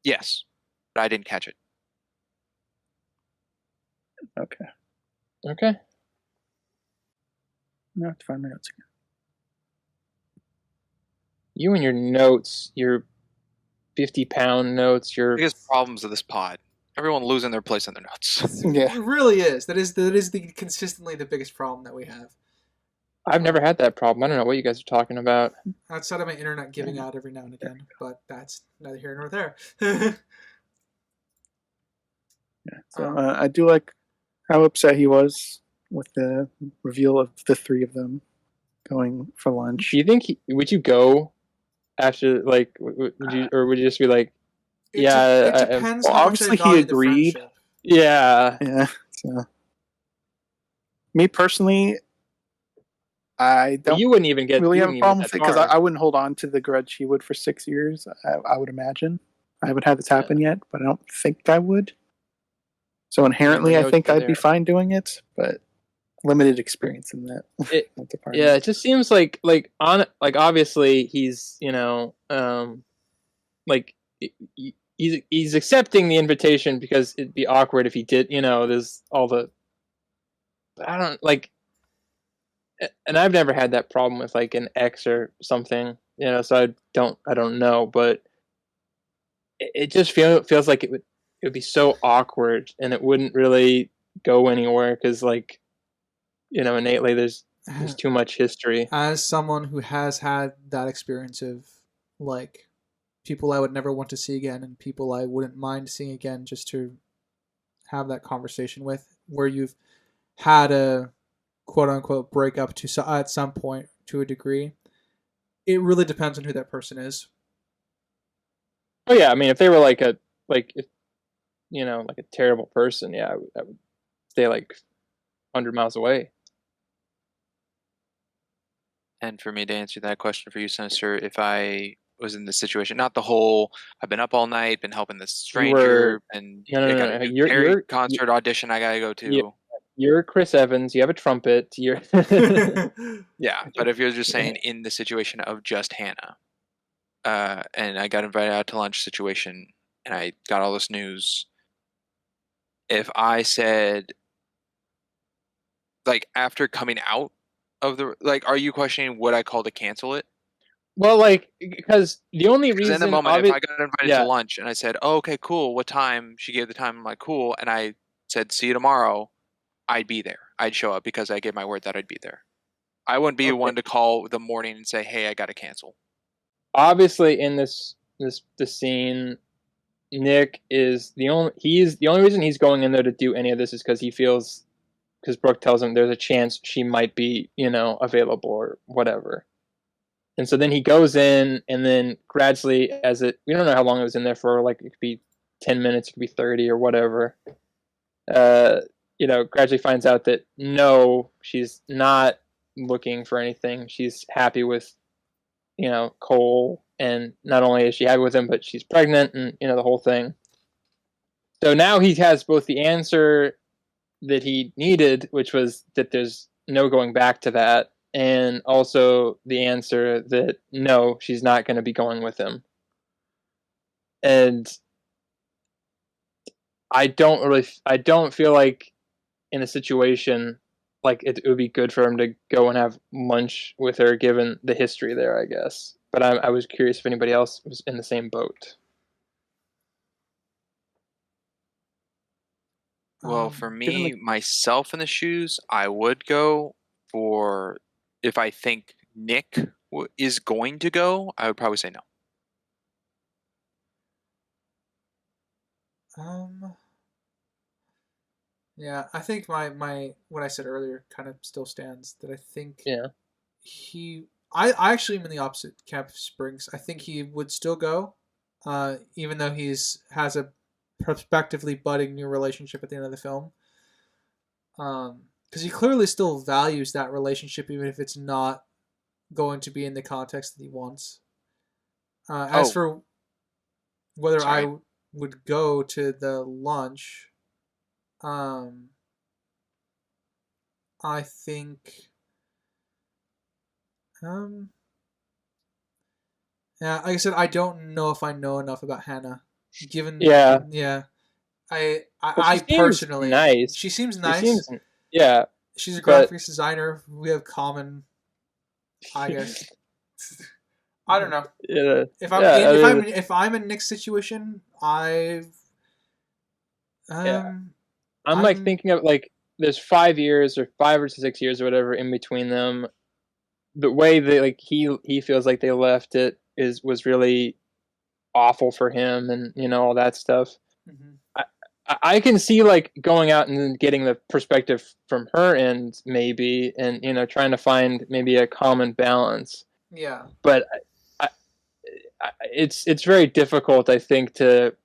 Speaker 3: Yes, but I didn't catch it.
Speaker 1: Okay.
Speaker 4: Okay.
Speaker 1: Now I have to find my notes again.
Speaker 4: You and your notes, your 50-pound notes, your
Speaker 3: Biggest problems of this pod. Everyone losing their place in their notes.
Speaker 1: Yeah.
Speaker 2: It really is. That is consistently the biggest problem that we have.
Speaker 4: I've never had that problem. I don't know what you guys are talking about.
Speaker 2: Outside of my internet giving out every now and again, but that's neither here nor there.
Speaker 1: Yeah. So I do like how upset he was with the reveal of the three of them going for lunch.
Speaker 4: Do you think would you go after like would you, or would you just be like,
Speaker 2: It
Speaker 4: yeah,
Speaker 2: depends.
Speaker 1: well,
Speaker 2: how much
Speaker 1: obviously
Speaker 2: I
Speaker 1: he
Speaker 2: value the
Speaker 1: agreed.
Speaker 2: friendship.
Speaker 4: yeah,
Speaker 1: Yeah. So me personally, I don't
Speaker 4: you wouldn't even get
Speaker 1: really
Speaker 4: you
Speaker 1: have a
Speaker 4: wouldn't even
Speaker 1: problem
Speaker 4: get
Speaker 1: with it
Speaker 4: that
Speaker 1: because
Speaker 4: far.
Speaker 1: I wouldn't hold on to the grudge he would for 6 years. I would imagine. I haven't had this happen yet, but I don't think I would. So inherently,
Speaker 4: never
Speaker 1: I
Speaker 4: know
Speaker 1: think
Speaker 4: till
Speaker 1: I'd be
Speaker 4: there.
Speaker 1: fine doing it, but limited experience in that.
Speaker 4: It-
Speaker 1: that department.
Speaker 4: Yeah, it just seems like obviously he's like he's accepting the invitation because it'd be awkward if he did, there's all the, but I don't like, and I've never had that problem with like an ex or something, so I don't know, but it just feels like it would be so awkward and it wouldn't really go anywhere because like, innately there's too much history.
Speaker 2: As someone who has had that experience of like people I would never want to see again and people I wouldn't mind seeing again just to have that conversation with, where you've had a quote unquote breakup at some point to a degree, it really depends on who that person is.
Speaker 4: Oh yeah, I mean, if they were like a terrible person, yeah, I would stay like 100 miles away.
Speaker 3: And for me to answer that question for you, Sinister, if I was in this situation. Not the whole I've been up all night, been helping this stranger, and
Speaker 4: No,
Speaker 3: I got a new Carrie
Speaker 4: you're
Speaker 3: concert audition I gotta go to.
Speaker 4: You're Chris Evans. You have a trumpet. You're
Speaker 3: Yeah, but if you're just saying in the situation of just Hannah, and I got invited out to lunch situation, and I got all this news. If I said, like, after coming out of the, like, are you questioning would I call to cancel it?
Speaker 4: well, like, because the only
Speaker 3: Because
Speaker 4: reason
Speaker 3: in the moment, if I got invited to lunch and I said, "Oh, okay, cool. What time?" She gave the time. I'm like, "Cool," and I said, "See you tomorrow." I'd be there. I'd show up because I gave my word that I'd be there. I wouldn't be one to call the morning and say, "Hey, I got to cancel."
Speaker 4: Obviously, in this scene, Nick is the only reason he's going in there to do any of this is because he feels, because Brooke tells him there's a chance she might be, available or whatever. And so then he goes in, and then gradually, we don't know how long it was in there for, like, it could be 10 minutes, it could be 30 or whatever, gradually finds out that no, she's not looking for anything. She's happy with, Cole, and not only is she happy with him, but she's pregnant, and, the whole thing. So now he has both the answer that he needed, which was that there's no going back to that, and also the answer that no, she's not going to be going with him. And I don't feel like in a situation like it would be good for him to go and have lunch with her, given the history there, I guess. But I was curious if anybody else was in the same boat.
Speaker 3: Well, for me, myself in the shoes, I would go for, if I think Nick is going to go, I would probably say no.
Speaker 2: Yeah, I think my what I said earlier kind of still stands. That I think I actually am in the opposite camp of Springs. I think he would still go, even though has a prospectively budding new relationship at the end of the film. Because he clearly still values that relationship, even if it's not going to be in the context that he wants. As for whether I would go to the lunch, I think, yeah, like I said, I don't know if I know enough about Hannah. I personally,
Speaker 4: nice.
Speaker 2: She seems nice. She's a graphics designer. We have common, I guess. I don't know.
Speaker 4: Yeah.
Speaker 2: If I'm in Nick's situation, I'm
Speaker 4: like thinking of, like, there's 5 years or 5 or 6 years or whatever in between them. The way that, like, he feels like they left it was really awful for him, and all that stuff.
Speaker 2: Mm-hmm.
Speaker 4: I can see, like, going out and getting the perspective from her end, maybe, and trying to find maybe a common balance.
Speaker 2: Yeah.
Speaker 4: But it's very difficult, I think, to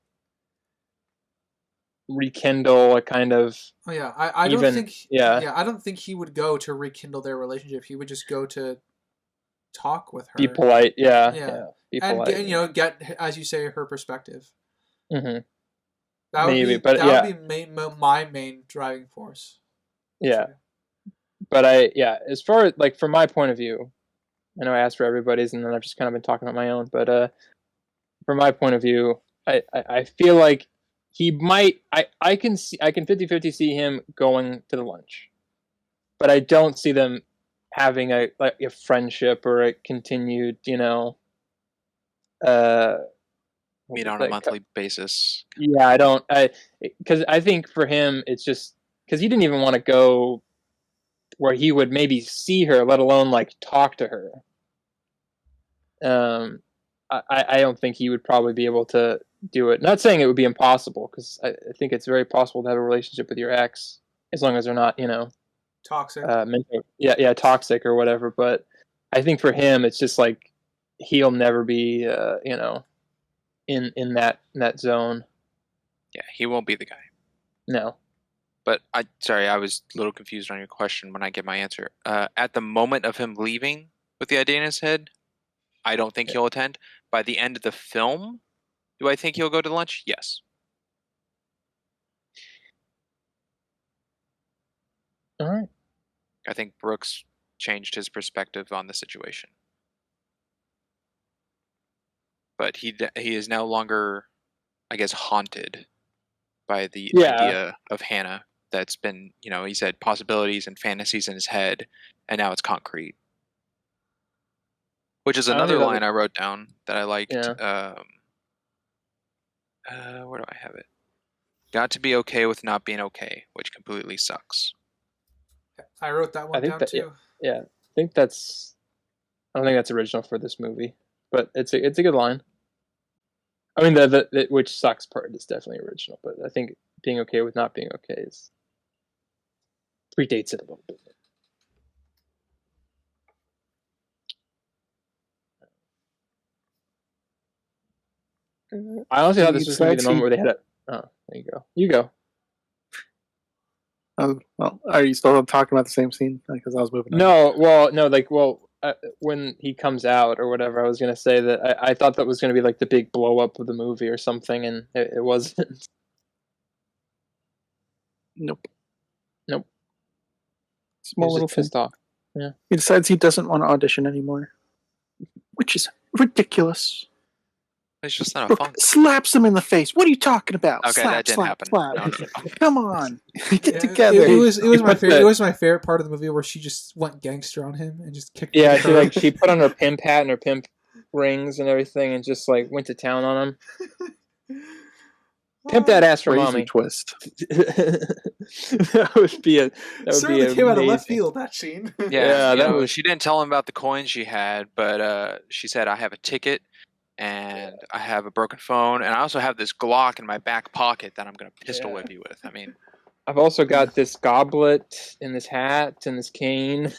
Speaker 4: rekindle a kind of.
Speaker 2: Oh yeah, I don't think.
Speaker 4: Yeah,
Speaker 2: I don't think he would go to rekindle their relationship. He would just go to talk with her.
Speaker 4: Be polite. Yeah. Be polite.
Speaker 2: And get, as you say, her perspective.
Speaker 4: Mm-hmm.
Speaker 2: That would be my main driving force.
Speaker 4: Yeah. But as far as, like, from my point of view, I know I asked for everybody's, and then I've just kind of been talking about my own, but from my point of view, I feel like he might, I can 50-50 see him going to the lunch, but I don't see them having a friendship or a continued,
Speaker 3: meet on a monthly basis.
Speaker 4: Yeah, I don't. Because I think for him, it's just because he didn't even want to go where he would maybe see her, let alone, like, talk to her. I don't think he would probably be able to do it. Not saying it would be impossible, because I think it's very possible to have a relationship with your ex, as long as they're not,
Speaker 2: toxic.
Speaker 4: Toxic or whatever. But I think for him, it's just like he'll never be, in that zone.
Speaker 3: Yeah, he won't be the guy.
Speaker 4: No.
Speaker 3: But I was a little confused on your question when I get my answer. At the moment of him leaving with the idea in his head, I don't think he'll attend. By the end of the film, do I think he'll go to lunch? Yes.
Speaker 4: All right.
Speaker 3: I think Brooks changed his perspective on the situation. But he is no longer, I guess, haunted by the idea of Hannah that's been, he said possibilities and fantasies in his head, and now it's concrete. Which is another line I wrote down that I liked.
Speaker 4: Yeah.
Speaker 3: Where do I have it? Got to be okay with not being okay, which completely sucks.
Speaker 2: I wrote that one down too.
Speaker 4: Yeah, I don't think that's original for this movie, but it's a good line. I mean, the which sucks part is definitely original, but I think being okay with not being okay predates it a little bit. I honestly thought this was going to be the moment where they had a... Oh, there you go. You go.
Speaker 1: Well, are you still talking about the same scene? Because I was moving on.
Speaker 4: No, when he comes out or whatever, I was going to say that I thought that was going to be like the big blow up of the movie or something, and it wasn't.
Speaker 1: Nope.
Speaker 4: Small little pissed off. Yeah.
Speaker 1: He decides he doesn't want to audition anymore, which is ridiculous.
Speaker 3: It's just not a
Speaker 1: Brooke
Speaker 3: fun.
Speaker 1: Slaps him in the face. What are you talking about?
Speaker 3: Okay, that didn't happen.
Speaker 1: Slap.
Speaker 3: No.
Speaker 1: Come on, get together.
Speaker 2: It was my favorite. It was my favorite part of the movie where she just went gangster on him and just kicked.
Speaker 4: Yeah, she put on her pimp hat and her pimp rings and everything, and just went to town on him. Pimp that ass for
Speaker 1: Crazy
Speaker 4: mommy.
Speaker 1: Twist.
Speaker 4: That would be
Speaker 2: certainly came out of left field, that scene.
Speaker 3: Yeah, she didn't tell him about the coins she had, but she said, "I have a ticket. And I have a broken phone, and I also have this Glock in my back pocket that I'm going to pistol whip you with." I mean,
Speaker 4: I've also got this goblet and this hat and this cane.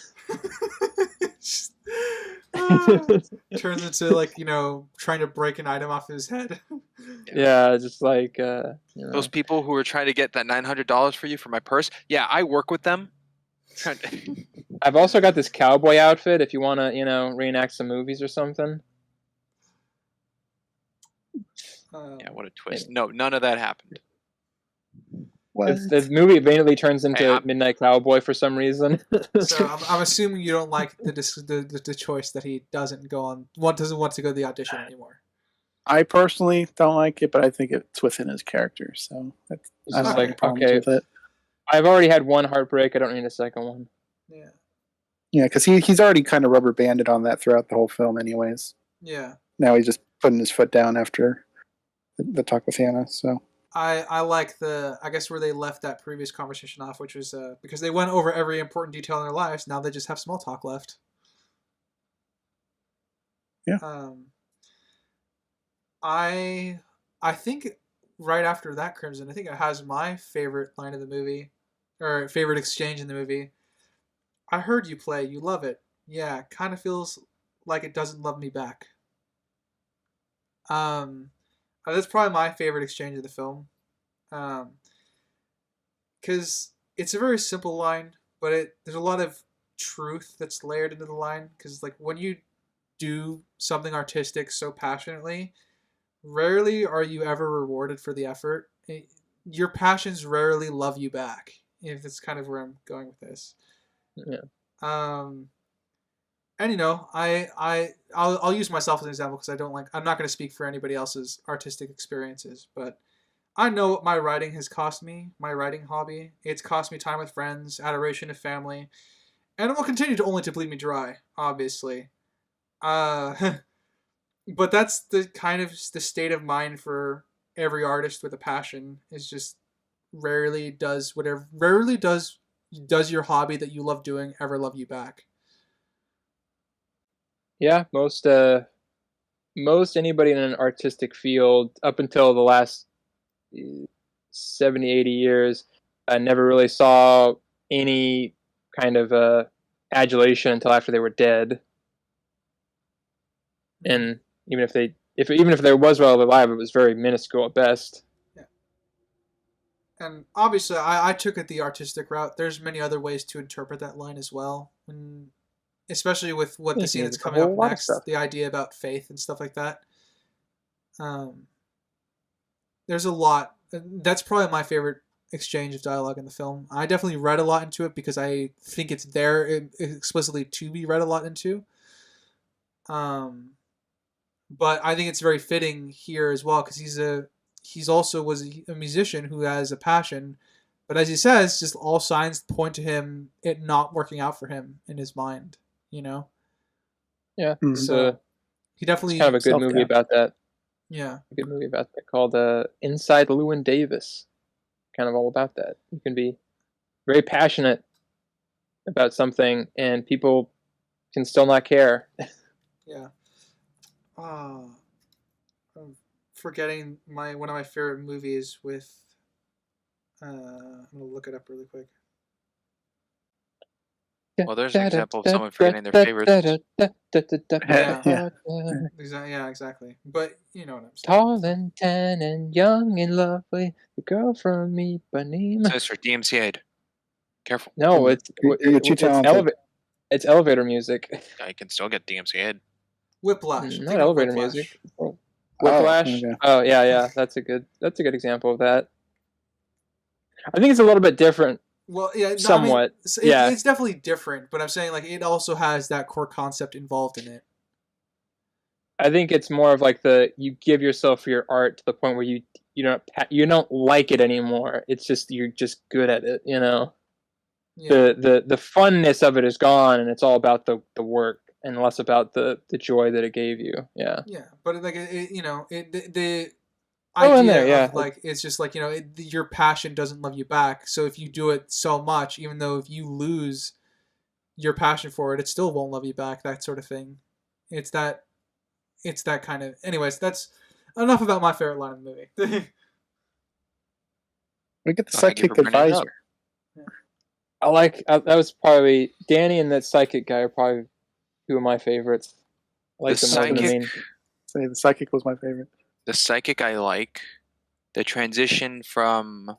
Speaker 2: Turns into trying to break an item off his head.
Speaker 4: Yeah, just
Speaker 3: those people who were trying to get that $900 for you for my purse. Yeah, I work with them.
Speaker 4: I've also got this cowboy outfit if you want to, reenact some movies or something.
Speaker 3: Yeah, what a twist. No, none of that happened.
Speaker 4: The movie immediately turns into Midnight Cowboy for some reason.
Speaker 2: So I'm assuming you don't like the choice that he doesn't want to go to the audition anymore.
Speaker 1: I personally don't like it, but I think it's within his character, so I don't have problems with it.
Speaker 4: I've already had one heartbreak. I don't need a second one.
Speaker 1: Yeah, because he's already kind of rubber banded on that throughout the whole film, anyways.
Speaker 2: Yeah.
Speaker 1: Now he's just putting his foot down after the talk with Hannah. So
Speaker 2: I like I guess where they left that previous conversation off, which was because they went over every important detail in their lives. Now they just have small talk left.
Speaker 1: Yeah.
Speaker 2: I think right after that, Crimson, I think it has my favorite line of the movie, or favorite exchange in the movie. "I heard you play. You love it. Yeah, kind of feels like it doesn't love me back." That's probably my favorite exchange of the film. Because it's a very simple line, but there's a lot of truth that's layered into the line. Because when you do something artistic so passionately, rarely are you ever rewarded for the effort. Your passions rarely love you back. If that's kind of where I'm going with this.
Speaker 4: Yeah.
Speaker 2: And I'll use myself as an example because I'm not going to speak for anybody else's artistic experiences, but I know what my writing has cost me, my writing hobby. It's cost me time with friends, adoration of family, and it will continue to bleed me dry, obviously. But that's the kind of the state of mind for every artist with a passion, is just rarely does your hobby that you love doing ever love you back.
Speaker 4: Yeah, most anybody in an artistic field up until the last 70, 80 years never really saw any kind of adulation until after they were dead. And even if there was while they're alive, it was very minuscule at best.
Speaker 2: Yeah. And obviously, I took it the artistic route. There's many other ways to interpret that line as well. Especially with the scene that's coming up next, the idea about faith and stuff like that. There's a lot. That's probably my favorite exchange of dialogue in the film. I definitely read a lot into it because I think it's there explicitly to be read a lot into. But I think it's very fitting here as well because he's also was a musician who has a passion, but as he says, just all signs point to him it not working out for him in his mind. You know.
Speaker 4: Yeah.
Speaker 2: So he definitely
Speaker 4: It's kind of a good movie about that.
Speaker 2: Yeah.
Speaker 4: A good movie about that called Inside Llewyn Davis. Kind of all about that. You can be very passionate about something, and people can still not care.
Speaker 2: Yeah. I'm forgetting one of my favorite movies with. I'm gonna look it up really quick.
Speaker 3: Well, there's an example of someone forgetting their favorites.
Speaker 2: Yeah, exactly. But you know what I'm saying.
Speaker 4: Tall and tan and young and lovely, the girl from Ipanema.
Speaker 3: Says for DMCA'd. Careful.
Speaker 4: No, it's elevator music.
Speaker 3: I can still get DMCA'd.
Speaker 2: Whiplash.
Speaker 4: Not elevator
Speaker 2: Whiplash.
Speaker 4: music. Whiplash.
Speaker 1: Okay.
Speaker 4: Oh yeah. That's a good example of that. I think it's a little bit different.
Speaker 2: Well, yeah, no,
Speaker 4: somewhat.
Speaker 2: I mean, it's definitely different, but I'm saying like it also has that core concept involved in it.
Speaker 4: I think it's more of like you give yourself your art to the point where you don't like it anymore. It's just you're just good at it, you know. Yeah. The funness of it is gone, and it's all about the work and less about the joy that it gave you. Yeah.
Speaker 2: Yeah, but like the
Speaker 4: idea
Speaker 2: of like it's just like your passion doesn't love you back. So if you do it so much, even though if you lose your passion for it, it still won't love you back. That sort of thing. It's that kind of. Anyways, that's enough about my favorite line of the movie.
Speaker 1: We get the psychic advisor.
Speaker 4: That was probably Danny and that psychic guy are probably two of my favorites. I like
Speaker 3: them more than the main.
Speaker 1: Say the psychic was my favorite.
Speaker 3: The psychic I like. The transition from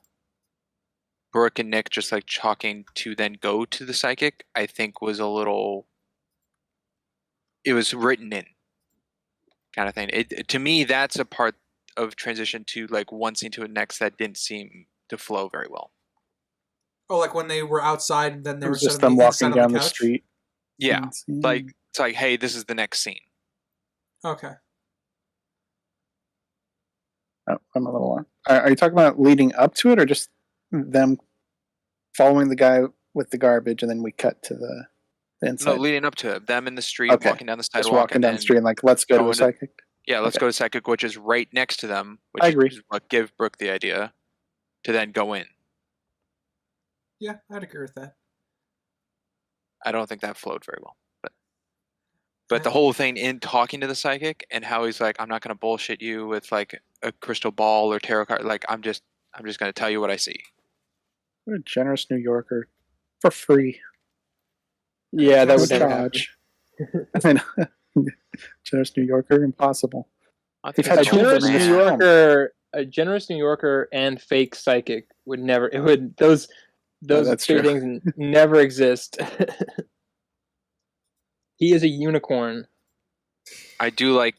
Speaker 3: Brooke and Nick just like talking to then go to the psychic, I think was a little. It was written in, kind of thing. To me, that's a part of transition to like one scene to the next that didn't seem to flow very well.
Speaker 2: Oh, like when they were outside and then they were
Speaker 1: just them walking down the street.
Speaker 3: Yeah, like it's like, hey, this is the next scene.
Speaker 2: Okay.
Speaker 1: Oh, I'm a little on. Are you talking about leading up to it, or just them following the guy with the garbage, and then we cut to the inside?
Speaker 3: No, leading up to it. Them in the street, walking down the sidewalk.
Speaker 1: Just walking down the street and like, let's go to the psychic.
Speaker 3: Yeah, let's go to psychic, which is right next to them. Which
Speaker 1: I agree.
Speaker 3: Is what give Brooke the idea to then go in.
Speaker 2: Yeah, I'd agree with that.
Speaker 3: I don't think that flowed very well, but the whole thing in talking to the psychic and how he's like, I'm not going to bullshit you with like a crystal ball or tarot card. Like I'm just going to tell you what I see.
Speaker 1: What a generous New Yorker for free.
Speaker 4: Yeah, that would
Speaker 1: charge. I mean, generous New Yorker, impossible.
Speaker 4: A generous New Yorker and fake psychic would never. It would those two things never exist. He is a unicorn.
Speaker 3: I do like,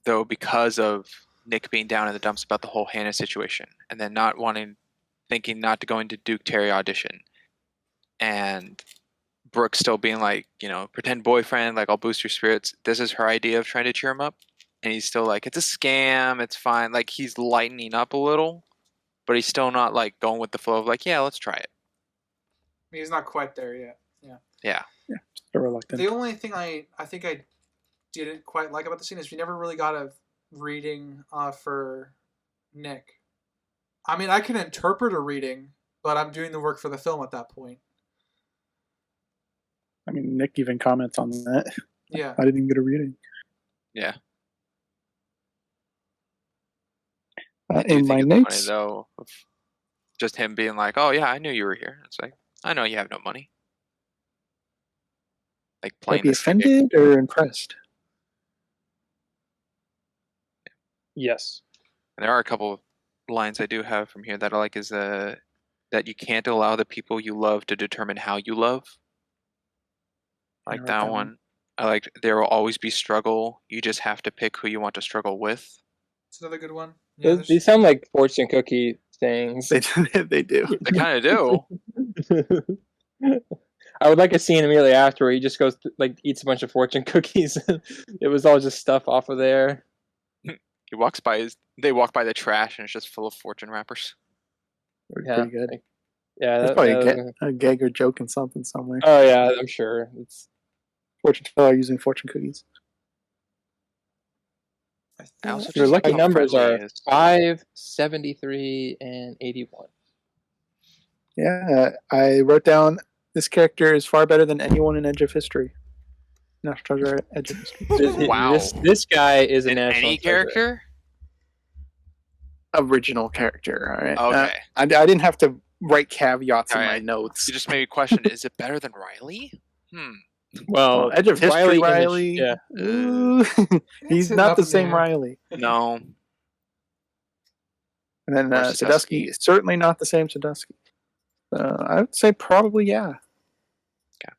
Speaker 3: though, because of Nick being down in the dumps about the whole Hannah situation, and then thinking not to go into Duke Terry audition, and Brooke still being like, pretend boyfriend, like I'll boost your spirits. This is her idea of trying to cheer him up, and he's still like, it's a scam, it's fine. Like he's lightening up a little, but he's still not like going with the flow of like, yeah, let's try it.
Speaker 2: He's not quite there yet.
Speaker 3: Yeah.
Speaker 1: Still reluctant.
Speaker 2: The only thing I think I didn't quite like about the scene is we never really got a reading for Nick. I mean, I can interpret a reading, but I'm doing the work for the film at that point.
Speaker 1: I mean, Nick even comments on that.
Speaker 2: Yeah.
Speaker 1: I didn't even get a reading.
Speaker 3: Yeah.
Speaker 1: In my notes,
Speaker 3: funny, though, of just him being like, "Oh yeah, I knew you were here." It's like, I know you have no money. Like playing.
Speaker 1: Be offended or impressed?
Speaker 4: Yes.
Speaker 3: And there are a couple of lines I do have from here that I like is that you can't allow the people you love to determine how you love. I like that one. I like there will always be struggle. You just have to pick who you want to struggle with.
Speaker 2: It's another good one. Yeah,
Speaker 4: These sound like fortune cookie sayings.
Speaker 1: They they do.
Speaker 3: They kind of do.
Speaker 4: I would like a scene immediately after where he just goes like eats a bunch of fortune cookies. It was all just stuff off of there.
Speaker 3: He walks by they walk by the trash and it's just full of fortune wrappers.
Speaker 1: Pretty good.
Speaker 4: Yeah,
Speaker 1: That's probably a gag or joke in something somewhere.
Speaker 4: Oh yeah, I'm sure. It's
Speaker 1: Fortune teller using fortune cookies.
Speaker 3: I also
Speaker 4: your
Speaker 3: just
Speaker 4: lucky
Speaker 3: like how
Speaker 4: numbers
Speaker 3: friendly
Speaker 4: are
Speaker 3: he is.
Speaker 4: 5, 73, and 81.
Speaker 1: Yeah, I wrote down this character is far better than anyone in Edge of History. National Treasure Edge of History.
Speaker 3: Wow.
Speaker 4: This guy is a
Speaker 3: In
Speaker 4: national
Speaker 3: any
Speaker 4: treasure.
Speaker 3: character?
Speaker 1: Original character. All right.
Speaker 3: Okay.
Speaker 1: I didn't have to write caveats in my
Speaker 3: Alright.
Speaker 1: notes.
Speaker 3: You just made me question: is it better than Riley?
Speaker 4: Well,
Speaker 1: Edge of History, Riley.
Speaker 4: yeah.
Speaker 1: Ooh, he's
Speaker 2: It's
Speaker 1: not
Speaker 2: up
Speaker 1: the
Speaker 2: in the
Speaker 1: same
Speaker 2: air.
Speaker 1: Riley.
Speaker 3: No.
Speaker 1: And then
Speaker 3: Or
Speaker 1: Sadusky, certainly not the same Sadusky. I would say probably yeah.
Speaker 3: Okay.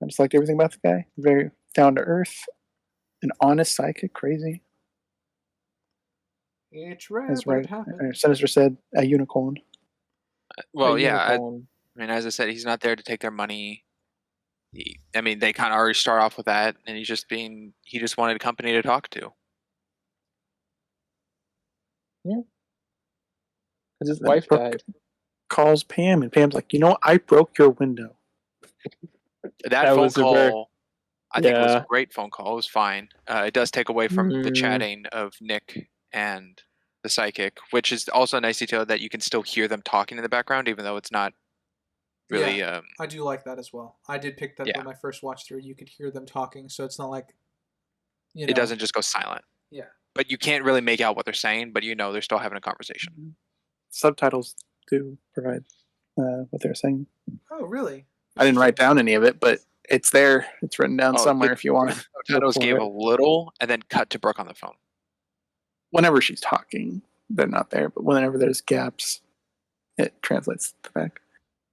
Speaker 1: I just liked everything about the guy. Very down to earth, an honest psychic, crazy.
Speaker 2: It's rare,
Speaker 1: As
Speaker 2: but
Speaker 1: right,
Speaker 2: it happens.
Speaker 1: Sinister said, a unicorn.
Speaker 3: Well,
Speaker 4: A
Speaker 3: yeah. I
Speaker 4: unicorn.
Speaker 3: mean, as I said, he's not there to take their money. I mean, they kind of already start off with that, and he just wanted a company to talk to.
Speaker 4: Because his
Speaker 1: Then
Speaker 4: wife
Speaker 1: Brooke
Speaker 4: died.
Speaker 1: calls Pam, and Pam's like, I broke your window.
Speaker 3: That phone
Speaker 4: was a very-
Speaker 3: call, I think, was
Speaker 4: Yeah.
Speaker 3: a great phone call. It was fine. It does take away from the
Speaker 4: Mm.
Speaker 3: chatting of Nick and the psychic, which is also a nice detail that you can still hear them talking in the background, even though it's not really.
Speaker 2: I do like that as well. I did pick that up
Speaker 3: Yeah.
Speaker 2: when my first watch through. You could hear them talking, so it's not like
Speaker 3: It doesn't just go silent.
Speaker 2: Yeah.
Speaker 3: But you can't really make out what they're saying, but they're still having a conversation.
Speaker 1: Subtitles do provide what they're saying.
Speaker 2: Oh, really?
Speaker 1: I didn't write down any of it, but it's there. It's written down
Speaker 3: Oh,
Speaker 1: somewhere
Speaker 3: the
Speaker 1: if you want to.
Speaker 3: Subtitles gave a little and then cut to Brooke on the phone.
Speaker 1: Whenever she's talking, they're not there, but whenever there's gaps, it translates back.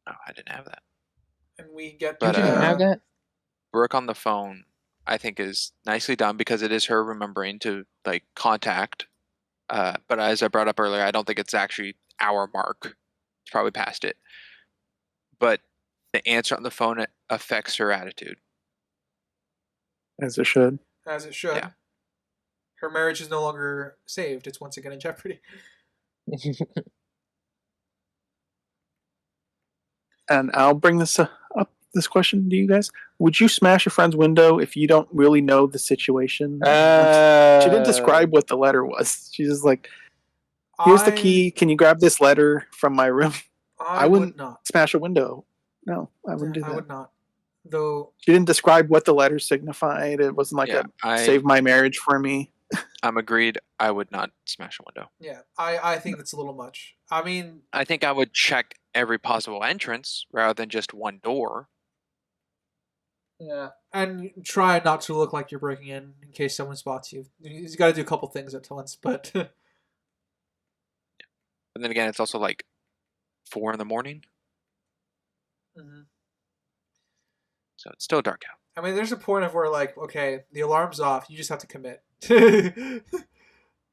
Speaker 3: Oh, I didn't have that.
Speaker 2: And we get
Speaker 3: But,
Speaker 4: You didn't have that?
Speaker 3: Brooke on the phone, I think, is nicely done because it is her remembering to like contact. But as I brought up earlier, I don't think it's actually our mark. It's probably past it. But the answer on the phone affects her attitude.
Speaker 1: As it should.
Speaker 2: as it should.
Speaker 3: Yeah.
Speaker 2: Her marriage is no longer saved. It's once again in jeopardy.
Speaker 1: And I'll bring this up, this question to you guys. Would you smash a friend's window if you don't really know the situation? She didn't describe what the letter was. She's just like, here's the key. Can you grab this letter from my room?
Speaker 2: I
Speaker 1: wouldn't
Speaker 2: would not.
Speaker 1: smash a window. No, I wouldn't do that.
Speaker 2: I would not. Though
Speaker 1: She didn't describe what the letter signified. It wasn't like save my marriage for me.
Speaker 3: I'm agreed. I would not smash a window.
Speaker 2: yeah, I think that's a little much. I mean,
Speaker 3: I think I would check every possible entrance rather than just one door.
Speaker 2: yeah, and try not to look like you're breaking in case someone spots you. You've got to do a couple things at once, but.
Speaker 3: And then again, it's also like 4 a.m.
Speaker 2: Mm-hmm.
Speaker 3: So it's still dark out.
Speaker 2: I mean, there's a point of where, like, okay, the alarm's off. You just have to commit.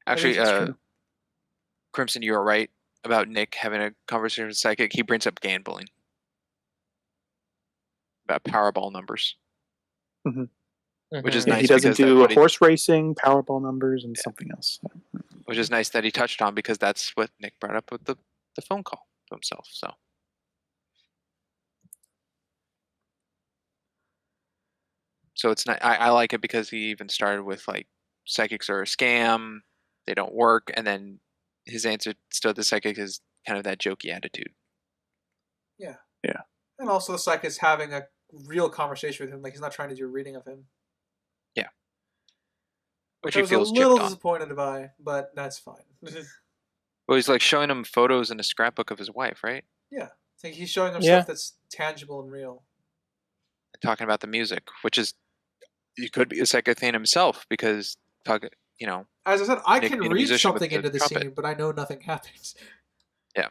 Speaker 3: Actually,
Speaker 1: that's true.
Speaker 3: Crimson, you were right about Nick having a conversation with Psychic. He brings up gambling. About Powerball numbers. Which is
Speaker 1: Yeah,
Speaker 3: nice
Speaker 1: he doesn't
Speaker 3: because that's
Speaker 1: do
Speaker 3: what he-
Speaker 1: horse racing, Powerball numbers, and something else.
Speaker 3: Which is nice that he touched on because that's what Nick brought up with the phone call to himself. So it's not. I like it because he even started with like psychics are a scam, they don't work, and then his answer still to psychic is kind of that jokey attitude.
Speaker 2: Yeah.
Speaker 1: Yeah.
Speaker 2: And also, the psych is having a real conversation with him. Like, he's not trying to do a reading of him.
Speaker 3: Yeah.
Speaker 2: Which
Speaker 3: Which
Speaker 2: I
Speaker 3: he
Speaker 2: was
Speaker 3: feels
Speaker 2: a little
Speaker 3: chipped on.
Speaker 2: disappointed by, but that's fine.
Speaker 3: Well, he's like showing him photos in a scrapbook of his wife, right?
Speaker 2: yeah. It's like he's showing him
Speaker 4: Yeah.
Speaker 2: stuff that's tangible and real.
Speaker 3: Talking about the music, which is you could be a psychic thing himself because
Speaker 2: As I said, I
Speaker 3: Nick
Speaker 2: can
Speaker 3: being a
Speaker 2: read
Speaker 3: musician with
Speaker 2: something
Speaker 3: the
Speaker 2: into the
Speaker 3: trumpet.
Speaker 2: scene, but I know nothing happens.
Speaker 1: Yeah,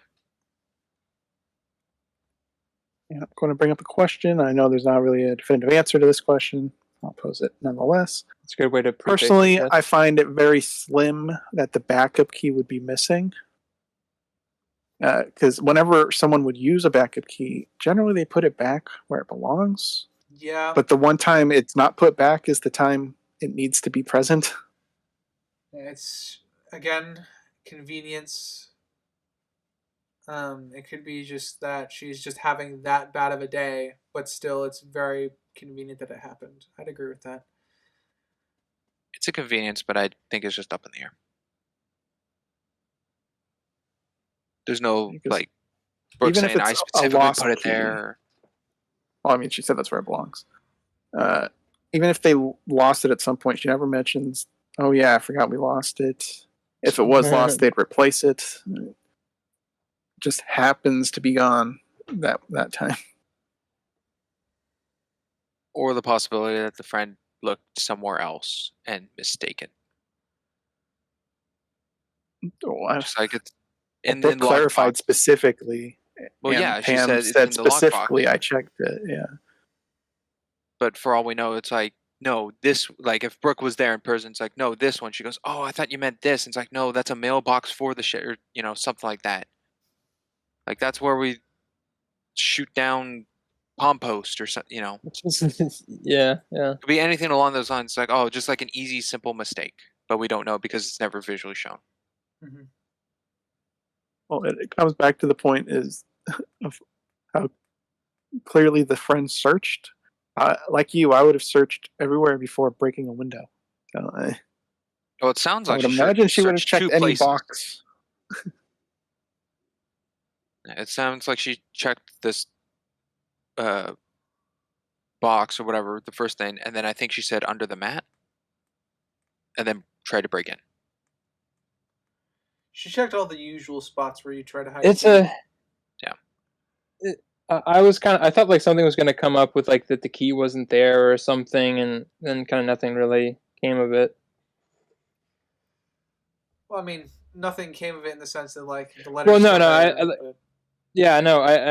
Speaker 1: I'm going to bring up a question. I know there's not really a definitive answer to this question. I'll pose it nonetheless.
Speaker 4: It's a good way to preface
Speaker 1: Personally,
Speaker 4: it, yes.
Speaker 1: I find it very slim that the backup key would be missing. Because whenever someone would use a backup key, generally they put it back where it belongs.
Speaker 2: Yeah.
Speaker 1: But the one time it's not put back is the time it needs to be present.
Speaker 2: It's, again, convenience. It could be just that she's just having that bad of a day, but still it's very convenient that it happened. I'd agree with that.
Speaker 3: It's a convenience, but I think it's just up in the air. There's no,
Speaker 1: Because
Speaker 3: like, Brooke
Speaker 1: even if
Speaker 3: saying, I
Speaker 1: it's a
Speaker 3: specifically
Speaker 1: lost
Speaker 3: put it
Speaker 1: key-
Speaker 3: there.
Speaker 1: Well, I mean, she said that's where it belongs. Even if they lost it at some point, she never mentions, oh yeah, I forgot we lost it. If it was lost, they'd replace it. It just happens to be gone that time.
Speaker 3: Or the possibility that the friend looked somewhere else and mistaken.
Speaker 1: Oh,
Speaker 3: Just like it's
Speaker 1: Brooke
Speaker 3: the
Speaker 1: clarified
Speaker 3: lockbox.
Speaker 1: specifically.
Speaker 3: Well,
Speaker 1: and
Speaker 3: yeah, she
Speaker 1: Pam
Speaker 3: said it's
Speaker 1: said
Speaker 3: in the lockbox.
Speaker 1: specifically, I checked it. Yeah.
Speaker 3: But for all we know, it's like, no, this, like, if Brooke was there in person, it's like, no, this one. She goes, oh, I thought you meant this. And it's like, no, that's a mailbox for the shit, or, you know, something like that. Like, that's where we shoot down compost or something, you know.
Speaker 4: Yeah.
Speaker 3: Could be anything along those lines. It's like, oh, just like an easy, simple mistake. But we don't know because it's never visually shown.
Speaker 2: Mm-hmm.
Speaker 1: Well, it comes back to the point is of how clearly the friend searched. Like you, I would have searched everywhere before breaking a window.
Speaker 3: Well, it sounds
Speaker 1: I
Speaker 3: like
Speaker 1: would imagine she would have
Speaker 3: searched
Speaker 1: checked
Speaker 3: two
Speaker 1: any
Speaker 3: places.
Speaker 1: box.
Speaker 3: It sounds like she checked this box or whatever, the first thing, and then I think she said under the mat, and then tried to break in.
Speaker 2: She checked all the usual spots where you try to hide.
Speaker 4: It's
Speaker 2: something.
Speaker 4: I thought like something was going to come up with like that the key wasn't there or something, and then kind of nothing really came of it.
Speaker 2: Well, I mean, nothing came of it in the sense that like the letter.
Speaker 4: Well, I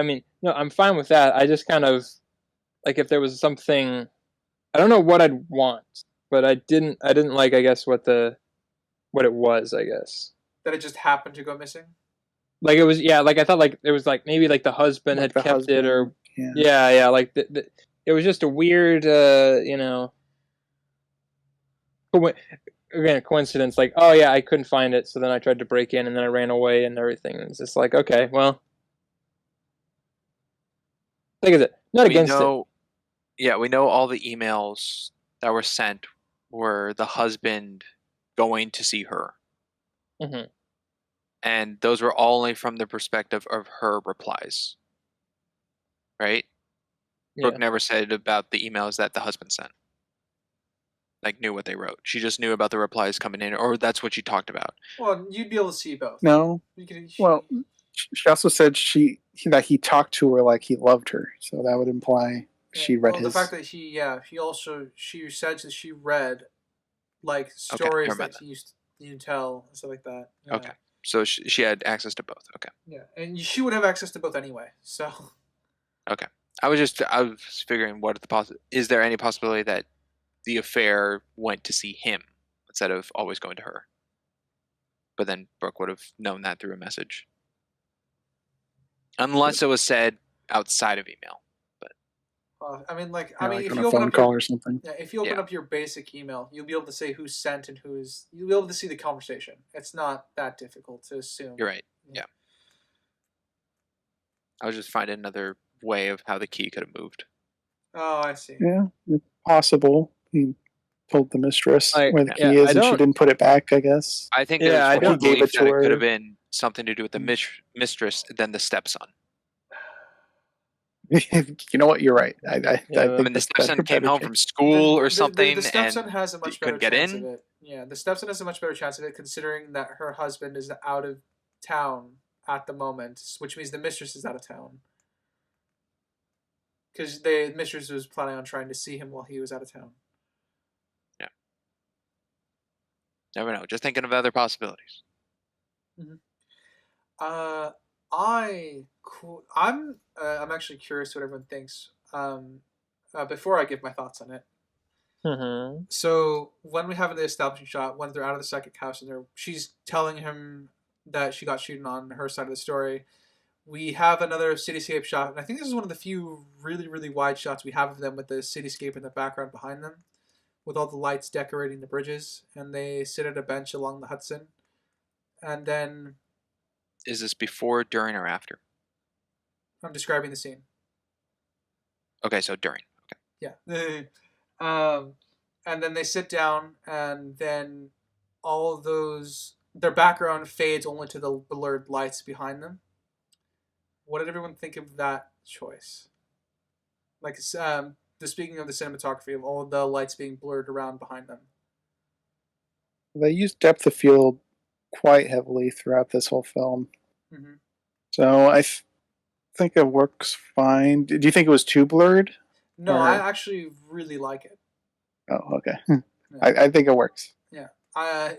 Speaker 4: mean, no, I'm fine with that. I just kind of like if there was something, I don't know what I'd want, but I didn't like, I guess, what it was, I guess.
Speaker 2: That it just happened to go missing.
Speaker 4: Like it was, yeah. Like I thought, like it was like maybe like the husband
Speaker 1: Like
Speaker 4: had kept it, or
Speaker 1: yeah.
Speaker 4: yeah. Like it was just a weird, you know, again, coincidence. Like, oh yeah, I couldn't find it, so then I tried to break in, and then I ran away and everything. And it's just like, okay, well, like I said, not against it.
Speaker 3: Yeah, we know all the emails that were sent were the husband going to see her.
Speaker 4: Mm-hmm.
Speaker 3: And those were all only from the perspective of her replies. Right?
Speaker 4: Yeah.
Speaker 3: Brooke never said about the emails that the husband sent. Like, knew what they wrote. She just knew about the replies coming in, or that's what she talked about.
Speaker 2: Well, you'd be able to see both.
Speaker 1: No. Well, she also said that he talked to her like he loved her, so that would imply she read his.
Speaker 2: The fact that she said that she read like stories that he used to tell and stuff like that. Yeah.
Speaker 3: Okay, so she had access to both. Okay.
Speaker 2: Yeah, and she would have access to both anyway. So.
Speaker 3: Okay, I was figuring is there any possibility that the affair went to see him instead of always going to her? But then Brooke would have known that through a message. Unless it was said outside of email. But
Speaker 1: if you open up call or something.
Speaker 2: Yeah, if you open up your basic email, you'll be able to say who's sent and you'll be able to see the conversation. It's not that difficult to assume.
Speaker 3: You're right. Yeah. I was just finding another way of how the key could have moved.
Speaker 2: Oh, I see.
Speaker 1: Yeah, it's possible. He told the mistress where the key is, and she didn't put it back, I guess.
Speaker 3: I think there's more belief that it
Speaker 1: her.
Speaker 3: could have been something to do with the mistress than the stepson.
Speaker 1: You know what? You're right. I
Speaker 3: think the stepson came home from school or something,
Speaker 2: the stepson
Speaker 3: and
Speaker 2: has a much better
Speaker 3: get
Speaker 2: chance
Speaker 3: in.
Speaker 2: of it. Yeah, the stepson has a much better chance of it, considering that her husband is out of town at the moment, which means the mistress is out of town. Because the mistress was planning on trying to see him while he was out of town.
Speaker 3: Yeah. Never know. Just thinking of other possibilities.
Speaker 2: Mm-hmm. I'm actually curious what everyone thinks. Before I give my thoughts on it,
Speaker 4: Mm-hmm.
Speaker 2: So when we have the establishing shot, when they're out of the psychic house and she's telling him that she got cheated on her side of the story, we have another cityscape shot, and I think this is one of the few really, really wide shots we have of them with the cityscape in the background behind them, with all the lights decorating the bridges, and they sit at a bench along the Hudson. And then
Speaker 3: Is this before, during, or after?
Speaker 2: I'm describing the scene.
Speaker 3: Okay, so during. Okay.
Speaker 2: Yeah. And then they sit down, and then all of those their background fades only to the blurred lights behind them. What did everyone think of that choice? Like, the speaking of the cinematography of all of the lights being blurred around behind them.
Speaker 1: They used depth of field quite heavily throughout this whole film.
Speaker 2: Mm-hmm.
Speaker 1: So I think it works fine. Do you think it was too blurred?
Speaker 2: No,
Speaker 1: Or-
Speaker 2: I actually really like it.
Speaker 1: Oh, okay.
Speaker 2: Yeah.
Speaker 1: I think it works.
Speaker 2: Yeah, I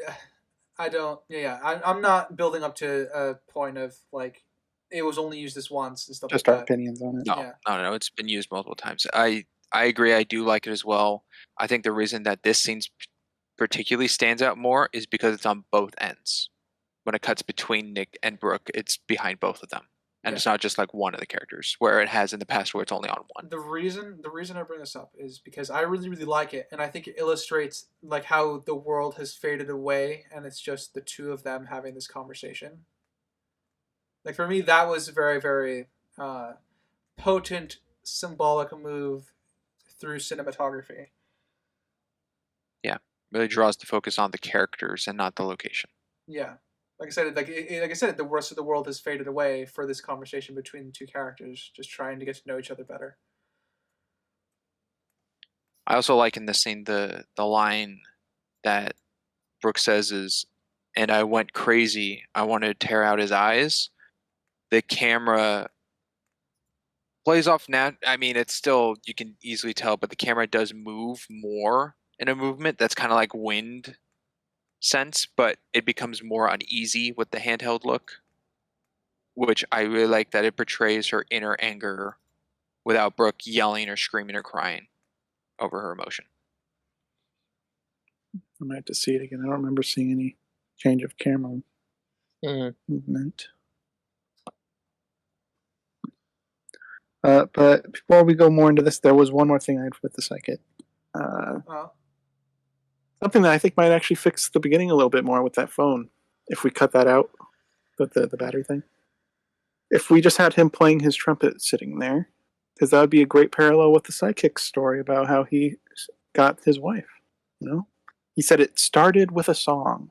Speaker 2: don't. Yeah, I'm not building up to a point of like it was only used this once and stuff
Speaker 1: Just
Speaker 2: like
Speaker 1: our
Speaker 2: that.
Speaker 1: opinions on it.
Speaker 3: No,
Speaker 2: Yeah.
Speaker 3: no, it's been used multiple times. I agree. I do like it as well. I think the reason that this scene particularly stands out more is because it's on both ends. When it cuts between Nick and Brooke, it's behind both of them, and
Speaker 2: Yeah.
Speaker 3: it's not just like one of the characters, where it has in the past where it's only on one.
Speaker 2: The reason I bring this up is because I really really like it, and I think it illustrates like how the world has faded away, and it's just the two of them having this conversation. Like for me, that was a very very potent symbolic move through cinematography.
Speaker 3: Yeah, really draws the focus on the characters and not the location.
Speaker 2: Yeah, like I said, like I said, the rest of the world has faded away for this conversation between the two characters, just trying to get to know each other better.
Speaker 3: I also like in this scene the line that Brooke says is, "And I went crazy. I wanted to tear out his eyes." The camera plays off now. I mean, it's still, you can easily tell, but the camera does move more in a movement that's kind of like wind sense, but it becomes more uneasy with the handheld look, which I really like that it portrays her inner anger without Brooke yelling or screaming or crying over her emotion.
Speaker 1: I might have to see it again. I don't remember seeing any change of camera movement. But before we go more into this, there was one more thing I had with the psychic. Something that I think might actually fix the beginning a little bit more with that phone. If we cut that out, with the battery thing. If we just had him playing his trumpet sitting there, because that would be a great parallel with the sidekick's story about how he got his wife. You know, he said it started with a song.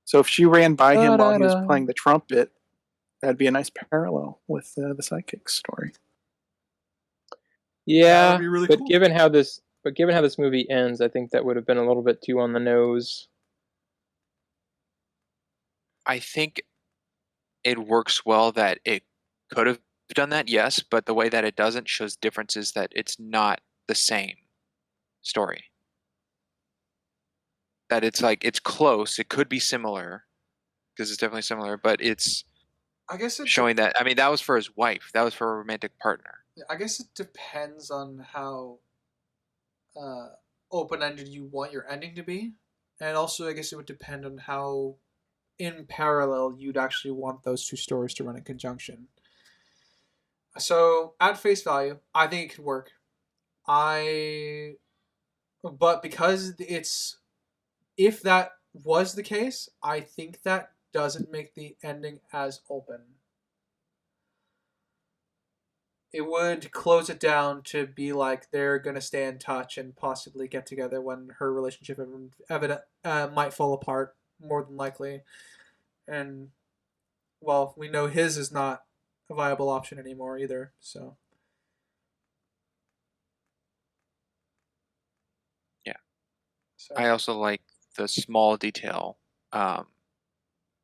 Speaker 1: So if she ran by him while he was playing the trumpet, that'd be a nice parallel with the sidekick's story.
Speaker 4: Yeah,
Speaker 2: That'd be really
Speaker 4: but
Speaker 2: cool.
Speaker 4: given how this movie ends, I think that would have been a little bit too on the nose.
Speaker 3: I think it works well that it could have done that, yes, but the way that it doesn't shows differences that it's not the same story. That it's like, it's close, it could be similar, because it's definitely similar, but it's
Speaker 2: I guess it
Speaker 3: showing that, I mean, that was for his wife, that was for a romantic partner.
Speaker 2: I guess it depends on how open-ended you want your ending to be, and also I guess it would depend on how in parallel you'd actually want those two stories to run in conjunction. So at face value, I think it could work. But because it's if that was the case, I think that doesn't make the ending as open. It would close it down to be like they're gonna stay in touch and possibly get together when her relationship might fall apart, more than likely. And well, we know his is not a viable option anymore either. So
Speaker 3: Yeah.
Speaker 2: So
Speaker 3: I also like the small detail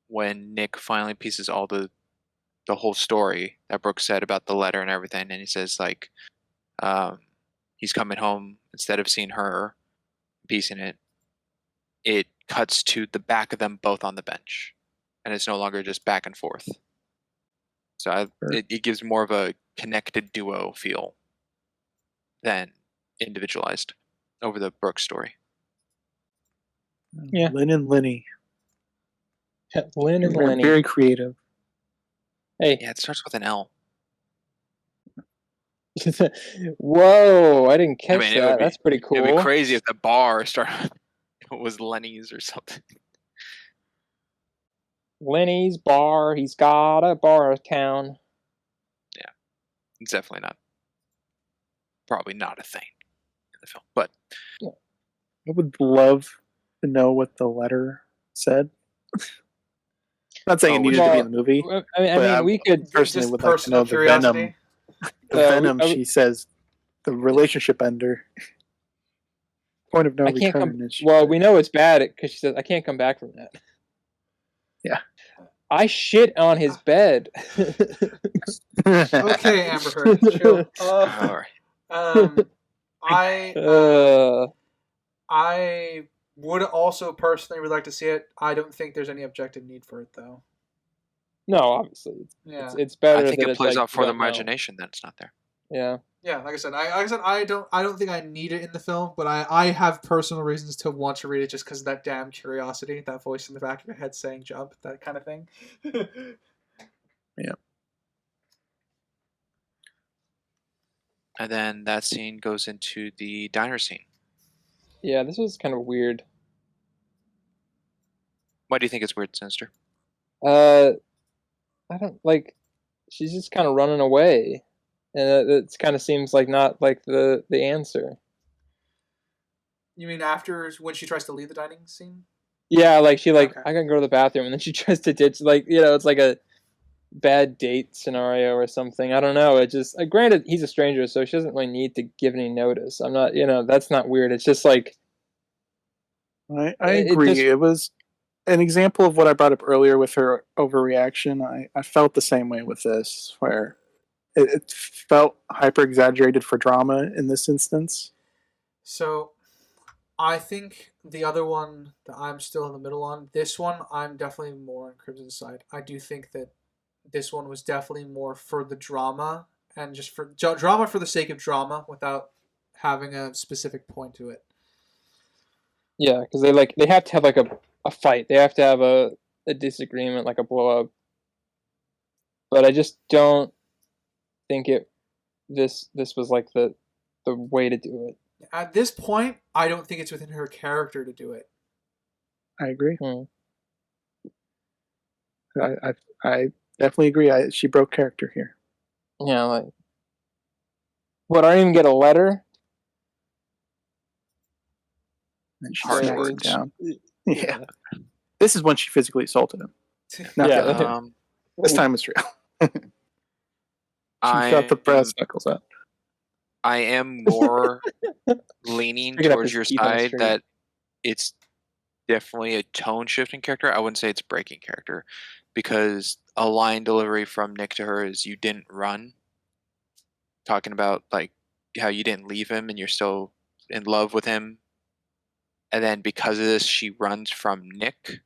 Speaker 3: when Nick finally pieces all the whole story that Brooke said about the letter and everything, and he says like he's coming home instead of seeing her piecing it. It cuts to the back of them both on the bench, and it's no longer just back and forth. So it gives more of a connected duo feel than individualized. over the Brooke story.
Speaker 4: Yeah.
Speaker 1: Lynn and Lenny.
Speaker 4: Lynn and
Speaker 1: Very,
Speaker 4: Lenny.
Speaker 1: very creative.
Speaker 4: Hey.
Speaker 3: Yeah, it starts with an L.
Speaker 4: Whoa! I didn't catch
Speaker 3: it would
Speaker 4: that.
Speaker 3: be-
Speaker 4: That's pretty cool.
Speaker 3: It'd be crazy if the bar started it was Lenny's or something.
Speaker 4: Lenny's bar. He's got a bar town.
Speaker 3: It's definitely not. Probably not a thing in the film, but
Speaker 1: I would love to know what the letter said. Not saying it needed to be in the movie.
Speaker 4: I mean, we could
Speaker 1: personally
Speaker 2: Just
Speaker 1: would like to know
Speaker 2: personal
Speaker 1: the venom.
Speaker 2: curiosity.
Speaker 1: The venom. She says the relationship ender. Point of no
Speaker 4: I can't
Speaker 1: return.
Speaker 4: come. Well, we know it's bad because she says I can't come back from that.
Speaker 1: Yeah.
Speaker 4: I shit on his bed.
Speaker 2: Okay, Amber Heard, chill.
Speaker 3: all right.
Speaker 2: I would also personally would like to see it. I don't think there's any objective need for it, though.
Speaker 4: No, obviously,
Speaker 2: Yeah.
Speaker 4: it's better.
Speaker 3: I think
Speaker 4: that
Speaker 3: it
Speaker 4: it's
Speaker 3: plays
Speaker 4: like,
Speaker 3: out for the
Speaker 4: don't know.
Speaker 3: imagination that it's not there.
Speaker 4: Yeah.
Speaker 2: Yeah, like I said, I don't think I need it in the film, but I have personal reasons to want to read it just because of that damn curiosity, that voice in the back of your head saying jump, that kind of thing.
Speaker 1: Yeah.
Speaker 3: And then that scene goes into the diner scene.
Speaker 4: Yeah, this was kind of weird.
Speaker 3: Why do you think it's weird, Sinister?
Speaker 4: I don't like. She's just kind of running away, and it kind of seems like not like the answer.
Speaker 2: You mean after when she tries to leave the dining scene?
Speaker 4: Yeah, like she
Speaker 2: Okay.
Speaker 4: I gotta go to the bathroom, and then she tries to ditch. Like it's like a bad date scenario or something. I don't know. It just granted he's a stranger, so she doesn't really need to give any notice. I'm not. That's not weird. It's just like.
Speaker 1: I agree. It was an example of what I brought up earlier with her overreaction. I felt the same way with this, where it felt hyper exaggerated for drama in this instance.
Speaker 2: So, I think the other one that I'm still in the middle on, this one I'm definitely more on Crimson's side. I do think that this one was definitely more for the drama and just for drama for the sake of drama without having a specific point to it.
Speaker 4: Yeah, because they have to have like a fight. They have to have a disagreement, like a blow up. But I just don't think this was like the way to do it.
Speaker 2: At this point, I don't think it's within her character to do it.
Speaker 1: I agree. I definitely agree. She broke character here.
Speaker 4: Yeah, like what? I don't even get a letter.
Speaker 1: And she
Speaker 3: Harsh
Speaker 1: smacks him
Speaker 3: words.
Speaker 1: down. Yeah. This is when she physically assaulted him. Not
Speaker 4: Yeah.
Speaker 1: the other time. This time it's real. She got the brass knuckles out.
Speaker 3: I am more leaning
Speaker 4: Picking up
Speaker 3: towards
Speaker 4: his
Speaker 3: your
Speaker 4: teeth on the
Speaker 3: side
Speaker 4: street.
Speaker 3: that it's definitely a tone shifting character. I wouldn't say it's breaking character because a line delivery from Nick to her is "You didn't run," talking about like how you didn't leave him and you're still in love with him. And then because of this, she runs from Nick.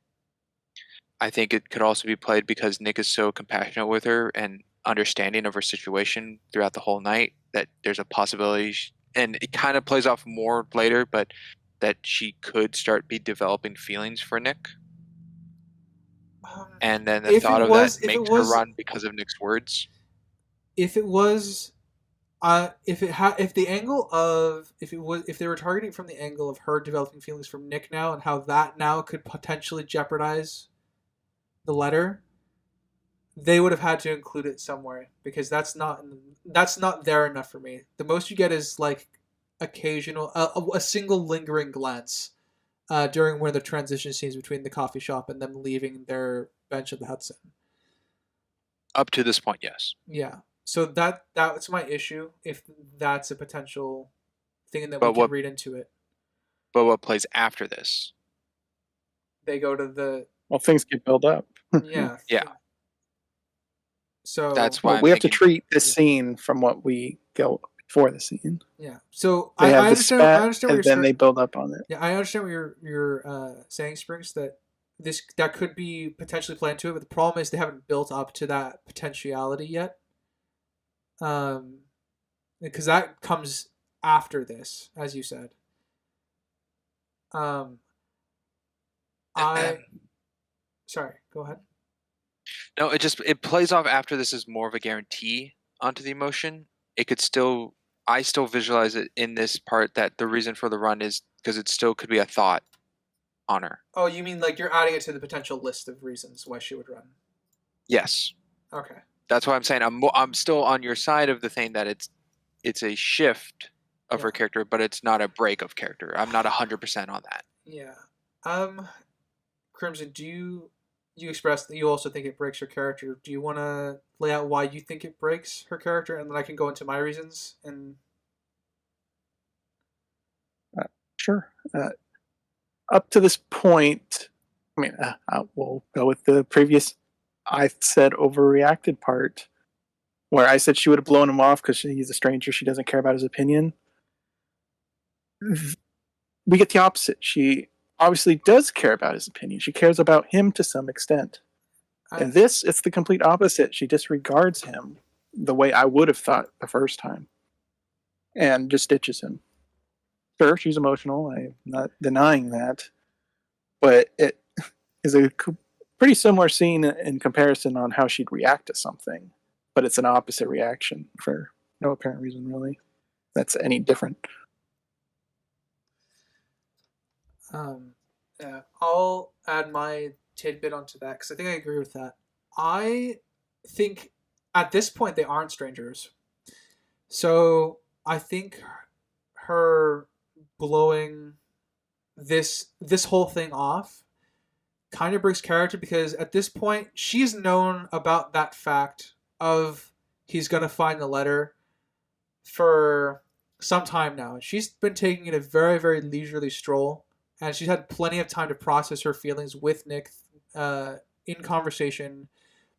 Speaker 3: I think it could also be played because Nick is so compassionate with her and understanding of her situation throughout the whole night that there's a possibility, and it kind of plays off more later, but that she could start be developing feelings for Nick. And then the thought of that makes her run because of Nick's words.
Speaker 2: If it was, if they were targeting from the angle of her developing feelings from Nick now, and how that now could potentially jeopardize the letter, they would have had to include it somewhere because that's not there enough for me. The most you get is like occasional, a single lingering glance during one of the transition scenes between the coffee shop and them leaving their bench at the Hudson.
Speaker 3: Up to this point, yes.
Speaker 2: Yeah. So that's my issue. If that's a potential thing that we can read into it.
Speaker 3: But what plays after this?
Speaker 2: They go to the.
Speaker 1: Well, things get built up.
Speaker 2: Yeah.
Speaker 3: Yeah.
Speaker 2: So
Speaker 3: that's why
Speaker 1: we have to treat this scene from what we go before the scene.
Speaker 2: Yeah. So
Speaker 1: they
Speaker 2: I understand. I understand.
Speaker 1: And then they build up on it.
Speaker 2: Yeah, I understand what you're saying, Springs. That could be potentially played into it, but the problem is they haven't built up to that potentiality yet. Because that comes after this, as you said. Um, sorry, go ahead.
Speaker 3: No, it plays off after this is more of a guarantee onto the emotion. I still visualize it in this part that the reason for the run is because it still could be a thought on her.
Speaker 2: Oh, you mean like you're adding it to the potential list of reasons why she would run?
Speaker 3: Yes.
Speaker 2: Okay.
Speaker 3: That's why I'm saying I'm still on your side of the thing that it's a shift of her character, but it's not a break of character. I'm not 100% on that.
Speaker 2: Yeah. Crimson, you expressed that you also think it breaks her character. Do you want to lay out why you think it breaks her character, and then I can go into my reasons? And
Speaker 1: Sure. Up to this point, I mean, we'll go with the previous, I said overreacted part, where I said she would have blown him off because he's a stranger. She doesn't care about his opinion. We get the opposite. She obviously does care about his opinion. She cares about him to some extent. And this, it's the complete opposite. She disregards him the way I would have thought the first time and just ditches him. Sure, she's emotional. I'm not denying that. But it is a pretty similar scene in comparison on how she'd react to something. But it's an opposite reaction for no apparent reason, really. That's any different.
Speaker 2: Yeah, I'll add my tidbit onto that because I think I agree with that. I think at this point they aren't strangers. So I think her blowing this whole thing off kind of breaks character because at this point she's known about that fact of he's going to find the letter for some time now. She's been taking it a very, very leisurely stroll, and she's had plenty of time to process her feelings with Nick in conversation,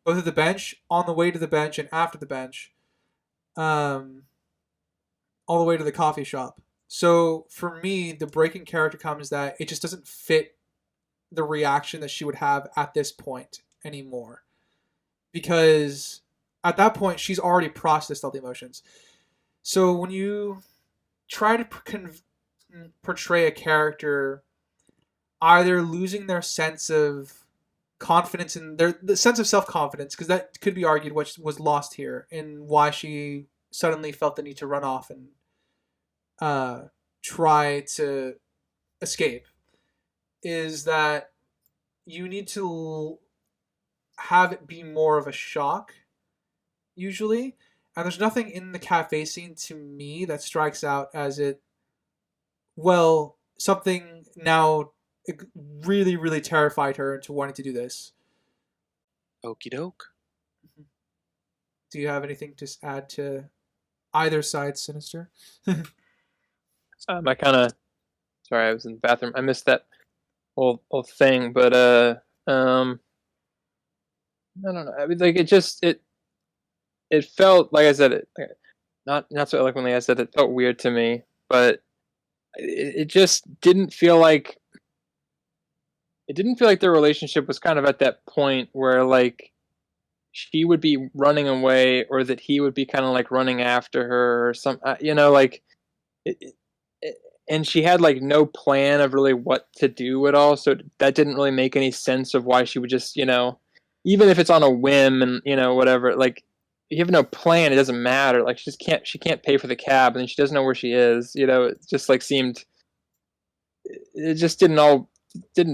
Speaker 2: both at the bench, on the way to the bench, and after the bench, all the way to the coffee shop. So for me, the breaking character comes that it just doesn't fit the reaction that she would have at this point anymore. Because at that point, she's already processed all the emotions. So when you try to portray a character either losing their sense of confidence in the sense of self-confidence, because that could be argued what was lost here in why she suddenly felt the need to run off and try to escape, is that you need to have it be more of a shock usually, and there's nothing in the cafe scene to me that strikes out as something now really, really terrified her into wanting to do this.
Speaker 3: Okie doke.
Speaker 2: Do you have anything to add to either side, Sinister?
Speaker 4: I kind of, sorry, I was in the bathroom. I missed that whole thing, but I don't know. I mean, like it felt like I said not so eloquently. I said it felt weird to me, but it just didn't feel like their relationship was kind of at that point where like she would be running away or that he would be kind of like running after her or some, like and she had like no plan of really what to do at all. So that didn't really make any sense of why she would just, even if it's on a whim and, whatever, like if you have no plan, it doesn't matter. Like she can't pay for the cab and she doesn't know where she is. It just like it just didn't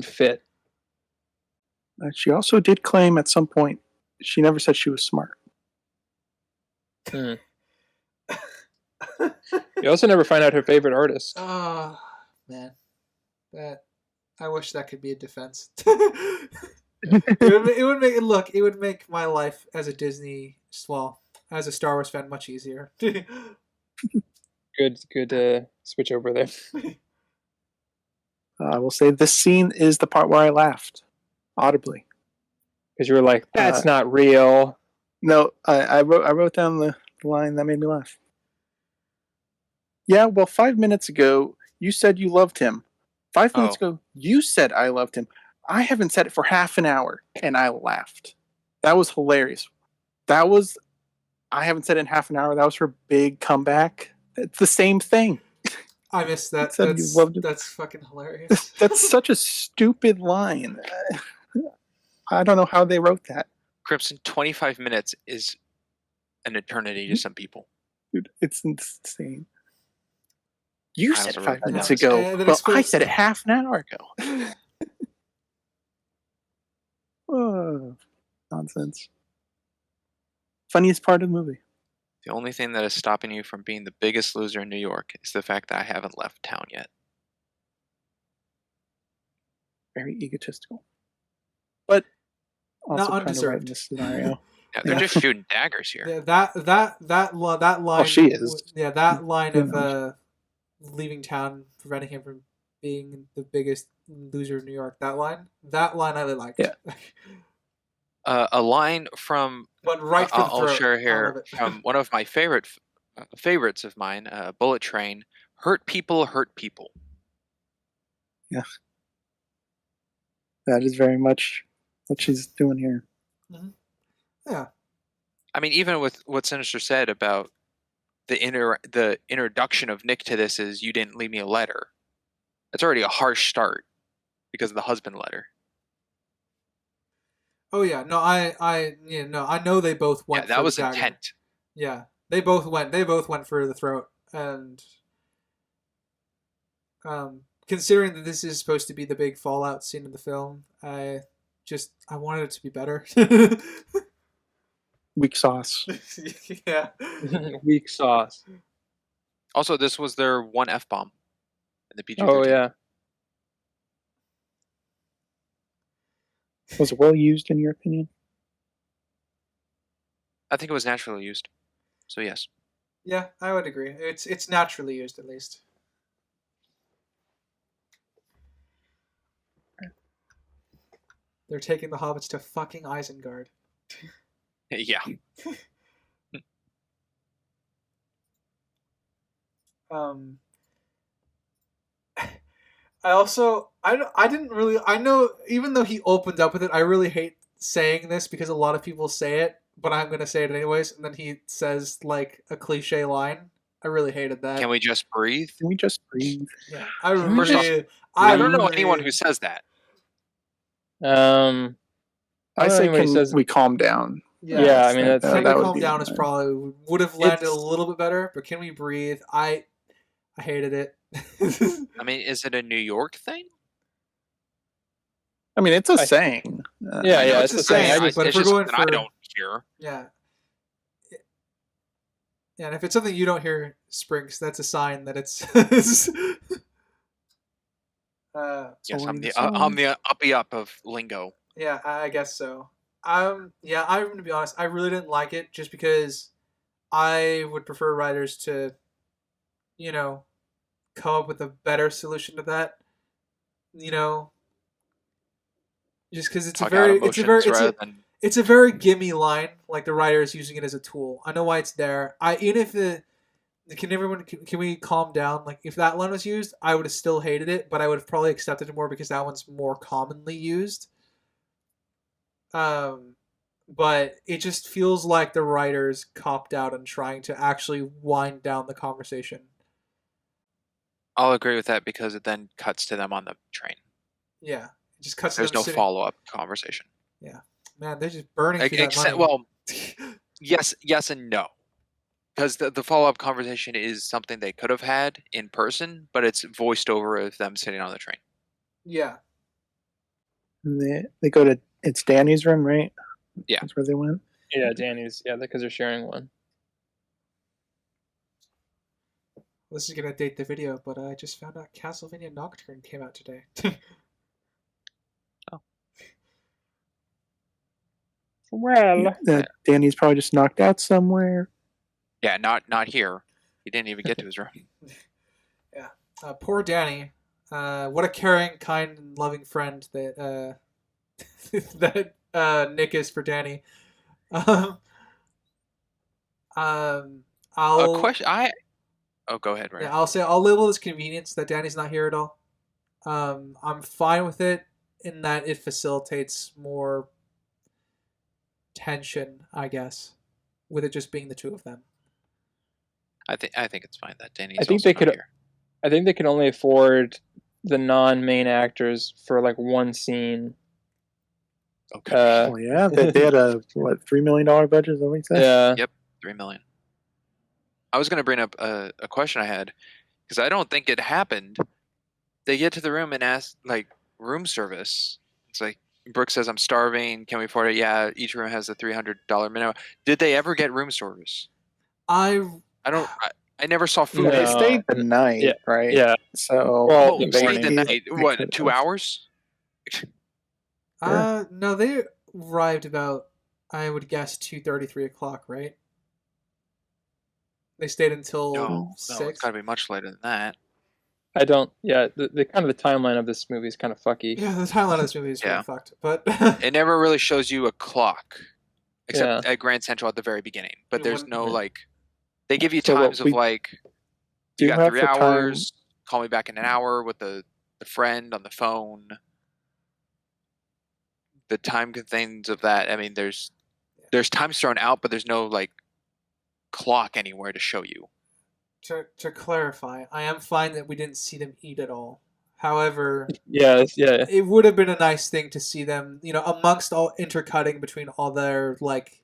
Speaker 4: fit.
Speaker 1: She also did claim at some point she never said she was smart.
Speaker 4: You also never find out her favorite artist.
Speaker 2: Oh, man. I wish that could be a defense. It would make my life as a as a Star Wars fan much easier.
Speaker 4: Good switch over there.
Speaker 1: I will say this scene is the part where I laughed audibly.
Speaker 4: Because you were like, that's not real.
Speaker 1: No, I wrote down the line that made me laugh. Yeah, well, 5 minutes ago, you said you loved him. 5 minutes ago, you said I loved him. I haven't said it for half an hour, and I laughed. That was hilarious. I haven't said it in half an hour. That was her big comeback. It's the same thing.
Speaker 2: I missed that.
Speaker 1: Said you loved it.
Speaker 2: That's fucking hilarious.
Speaker 1: That's such a stupid line. I don't know how they wrote that.
Speaker 3: Crimson, 25 minutes is an eternity to some people.
Speaker 1: Dude, it's insane. You
Speaker 3: I
Speaker 1: said
Speaker 3: was
Speaker 1: 5
Speaker 3: really
Speaker 1: minutes
Speaker 2: proud.
Speaker 1: ago,
Speaker 2: And then
Speaker 1: but I
Speaker 2: it's-
Speaker 1: said it half an hour ago. Oh, nonsense. Funniest part of the movie.
Speaker 3: The only thing that is stopping you from being the biggest loser in New York is the fact that I haven't left town yet.
Speaker 1: Very egotistical. But also
Speaker 2: Not
Speaker 1: kind of right in
Speaker 2: undeserved.
Speaker 1: this scenario.
Speaker 3: Yeah, they're
Speaker 1: Yeah.
Speaker 3: just shooting daggers here.
Speaker 2: Yeah, that line.
Speaker 1: she is.
Speaker 2: Yeah, that line
Speaker 1: You
Speaker 2: of
Speaker 1: know.
Speaker 2: leaving town, preventing him from being the biggest loser in New York. That line I really liked.
Speaker 1: Yeah.
Speaker 3: A line from
Speaker 2: But right for the
Speaker 3: I'll
Speaker 2: throat.
Speaker 3: share
Speaker 2: I love
Speaker 3: here
Speaker 2: it.
Speaker 3: from one of my favorites of mine, Bullet Train. Hurt people, hurt people.
Speaker 1: That is very much what she's doing here.
Speaker 2: Yeah.
Speaker 3: I mean, even with what Sinister said about the introduction of Nick to this is you didn't leave me a letter. That's already a harsh start because of the husband letter.
Speaker 2: Oh yeah. No, I know they both went.
Speaker 3: Yeah, that
Speaker 2: for
Speaker 3: was
Speaker 2: the dagger.
Speaker 3: intent.
Speaker 2: Yeah, they both went for the throat, and considering that this is supposed to be the big fallout scene of the film, I wanted it to be better.
Speaker 1: Weak sauce.
Speaker 2: Yeah.
Speaker 4: Weak sauce.
Speaker 3: Also, this was their one F-bomb in the PG-13.
Speaker 4: Oh yeah.
Speaker 1: Was it well used in your opinion?
Speaker 3: I think it was naturally used. So yes.
Speaker 2: Yeah, I would agree. It's naturally used, at least. They're taking the hobbits to fucking Isengard.
Speaker 3: Yeah.
Speaker 2: I didn't really, I know, even though he opened up with it, I really hate saying this because a lot of people say it, but I'm going to say it anyways, and then he says, like, a cliche line. I really hated that.
Speaker 3: Can we just breathe?
Speaker 1: Can we just breathe?
Speaker 2: Yeah,
Speaker 3: First off, I don't know anyone who says that.
Speaker 4: I
Speaker 1: I
Speaker 4: don't
Speaker 1: say,
Speaker 4: know anybody
Speaker 1: can
Speaker 4: says
Speaker 1: we calm down?
Speaker 4: Yeah, I mean,
Speaker 2: Can
Speaker 4: that's-
Speaker 2: we
Speaker 1: that would
Speaker 2: calm
Speaker 1: be
Speaker 2: down is
Speaker 1: mine.
Speaker 2: probably would have landed a
Speaker 1: It's-
Speaker 2: little bit better, but can we breathe? I hated it.
Speaker 3: I mean, is it a New York thing?
Speaker 1: I mean, it's a saying.
Speaker 4: Yeah,
Speaker 3: I know
Speaker 4: yeah,
Speaker 3: it's
Speaker 4: it's
Speaker 3: a
Speaker 4: the saying.
Speaker 3: saying.
Speaker 2: But if
Speaker 3: It's
Speaker 2: we're
Speaker 3: just
Speaker 2: going
Speaker 3: something I
Speaker 2: for-
Speaker 3: don't hear.
Speaker 2: Yeah. Yeah, and if it's something you don't hear, Springs, that's a sign that it's.
Speaker 3: Yes,
Speaker 1: So
Speaker 3: I'm the
Speaker 1: it's
Speaker 3: uppy up of lingo.
Speaker 2: Yeah, I guess so. Yeah, I'm gonna be honest. I really didn't like it just because I would prefer writers to, come up with a better solution to that. Just because it's
Speaker 3: Talk
Speaker 2: a
Speaker 3: out
Speaker 2: very,
Speaker 3: emotions rather than
Speaker 2: it's a very gimme line. Like the writer is using it as a tool. I know why it's there. Even if can we calm down? Like if that line was used, I would have still hated it, but I would have probably accepted it more because that one's more commonly used. But it just feels like the writers copped out on trying to actually wind down the conversation.
Speaker 3: I'll agree with that because it then cuts to them on the train.
Speaker 2: Yeah, it just cuts.
Speaker 3: There's
Speaker 2: to them
Speaker 3: no
Speaker 2: sitting-
Speaker 3: follow-up conversation.
Speaker 2: Man, they're just burning through that money.
Speaker 3: Well, yes and no. Because the follow-up conversation is something they could have had in person, but it's voiced over of them sitting on the train.
Speaker 2: Yeah.
Speaker 1: They go to it's Danny's room, right?
Speaker 3: Yeah.
Speaker 1: That's where they went.
Speaker 4: Yeah, Danny's. Yeah, because they're sharing one.
Speaker 2: This is gonna date the video, but I just found out Castlevania Nocturne came out today.
Speaker 4: Well,
Speaker 1: Danny's probably just knocked out somewhere.
Speaker 3: Yeah, not here. He didn't even get to his room.
Speaker 2: Poor Danny. What a caring, kind, and loving friend that that Nick is for Danny. I'll.
Speaker 3: A question. Oh, go ahead, Ryan.
Speaker 2: Yeah, I'll say I'll label this convenience that Danny's not here at all. I'm fine with it in that it facilitates more tension, I guess, with it just being the two of them.
Speaker 3: I think it's fine that Danny's
Speaker 4: I think
Speaker 3: also
Speaker 4: they
Speaker 3: not
Speaker 4: could-
Speaker 3: here.
Speaker 4: I think they can only afford the non-main actors for like one scene.
Speaker 3: Okay.
Speaker 1: Oh yeah, they had a $3 million budget. Is that what you said?
Speaker 4: Yeah.
Speaker 3: Yep, 3 million. I was going to bring up a question I had because I don't think it happened. They get to the room and ask like room service. It's like Brooke says, "I'm starving. Can we afford it?" Yeah, each room has a $300 minimum. Did they ever get room service? I don't. I never saw food.
Speaker 1: Well, they
Speaker 4: No.
Speaker 1: stayed the night,
Speaker 4: Yeah.
Speaker 1: right?
Speaker 4: Yeah.
Speaker 1: So
Speaker 4: Well,
Speaker 3: Oh,
Speaker 4: the
Speaker 3: stayed the
Speaker 4: morning.
Speaker 3: night.
Speaker 1: They
Speaker 3: What?
Speaker 1: could've.
Speaker 3: 2 hours?
Speaker 2: No, they arrived about, I would guess, 2:30, 3 o'clock, right? They stayed until
Speaker 3: No, it's
Speaker 2: 6.
Speaker 3: got to be much later than that.
Speaker 4: I don't. Yeah, the kind of the timeline of this movie is kind of fucky.
Speaker 2: Yeah, the timeline of this movie is really
Speaker 3: Yeah.
Speaker 2: fucked. But
Speaker 3: It never really shows you a clock, except
Speaker 4: Yeah.
Speaker 3: at Grand Central at the very beginning. But
Speaker 2: It
Speaker 3: there's
Speaker 2: wouldn't-
Speaker 3: no like. They give you
Speaker 1: So what
Speaker 3: times of
Speaker 1: we
Speaker 3: like,
Speaker 1: do
Speaker 3: you got
Speaker 1: have
Speaker 3: 3
Speaker 1: the time-
Speaker 3: hours. Call me back in an hour with the friend on the phone. The time things of that. I mean, there's times thrown out, but there's no like clock anywhere to show you.
Speaker 2: to clarify, I am fine that we didn't see them eat at all. However,
Speaker 4: Yeah.
Speaker 2: it would have been a nice thing to see them, amongst all intercutting between all their like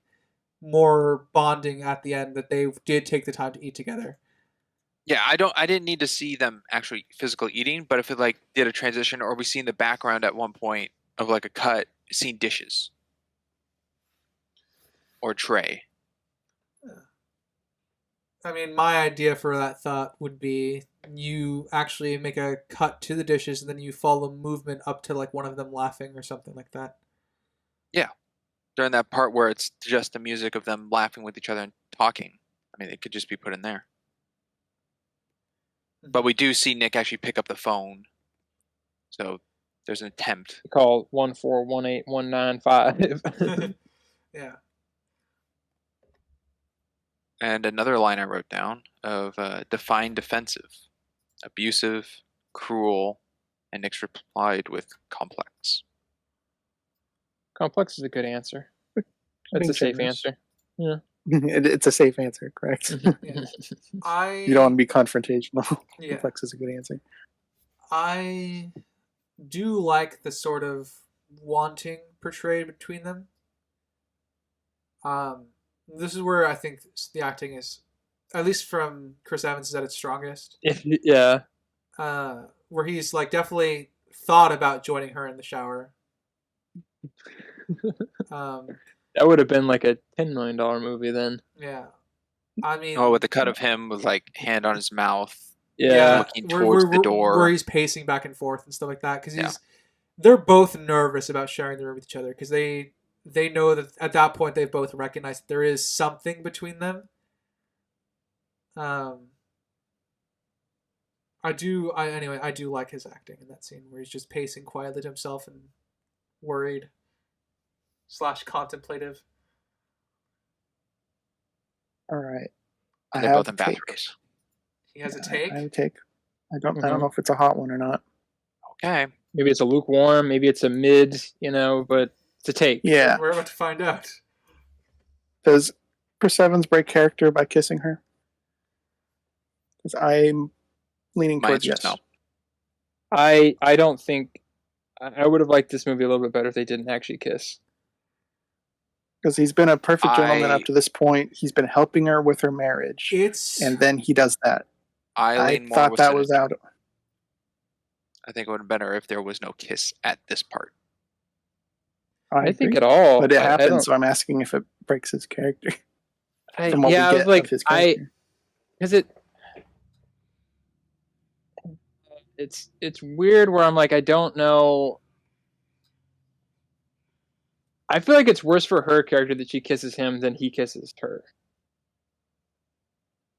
Speaker 2: more bonding at the end, that they did take the time to eat together.
Speaker 3: Yeah, I didn't need to see them actually physically eating, but if it like did a transition or we see in the background at one point of like a cut, seen dishes or tray.
Speaker 2: I mean, my idea for that thought would be you actually make a cut to the dishes and then you follow movement up to like one of them laughing or something like that.
Speaker 3: During that part where it's just the music of them laughing with each other and talking. I mean, it could just be put in there. But we do see Nick actually pick up the phone. So there's an attempt.
Speaker 4: Call 1418195.
Speaker 2: Yeah.
Speaker 3: And another line I wrote down of define defensive, abusive, cruel, and Nick's replied with complex.
Speaker 4: Complex is a good answer. That's a safe answer. Yeah.
Speaker 1: It's a safe answer, correct?
Speaker 2: Yeah.
Speaker 1: You don't want to be confrontational.
Speaker 2: Yeah.
Speaker 1: Complex is a good answer.
Speaker 2: I do like the sort of wanting portrayed between them. This is where I think the acting is, at least from Chris Evans, is at its strongest.
Speaker 4: Yeah.
Speaker 2: Where he's like definitely thought about joining her in the shower.
Speaker 4: That would have been like a $10 million movie then.
Speaker 2: Yeah. I mean,
Speaker 3: with the cut of him with like hand on his mouth.
Speaker 4: Yeah.
Speaker 3: Looking towards the door.
Speaker 2: where he's pacing back and forth and stuff like that, because they're both nervous about sharing the room with each other, because they know that at that point they've both recognized that there is something between them. I do like his acting in that scene where he's just pacing quietly to himself and worried / contemplative.
Speaker 1: All right.
Speaker 3: And they're both in bathrooms.
Speaker 2: He has a take.
Speaker 1: I have a take. I don't know if it's a hot one or not.
Speaker 3: Okay.
Speaker 4: Maybe it's a lukewarm, maybe it's a mid, but it's a take.
Speaker 1: Yeah.
Speaker 2: We're about to find out.
Speaker 1: Does Chris Evans break character by kissing her? Because I'm leaning
Speaker 3: My
Speaker 1: towards
Speaker 3: answer is
Speaker 1: yes.
Speaker 3: no.
Speaker 4: I don't think I would have liked this movie a little bit better if they didn't actually kiss.
Speaker 1: Because he's been a perfect gentleman up to this point. He's been helping her with her marriage. And then he does that.
Speaker 3: I
Speaker 1: thought that was out.
Speaker 3: I think it would have been better if there was no kiss at this part.
Speaker 4: I think at all.
Speaker 1: But it happens, so I'm asking if it breaks his character. From what we get of his character.
Speaker 4: Because it's weird where I'm like, I don't know. I feel like it's worse for her character that she kisses him than he kisses her.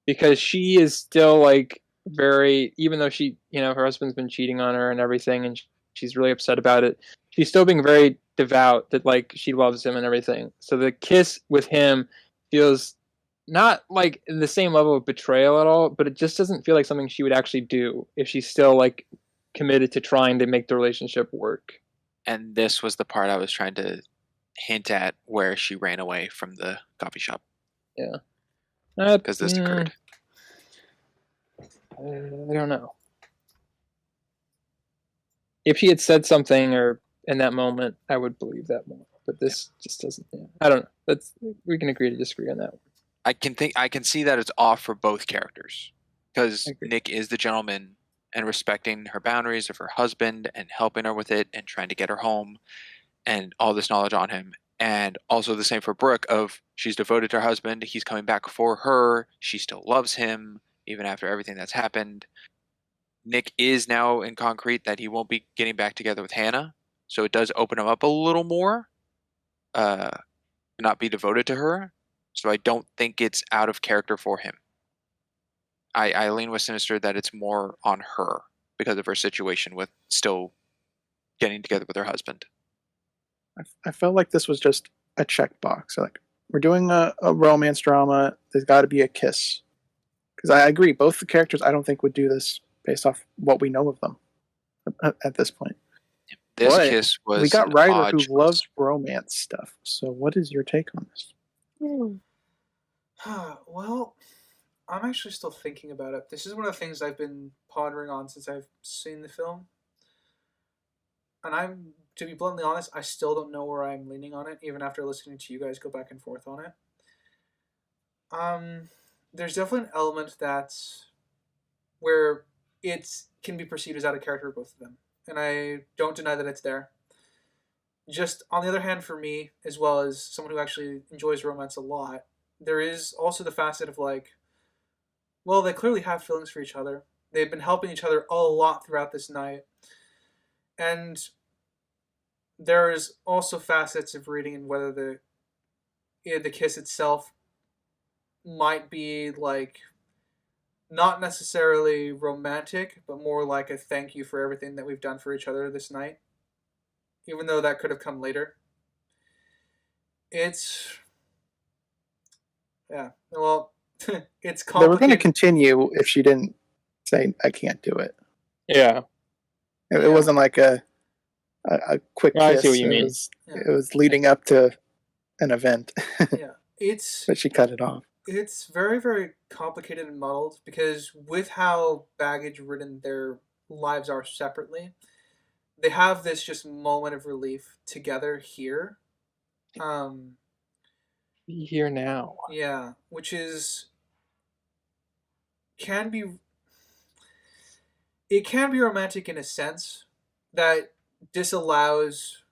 Speaker 4: Because she is still like even though she, her husband's been cheating on her and everything, and she's really upset about it, she's still being very devout that like she loves him and everything. So the kiss with him feels not like the same level of betrayal at all, but it just doesn't feel like something she would actually do if she's still like committed to trying to make the relationship work.
Speaker 3: And this was the part I was trying to hint at, where she ran away from the coffee shop.
Speaker 4: Yeah.
Speaker 3: Because this occurred.
Speaker 4: I don't know. if he had said something or in that moment, I would believe that more. But this just doesn't. Yeah. I don't know. We can agree to disagree on that one.
Speaker 3: I can see that it's off for both characters because
Speaker 4: Agree.
Speaker 3: Nick is the gentleman and respecting her boundaries of her husband and helping her with it and trying to get her home and all this knowledge on him. And also the same for Brooke of she's devoted to her husband. He's coming back for her. She still loves him even after everything that's happened. Nick is now in concrete that he won't be getting back together with Hannah. So it does open him up a little more. Not be devoted to her. So I don't think it's out of character for him. I lean with Sinister that it's more on her because of her situation with still getting together with her husband.
Speaker 1: I felt like this was just a checkbox. Like, we're doing a romance drama. There's got to be a kiss. Because I agree, both the characters I don't think would do this based off what we know of them at this point.
Speaker 3: This
Speaker 1: But
Speaker 3: kiss was
Speaker 1: we got
Speaker 3: an
Speaker 1: Ryder
Speaker 3: odd
Speaker 1: who
Speaker 3: choice.
Speaker 1: loves romance stuff. So what is your take on this?
Speaker 2: Well, I'm actually still thinking about it. This is one of the things I've been pondering on since I've seen the film. And to be bluntly honest, I still don't know where I'm leaning on it, even after listening to you guys go back and forth on it. There's definitely an element that's where it can be perceived as out of character for both of them. And I don't deny that it's there. Just on the other hand, for me, as well as someone who actually enjoys romance a lot, there is also the facet of like, well, they clearly have feelings for each other. They've been helping each other a lot throughout this night. And there's also facets of reading and whether the kiss itself might be like not necessarily romantic, but more like a thank you for everything that we've done for each other this night. Even though that could have come later. Yeah, well, it's complicated.
Speaker 1: They were going to continue if she didn't say, I can't do it.
Speaker 4: Yeah.
Speaker 1: It wasn't like a quick
Speaker 4: Well,
Speaker 1: kiss.
Speaker 4: I see what you mean.
Speaker 1: It was leading up to an event.
Speaker 2: Yeah,
Speaker 1: But she cut it off.
Speaker 2: It's very, very complicated and muddled because with how baggage-ridden their lives are separately, they have this just moment of relief together here.
Speaker 4: Be here now.
Speaker 2: Yeah, which is it can be romantic in a sense that disallows,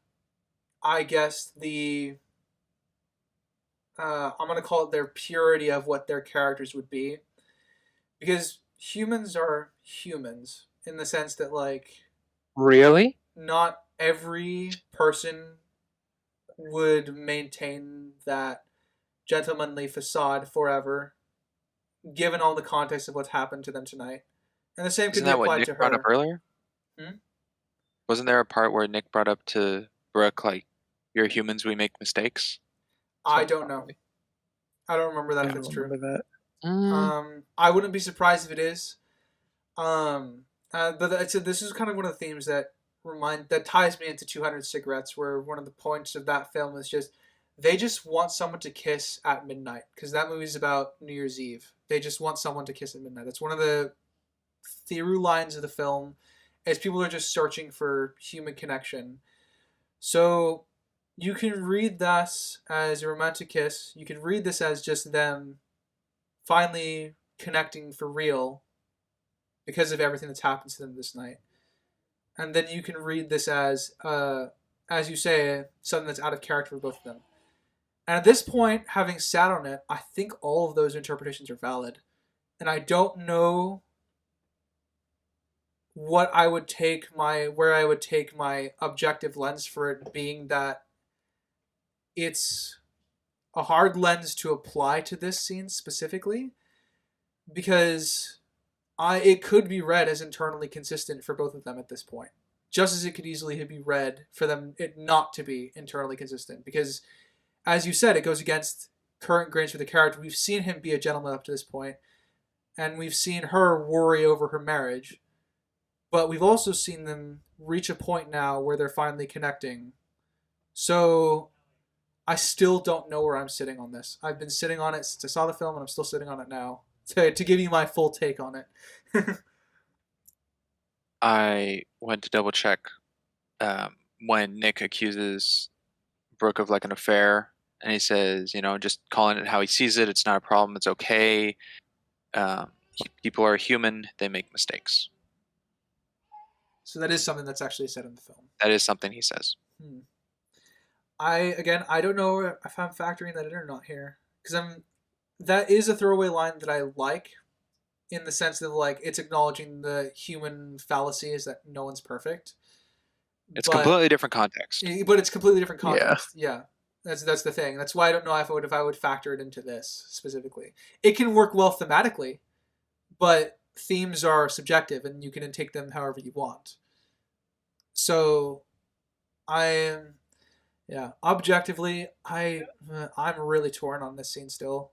Speaker 2: I guess, I'm going to call it their purity of what their characters would be. Because humans are humans in the sense that, like...
Speaker 4: Really?
Speaker 2: Not every person would maintain that gentlemanly facade forever, given all the context of what's happened to them tonight. And the same could
Speaker 3: Isn't
Speaker 2: be
Speaker 3: that what
Speaker 2: applied
Speaker 3: Nick
Speaker 2: to her.
Speaker 3: brought up earlier? Wasn't there a part where Nick brought up to Brooke, like, you're humans, we make mistakes?
Speaker 2: I don't know. I don't remember that if it's true.
Speaker 1: That.
Speaker 2: I wouldn't be surprised if it is. But this is kind of one of the themes that ties me into 200 Cigarettes, where one of the points of that film is just they just want someone to kiss at midnight, because that movie's about New Year's Eve. They just want someone to kiss at midnight. That's one of the through lines of the film, as people are just searching for human connection. So you can read this as a romantic kiss. You can read this as just them finally connecting for real because of everything that's happened to them this night. And then you can read this as you say, something that's out of character for both of them. And at this point, having sat on it, I think all of those interpretations are valid. And I don't know where I would take my objective lens for it, being that it's a hard lens to apply to this scene specifically, because it could be read as internally consistent for both of them at this point, just as it could easily be read for them it not to be internally consistent, because as you said, it goes against current grains for the character. We've seen him be a gentleman up to this point, and we've seen her worry over her marriage, but we've also seen them reach a point now where they're finally connecting. So I still don't know where I'm sitting on this. I've been sitting on it since I saw the film, and I'm still sitting on it now to give you my full take on it.
Speaker 3: I went to double check when Nick accuses Brooke of like an affair, and he says, just calling it how he sees it. It's not a problem. It's okay. People are human. They make mistakes.
Speaker 2: So that is something that's actually said in the film.
Speaker 3: That is something he says.
Speaker 2: I don't know if I'm factoring that in or not here, because that is a throwaway line that I like, in the sense that like it's acknowledging the human fallacy is that no one's perfect.
Speaker 3: It's completely different context.
Speaker 2: But it's completely different context. Yeah. That's the thing. That's why I don't know if I would factor it into this specifically. It can work well thematically, but themes are subjective and you can take them however you want. So objectively, I'm really torn on this scene still.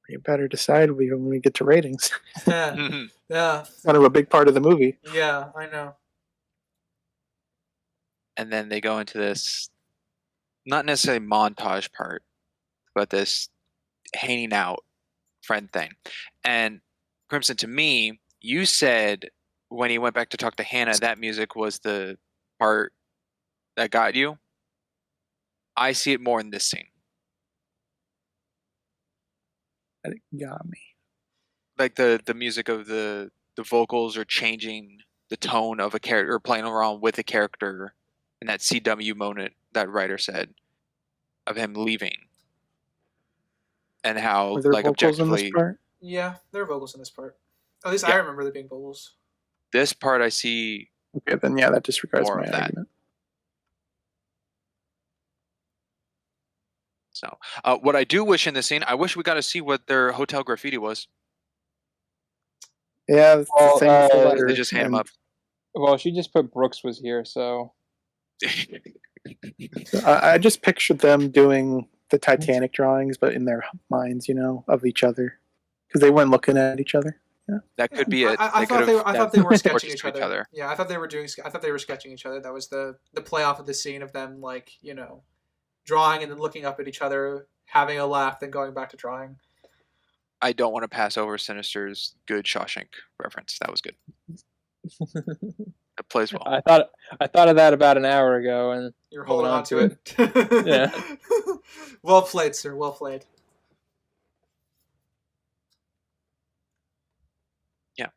Speaker 1: You better decide when we get to ratings.
Speaker 2: Yeah.
Speaker 1: Kind of a big part of the movie.
Speaker 2: Yeah, I know.
Speaker 3: And then they go into this, not necessarily montage part, but this hanging out friend thing. And Crimson, to me, you said when he went back to talk to Hannah, that music was the part that got you. I see it more in this scene.
Speaker 1: That got me.
Speaker 3: Like the music of the vocals are changing the tone of a character, or playing around with a character, in that CW moment that writer said of him leaving, and how
Speaker 1: Were there
Speaker 3: like
Speaker 1: vocals
Speaker 3: objectively.
Speaker 1: In this part?
Speaker 2: Yeah, there are vocals in this part. At least I remember there being vocals.
Speaker 3: This part I see.
Speaker 1: Okay, then that disregards
Speaker 3: more
Speaker 1: my
Speaker 3: of that.
Speaker 1: argument.
Speaker 3: So, what I do wish in this scene, I wish we got to see what their hotel graffiti was.
Speaker 1: Yeah, it's the same with the letter.
Speaker 3: They just hand him up.
Speaker 4: Well, she just put Brooks was here, so.
Speaker 1: I just pictured them doing the Titanic drawings, but in their minds, of each other, because they weren't looking at each other. Yeah,
Speaker 3: that could be it.
Speaker 2: I thought they were sketching each other. Yeah, I thought they were sketching each other. That was the play off of the scene of them drawing and then looking up at each other, having a laugh, then going back to drawing.
Speaker 3: I don't want to pass over Sinister's good Shawshank reference. That was good. It plays well.
Speaker 4: I thought of that about an hour ago, and
Speaker 2: you're holding on to it.
Speaker 4: Yeah.
Speaker 2: Well played, sir. Well played.
Speaker 3: Yeah.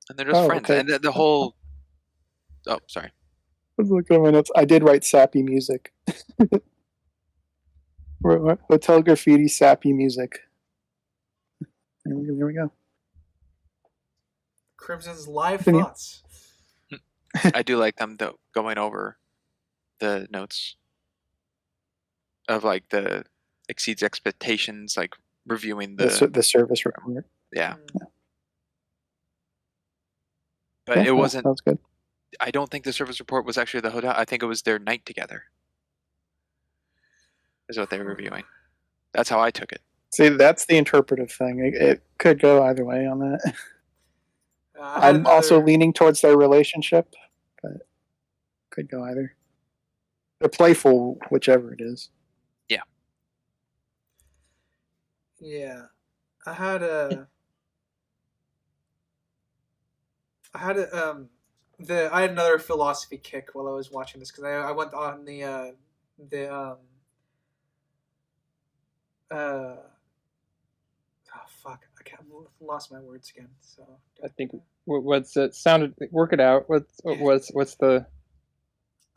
Speaker 3: And they're just friends. Okay. And the whole. Oh, sorry.
Speaker 1: Look at my notes. I did write sappy music. Hotel graffiti, sappy music. There we go.
Speaker 2: Crimson's live thoughts.
Speaker 3: I do like them though, going over the notes of like the exceeds expectations, like reviewing the
Speaker 1: service report.
Speaker 3: Yeah. But it wasn't.
Speaker 1: That was good.
Speaker 3: I don't think the service report was actually the hotel. I think it was their night together. Is what they were reviewing. That's how I took it.
Speaker 1: See, that's the interpretive thing. It could go either way on that. I'm also leaning towards their relationship, but could go either. They're playful, whichever it is.
Speaker 3: Yeah.
Speaker 2: Yeah. I had another philosophy kick while I was watching this, because I went on I lost my words again. So
Speaker 4: I think what's it sounded. Work it out. What's the?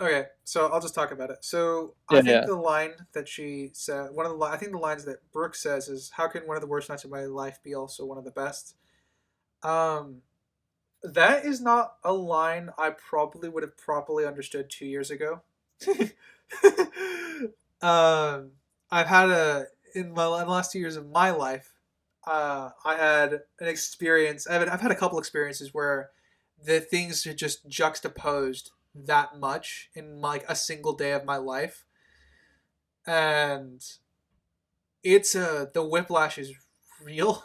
Speaker 2: Okay, so I'll just talk about it. So I think the line that she said, I think the lines that Brooke says is, "How can one of the worst nights of my life be also one of the best?" That is not a line I probably would have properly understood 2 years ago. I've had in the last 2 years of my life, I had an experience. I've had a couple experiences where the things are just juxtaposed that much in like a single day of my life, and it's the whiplash is real.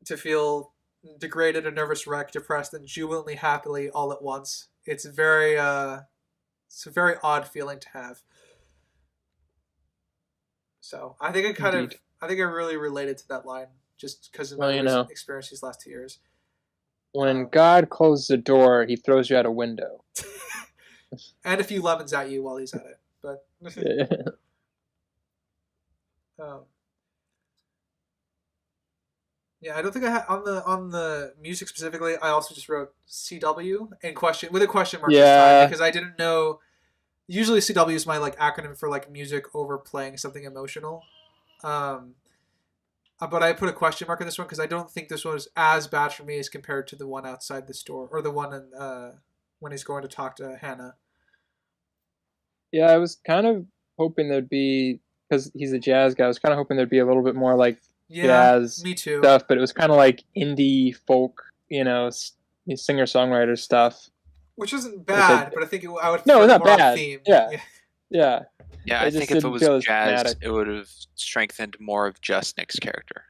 Speaker 2: To feel degraded, a nervous wreck, depressed, and jubilantly happily all at once. It's a very odd feeling to have. So I think I really related to that line just because of my experience these last 2 years.
Speaker 4: When God closes the door, he throws you out a window.
Speaker 2: And a few lemons at you while he's at it. But yeah, I don't think I had on the music specifically. I also just wrote CW and question with a question mark this time because I didn't know. Usually CW is my like acronym for like music overplaying something emotional. But I put a question mark on this one because I don't think this one was as bad for me as compared to the one outside the store or the one in, when he's going to talk to Hannah.
Speaker 4: Yeah, I was kind of hoping there'd be, because he's a jazz guy, I was kind of hoping there'd be a little bit more like jazz
Speaker 2: me too.
Speaker 4: stuff, but it was kind of like indie folk, singer-songwriter stuff.
Speaker 2: Which isn't bad, but I think I would.
Speaker 4: No, it's not
Speaker 2: more
Speaker 4: bad.
Speaker 2: Theme.
Speaker 4: Yeah.
Speaker 3: I think if it was jazz, it would have strengthened more of just Nick's character.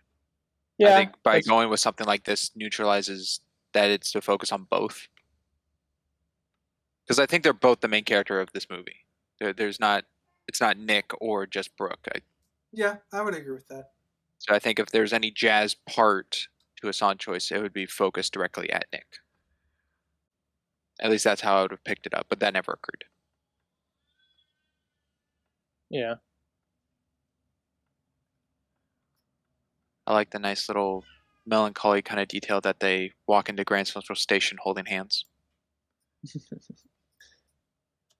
Speaker 3: Yeah, I think by going with something like this neutralizes that it's to focus on both. Because I think they're both the main character of this movie. It's not Nick or just Brooke.
Speaker 2: I would agree with that.
Speaker 3: So I think if there's any jazz part to a song choice, it would be focused directly at Nick. At least that's how I would have picked it up, but that never occurred.
Speaker 4: Yeah.
Speaker 3: I like the nice little melancholy kind of detail that they walk into Grand Central Station holding hands.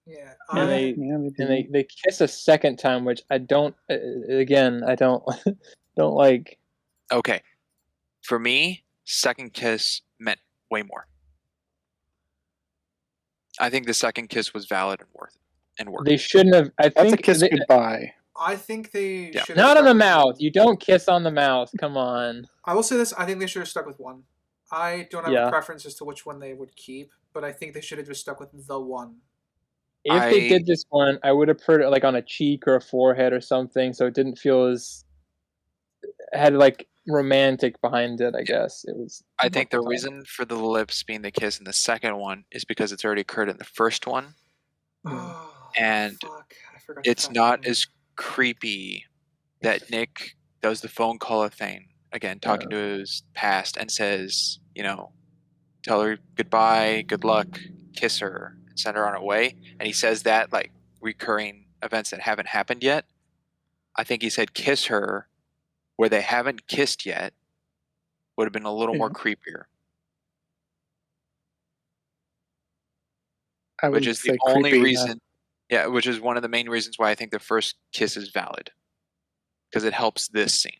Speaker 2: Yeah.
Speaker 4: And they kiss a second time, which I don't. Again, I don't don't like.
Speaker 3: Okay, for me, second kiss meant way more. I think the second kiss was valid and worth it.
Speaker 4: They shouldn't have.
Speaker 1: That's a kiss goodbye.
Speaker 2: I think they should
Speaker 4: not on the mouth. You don't kiss on the mouth. Come on.
Speaker 2: I will say this. I think they should have stuck with one. I don't have a preference as to which one they would keep, but I think they should have just stuck with the one.
Speaker 4: If they did this one, I would have put it like on a cheek or a forehead or something, so it didn't feel as had like romantic behind it. I guess it was.
Speaker 3: I think the reason for the lips being the kiss in the second one is because it's already occurred in the first one, and it's not as creepy that Nick does the phone call thing again, talking to his past, and says, tell her goodbye, good luck, kiss her, and send her on her way. And he says that like recurring events that haven't happened yet. I think he said kiss her where they haven't kissed yet would have been a little more creepier. Which is the only reason. Yeah, which is one of the main reasons why I think the first kiss is valid. Because it helps this scene.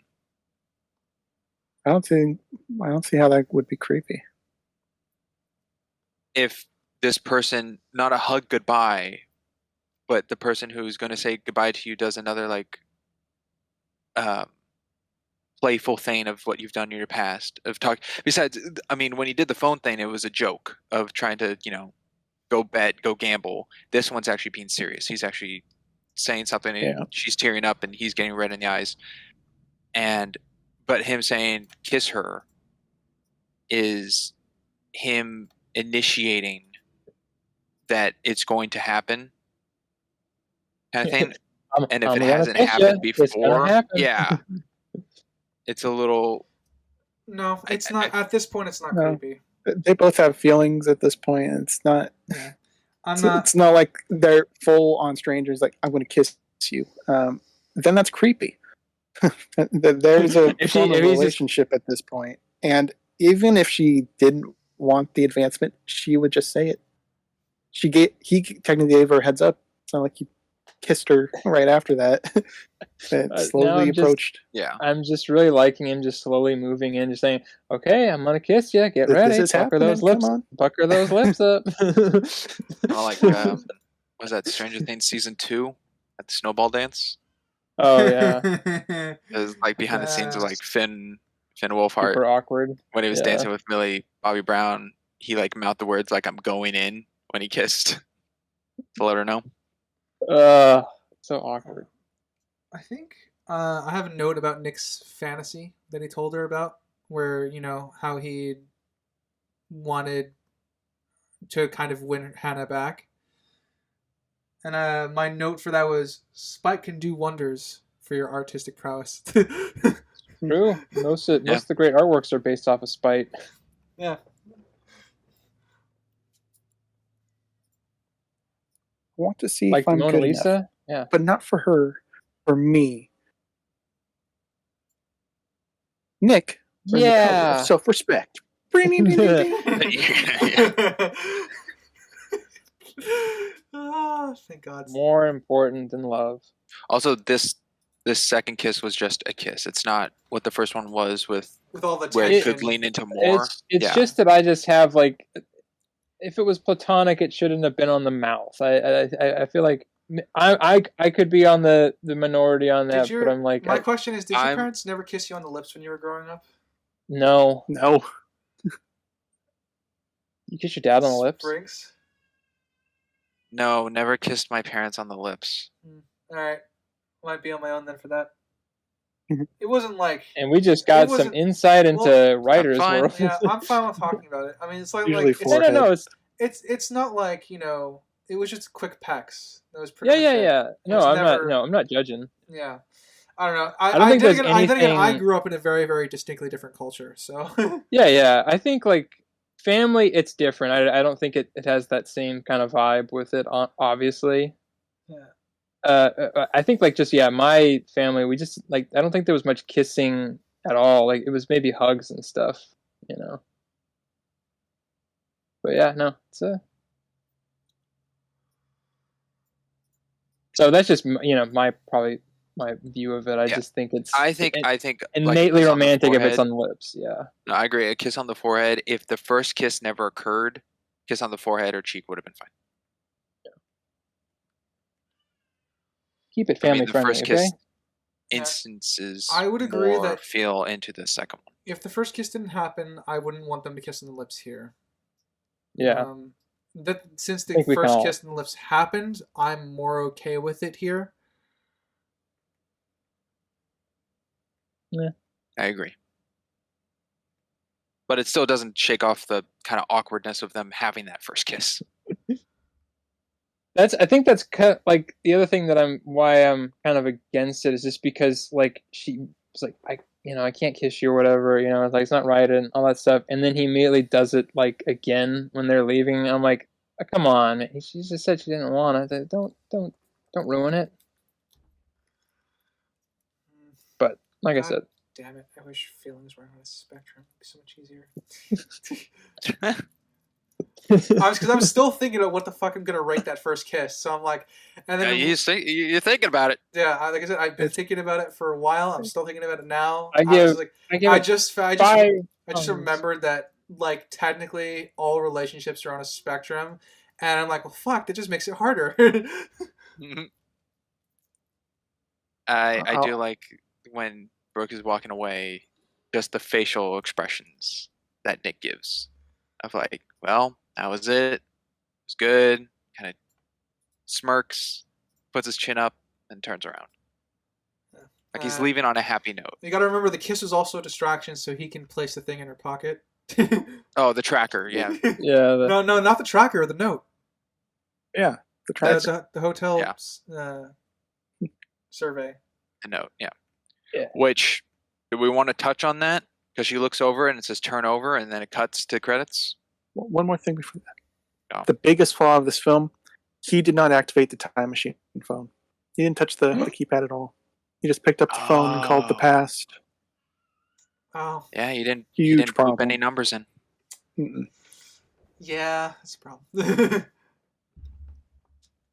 Speaker 1: I don't see how that would be creepy.
Speaker 3: If this person, not a hug goodbye, but the person who's going to say goodbye to you does another like playful thing of what you've done in your past of talk. Besides, I mean, when he did the phone thing, it was a joke of trying to, go bet, go gamble. This one's actually being serious. He's actually saying something and she's tearing up and he's getting red in the eyes. But him saying kiss her is him initiating that it's going to happen kind of thing. And if it hasn't happened before, it's a little.
Speaker 2: No, it's not. At this point, it's not creepy.
Speaker 1: They both have feelings at this point. It's not.
Speaker 2: Yeah.
Speaker 1: It's not like they're full on strangers. Like I'm going to kiss you. Then that's creepy. There's a relationship at this point, and even if she didn't want the advancement, she would just say it. He technically gave her a heads up. It's not like he kissed her right after that. It slowly approached.
Speaker 4: I'm just really liking him just slowly moving in, just saying, okay, I'm gonna kiss you, get ready, pucker those lips up.
Speaker 3: Like was that Stranger Things season 2 at the snowball dance?
Speaker 4: Oh yeah.
Speaker 3: It was like behind the scenes of like Finn Wolfhard.
Speaker 4: Super awkward.
Speaker 3: When he was dancing with Millie Bobby Brown, he like mouthed the words like I'm going in when he kissed to let her know.
Speaker 4: So awkward.
Speaker 2: I think I have a note about Nick's fantasy that he told her about, where how he wanted to kind of win Hannah back. And my note for that was Spike can do wonders for your artistic prowess.
Speaker 4: True. Most of the great artworks are based off of Spike.
Speaker 2: Yeah.
Speaker 1: want to see
Speaker 4: Like
Speaker 1: if
Speaker 4: the
Speaker 1: I'm
Speaker 4: Mona
Speaker 1: good
Speaker 4: Lisa?
Speaker 1: enough.
Speaker 4: Yeah.
Speaker 1: But not for her, for me. Nick, earned the color of
Speaker 4: Yeah.
Speaker 1: self-respect.
Speaker 2: Ah, thank God.
Speaker 4: More important than love.
Speaker 3: Also, this second kiss was just a kiss. It's not what the first one was with
Speaker 2: With all the
Speaker 3: where it
Speaker 2: tension.
Speaker 3: could lean into more.
Speaker 4: It's
Speaker 3: Yeah.
Speaker 4: just that I just have like, if it was platonic, it shouldn't have been on the mouth. I feel like I could be on the minority on that, but I'm like,
Speaker 2: my question is, did your
Speaker 3: I'm-
Speaker 2: parents never kiss you on the lips when you were growing up?
Speaker 4: no.
Speaker 1: No.
Speaker 4: You kiss your dad on the lips?
Speaker 2: Springs?
Speaker 3: No, never kissed my parents on the lips.
Speaker 2: All right, might be on my own then for that.
Speaker 1: Mhm.
Speaker 2: It wasn't like.
Speaker 4: And we just got
Speaker 2: It
Speaker 4: some
Speaker 2: wasn't-
Speaker 4: insight into
Speaker 2: well,
Speaker 4: writers'
Speaker 3: fine.
Speaker 4: world.
Speaker 2: Yeah, I'm fine with talking about it. I mean, it's like
Speaker 1: Usually
Speaker 2: it's,
Speaker 1: forehead.
Speaker 4: No.
Speaker 2: it's not like, you know, it was just quick pecks. That was
Speaker 4: Yeah,
Speaker 2: pretty much it.
Speaker 4: yeah. No,
Speaker 2: It's
Speaker 4: I'm
Speaker 2: never-
Speaker 4: not. No, I'm not judging.
Speaker 2: Yeah, I don't know.
Speaker 4: I don't think there's
Speaker 2: then again, I
Speaker 4: anything-
Speaker 2: grew up in a very, very distinctly different culture. So
Speaker 4: Yeah. I think like family, it's different. I don't think it has that same kind of vibe with it. Obviously.
Speaker 2: yeah.
Speaker 4: I think like just my family. We just like I don't think there was much kissing at all. Like it was maybe hugs and stuff, you know. But yeah, no, it's So that's just my view of it. I just think it's
Speaker 3: I think like,
Speaker 4: innately
Speaker 3: kiss on the
Speaker 4: romantic if it's
Speaker 3: forehead.
Speaker 4: on the lips. Yeah.
Speaker 3: No, I agree. A kiss on the forehead. If the first kiss never occurred, kiss on the forehead or cheek would have been fine.
Speaker 4: Keep it
Speaker 3: I mean,
Speaker 4: family
Speaker 3: the
Speaker 4: friendly,
Speaker 3: first
Speaker 4: okay?
Speaker 3: kiss instances
Speaker 2: I would agree
Speaker 3: more
Speaker 2: that-
Speaker 3: feel into the second one.
Speaker 2: If the first kiss didn't happen, I wouldn't want them to kiss on the lips here.
Speaker 4: Yeah.
Speaker 2: That since the
Speaker 4: think we can
Speaker 2: first
Speaker 4: all-
Speaker 2: kiss on the lips happened, I'm more okay with it here.
Speaker 3: I agree. But it still doesn't shake off the kind of awkwardness of them having that first kiss.
Speaker 4: I think that's like the other thing that why I'm kind of against it is just because like she was like I can't kiss you or whatever, it's like it's not right and all that stuff, and then he immediately does it like again when they're leaving. I'm like, oh, come on, she just said she didn't want it. Don't ruin it. But like I
Speaker 2: God
Speaker 4: said,
Speaker 2: damn it! I wish feelings were on a spectrum. It'd be so much easier. Because I'm still thinking about what the fuck I'm gonna rate that first kiss. So I'm like, and then
Speaker 3: you're thinking about it.
Speaker 2: yeah, like I said, I've been thinking about it for a while. I'm still thinking about it now.
Speaker 4: I give
Speaker 2: I
Speaker 4: it
Speaker 2: just
Speaker 4: 5 thumbs.
Speaker 2: remembered that like technically all relationships are on a spectrum, and I'm like, well, fuck, that just makes it harder.
Speaker 3: I do like when Brooke is walking away, just the facial expressions that Nick gives of like, well, that was it. It was good. Kind of smirks, puts his chin up, and turns around. Like he's leaving on a happy note.
Speaker 2: You got to remember the kiss is also a distraction, so he can place the thing in her pocket.
Speaker 3: Oh, the tracker, yeah.
Speaker 4: Yeah.
Speaker 2: No, not the tracker, the note.
Speaker 1: Yeah, the tracker.
Speaker 2: The hotel
Speaker 3: Yeah.
Speaker 2: survey.
Speaker 3: A note, yeah.
Speaker 4: Yeah.
Speaker 3: Which, do we want to touch on that? Because she looks over and it says turn over, and then it cuts to credits.
Speaker 1: One more thing before that.
Speaker 3: Oh.
Speaker 1: The biggest flaw of this film, he did not activate the time machine phone. He didn't touch the keypad at all. He just picked up the phone and called the
Speaker 3: Oh.
Speaker 1: past.
Speaker 2: Oh.
Speaker 3: Yeah, you didn't
Speaker 1: Huge problem.
Speaker 3: poop any numbers in.
Speaker 1: Mm-mm.
Speaker 2: Yeah, that's a problem.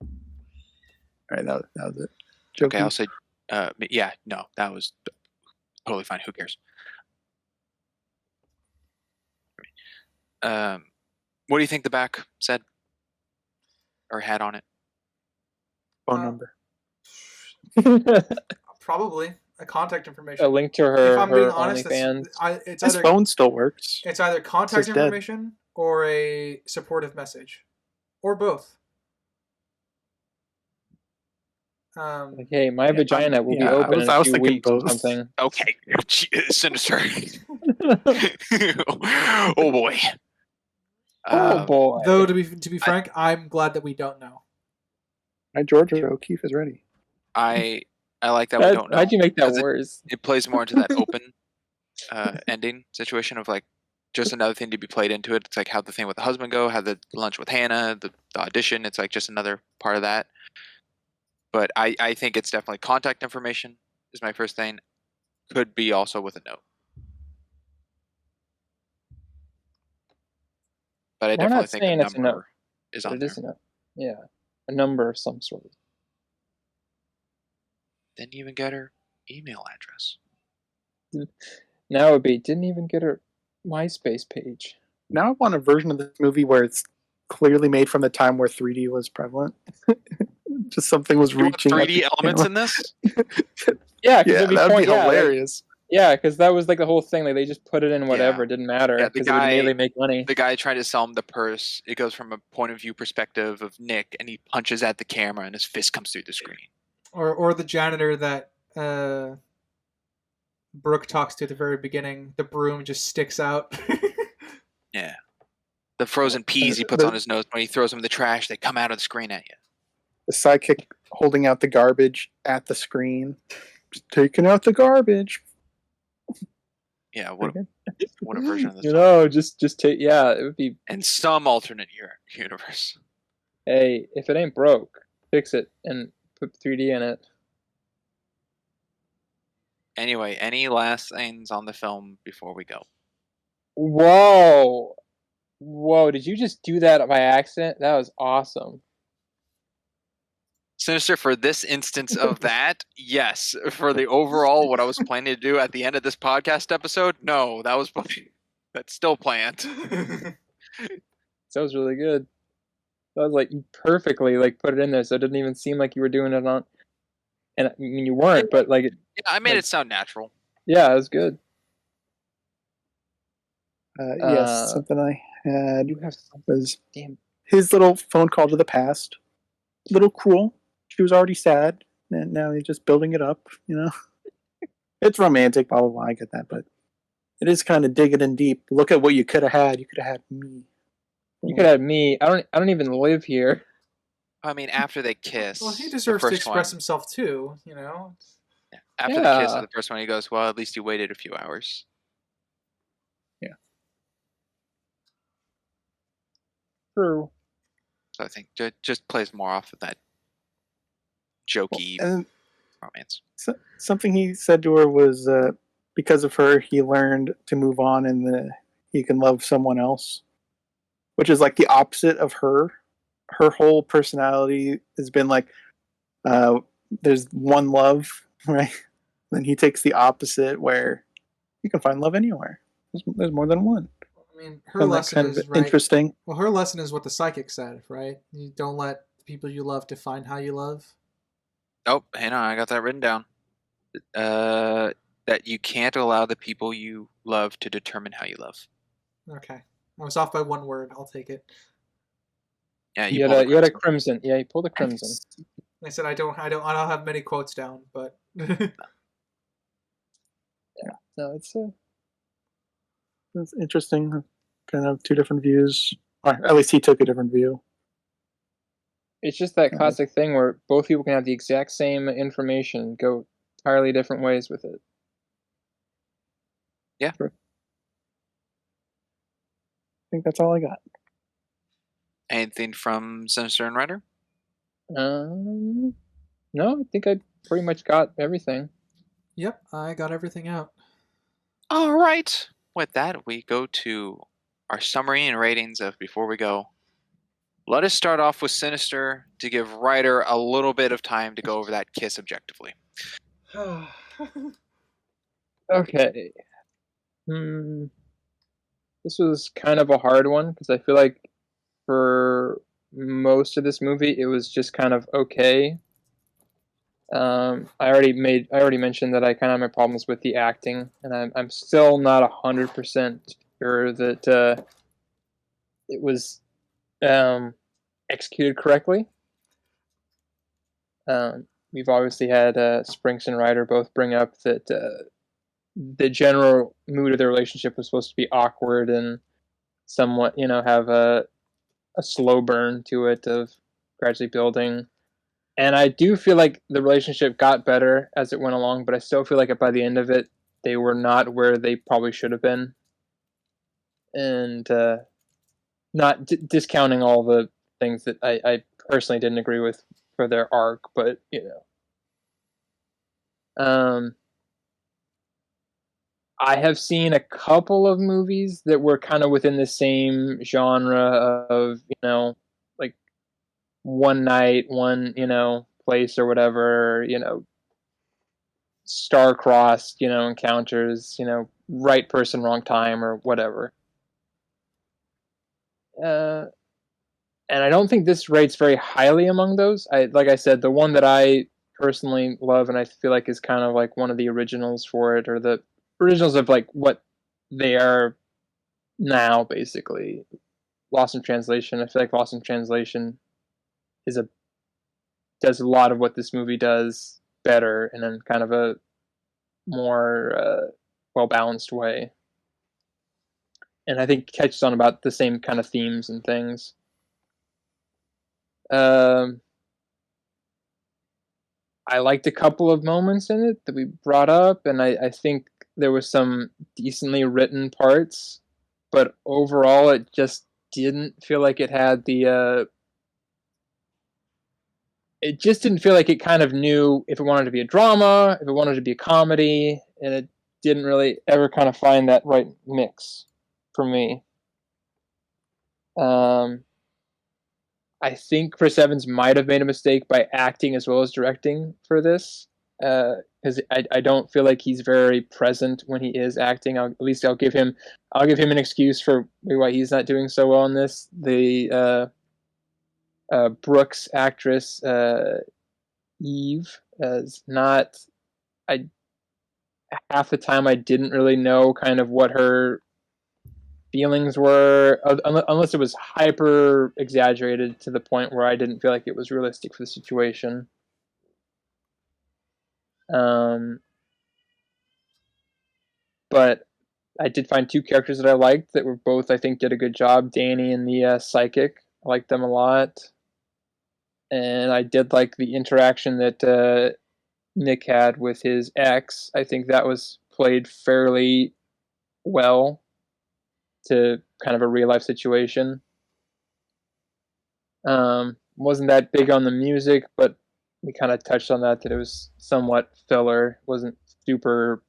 Speaker 1: All right, that was it.
Speaker 3: Okay,
Speaker 1: Joking.
Speaker 3: I'll say, yeah, no, that was totally fine. Who cares? What do you think the back said or had on it?
Speaker 1: Phone number.
Speaker 2: Probably a contact information.
Speaker 4: A link to
Speaker 2: If
Speaker 4: her
Speaker 2: I'm being honest,
Speaker 4: OnlyFans.
Speaker 2: it's
Speaker 1: His
Speaker 2: either
Speaker 1: phone still works.
Speaker 2: it's either contact
Speaker 1: It's dead.
Speaker 2: information or a supportive message, or both.
Speaker 4: Like, hey, my vagina will be
Speaker 1: yeah,
Speaker 4: open
Speaker 1: I was
Speaker 4: in 2
Speaker 1: thinking
Speaker 4: weeks or
Speaker 1: both.
Speaker 4: something.
Speaker 3: Okay, sinister. Oh boy.
Speaker 4: Oh boy.
Speaker 2: Though to be frank, I'm glad that we don't know.
Speaker 1: My Georgia O'Keefe is ready.
Speaker 3: I like that we don't know.
Speaker 4: How'd you make that
Speaker 3: 'cause
Speaker 4: worse?
Speaker 3: It plays more into that open ending situation of like just another thing to be played into it. It's like how'd the thing with the husband go? How'd the lunch with Hannah, the audition? It's like just another part of that. But I think it's definitely contact information is my first thing. Could be also with a note. But I
Speaker 4: We're
Speaker 3: definitely
Speaker 4: not
Speaker 3: think a
Speaker 4: saying it's a
Speaker 3: number
Speaker 4: note,
Speaker 3: is
Speaker 4: but
Speaker 3: on
Speaker 4: it
Speaker 3: there.
Speaker 4: is a note. Yeah, a number of some sort.
Speaker 3: Didn't even get her email address.
Speaker 4: Now it would be didn't even get her MySpace page.
Speaker 1: Now I want a version of this movie where it's clearly made from the time where 3D was prevalent. Just something was
Speaker 3: You want
Speaker 1: reaching at
Speaker 3: 3D
Speaker 1: the
Speaker 3: elements
Speaker 1: camera.
Speaker 3: in this?
Speaker 4: Yeah, because
Speaker 1: Yeah,
Speaker 4: it'd be
Speaker 1: that'd be
Speaker 4: yeah, like,
Speaker 1: hilarious.
Speaker 4: yeah, because that was like the whole thing. Like they just put it in whatever,
Speaker 3: Yeah.
Speaker 4: it didn't matter
Speaker 3: Yeah, the
Speaker 4: because it would
Speaker 3: guy-
Speaker 4: immediately make money.
Speaker 3: The guy trying to sell him the purse, it goes from a point of view perspective of Nick, and he punches at the camera, and his fist comes through the screen.
Speaker 2: Or the janitor that Brooke talks to at the very beginning. The broom just sticks out.
Speaker 3: Yeah. The frozen peas he puts on his nose when he throws them in the trash, they come out of the screen at you.
Speaker 1: The sidekick holding out the garbage at the screen. Just taking out the garbage.
Speaker 3: Yeah, what a version of this.
Speaker 4: You know, just take. Yeah, it would be.
Speaker 3: In some alternate universe.
Speaker 4: Hey, if it ain't broke, fix it and put 3D in it.
Speaker 3: Anyway, any last things on the film before we go?
Speaker 4: Whoa, did you just do that by accident? That was awesome.
Speaker 3: Sinister, for this instance of that, yes. For the overall, what I was planning to do at the end of this podcast episode, no, that's still planned.
Speaker 4: That was really good. That was like you perfectly like put it in there, so it didn't even seem like you were doing it on. And I mean, you weren't, but like,
Speaker 3: Yeah, I made it sound natural.
Speaker 4: yeah, it was good.
Speaker 1: Yes, something I had
Speaker 4: You have
Speaker 1: was
Speaker 4: damn.
Speaker 1: his little phone call to the past. Little cruel. She was already sad, and now he's just building it up. You know, it's romantic, blah blah blah. I get that, but it is kind of digging in deep. Look at what you could have had. You could have had me.
Speaker 4: You could have me. I don't even live here.
Speaker 3: I mean, after they kiss.
Speaker 2: Well, he
Speaker 3: the
Speaker 2: deserves to
Speaker 3: first
Speaker 2: express
Speaker 3: one-
Speaker 2: himself too. You know.
Speaker 3: After the kiss of the first one, he goes, "Well, at least you waited a few hours."
Speaker 1: Yeah.
Speaker 4: True.
Speaker 3: So I think just plays more off of that jokey
Speaker 1: And
Speaker 3: romance.
Speaker 1: something he said to her was because of her, he learned to move on and he can love someone else, which is like the opposite of her. Her whole personality has been like, there's one love, right? Then he takes the opposite where you can find love anywhere. There's more than one.
Speaker 2: I mean, her
Speaker 1: Found that
Speaker 2: lesson
Speaker 1: kind
Speaker 2: is
Speaker 1: of
Speaker 2: right.
Speaker 1: interesting.
Speaker 2: Well, her lesson is what the psychic said, right? You don't let the people you love define how you love.
Speaker 3: Oh, hang on, I got that written down. That you can't allow the people you love to determine how you love.
Speaker 2: Okay, I was off by one word. I'll take it.
Speaker 3: Yeah,
Speaker 4: You had a crimson. Yeah, you pulled a crimson.
Speaker 2: I said I don't have many quotes down, but
Speaker 4: No, it's
Speaker 1: interesting. Kind of two different views. Or at least he took a different view.
Speaker 4: it's just that classic thing where both people can have the exact same information, go entirely different ways with it.
Speaker 3: Yeah.
Speaker 1: I think that's all I got.
Speaker 3: Anything from Sinister and Rider?
Speaker 4: No, I think I pretty much got everything.
Speaker 2: yep, I got everything out.
Speaker 3: All right. With that, we go to our summary and ratings of Before We Go. Let us start off with Sinister to give Ryder a little bit of time to go over that kiss objectively.
Speaker 4: Okay. This was kind of a hard one because I feel like for most of this movie it was just kind of okay. I already mentioned that I kind of have my problems with the acting, and I'm still not 100% sure that it was executed correctly. We've obviously had Sprinks and Ryder both bring up that the general mood of their relationship was supposed to be awkward and somewhat, have a slow burn to it of gradually building. And I do feel like the relationship got better as it went along, but I still feel like by the end of it, they were not where they probably should have been. and not discounting all the things that I personally didn't agree with for their arc, but I have seen a couple of movies that were kind of within the same genre of, like one night, one, place or whatever, star-crossed, encounters, right person, wrong time or whatever. And I don't think this rates very highly among those. Like I said, the one that I personally love and I feel like is kind of like one of the originals for it, or the originals of like what they are now, basically. Lost in Translation. I feel like Lost in Translation does a lot of what this movie does better, and in kind of a more well balanced way. And I think catches on about the same kind of themes and things. I liked a couple of moments in it that we brought up, and I think there was some decently written parts, but overall it just didn't feel like it had the it just didn't feel like it kind of knew if it wanted to be a drama, if it wanted to be a comedy, and it didn't really ever kind of find that right mix for me. I think Chris Evans might have made a mistake by acting as well as directing for this, because I don't feel like he's very present when he is acting. At least I'll give him an excuse for why he's not doing so well in this. The Brooks actress Eve is not. Half the time I didn't really know kind of what her feelings were, unless it was hyper exaggerated to the point where I didn't feel like it was realistic for the situation. But I did find two characters that I liked that were both, I think, did a good job. Danny and the psychic. I liked them a lot. And I did like the interaction that Nick had with his ex. I think that was played fairly well to kind of a real life situation. Wasn't that big on the music, but we kind of touched on that it was somewhat filler. Wasn't super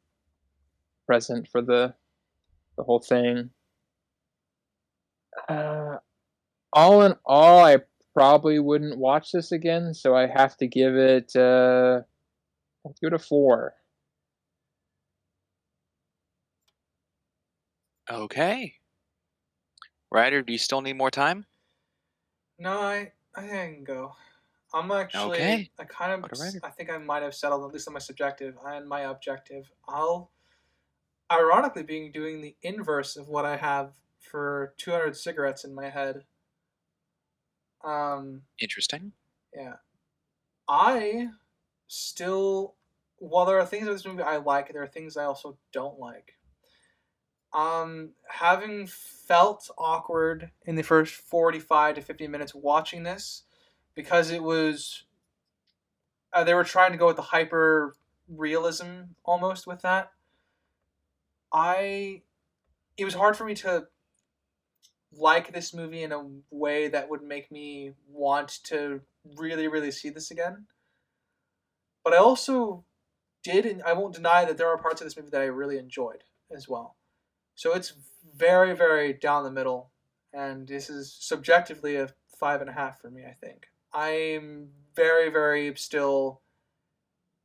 Speaker 4: present for the whole thing. All in all, I probably wouldn't watch this again, so I have to give it a 4.
Speaker 3: Okay. Ryder, do you still need more time?
Speaker 2: No, I think I can go. I'm actually
Speaker 3: Okay.
Speaker 2: I think I might have settled, at least on my subjective and my objective. I'll ironically being doing the inverse of what I have for 200 cigarettes in my head.
Speaker 3: Interesting.
Speaker 2: Yeah. I still, while there are things in this movie I like, there are things I also don't like. Having felt awkward in the first 45 to 50 minutes watching this, because it was, they were trying to go with the hyper realism almost with that. It was hard for me to like this movie in a way that would make me want to really, really see this again. But I also did, and I won't deny that there are parts of this movie that I really enjoyed as well. So it's very, very down the middle, and this is subjectively a 5.5 for me. I think I'm very, very still.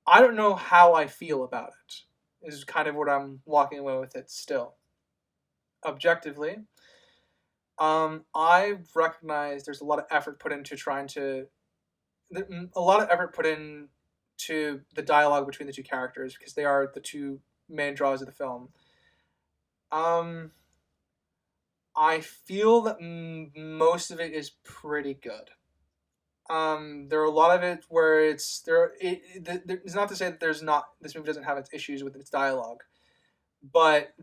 Speaker 2: I don't know how I feel about it. Is kind of what I'm walking away with it still. Objectively, I recognize there's a lot of effort put into a lot of effort put into the dialogue between the two characters, because they are the two main draws of the film. I feel that most of it is pretty good. There are a lot of it where it's not to say that this movie doesn't have its issues with its dialogue, but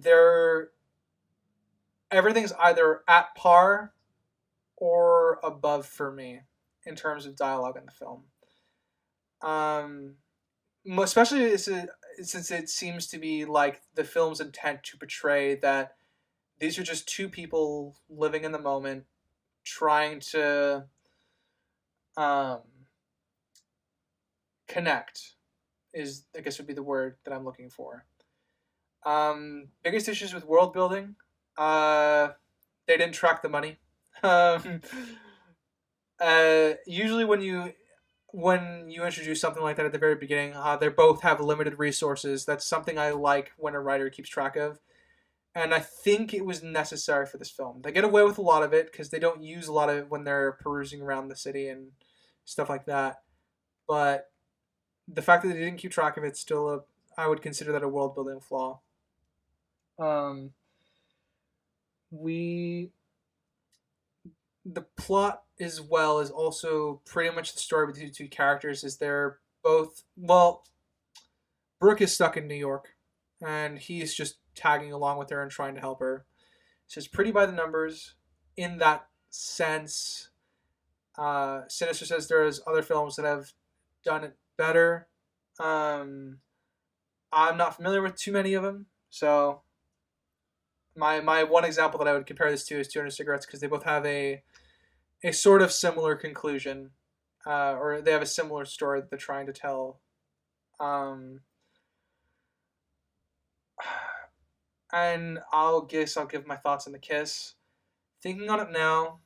Speaker 2: everything's either at par or above for me in terms of dialogue in the film. Especially since it seems to be like the film's intent to portray that these are just two people living in the moment, trying to connect. Is I guess would be the word that I'm looking for. Biggest issues with world building. They didn't track the money. Usually when you introduce something like that at the very beginning, they both have limited resources. That's something I like when a writer keeps track of, and I think it was necessary for this film. They get away with a lot of it because they don't use a lot of it when they're perusing around the city and stuff like that. But the fact that they didn't keep track of it still, I would consider that a world building flaw. The plot as well is also pretty much the story between the two characters. Is they're both Brooke is stuck in New York, and he's just tagging along with her and trying to help her. So it's pretty by the numbers in that sense. Sinister says there's other films that have done it better. I'm not familiar with too many of them, so my one example that I would compare this to is 200 Cigarettes, because they both have a sort of similar conclusion, or they have a similar story that they're trying to tell. And I'll give my thoughts on The Kiss. Thinking on it now,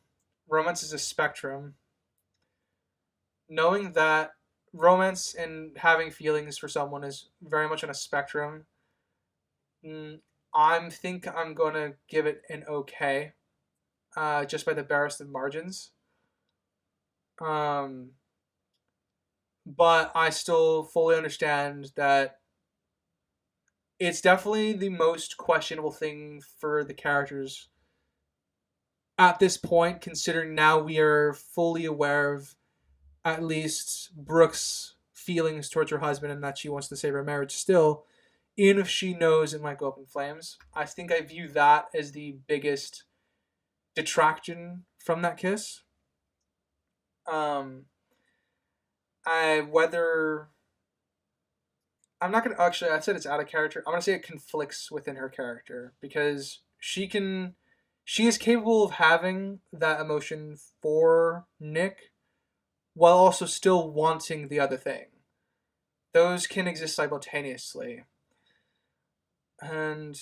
Speaker 2: romance is a spectrum. Knowing that romance and having feelings for someone is very much on a spectrum, I think I'm going to give it an okay, just by the barest of margins. But I still fully understand that it's definitely the most questionable thing for the characters at this point, considering now we are fully aware of at least Brooke's feelings towards her husband and that she wants to save her marriage still, even if she knows it might go up in flames. I think I view that as the biggest detraction from that kiss. I'm not gonna actually. I said it's out of character. I'm gonna say it conflicts within her character, because she is capable of having that emotion for Nick, while also still wanting the other thing. Those can exist simultaneously, and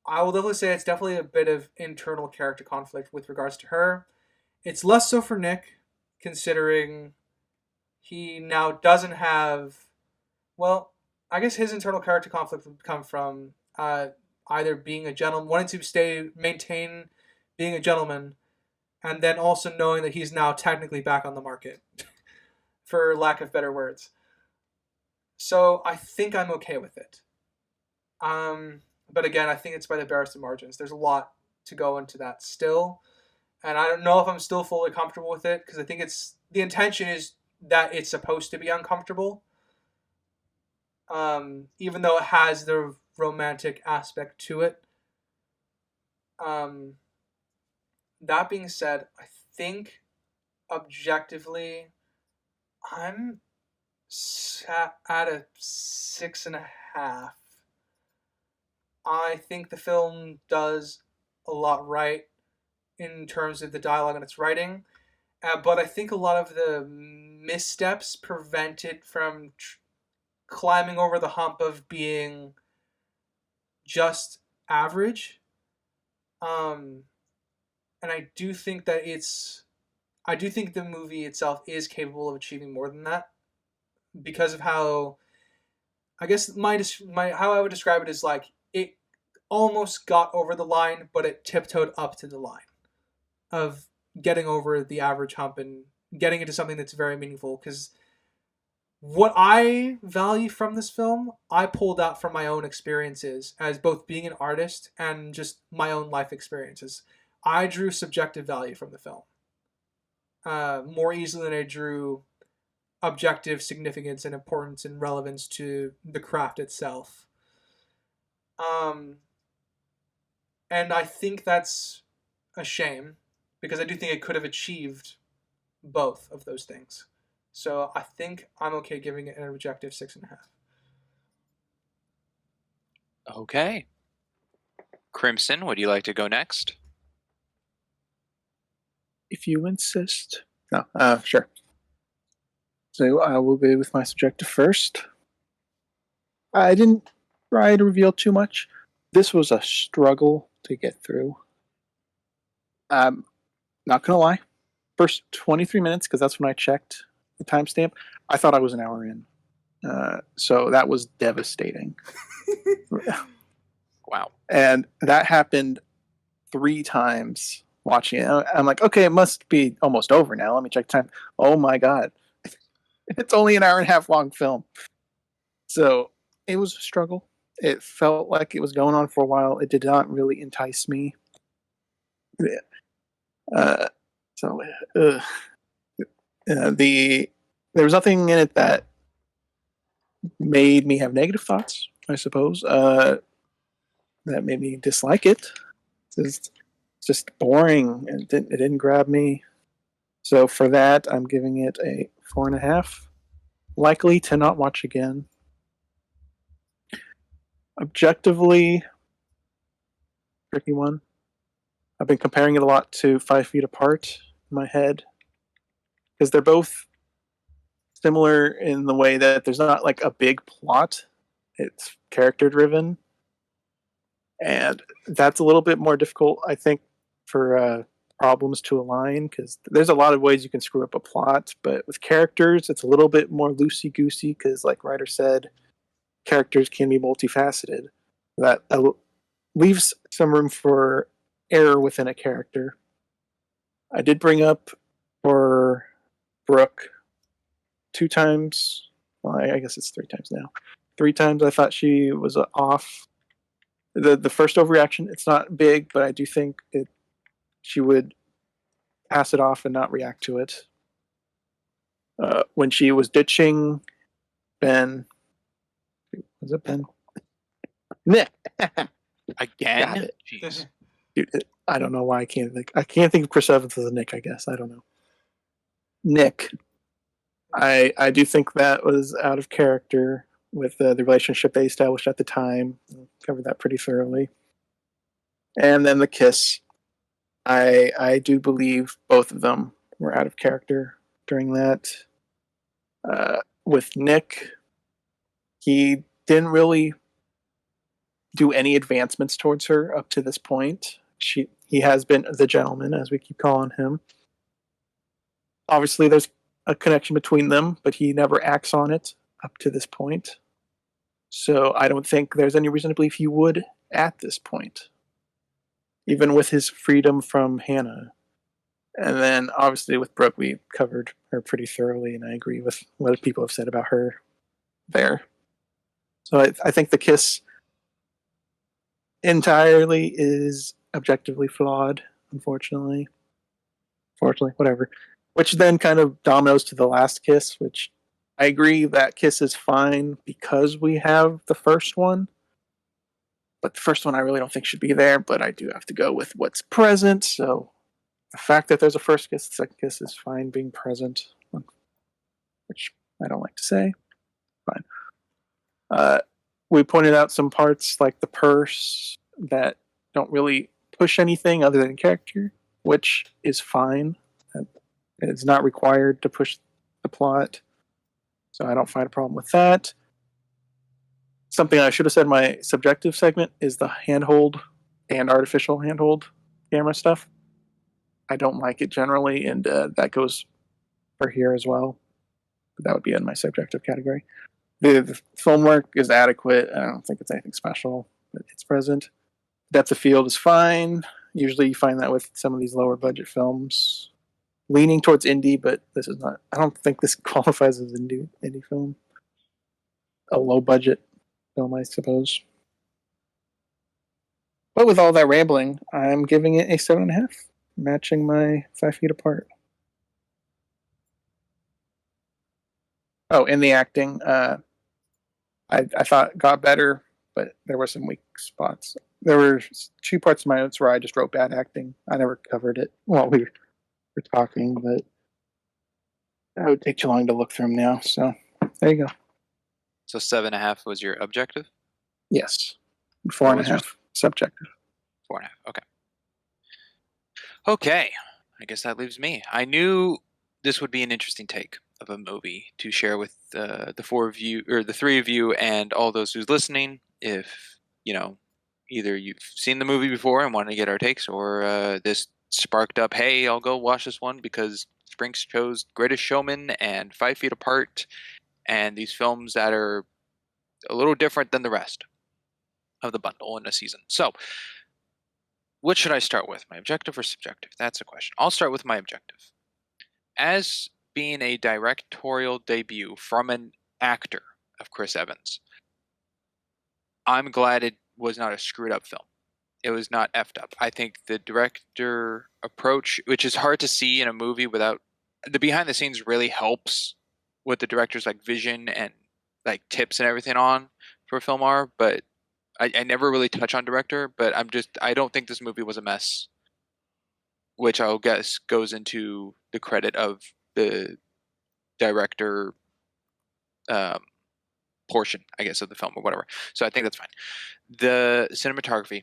Speaker 2: I will definitely say it's definitely a bit of internal character conflict with regards to her. It's less so for Nick, considering he now doesn't have. Well, I guess his internal character conflict would come from either being a gentleman, wanting to maintain being a gentleman, and then also knowing that he's now technically back on the market, for lack of better words. So I think I'm okay with it. But again, I think it's by the barest of margins. There's a lot to go into that still, and I don't know if I'm still fully comfortable with it, because I think the intention is that it's supposed to be uncomfortable. Even though it has the romantic aspect to it. That being said, I think objectively, I'm sat at a 6.5. I think the film does a lot right in terms of the dialogue and its writing, but I think a lot of the missteps prevent it from climbing over the hump of being just average. And I do think that the movie itself is capable of achieving more than that, because of how, I guess my how I would describe it is like it almost got over the line, but it tiptoed up to the line of getting over the average hump and getting into something that's very meaningful. Because what I value from this film, I pulled out from my own experiences as both being an artist and just my own life experiences. I drew subjective value from the film more easily than I drew objective significance and importance and relevance to the craft itself. And I think that's a shame, because I do think it could have achieved both of those things. So I think I'm okay giving it an objective 6.5.
Speaker 3: Okay. Crimson, would you like to go next?
Speaker 1: If you insist. No, sure. So I will be with my subjective first. I didn't try to reveal too much. This was a struggle to get through. Not gonna lie. First 23 minutes, because that's when I checked the timestamp, I thought I was an hour in. So that was devastating.
Speaker 3: Wow.
Speaker 1: And that happened 3 times watching it. I'm like, okay, it must be almost over now. Let me check time. Oh my God. It's only an hour and a half long film. So it was a struggle. It felt like it was going on for a while. It did not really entice me. There was nothing in it that made me have negative thoughts, I suppose. That made me dislike it. It's just boring, and it didn't grab me. So for that, I'm giving it a 4.5. Likely to not watch again. Objectively, tricky one. I've been comparing it a lot to 5 Feet Apart in my head, because they're both similar in the way that there's not like a big plot. It's character driven, and that's a little bit more difficult, I think, for problems to align, because there's a lot of ways you can screw up a plot, but with characters it's a little bit more loosey goosey, because like Ryder said, characters can be multifaceted. That leaves some room for error within a character. I did bring up for Brooke 2 times. Well, I guess it's 3 times now. 3 times I thought she was off. The first overreaction, it's not big, but I do think she would pass it off and not react to it. When she was ditching Ben, was it Ben? Nick.
Speaker 3: Again?
Speaker 1: Got it.
Speaker 3: Jeez.
Speaker 1: Dude, I don't know why I can't think of Chris Evans as a Nick, I guess. I don't know. Nick. I do think that was out of character with the relationship they established at the time. Covered that pretty thoroughly. And then the kiss. I do believe both of them were out of character during that. With Nick, he didn't really do any advancements towards her up to this point. He has been the gentleman, as we keep calling him. Obviously, there's a connection between them, but he never acts on it up to this point. So I don't think there's any reason to believe he would at this point, even with his freedom from Hannah. And then, obviously, with Brooke, we covered her pretty thoroughly, and I agree with what people have said about her there. So I think the kiss entirely is objectively flawed, unfortunately. Fortunately, whatever. Which then kind of dominoes to the last kiss, which I agree that kiss is fine because we have the first one. But the first one I really don't think should be there, but I do have to go with what's present. So the fact that there's a first kiss, the second kiss is fine being present, which I don't like to say. Fine. We pointed out some parts like the purse that don't really push anything other than character, which is fine. It's not required to push the plot, so I don't find a problem with that. Something I should have said in my subjective segment is the handhold and artificial handhold camera stuff. I don't like it generally, and that goes for here as well. But that would be in my subjective category. The film work is adequate. I don't think it's anything special, but it's present. Depth of field is fine. Usually you find that with some of these lower budget films. Leaning towards indie, but this is not. I don't think this qualifies as indie film. A low budget film, I suppose. But with all that rambling, I'm giving it a 7.5, matching my 5 Feet Apart. Oh, in the acting, I thought got better, but there were some weak spots. There were 2 parts of my notes where I just wrote bad acting. I never covered it while we were talking, but that would take too long to look through them now. So there you go.
Speaker 3: So 7.5 was your objective?
Speaker 1: Yes.
Speaker 3: What was
Speaker 1: 4.5 subjective.
Speaker 3: 4.5. Okay. Okay. I guess that leaves me. I knew this would be an interesting take of a movie to share with the four of you, or the three of you, and all those who's listening. If either you've seen the movie before and want to get our takes, or this sparked up, hey, I'll go watch this one because Sprinks chose Greatest Showman and 5 Feet Apart, and these films that are a little different than the rest of the bundle in a season. So, what should I start with? My objective or subjective? That's a question. I'll start with my objective. As being a directorial debut from an actor of Chris Evans, I'm glad it was not a screwed up film. It was not effed up. I think the director approach, which is hard to see in a movie without the behind the scenes, really helps with the director's like vision and like tips and everything on for film are. But I never really touch on director, but I don't think this movie was a mess, which I'll guess goes into the credit of the director portion, I guess, of the film or whatever. So I think that's fine. The cinematography,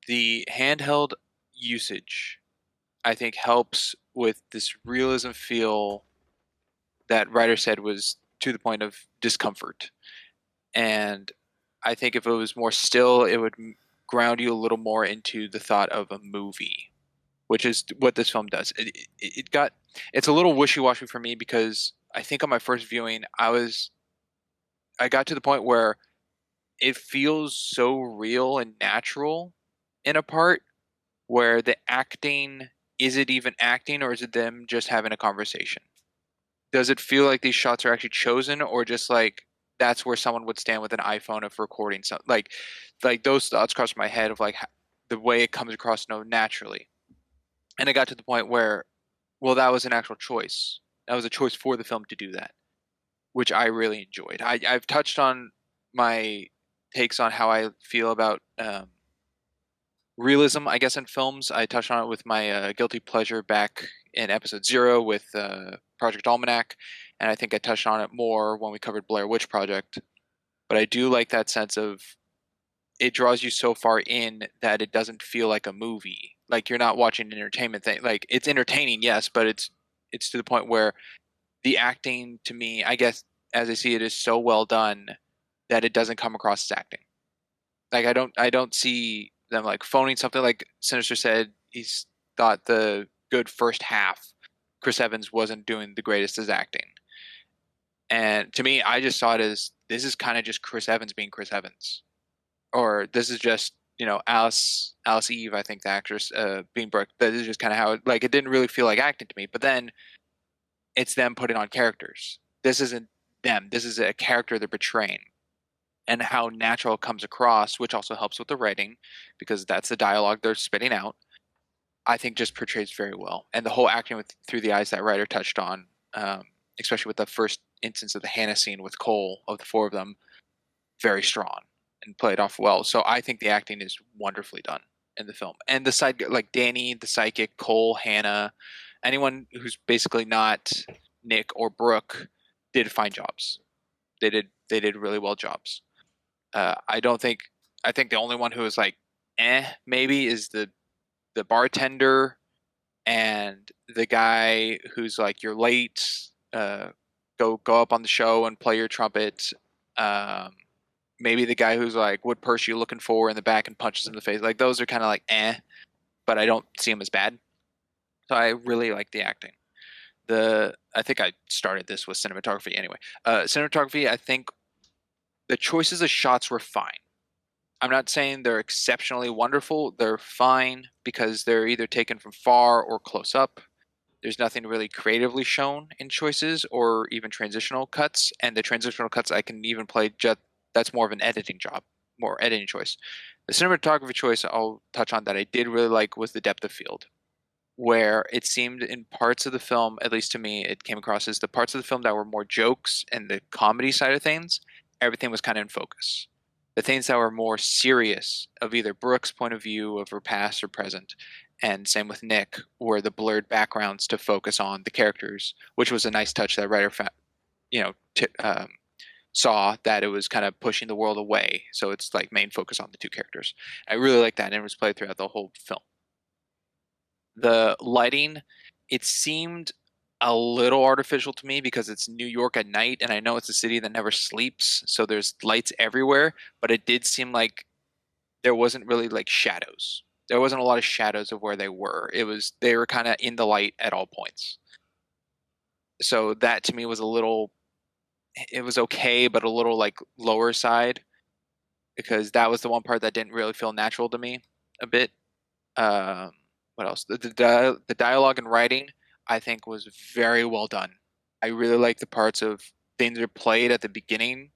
Speaker 3: the handheld usage, I think helps with this realism feel that writer said was to the point of discomfort. And I think if it was more still, it would ground you a little more into the thought of a movie, which is what this film does. It's a little wishy-washy for me because I think on my first viewing, I got to the point where it feels so real and natural in a part where the acting, is it even acting or is it them just having a conversation? Does it feel like these shots are actually chosen or just like that's where someone would stand with an iPhone of recording something? Like those thoughts crossed my head of like the way it comes across naturally. And it got to the point where, well, that was an actual choice. That was a choice for the film to do that, which I really enjoyed. I've touched on my takes on how I feel about realism, I guess, in films. I touched on it with my guilty pleasure back in episode 0 with Project Almanac, and I think I touched on it more when we covered Blair Witch Project. But I do like that sense of it draws you so far in that it doesn't feel like a movie. Like you're not watching an entertainment thing. Like it's entertaining, yes, but it's to the point where the acting, to me, I guess, as I see it, is so well done that it doesn't come across as acting. Like I don't see them like phoning something. Like Sinister said, he's thought the good first half, Chris Evans wasn't doing the greatest as acting. And to me, I just saw it as this is kind of just Chris Evans being Chris Evans, or this is just Alice Eve, I think the actress being Brooke. That is just kind of how it didn't really feel like acting to me. But then it's them putting on characters. This isn't them. This is a character they're portraying, and how natural it comes across, which also helps with the writing because that's the dialogue they're spitting out. I think just portrays very well, and the whole acting through the eyes that writer touched on, especially with the first instance of the Hannah scene with Cole, of the four of them, very strong and played off well. So I think the acting is wonderfully done in the film, and the side like Danny, the psychic, Cole, Hannah, anyone who's basically not Nick or Brooke did fine jobs. They did really well jobs. I think the only one who was like maybe is the bartender and the guy who's like, you're late, go up on the show and play your trumpet. Maybe the guy who's like, what purse you looking for, in the back and punches him in the face. Like those are kind of like but I don't see them as bad. So I really like the acting. I think I started this with cinematography anyway. Cinematography, I think the choices of shots were fine. I'm not saying they're exceptionally wonderful. They're fine because they're either taken from far or close up. There's nothing really creatively shown in choices or even transitional cuts. And the transitional cuts I can even play that's more of an editing job, more editing choice. The cinematography choice I'll touch on that I did really like was the depth of field, where it seemed in parts of the film, at least to me, it came across as the parts of the film that were more jokes and the comedy side of things, everything was kind of in focus. The things that were more serious of either Brooke's point of view of her past or present, and same with Nick, were the blurred backgrounds to focus on the characters, which was a nice touch that writer saw that it was kind of pushing the world away. So it's like main focus on the two characters. I really like that, and it was played throughout the whole film. The lighting, it seemed a little artificial to me because it's New York at night, and I know it's a city that never sleeps, so there's lights everywhere, but it did seem like there wasn't really like shadows. There wasn't a lot of shadows of where they were. They were kind of in the light at all points. So that to me was it was okay, but a little like lower side, because that was the one part that didn't really feel natural to me a bit. What else? The dialogue and writing, I think, was very well done. I really like the parts of things that are played at the beginning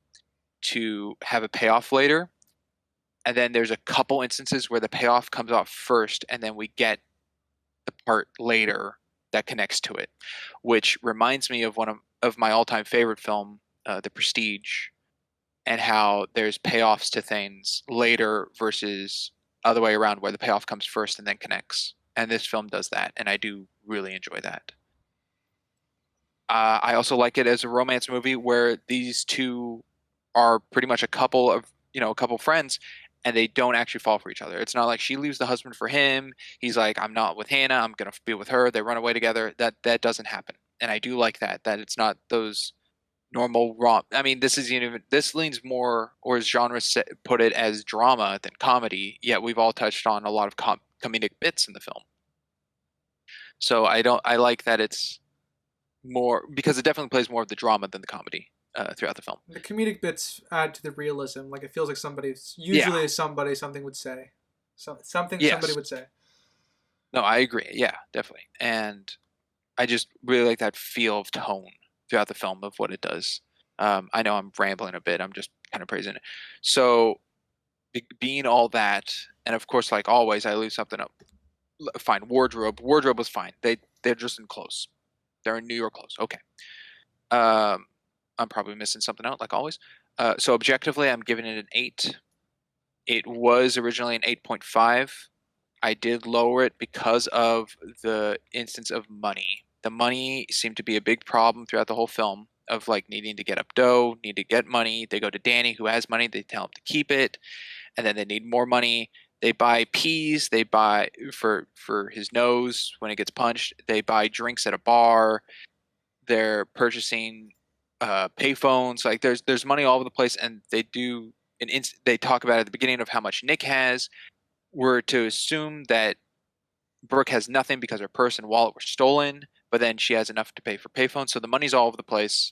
Speaker 3: to have a payoff later. And then there's a couple instances where the payoff comes off first, and then we get the part later that connects to it, which reminds me of one of my all-time favorite film, The Prestige, and how there's payoffs to things later versus other way around, where the payoff comes first and then connects. And this film does that, and I do really enjoy that. I also like it as a romance movie where these two are pretty much a couple friends, and they don't actually fall for each other. It's not like she leaves the husband for him. He's like, I'm not with Hannah, I'm going to be with her. They run away together. That doesn't happen. And I do like that it's not those normal I mean, this leans more, or as genre put it, as drama than comedy, yet we've all touched on a lot of comedic bits in the film. So I like that it's more, because it definitely plays more of the drama than the comedy throughout the film.
Speaker 2: The comedic bits add to the realism. Like, it feels like something would say. Something
Speaker 3: Yes.
Speaker 2: Somebody would say.
Speaker 3: No, I agree. Yeah, definitely. And I just really like that feel of tone throughout the film of what it does. I know I'm rambling a bit. I'm just kind of praising it. So being all that, and of course, like always, I leave something up. Fine. Wardrobe was fine. They're just in clothes. They're in New York clothes. Okay. I'm probably missing something out, like always. So objectively, I'm giving it an 8. It was originally an 8.5. I did lower it because of the instance of money. The money seemed to be a big problem throughout the whole film, of like needing to get up dough, need to get money. They go to Danny, who has money. They tell him to keep it, and then they need more money. They buy peas. They buy for his nose when it gets punched. They buy drinks at a bar. They're purchasing payphones. Like there's money all over the place, and they do they talk about at the beginning of how much Nick has. We're to assume that Brooke has nothing because her purse and wallet were stolen, but then she has enough to pay for payphones. So the money's all over the place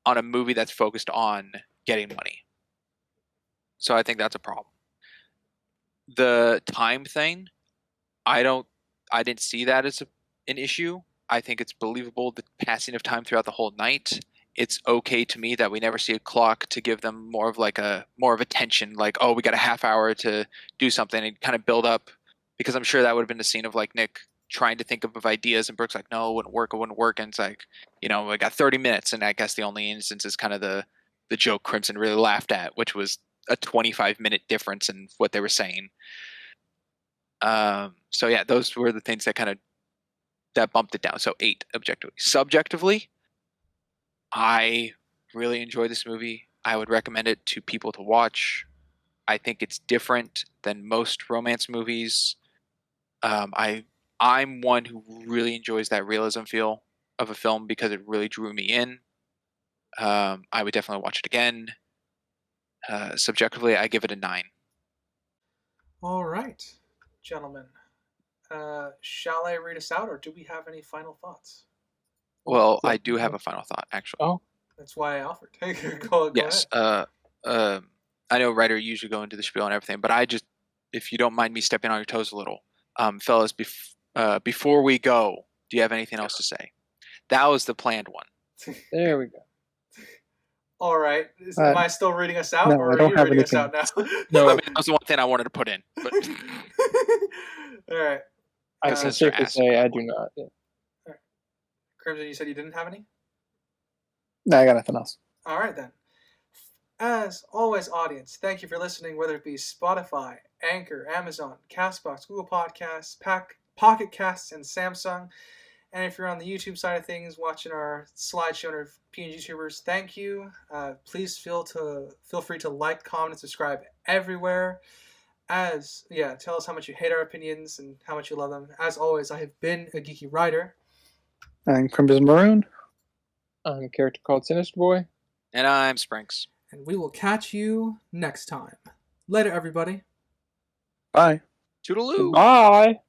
Speaker 3: on a movie that's focused on getting money. So I think that's a problem. The time thing, I didn't see that as an issue. I think it's believable, the passing of time throughout the whole night. It's okay to me that we never see a clock to give them more of a tension, like, oh, we got a half hour to do something, and kind of build up, because I'm sure that would have been the scene of like Nick trying to think of ideas, and Brooke's like, no, it wouldn't work, and it's like, I got 30 minutes, and I guess the only instance is kind of the joke Crimson really laughed at, which was a 25-minute difference in what they were saying. So yeah, those were the things that bumped it down. So 8 objectively. Subjectively, I really enjoy this movie. I would recommend it to people to watch. I think it's different than most romance movies. I'm one who really enjoys that realism feel of a film because it really drew me in. I would definitely watch it again. Subjectively, I give it a 9.
Speaker 2: All right, gentlemen. Shall I read us out, or do we have any final thoughts?
Speaker 3: Well, I do have a final thought, actually.
Speaker 4: Oh,
Speaker 2: that's why I offered. Go
Speaker 3: yes.
Speaker 2: ahead.
Speaker 3: I know writer usually go into the spiel and everything, but if you don't mind me stepping on your toes a little, fellas, before we go, do you have anything else to say? That was the planned one.
Speaker 4: there we go.
Speaker 2: All right. Am I still reading us out,
Speaker 1: no,
Speaker 2: or
Speaker 1: I
Speaker 2: are
Speaker 1: don't
Speaker 2: you
Speaker 1: have
Speaker 2: reading us
Speaker 1: anything.
Speaker 2: out now?
Speaker 4: No.
Speaker 3: I mean, that was the one thing I wanted to put in. But
Speaker 2: All right.
Speaker 4: I can safely say I do not. Yeah.
Speaker 2: Crimson, you said you didn't have any?
Speaker 1: No, I got nothing else.
Speaker 2: All right, then. As always, audience, thank you for listening, whether it be Spotify, Anchor, Amazon, CastBox, Google Podcasts, Pocket Casts, and Samsung. And if you're on the YouTube side of things, watching our slideshow of PNG YouTubers, thank you. Please feel free to like, comment, and subscribe everywhere. Tell us how much you hate our opinions and how much you love them. As always, I have been a geeky writer.
Speaker 1: I'm Crimson Maroon.
Speaker 4: I'm a character called Sinister Boy.
Speaker 3: And I'm Sprinks.
Speaker 2: And we will catch you next time. Later, everybody.
Speaker 1: Bye.
Speaker 3: Toodaloo.
Speaker 4: Bye.